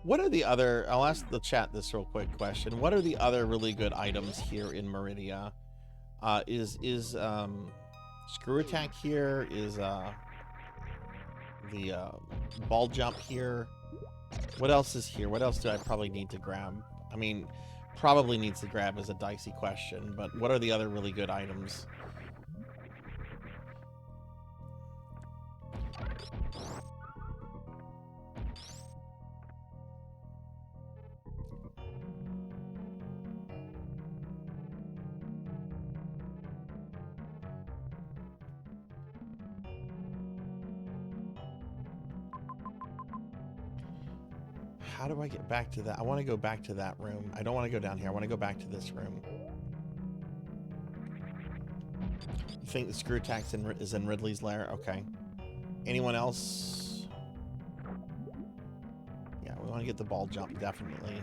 What are the other, I'll ask the chat this real quick question. What are the other really good items here in Meridia? Is Screw Attack here? Is the ball jump here? What else is here? What else do I probably need to grab? I mean, probably needs to grab is a dicey question, but what are the other really good items? How do I get back to that? I want to go back to that room. I don't want to go down here. I want to go back to this room. You think the screw attack is in Ridley's lair? Okay. Anyone else? Yeah, we want to get the ball jump, definitely.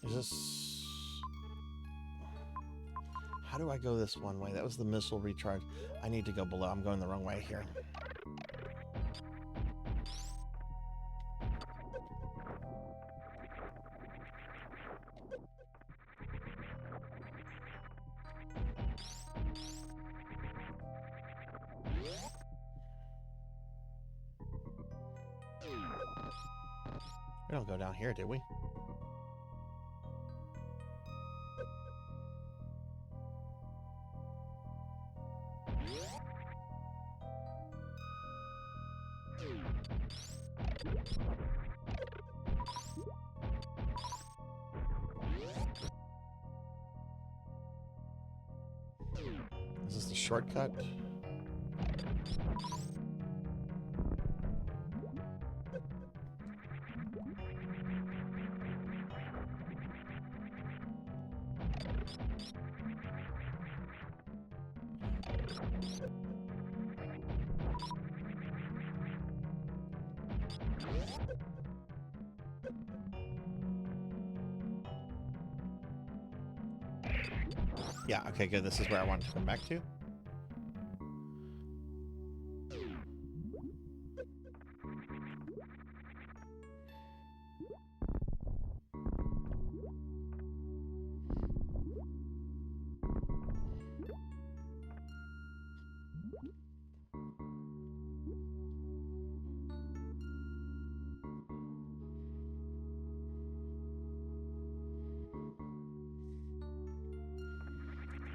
Is this... How do I go this one way? That was the missile recharge. I need to go below. I'm going the wrong way here. We don't go down here, did we? Is this the shortcut? Yeah, okay, good. This is where I wanted to come back to.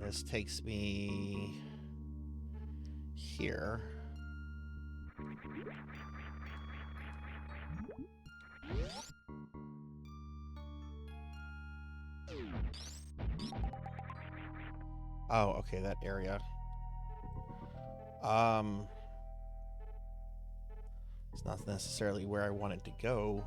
This takes me here. Oh, okay, that area. It's not necessarily where I wanted to go.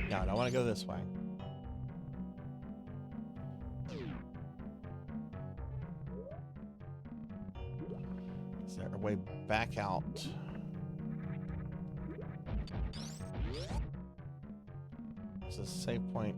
No, I don't want to go this way. Is there a way back out? It's a save point.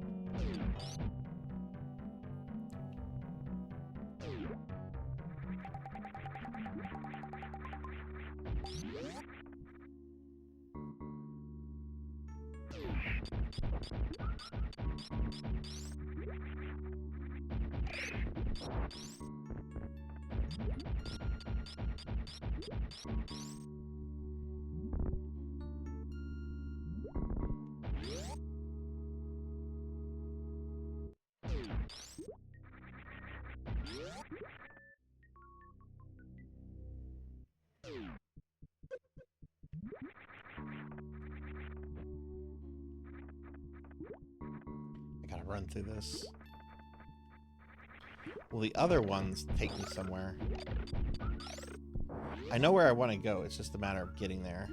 I gotta run through this. Well, the other ones take me somewhere. I know where I want to go. It's just a matter of getting there.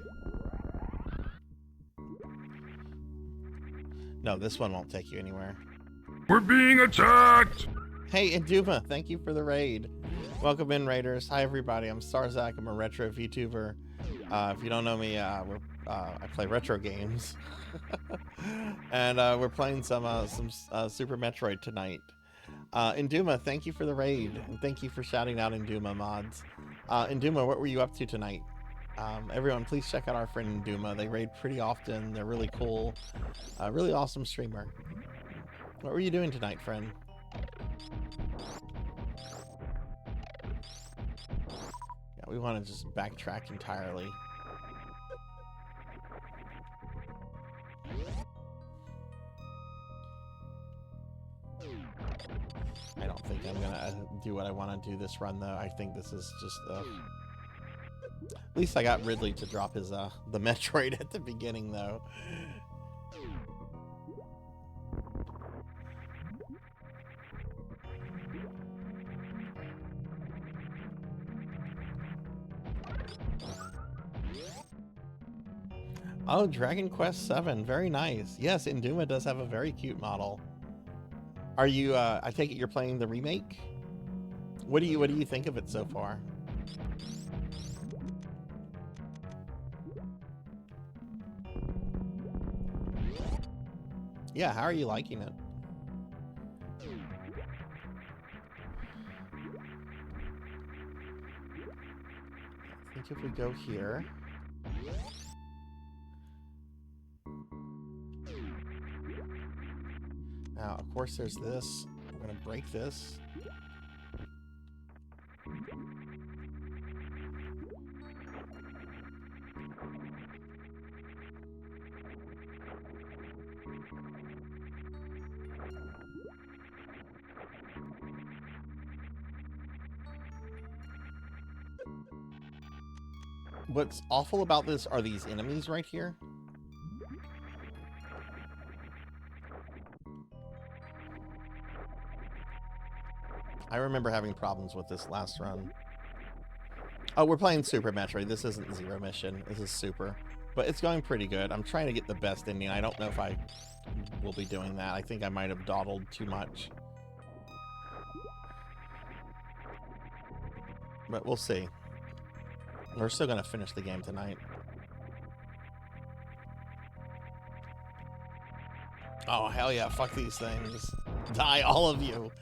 No, this one won't take you anywhere. We're being attacked! Hey, Induma, thank you for the raid. Welcome in, raiders. Hi, everybody. I'm Sarzac. I'm a retro VTuber. If you don't know me, I play retro games. And we're playing some Super Metroid tonight. Induma, thank you for the raid. And thank you for shouting out Induma mods. Induma, what were you up to tonight? Everyone, please check out our friend Induma. They raid pretty often. They're really cool. Really awesome streamer. What were you doing tonight, friend? Yeah, we want to just backtrack entirely. I don't think I'm gonna do what I want to do this run, though. I think this is just at least I got Ridley to drop his the Metroid at the beginning, though. Oh, Dragon Quest VII, very nice. Yes, Induma does have a very cute model. Are you? I take it you're playing the remake. What do you think of it so far? Yeah, how are you liking it? I think if we go here. Now, of course, there's this. I'm going to break this. What's awful about this are these enemies right here. I remember having problems with this last run. Oh, we're playing Super Metroid. This isn't Zero Mission. This is Super. But it's going pretty good. I'm trying to get the best ending. I don't know if I will be doing that. I think I might have dawdled too much. But we'll see. We're still going to finish the game tonight. Oh, hell yeah. Fuck these things. Die, all of you.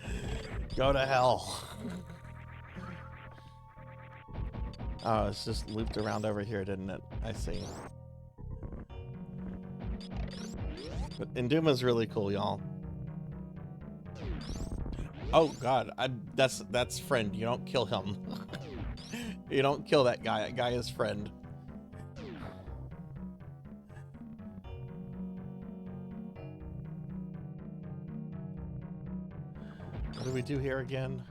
Go to hell. Oh, it's just looped around over here, didn't it? I see. But Induma's really cool, y'all. Oh god, that's friend. You don't kill him. You don't kill that guy. That guy is friend. What do we do here again?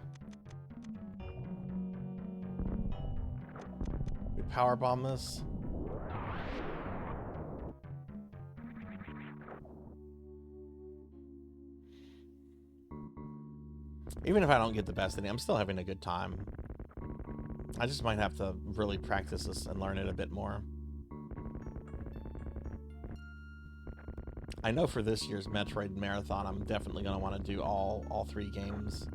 We powerbomb this. Even if I don't get the best ending, I'm still having a good time. I just might have to really practice this and learn it a bit more. I know for this year's Metroid Marathon, I'm definitely going to want to do all 3 games.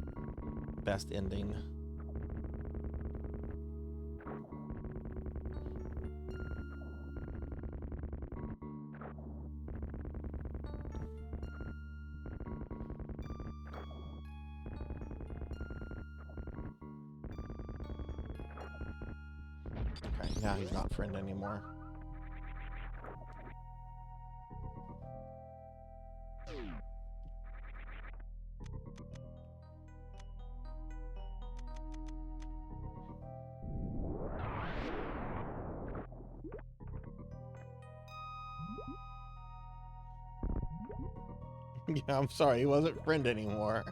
Best ending. Now he's not friend anymore. Yeah, I'm sorry, he wasn't friend anymore.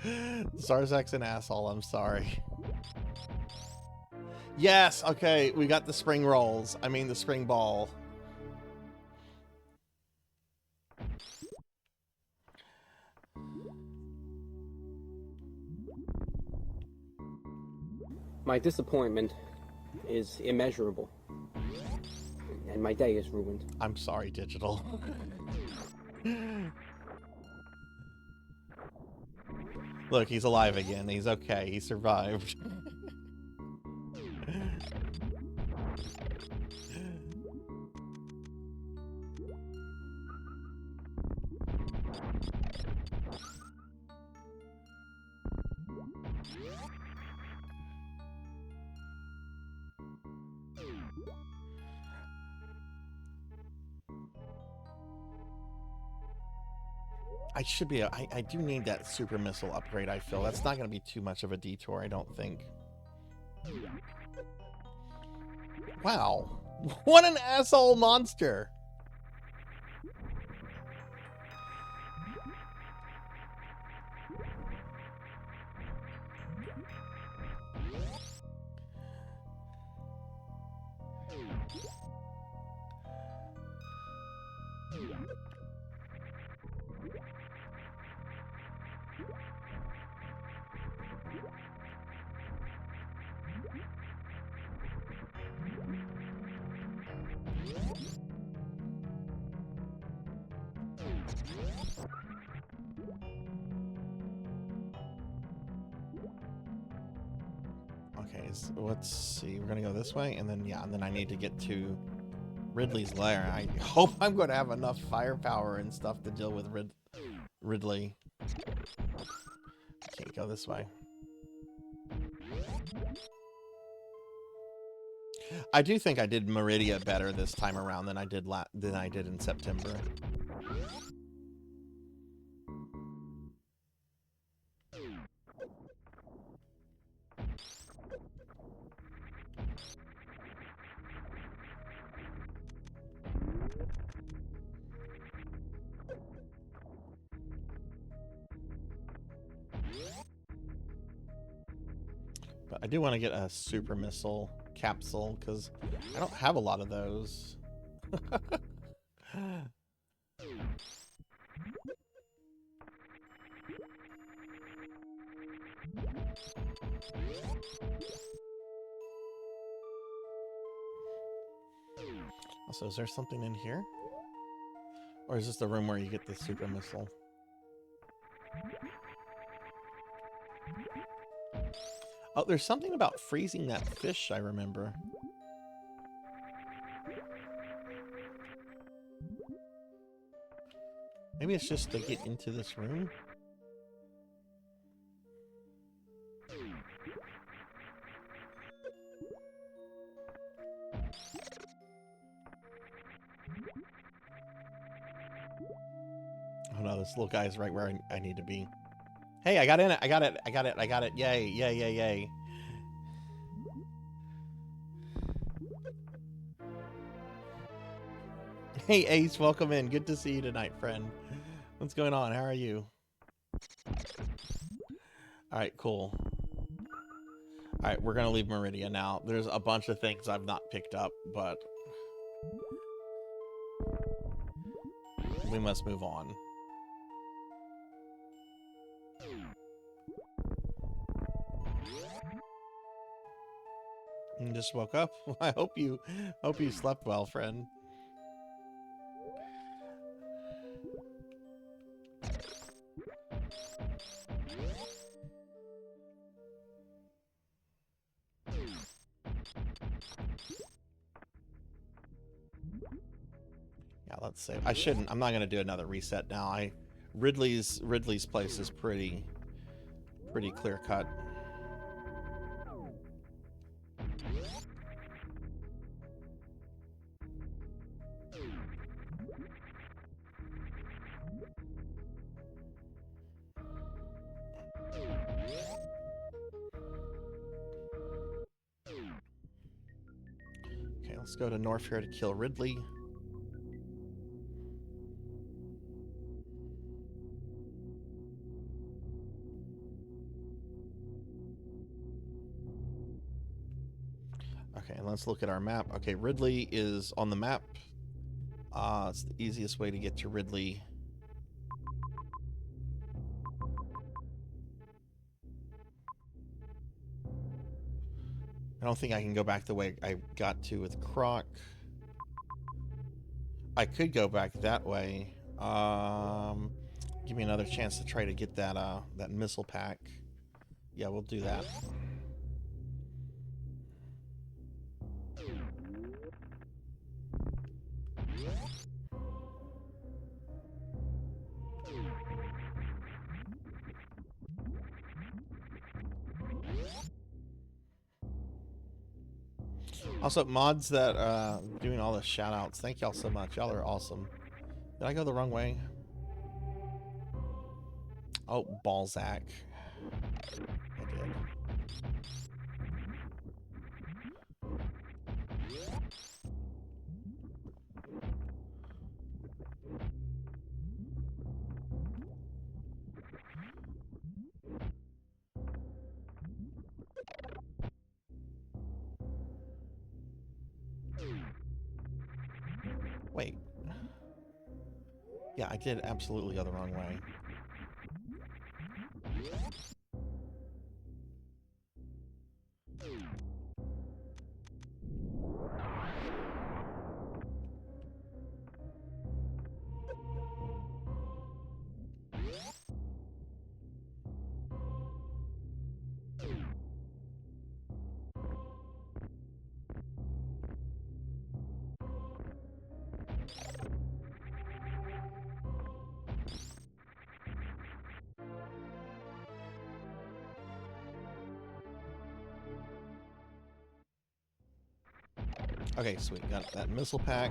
Sarzac's an asshole, I'm sorry. Yes, okay, we got the spring rolls. I mean the spring ball. My disappointment is immeasurable. And my day is ruined. I'm sorry, Digital. Look, he's alive again. He's okay. He survived. I should be. I do need that super missile upgrade. I feel that's not going to be too much of a detour. I don't think. Wow, what an asshole monster! Okay, so let's see. We're gonna go this way, and then yeah, and then I need to get to Ridley's lair. I hope I'm going to have enough firepower and stuff to deal with Ridley. Okay, go this way. I do think I did Meridia better this time around than I did in September. But I do want to get a super missile capsule because I don't have a lot of those. Also, is there something in here? Or is this the room where you get the super missile? Oh, there's something about freezing that fish, I remember. Maybe it's just to get into this room? Oh no, this little guy is right where I need to be. Hey, I got in it. I got it. I got it. I got it. Yay, yay, yay, yay. Hey, Ace, welcome in. Good to see you tonight, friend. What's going on? How are you? All right, cool. All right, we're going to leave Meridia now. There's a bunch of things I've not picked up, but we must move on. You just woke up? I hope you slept well, friend. Yeah, let's see. I'm not gonna do another reset now. Ridley's place is pretty clear cut. Let's go to north here to kill Ridley. Okay, let's look at our map. Okay, Ridley is on the map. It's the easiest way to get to Ridley. I don't think I can go back the way I got to with Croc. I could go back that way. Give me another chance to try to get that that missile pack. Yeah, we'll do that. Also, mods that doing all the shout outs, thank y'all so much. Y'all are awesome. Did I go the wrong way? Oh, Balzac. I did. Wait. Yeah, I did absolutely go the wrong way. Okay, sweet. Got that missile pack.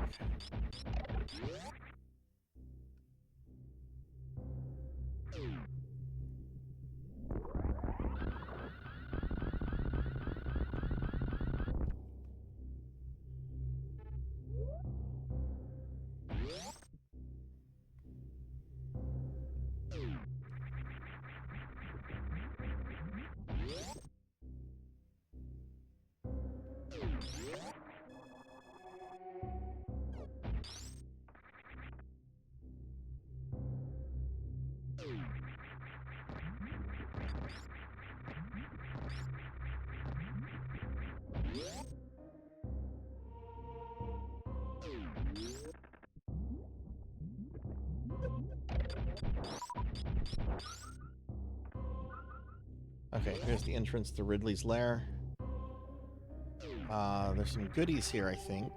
Okay, here's the entrance to Ridley's lair. There's some goodies here, I think.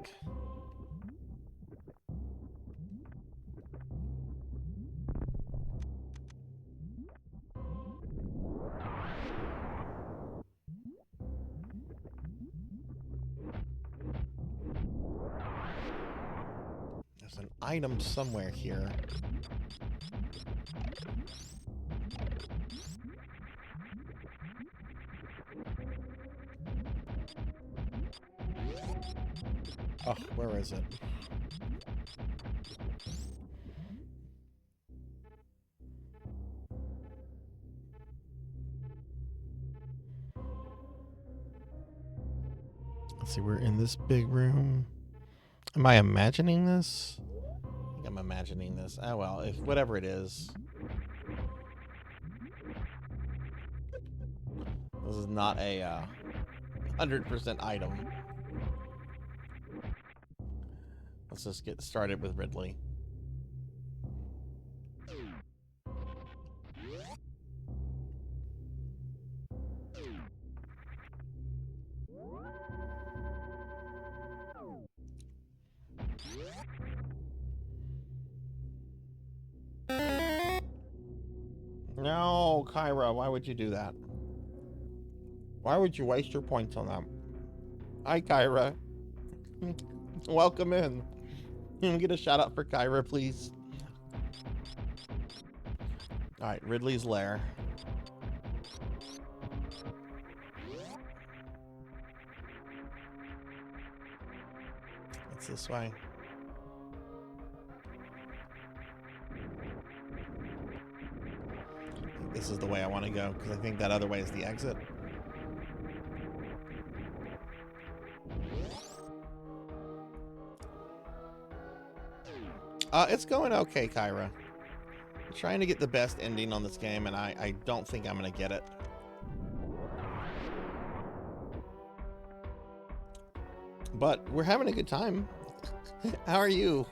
There's an item somewhere here. Oh, where is it? Let's see, we're in this big room. Am I imagining this? I think I'm imagining this. Oh well, if whatever it is. This is not a 100% item. Let's just get started with Ridley. No, Kyra, why would you do that? Why would you waste your points on that? Hi, Kyra. Welcome in. Can we get a shout out for Kyra, please? Alright, Ridley's lair. It's this way. I think this is the way I want to go, because I think that other way is the exit. It's going okay, Kyra. I'm trying to get the best ending on this game, and I don't think I'm going to get it. But we're having a good time. How are you?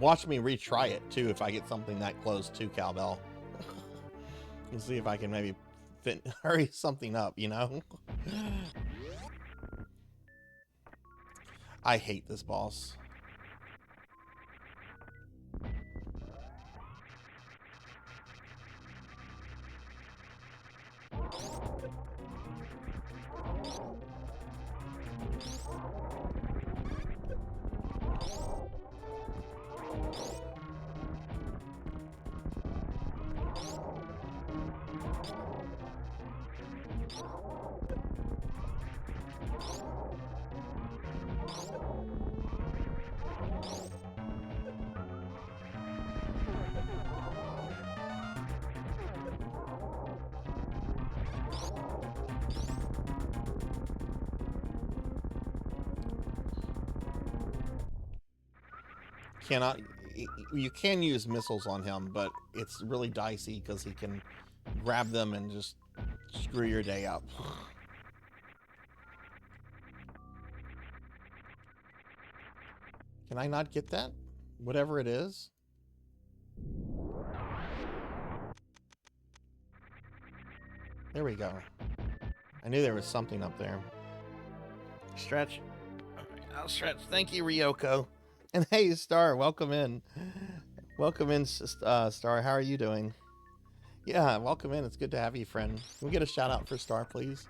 Watch me retry it too if I get something that close to cowbell. We'll see if I can maybe hurry something up, you know? I hate this boss. You can use missiles on him, but it's really dicey because he can grab them and just screw your day up. Can I not get that? Whatever it is? There we go. I knew there was something up there. Stretch. I'll stretch. Thank you, Ryoko. And hey, Star, welcome in. Welcome in, Star. How are you doing? Yeah, welcome in. It's good to have you, friend. Can we get a shout out for Star, please?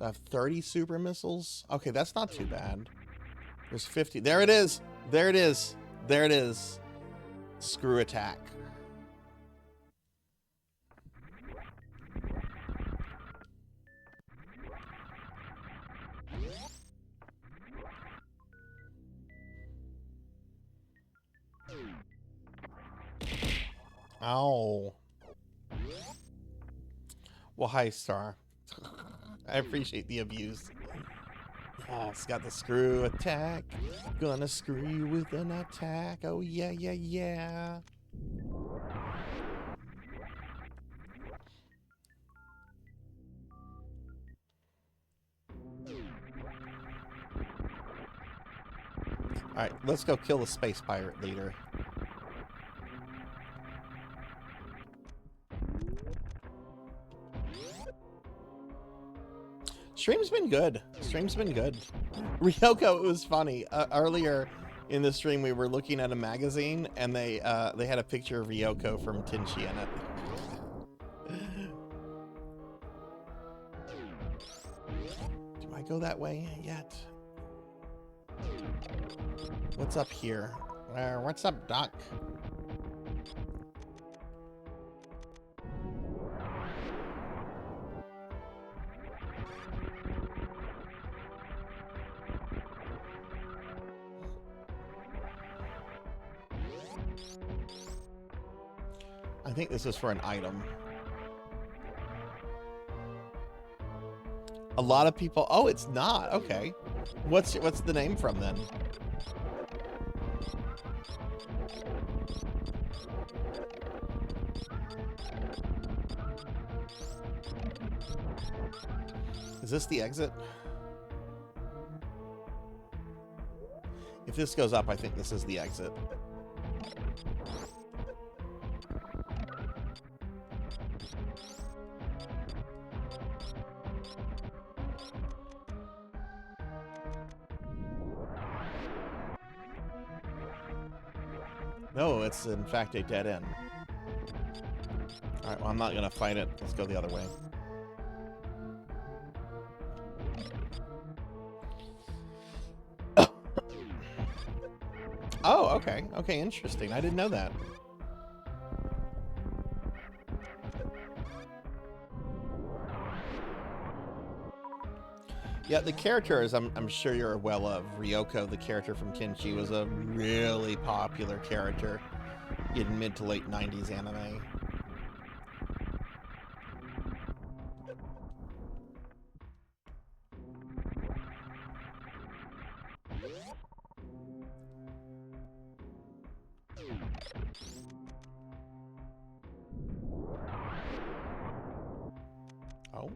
I have 30 super missiles. Okay, that's not too bad. There's 50. There it is. There it is. There it is. Screw attack. Ow. Well, hi, Star. I appreciate the abuse. Oh, it's got the screw attack. Gonna screw you with an attack. Oh, yeah, yeah, yeah. Alright, let's go kill the space pirate leader. Stream's been good. Stream's been good. Ryoko, it was funny. Earlier in the stream, we were looking at a magazine, and they had a picture of Ryoko from Tenchi in it. Do I go that way yet? What's up here? What's up, Doc? I think this is for an item. A lot of people... Oh, it's not. Okay. What's the name from then? Is this the exit? If this goes up, I think this is the exit. No, it's in fact a dead end. Alright, well, I'm not going to fight it. Let's go the other way. Oh, okay. Okay, interesting. I didn't know that. Yeah, the characters, I'm sure you're well of. Ryoko, the character from Tenchi, was a really popular character in mid to late 90s anime. Oh.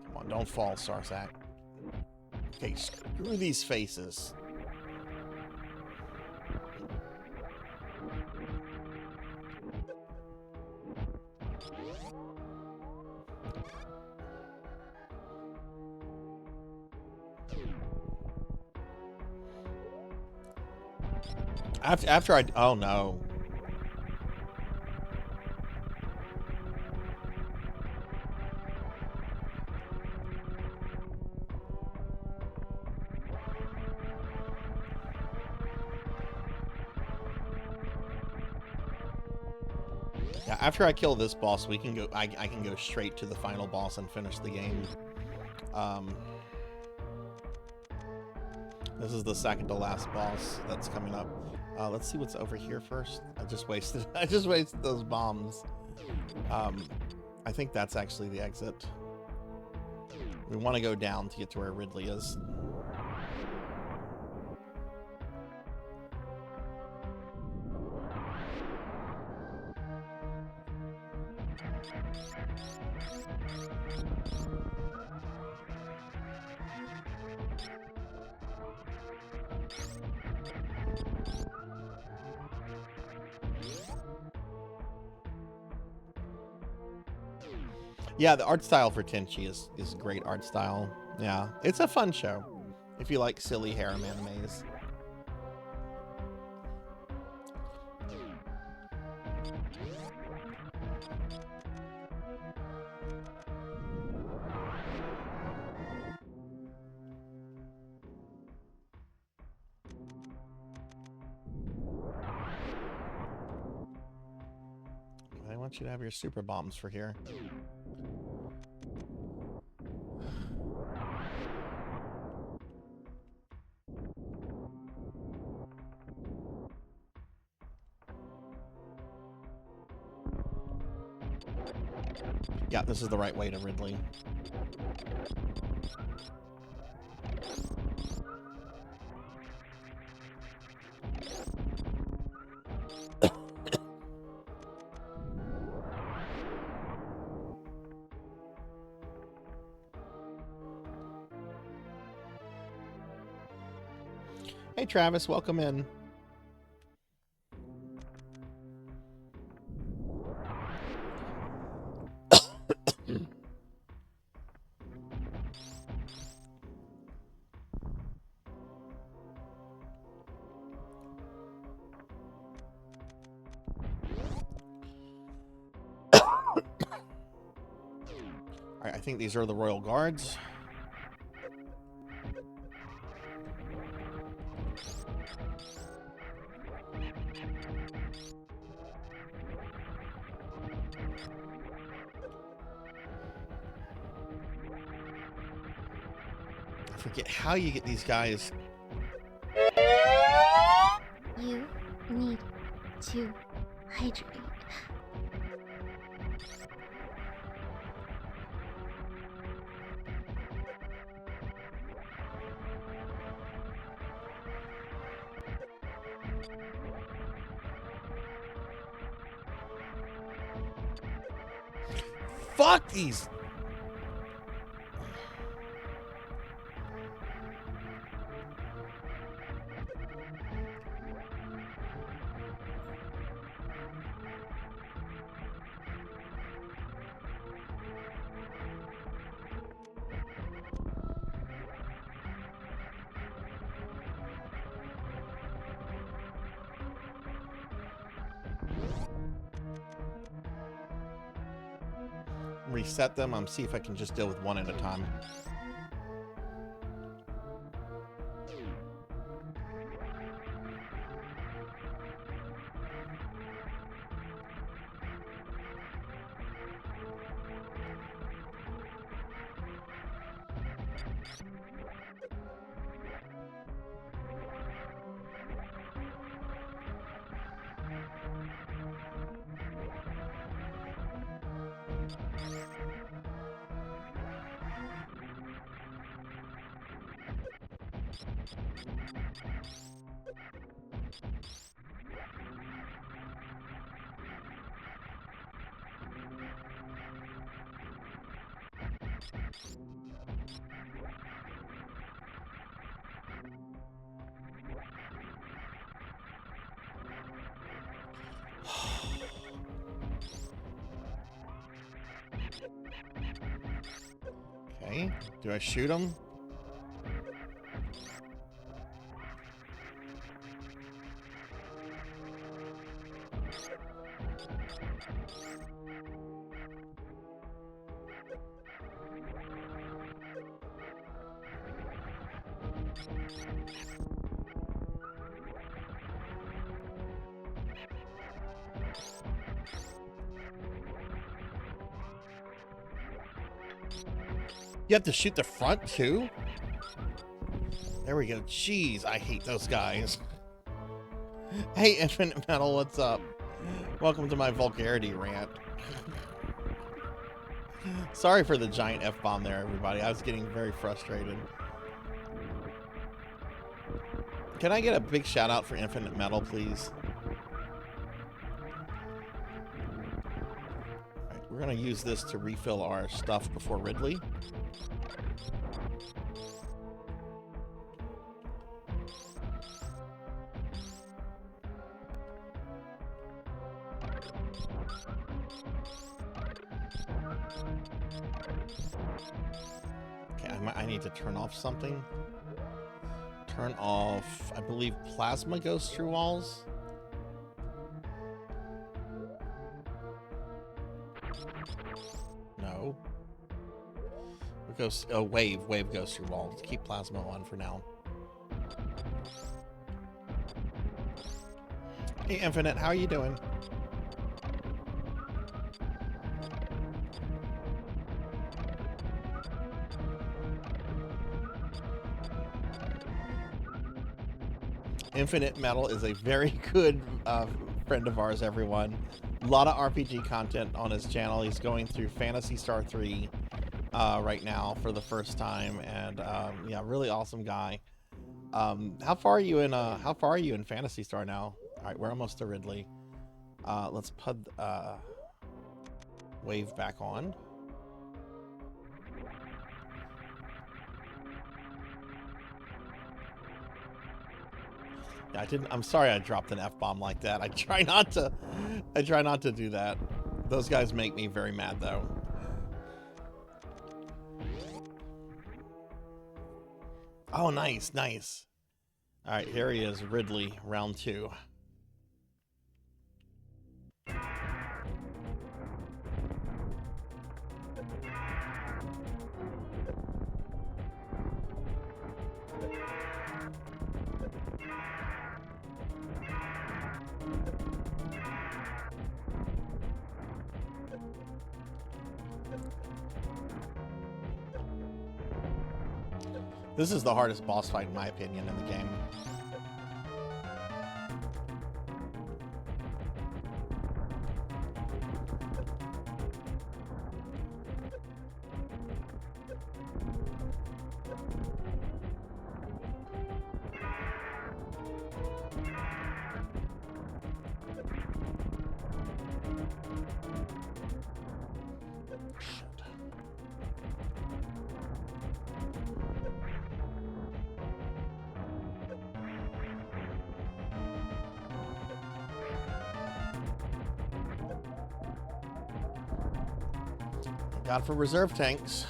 Come on, don't fall, Sarzac. Okay, screw these faces. After I... Oh, no. Yeah, after I kill this boss, we can go... I can go straight to the final boss and finish the game. This is the second to last boss that's coming up. Let's see what's over here first. I just wasted those bombs. I think that's actually the exit. We want to go down to get to where Ridley is. Yeah, the art style for Tenchi is great art style. Yeah, it's a fun show if you like silly harem animes. I want you to have your super bombs for here. Yeah, this is the right way to Ridley. Hey Travis, welcome in. Alright, I think these are the Royal Guards. I forget how you get these guys. You need to hydrate. fuck these? Reset them. I'm see if I can just deal with one at a time. Okay, do I shoot him? You have to shoot the front too? There we go. Jeez, I hate those guys. Hey, Infinite Metal, what's up? Welcome to my vulgarity rant. Sorry for the giant F-bomb there, everybody. I was getting very frustrated. Can I get a big shout out for Infinite Metal, please? Alright, we're gonna use this to refill our stuff before Ridley. I need to turn off something. Turn off, I believe, plasma goes through walls. No. It goes, oh, wave goes through walls. Keep plasma on for now. Hey, Infinite, how are you doing? Infinite Metal is a very good friend of ours, everyone. A lot of RPG content on his channel. He's going through Phantasy Star 3 right now for the first time, and yeah, really awesome guy. How far are you in Phantasy Star now? All right, we're almost to Ridley. Let's put wave back on. Yeah, I'm sorry I dropped an F-bomb like that. I try not to do that. Those guys make me very mad though. Oh, nice. All right, here he is, Ridley, round 2. This is the hardest boss fight, in my opinion, in the game. God for reserve tanks.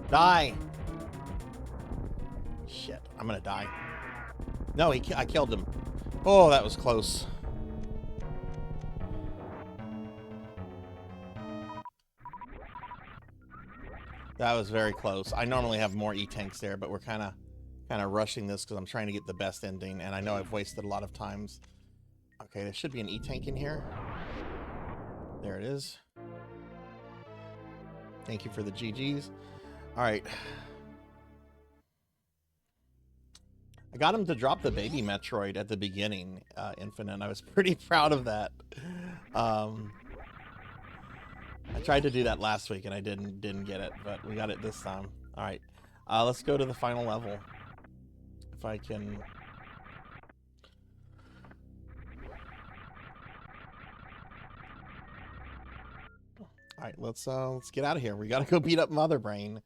Die! Shit, I'm gonna die. No, I killed him. Oh, that was close. That was very close. I normally have more E-tanks there, but we're kind of rushing this because I'm trying to get the best ending, and I know I've wasted a lot of times. Okay, there should be an E-tank in here. There it is. Thank you for the GGs. All right. I got him to drop the baby Metroid at the beginning, Infinite. I was pretty proud of that. I tried to do that last week and I didn't get it, but we got it this time. All right, let's go to the final level. If I can. All right, let's get out of here. We gotta go beat up Mother Brain,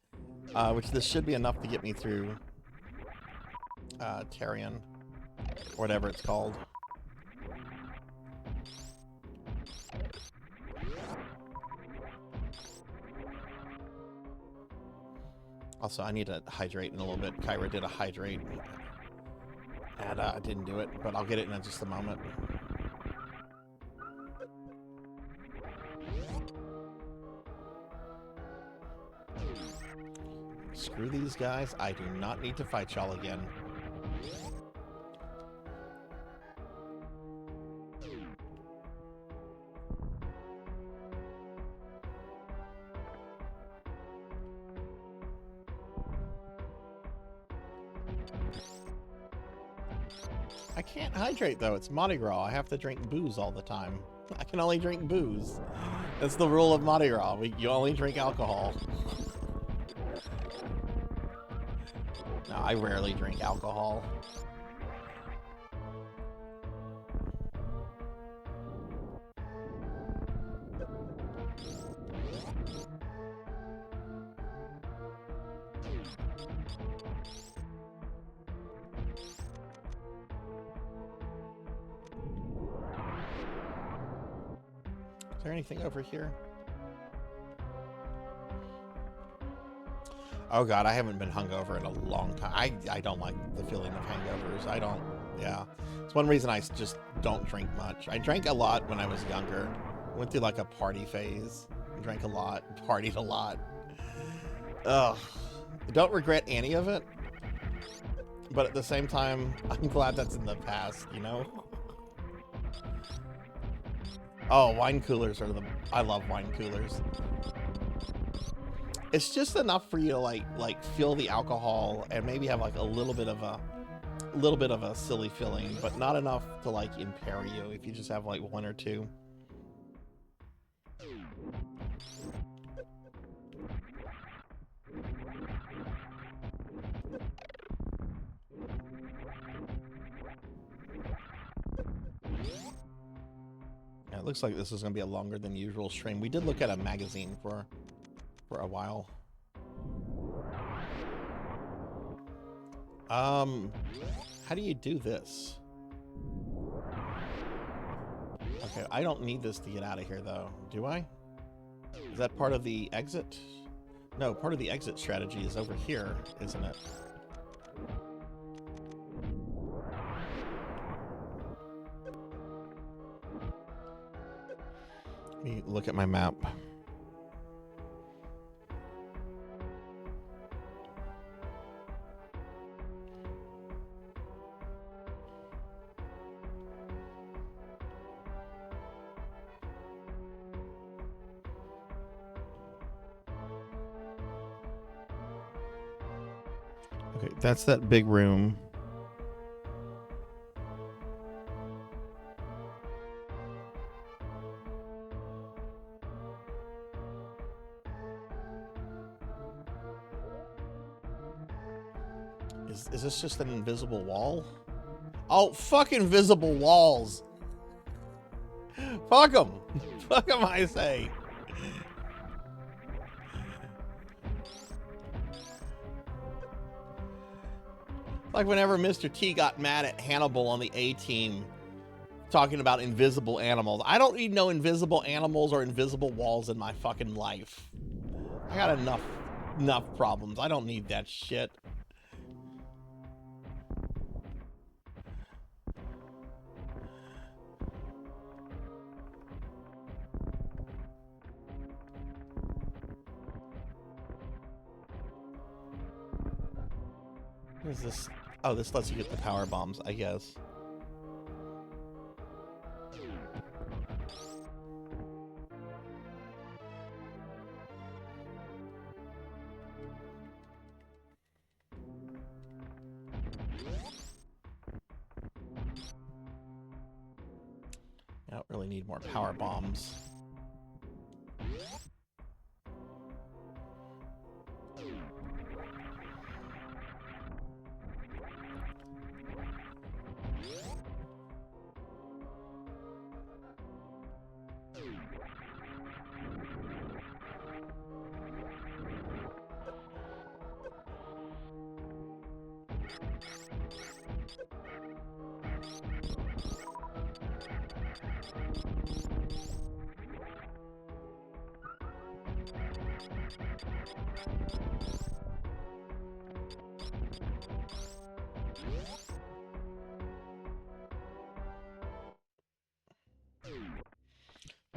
which this should be enough to get me through Tarion, whatever it's called. Also, I need to hydrate in a little bit. Kyra did a hydrate, and I didn't do it, but I'll get it in just a moment. Screw these guys. I do not need to fight y'all again. I can't hydrate though, it's Mardi Gras. I have to drink booze all the time. I can only drink booze. That's the rule of Mardi Gras. You only drink alcohol. No, I rarely drink alcohol. Is there anything over here? Oh god, I haven't been hungover in a long time. I don't like the feeling of hangovers. I don't, yeah. It's one reason I just don't drink much. I drank a lot when I was younger. Went through like a party phase. Drank a lot, partied a lot. Ugh. I don't regret any of it. But at the same time, I'm glad that's in the past, you know? Oh, wine coolers are I love wine coolers. It's just enough for you to like feel the alcohol and maybe have like a little bit of a silly feeling, but not enough to like impair you if you just have like one or two. Yeah, it looks like this is going to be a longer than usual stream. We did look at a magazine for a while. How do you do this? Okay, I don't need this to get out of here though, do I? Is that part of the exit? No, part of the exit strategy is over here, isn't it? Let me look at my map. Okay, that's that big room. Is this just an invisible wall? Oh, fuck invisible walls. Fuck them. Fuck them, I say. Like whenever Mr. T got mad at Hannibal on the A-Team talking about invisible animals. I don't need no invisible animals or invisible walls in my fucking life. I got enough problems. I don't need that shit. What is this? Oh, this lets you get the power bombs, I guess. I don't really need more power bombs.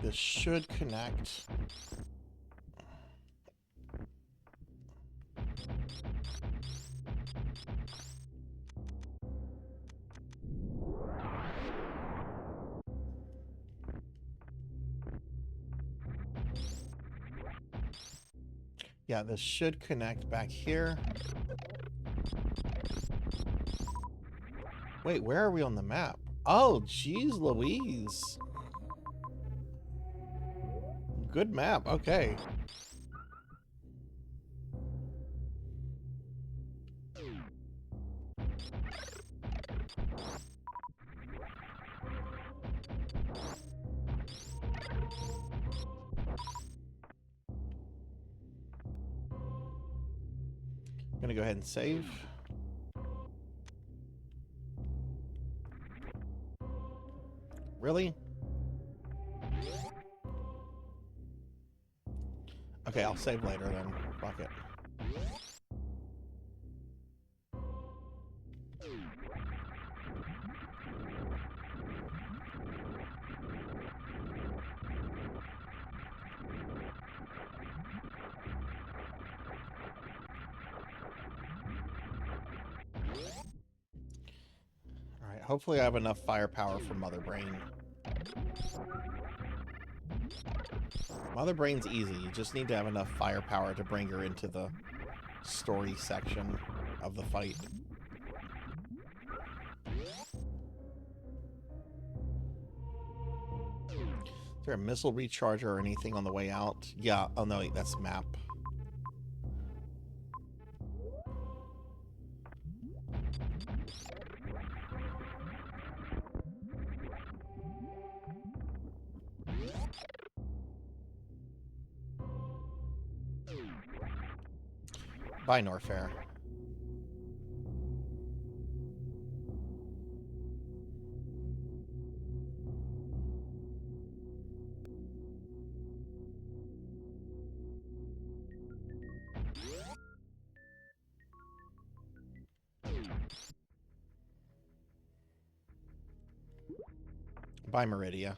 This should connect. Yeah, this should connect back here. Wait, where are we on the map? Oh, geez Louise. Good map, okay. I'm gonna go ahead and save. Really? Okay, I'll save later then. Fuck it. Alright, hopefully I have enough firepower for Mother Brain. Mother Brain's easy, you just need to have enough firepower to bring her into the story section of the fight. Is there a missile recharger or anything on the way out? Yeah, oh no, wait, that's map. Bye, Norfair. Bye, Meridia.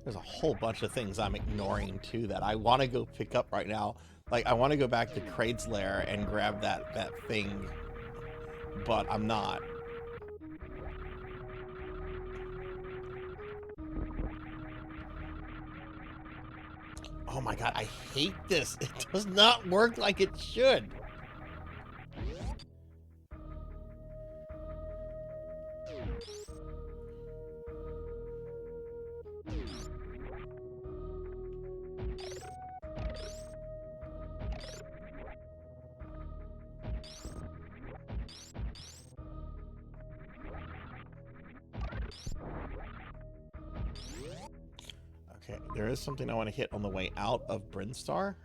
There's a whole bunch of things I'm ignoring too that I want to go pick up right now. Like I want to go back to Kraid's lair and grab that thing, but I'm not. Oh my god, I hate this. It does not work like it should. There is something I want to hit on the way out of Brinstar.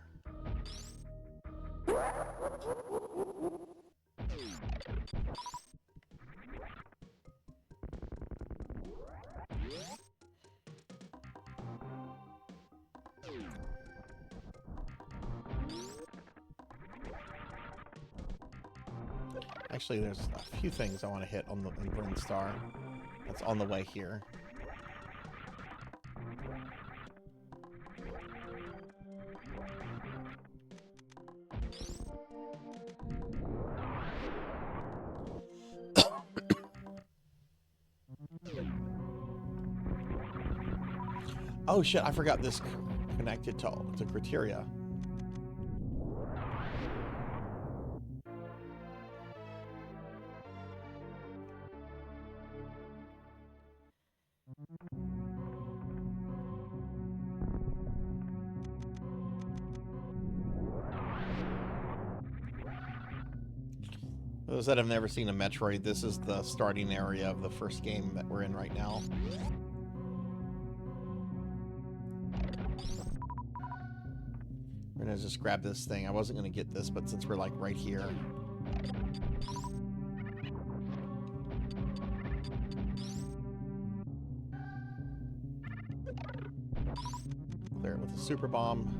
Actually, there's a few things I want to hit on the Brinstar. That's on the way here. Oh shit, I forgot this connected to criteria. For those that have never seen a Metroid, this is the starting area of the first game that we're in right now. We're gonna just grab this thing. I wasn't gonna get this, but since we're like right here. Clear it with a super bomb.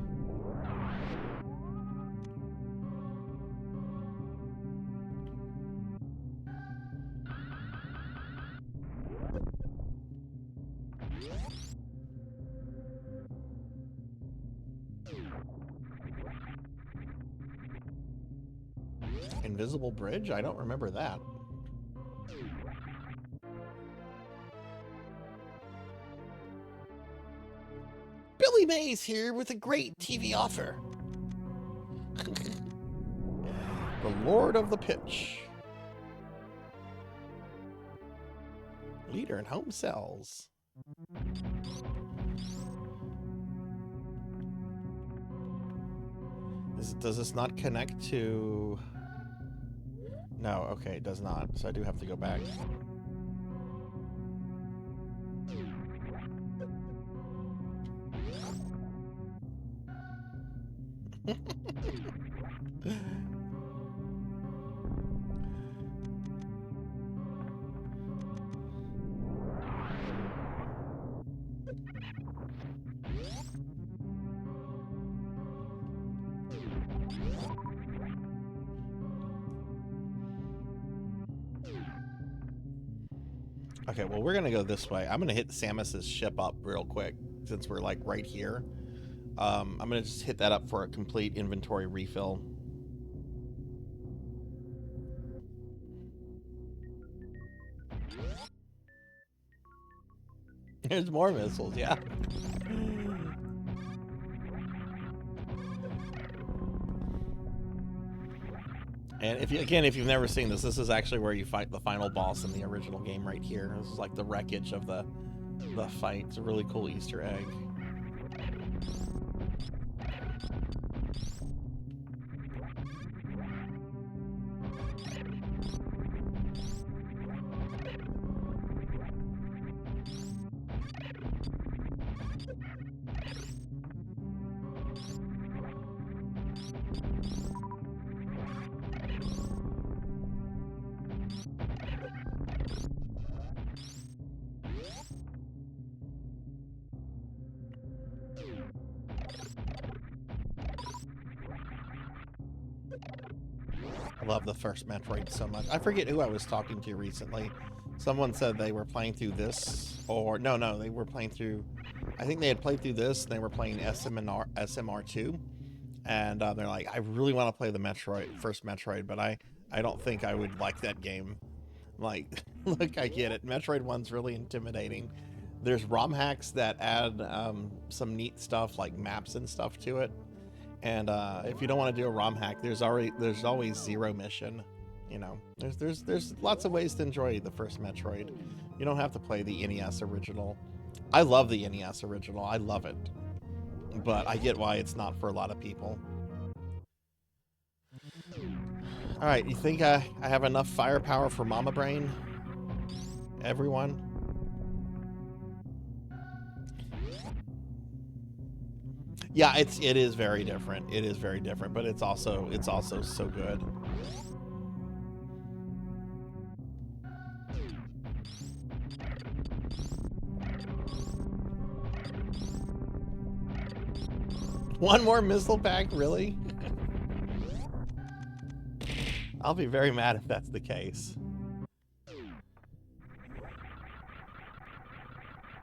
Invisible bridge? I don't remember that. Billy Mays here with a great TV offer. The Lord of the Pitch. Leader in home sales. Does this not connect to... No, okay, it does not. So I do have to go back. Okay, well, we're gonna go this way. I'm gonna hit Samus's ship up real quick since we're like right here. I'm gonna just hit that up for a complete inventory refill. There's more missiles, yeah. And if you've never seen this, this is actually where you fight the final boss in the original game right here. This is like the wreckage of the fight. It's a really cool Easter egg. I love the first Metroid so much. I forget who I was talking to recently. Someone said they were playing through this, or no, they were playing through, I think they had played through this, and they were playing SMR2, and they're like, I really want to play the first Metroid, but I don't think I would like that game. Like, look, I get it. Metroid 1's really intimidating. There's ROM hacks that add some neat stuff like maps and stuff to it. And if you don't want to do a ROM hack, there's always Zero Mission. You know, there's lots of ways to enjoy the first Metroid. You don't have to play the NES original. I love the NES original. I love it, but I get why it's not for a lot of people. All right, you think I have enough firepower for Mama Brain? Everyone? Yeah, it is very different. It is very different, but it's also so good. One more missile pack, really? I'll be very mad if that's the case.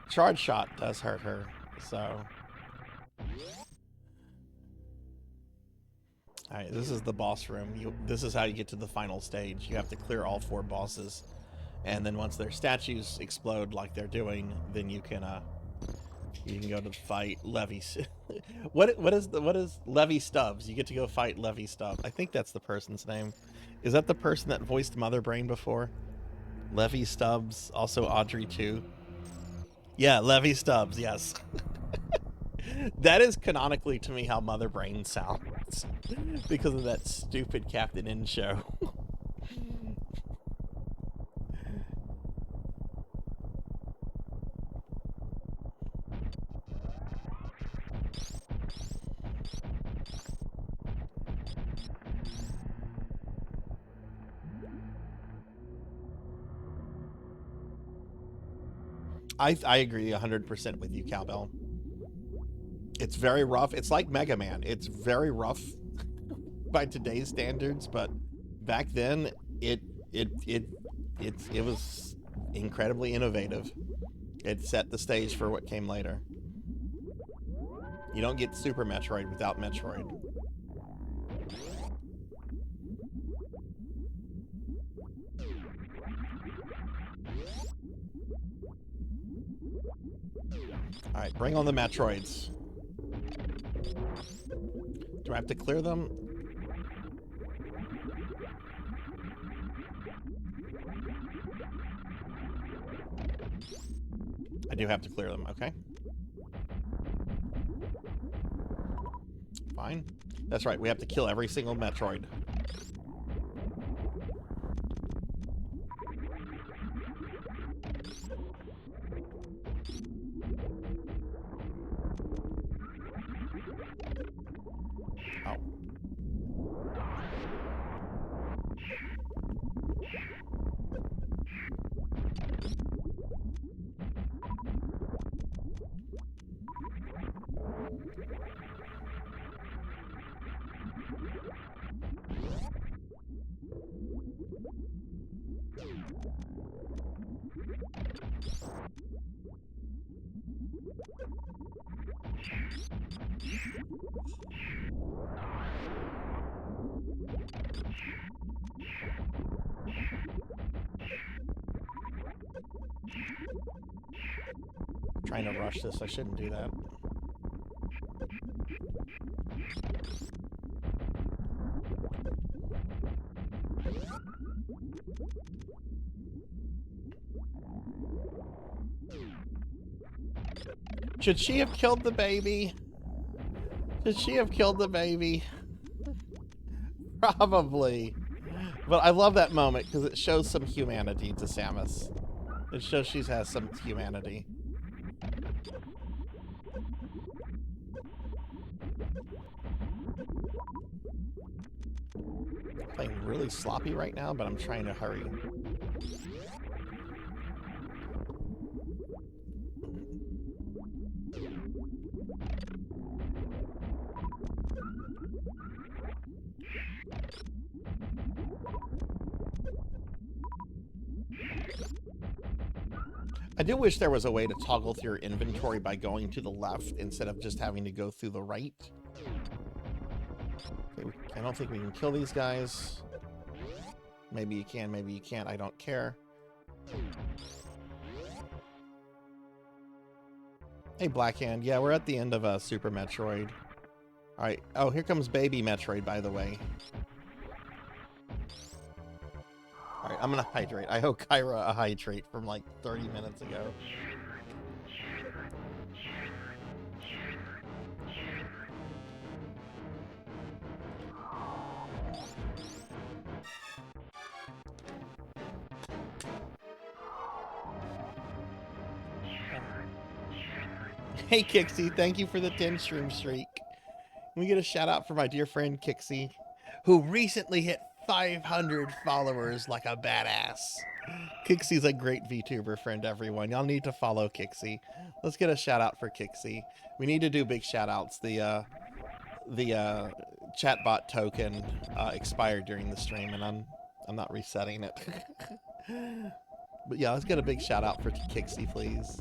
Charge shot does hurt her, so. Alright, this is the boss room. This is how you get to the final stage. You have to clear all 4 bosses. And then once their statues explode like they're doing, then you can go to fight Levy. What is Levy Stubbs? You get to go fight Levy Stubbs. I think that's the person's name. Is that the person that voiced Mother Brain before? Levy Stubbs, also Audrey 2. Yeah, Levy Stubbs, yes. That is canonically to me how Mother Brain sounds. Because of that stupid Captain N show. I agree 100% with you, Cowbell. It's very rough. It's like Mega Man. It's very rough by today's standards, but back then it was incredibly innovative. It set the stage for what came later. You don't get Super Metroid without Metroid. All right, bring on the Metroids. Do I have to clear them? I do have to clear them, okay. Fine. That's right, we have to kill every single Metroid. Trying to rush this, I shouldn't do that. Should she have killed the baby? Should she have killed the baby? Probably. But I love that moment because it shows some humanity to Samus. It shows she has some humanity. I'm playing really sloppy right now, but I'm trying to hurry. I do wish there was a way to toggle through your inventory by going to the left instead of just having to go through the right. Okay, I don't think we can kill these guys. Maybe you can, maybe you can't. I don't care. Hey, Blackhand. Yeah, we're at the end of Super Metroid. All right. Oh, here comes Baby Metroid, by the way. All right, I'm gonna hydrate. I owe Kyra a hydrate from like 30 minutes ago. Hey, Kixie, thank you for the 10 stream streak. Let me get a shout out for my dear friend Kixie, who recently hit 500 followers like a badass. Kixie's a great VTuber friend, everyone. Y'all need to follow Kixie. Let's get a shout out for Kixie. We need to do big shout outs. The chatbot token expired during the stream, and I'm not resetting it. But yeah, let's get a big shout out for Kixie, please.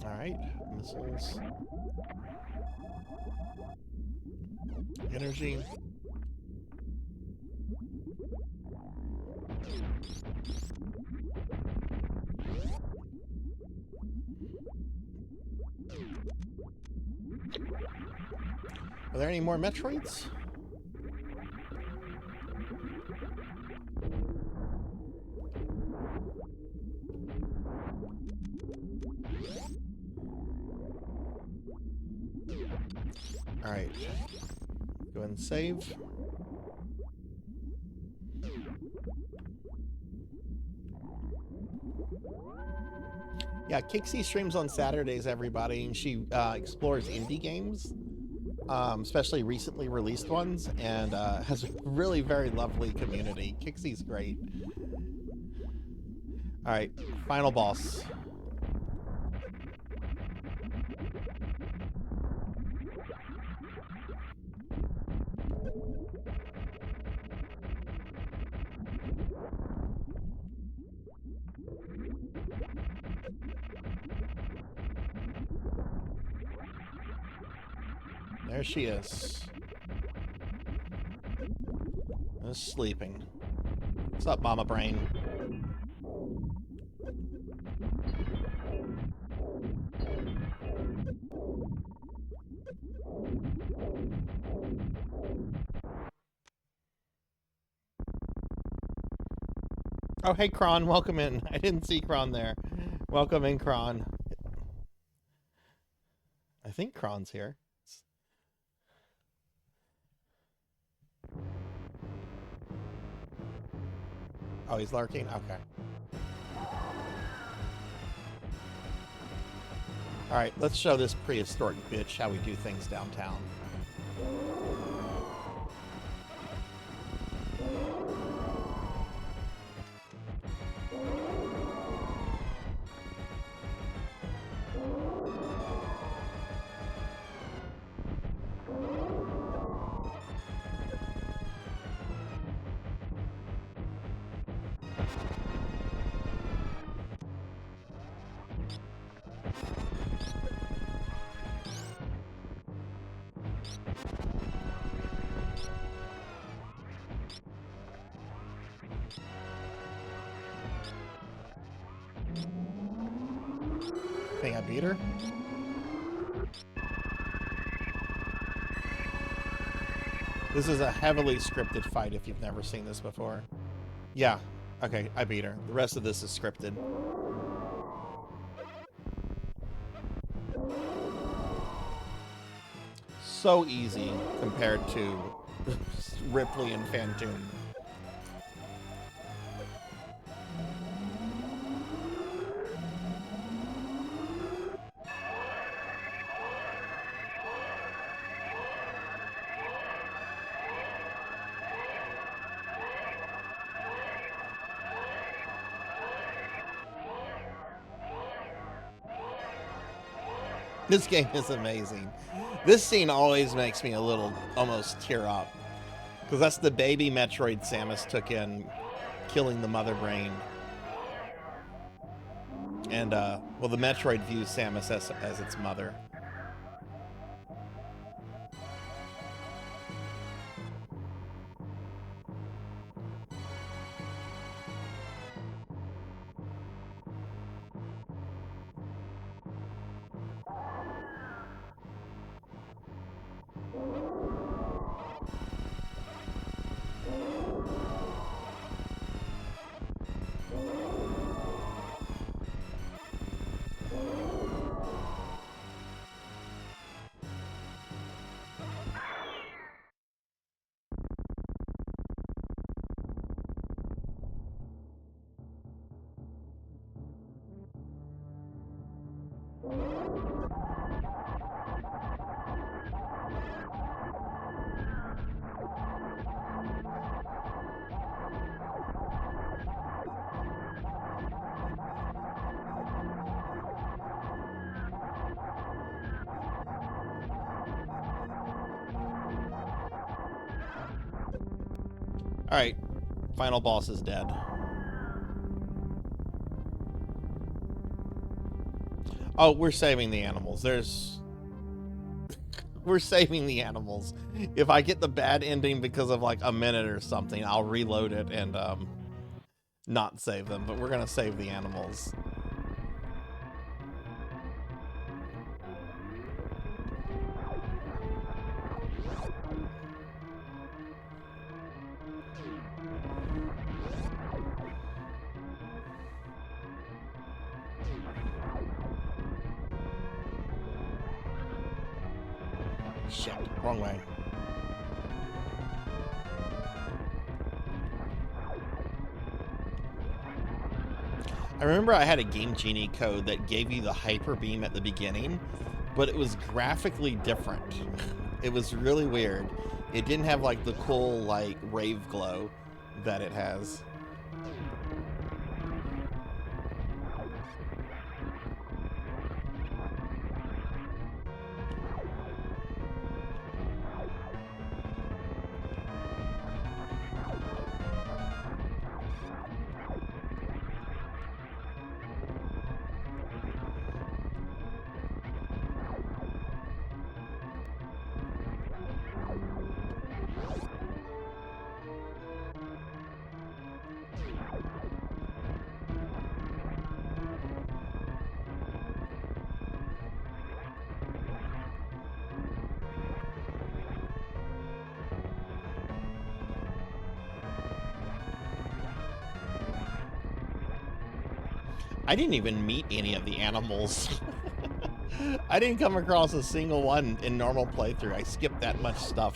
All right, missiles, energy. Are there any more Metroids? All right, go ahead and save. Yeah, Kixie streams on Saturdays, everybody, and she explores indie games, especially recently released ones, and has a really very lovely community. Kixie's great. All right, final boss. There she is. Just sleeping. What's up, Mama Brain? Oh, hey, Kron, welcome in. I didn't see Kron there. Welcome in, Kron. I think Kron's here. Oh, he's lurking? Okay. Alright, let's show this prehistoric bitch how we do things downtown. Think I beat her? This is a heavily scripted fight if you've never seen this before. Yeah, okay, I beat her. The rest of this is scripted. So easy compared to Ripley and Phantoon. This game is amazing. This scene always makes me a little, almost tear up. Because that's the baby Metroid Samus took in, killing the mother brain. And, well, the Metroid views Samus as its mother. All right, final boss is dead. Oh, we're saving the animals. We're saving the animals. If I get the bad ending because of like a minute or something, I'll reload it and not save them, but we're gonna save the animals. Shit, wrong way. I remember I had a Game Genie code that gave you the hyper beam at the beginning, but it was graphically different. It was really weird. It didn't have like the cool like rave glow that it has. I didn't even meet any of the animals. I didn't come across a single one in normal playthrough. I skipped that much stuff.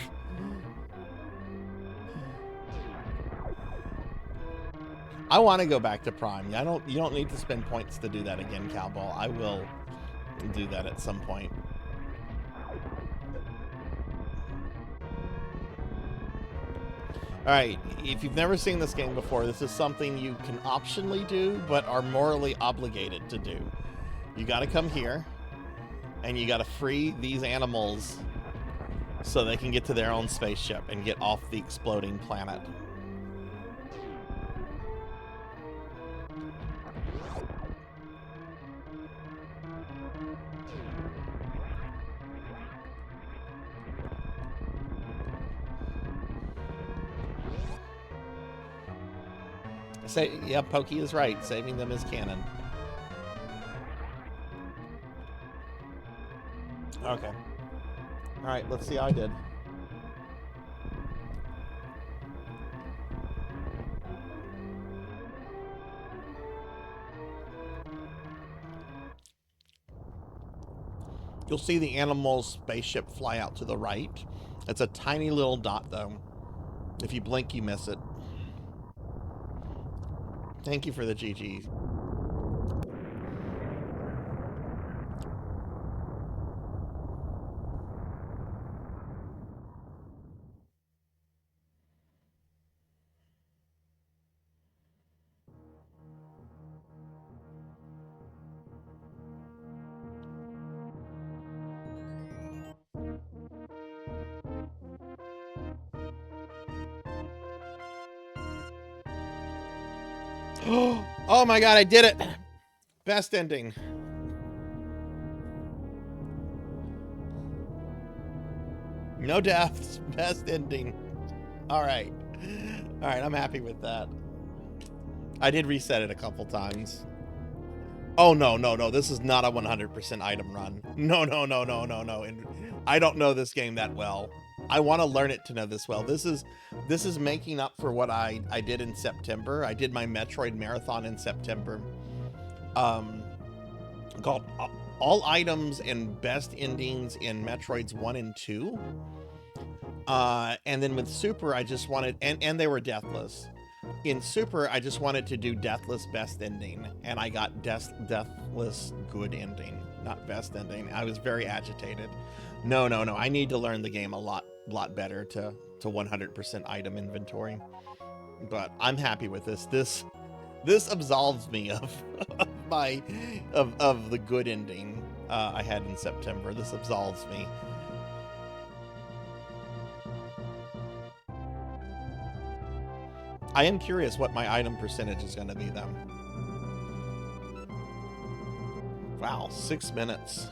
I want to go back to Prime. You don't need to spend points to do that again, Cowball. I will do that at some point. Alright, if you've never seen this game before, this is something you can optionally do, but are morally obligated to do. You gotta come here, and you gotta free these animals so they can get to their own spaceship and get off the exploding planet. Yeah, Pokey is right. Saving them is canon. Okay. Alright, let's see how I did. You'll see the animal's spaceship fly out to the right. It's a tiny little dot, though. If you blink, you miss it. Thank you for the GG. Oh my god, I did it! Best ending. No deaths. Best ending. Alright. Alright, I'm happy with that. I did reset it a couple times. Oh, no. This is not a 100% item run. No. And I don't know this game that well. I want to learn it to know this well. This is making up for what I did in September. I did my Metroid marathon in September. Called All Items and Best Endings in Metroids 1 and 2. And then with Super, I just wanted, and they were deathless. In Super, I just wanted to do Deathless Best Ending, and I got pointless good ending, not best ending. I was very agitated. No. I need to learn the game a lot better to 100% item inventory. But I'm happy with this. This absolves me of of the good ending I had in September. This absolves me. I am curious what my item percentage is going to be, though. Wow, 6 minutes.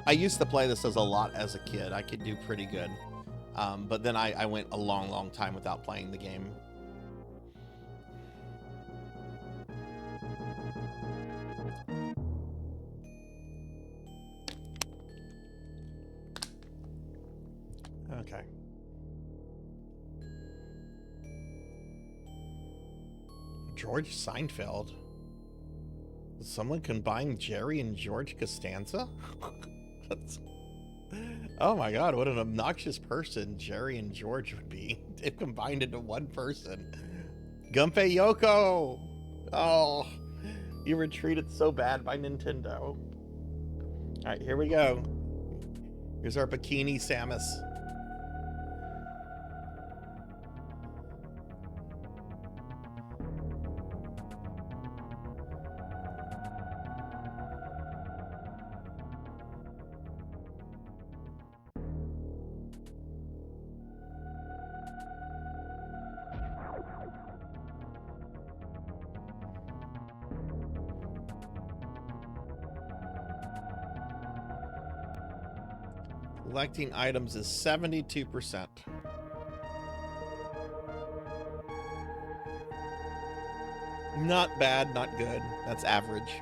I used to play this as a lot as a kid. I could do pretty good. But then I went a long time without playing the game. Okay. George Seinfeld? Did someone combine Jerry and George Costanza? Oh my god, what an obnoxious person Jerry and George would be if combined into one person. Gunpei Yoko! Oh, you were treated so bad by Nintendo. Alright, here we go. Here's our Bikini Samus. Collecting items is 72%. Not bad, not good. That's average.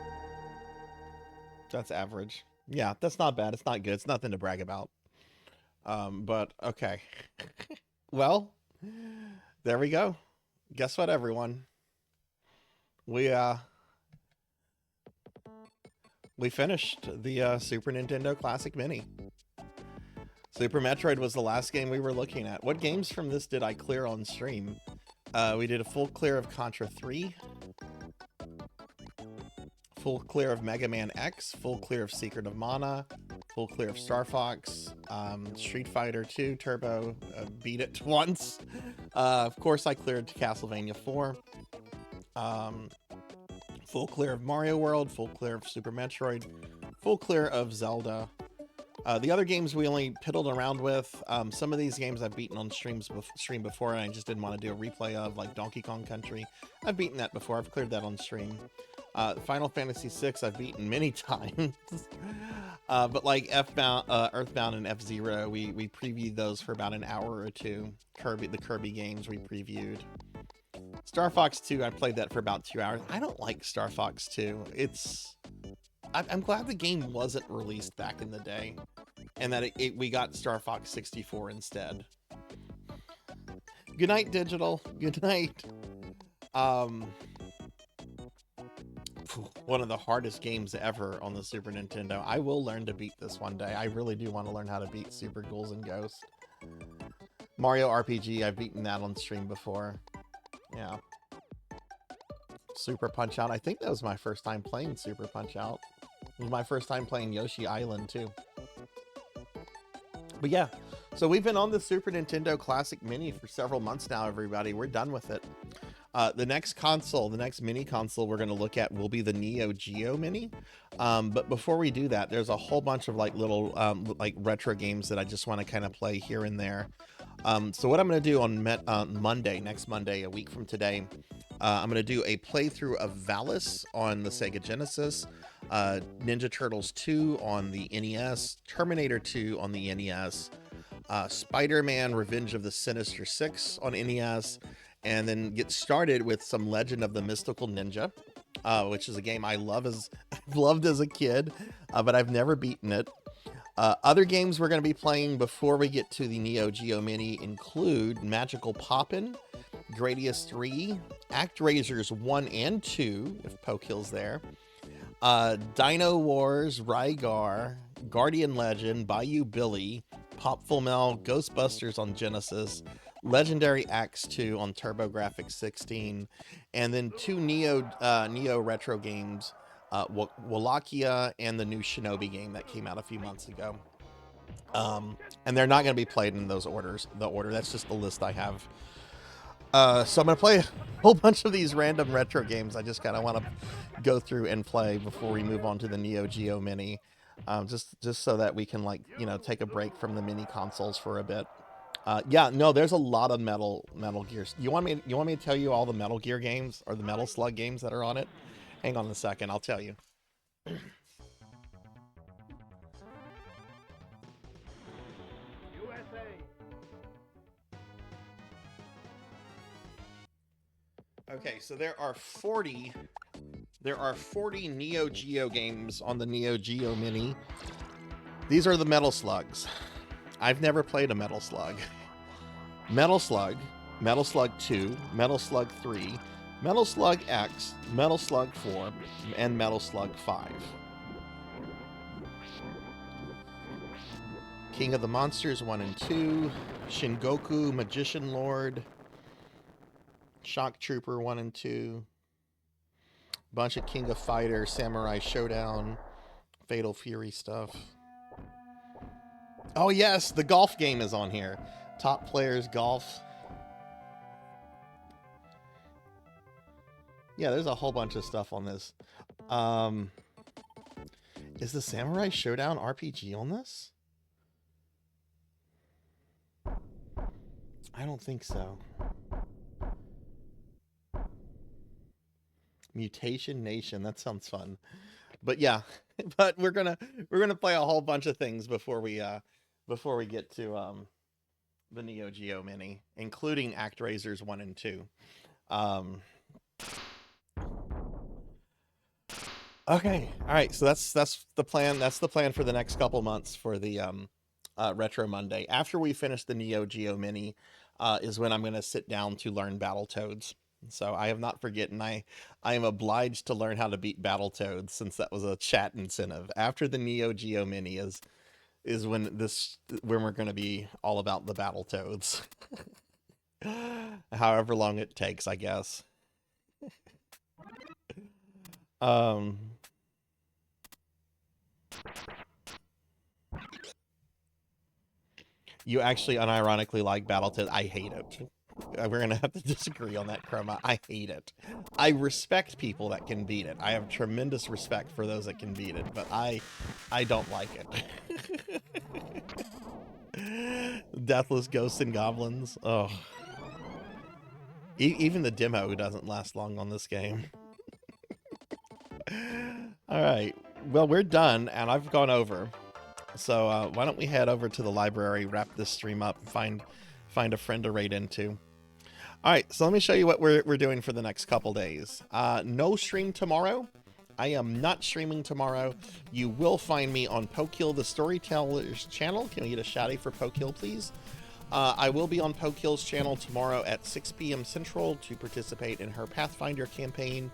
That's average. Yeah, that's not bad. It's not good. It's nothing to brag about. But okay. Well, there we go. Guess what, everyone? We finished the Super Nintendo Classic Mini. Super Metroid was the last game we were looking at. What games from this did I clear on stream? We did a full clear of Contra 3. Full clear of Mega Man X. Full clear of Secret of Mana. Full clear of Star Fox. Street Fighter 2 Turbo. Beat it once. Of course, I cleared Castlevania 4. Full clear of Mario World. Full clear of Super Metroid. Full clear of Zelda. The other games we only piddled around with. Some of these games I've beaten on stream before, and I just didn't want to do a replay of, like Donkey Kong Country. I've beaten that before. I've cleared that on stream. Final Fantasy VI I've beaten many times. But like Earthbound and F-Zero, we previewed those for about an hour or two. The Kirby games we previewed. Star Fox 2, I played that for about 2 hours. I don't like Star Fox 2. I'm glad the game wasn't released back in the day, and that we got Star Fox 64 instead. Good night, Digital. Good night. One of the hardest games ever on the Super Nintendo. I will learn to beat this one day. I really do want to learn how to beat Super Ghouls and Ghosts. Mario RPG, I've beaten that on stream before. Yeah. Super Punch-Out. I think that was my first time playing Super Punch-Out. It was my first time playing Yoshi Island, too. But yeah, so we've been on the Super Nintendo Classic Mini for several months now, everybody. We're done with it. The next console, the next mini console we're going to look at will be the Neo Geo Mini. But before we do that, there's a whole bunch of like little like retro games that I just want to kind of play here and there. So what I'm going to do on Monday, next Monday, a week from today, I'm going to do a playthrough of Valis on the Sega Genesis, Ninja Turtles 2 on the NES, Terminator 2 on the NES, Spider-Man Revenge of the Sinister Six on NES, and then get started with some Legend of the Mystical Ninja, which is a game I loved as a kid, but I've never beaten it. Other games we're going to be playing before we get to the Neo Geo Mini include Magical Poppin', Gradius 3, ActRaisers 1 and 2, if Pokill's there. Dino Wars, Rygar, Guardian Legend, Bayou Billy, Pop Full Mel, Ghostbusters on Genesis, Legendary Axe 2 on TurboGrafx 16, and then 2 Neo retro games, Wallachia and the new Shinobi game that came out a few months ago. And they're not going to be played in those orders. That's just the list I have. So I'm going to play a whole bunch of these random retro games. I just kind of want to go through and play before we move on to the Neo Geo Mini. Just so that we can, like, you know, take a break from the mini consoles for a bit. Yeah, no, there's a lot of Metal Gears. You want me to tell you all the Metal Gear games or the Metal Slug games that are on it? Hang on a second, I'll tell you. Okay, so there are 40 Neo Geo games on the Neo Geo Mini. These are the Metal Slugs. I've never played a Metal Slug. Metal Slug, Metal Slug 2, Metal Slug 3, Metal Slug X, Metal Slug 4, and Metal Slug 5. King of the Monsters 1 and 2, Shingoku Magician Lord, Shock Trooper 1 and 2, bunch of King of Fighters, Samurai Showdown, Fatal Fury stuff. Oh yes, the golf game is on here. Top Players Golf. Yeah, there's a whole bunch of stuff on this. Is the Samurai Showdown RPG on this? I don't think so. Mutation Nation, that sounds fun. But yeah, but we're gonna play a whole bunch of things before we get to the Neo Geo Mini, including ActRaisers 1 and 2. Okay, all right, so that's the plan. That's the plan for the next couple months for the Retro Monday. After we finish the Neo Geo Mini, is when I'm going to sit down to learn Battletoads. So I have not forgotten. I am obliged to learn how to beat Battletoads, since that was a chat incentive. After the Neo Geo Mini is when we're going to be all about the Battletoads. However long it takes, I guess. You actually unironically like Battletoads. I hate it. We're going to have to disagree on that, Chroma. I hate it. I respect people that can beat it. I have tremendous respect for those that can beat it, but I don't like it. Deathless Ghosts and Goblins. Oh. Even the demo doesn't last long on this game. Alright. Well, we're done, and I've gone over. So why don't we head over to the library, wrap this stream up, and find a friend to raid into. Alright, so let me show you what we're doing for the next couple days. No stream tomorrow. I am not streaming tomorrow. You will find me on Pokill the Storyteller's channel. Can we get a shouty for Pokill, please? I will be on Pokill's channel tomorrow at 6 p.m. Central to participate in her Pathfinder campaign.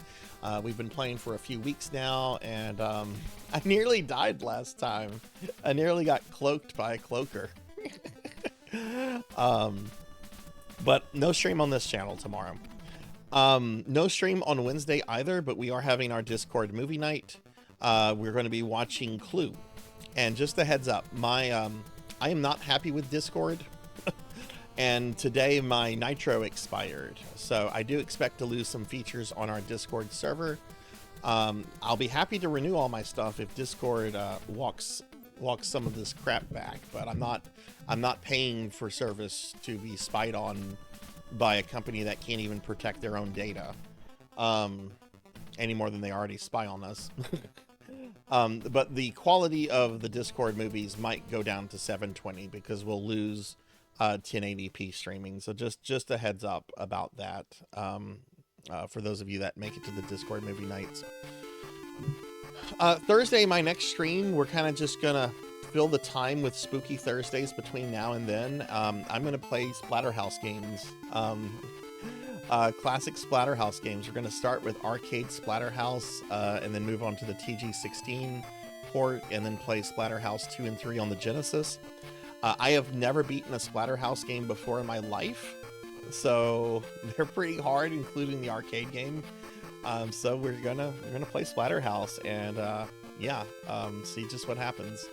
We've been playing for a few weeks now, and I nearly died last time. I nearly got cloaked by a cloaker. But no stream on this channel tomorrow. No stream on Wednesday either, but we are having our Discord movie night. We're going to be watching Clue. And just a heads up, I am not happy with Discord. And today my Nitro expired. So I do expect to lose some features on our Discord server. I'll be happy to renew all my stuff if Discord walks some of this crap back, but I'm not paying for service to be spied on by a company that can't even protect their own data any more than they already spy on us. But the quality of the Discord movies might go down to 720 because we'll lose 1080p streaming. So just a heads up about that for those of you that make it to the Discord movie nights. Thursday, my next stream, we're kind of just gonna fill the time with Spooky Thursdays between now and then. I'm gonna play Splatterhouse games. classic Splatterhouse games. We're going to start with arcade Splatterhouse, and then move on to the TG16 port, and then play Splatterhouse 2 and 3 on the Genesis. I have never beaten a Splatterhouse game before in my life, so they're pretty hard, including the arcade game. So we're gonna play Splatterhouse, and see just what happens.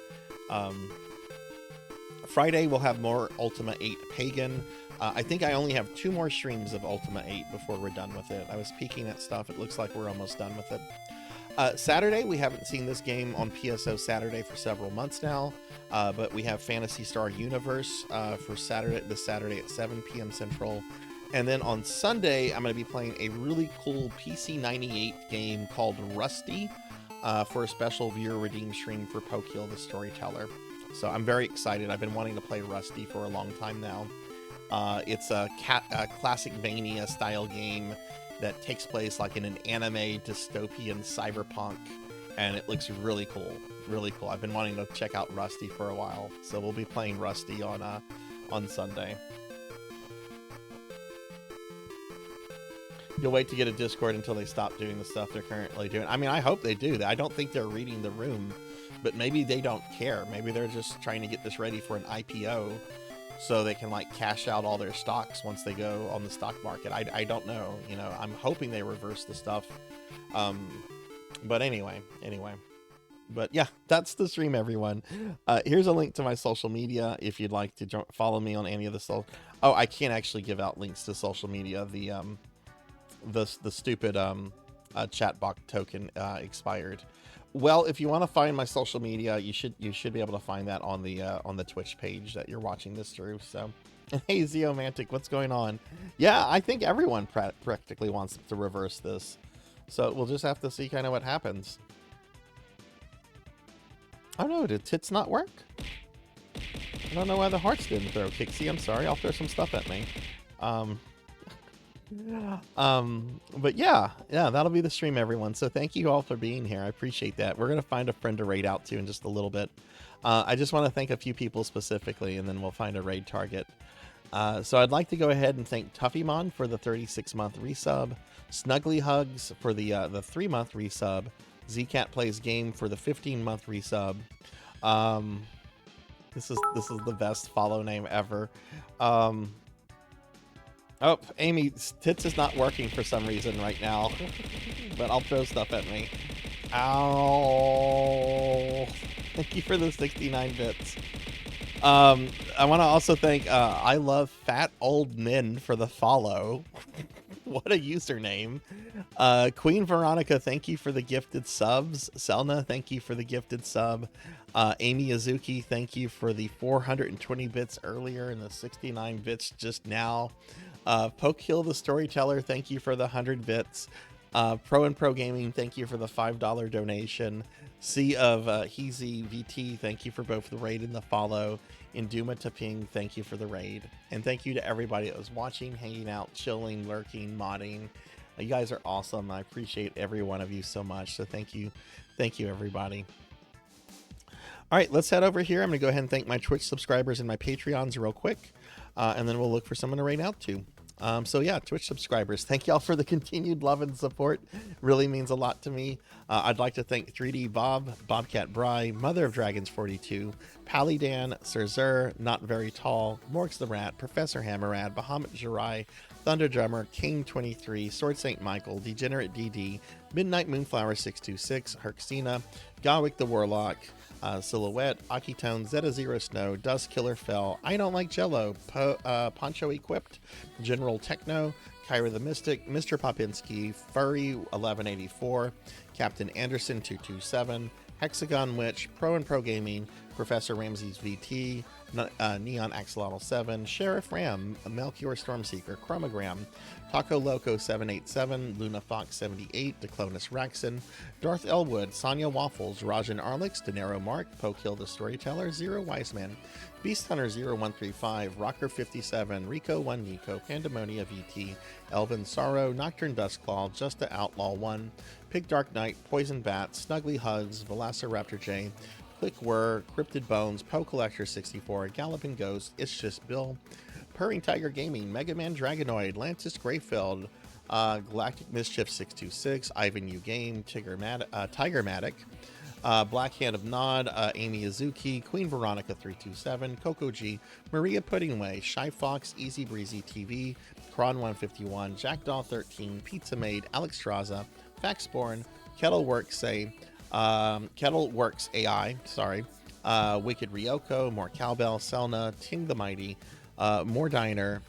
Friday we'll have more Ultima 8 Pagan. I think I only have 2 more streams of Ultima 8 before we're done with it. I was peeking at stuff. It looks like we're almost done with it. Saturday, we haven't seen this game on PSO Saturday for several months now, but we have Phantasy Star Universe for this Saturday at 7 p.m. Central. And then on Sunday, I'm going to be playing a really cool PC98 game called Rusty for a special viewer redeem stream for Pokiel the Storyteller. So I'm very excited. I've been wanting to play Rusty for a long time now. It's a classic Vania style game that takes place like in an anime dystopian cyberpunk, and it looks really cool. Really cool. I've been wanting to check out Rusty for a while, so we'll be playing Rusty on Sunday. You'll wait to get a Discord until they stop doing the stuff they're currently doing. I mean, I hope they do. I don't think they're reading the room, but maybe they don't care. Maybe they're just trying to get this ready for an IPO so they can like cash out all their stocks once they go on the stock market. I don't know. You know, I'm hoping they reverse the stuff. But anyway. But yeah, that's the stream, everyone. Here's a link to my social media if you'd like to follow me on any of the social. Oh, I can't actually give out links to social media. The stupid chat box token expired. Well, if you want to find my social media, you should be able to find that on the Twitch page that you're watching this through. So, hey Zeomantic, what's going on? Yeah, I think everyone practically wants to reverse this, so we'll just have to see kind of what happens. Oh no, did tits not work? I don't know why the hearts didn't throw. Kixie, I'm sorry. I'll throw some stuff at me. But yeah, that'll be the stream, everyone. So thank you all for being here. I appreciate that. We're gonna find a friend to raid out to in just a little bit. I just want to thank a few people specifically, and then we'll find a raid target. So I'd like to go ahead and thank Tuffymon for the 36-month resub, Snuggly Hugs for the 3-month resub, Zcat Plays Game for the 15-month resub. This is the best follow name ever. Oh, Amy, tits is not working for some reason right now, but I'll throw stuff at me. Ow! Thank you for the 69 bits. I want to also thank I Love Fat Old Men for the follow. What a username. Queen Veronica, thank you for the gifted subs. Selna, thank you for the gifted sub. Amy Azuki, thank you for the 420 bits earlier and the 69 bits just now. Pokehill the Storyteller, thank you for the 100 bits. Pro and Pro Gaming, thank you for the $5 donation. Sea of Heezy VT, thank you for both the raid and the follow. Induma Taping, thank you for the raid. And thank you to everybody that was watching, hanging out, chilling, lurking, modding. You guys are awesome. I appreciate every one of you so much. So thank you. Thank you, everybody. All right, let's head over here. I'm going to go ahead and thank my Twitch subscribers and my Patreons real quick. And then we'll look for someone to raid out to. So yeah, Twitch subscribers, thank y'all for the continued love and support. Really means a lot to me. I'd like to thank 3D Bob, Bobcat Bry, Mother of Dragons 42, Palidan, Sarzac, Not Very Tall, Morgs the Rat, Professor Hammerad, Bahamut Jirai, Thunder Drummer, King 23, Sword St. Michael, Degenerate DD, Midnight Moonflower 626, Herxina, Gawick the Warlock, Silhouette, Akitone, Zeta Zero Snow, Dust Killer Fell, I Don't Like Jello, Poncho Equipped, General Techno, Kyra the Mystic, Mr. Popinski, Furry 1184, Captain Anderson 227, Hexagon Witch, Pro and Pro Gaming, Professor Ramses VT, Neon Axolotl 7, Sheriff Ram, Melchior Stormseeker, Chromogram, Taco Loco 787, Luna Fox 78, Declonus Raxon, Darth Elwood, Sonya Waffles, Rajan Arlix, Denero Mark, Pokill the Storyteller, Zero Wiseman, Beast Hunter 0135, Rocker 57, Rico 1 Nico, Pandemonia VT, Elvin Sorrow, Nocturne Dustclaw, Justa Outlaw 1, Pig Dark Knight, Poison Bat, Snuggly Hugs, Velociraptor J, Click Whir, Cryptid Bones, Poe Collector 64, Galloping Ghost, It's Just Bill, Purring Tiger Gaming, Mega Man Dragonoid, Lantis Greyfield, Galactic Mischief 626, Ivan U Game, Tiger Matic, Black Hand of Nod, Amy Azuki, Queen Veronica 327, Coco G, Maria Puddingway, Shy Fox, Easy Breezy TV, Kron 151, Jackdaw 13, Pizza Maid, Alex Straza, Faxborn, Kettleworks AI, Wicked Ryoko, More Cowbell, Selna, Ting the Mighty, More Diner,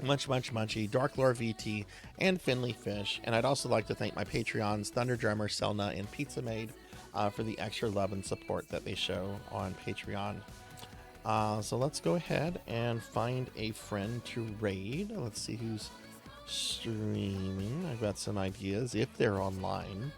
Munchy, Dark Lore VT, and Finley Fish. And I'd also like to thank my Patreons, Thunder Drummer, Selna, and Pizza Maid for the extra love and support that they show on Patreon. So let's go ahead and find a friend to raid. Let's see who's streaming. I've got some ideas if they're online.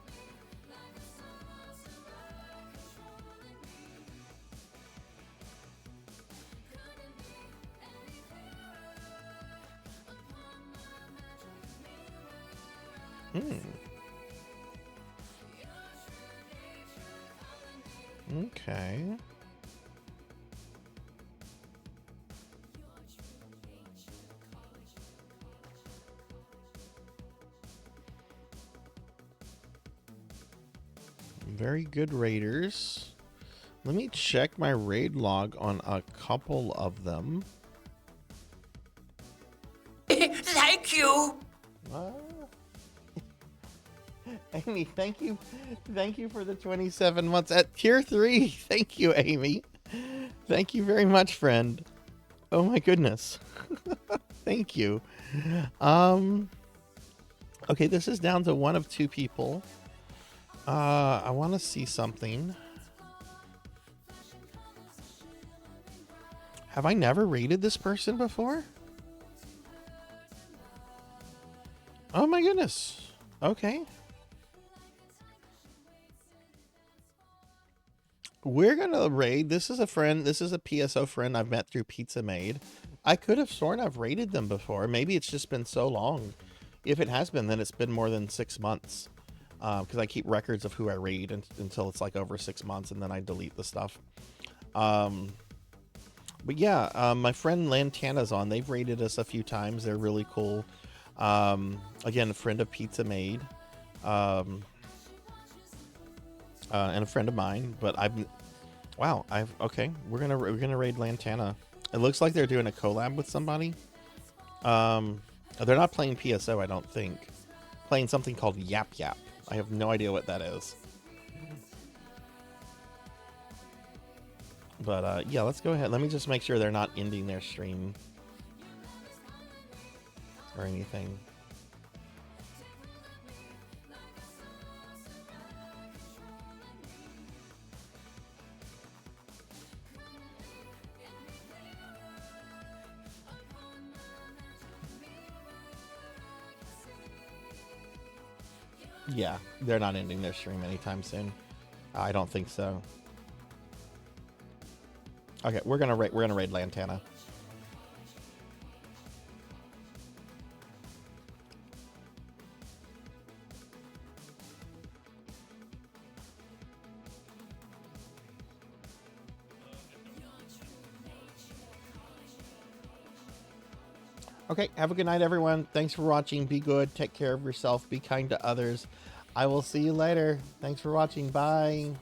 Okay. Very good raiders. Let me check my raid log on a couple of them. Thank you. Amy, thank you for the 27 months at tier 3. Thank you, Amy. Thank you very much, friend. Oh my goodness. Thank you. Okay, this is down to one of two people. I want to see something. Have I never rated this person before? Oh my goodness. Okay. We're gonna raid. This is a friend. This is a PSO friend I've met through Pizza Maid. I could have sworn I've raided them before. Maybe it's just been so long. If it has been, then it's been more than 6 months. Because I keep records of who I raid until it's like over 6 months, and then I delete the stuff. But yeah, my friend Lantana's on. They've raided us a few times. They're really cool. Again, a friend of Pizza Maid. And a friend of mine, but okay, we're gonna raid Lantana. It looks like they're doing a collab with somebody. They're not playing PSO, I don't think. Playing something called Yap Yap. I have no idea what that is. But yeah, let's go ahead. Let me just make sure they're not ending their stream or anything. Yeah, they're not ending their stream anytime soon. I don't think so. Okay, we're gonna raid Lantana. Okay, have a good night, everyone. Thanks for watching. Be good. Take care of yourself. Be kind to others. I will see you later. Thanks for watching. Bye.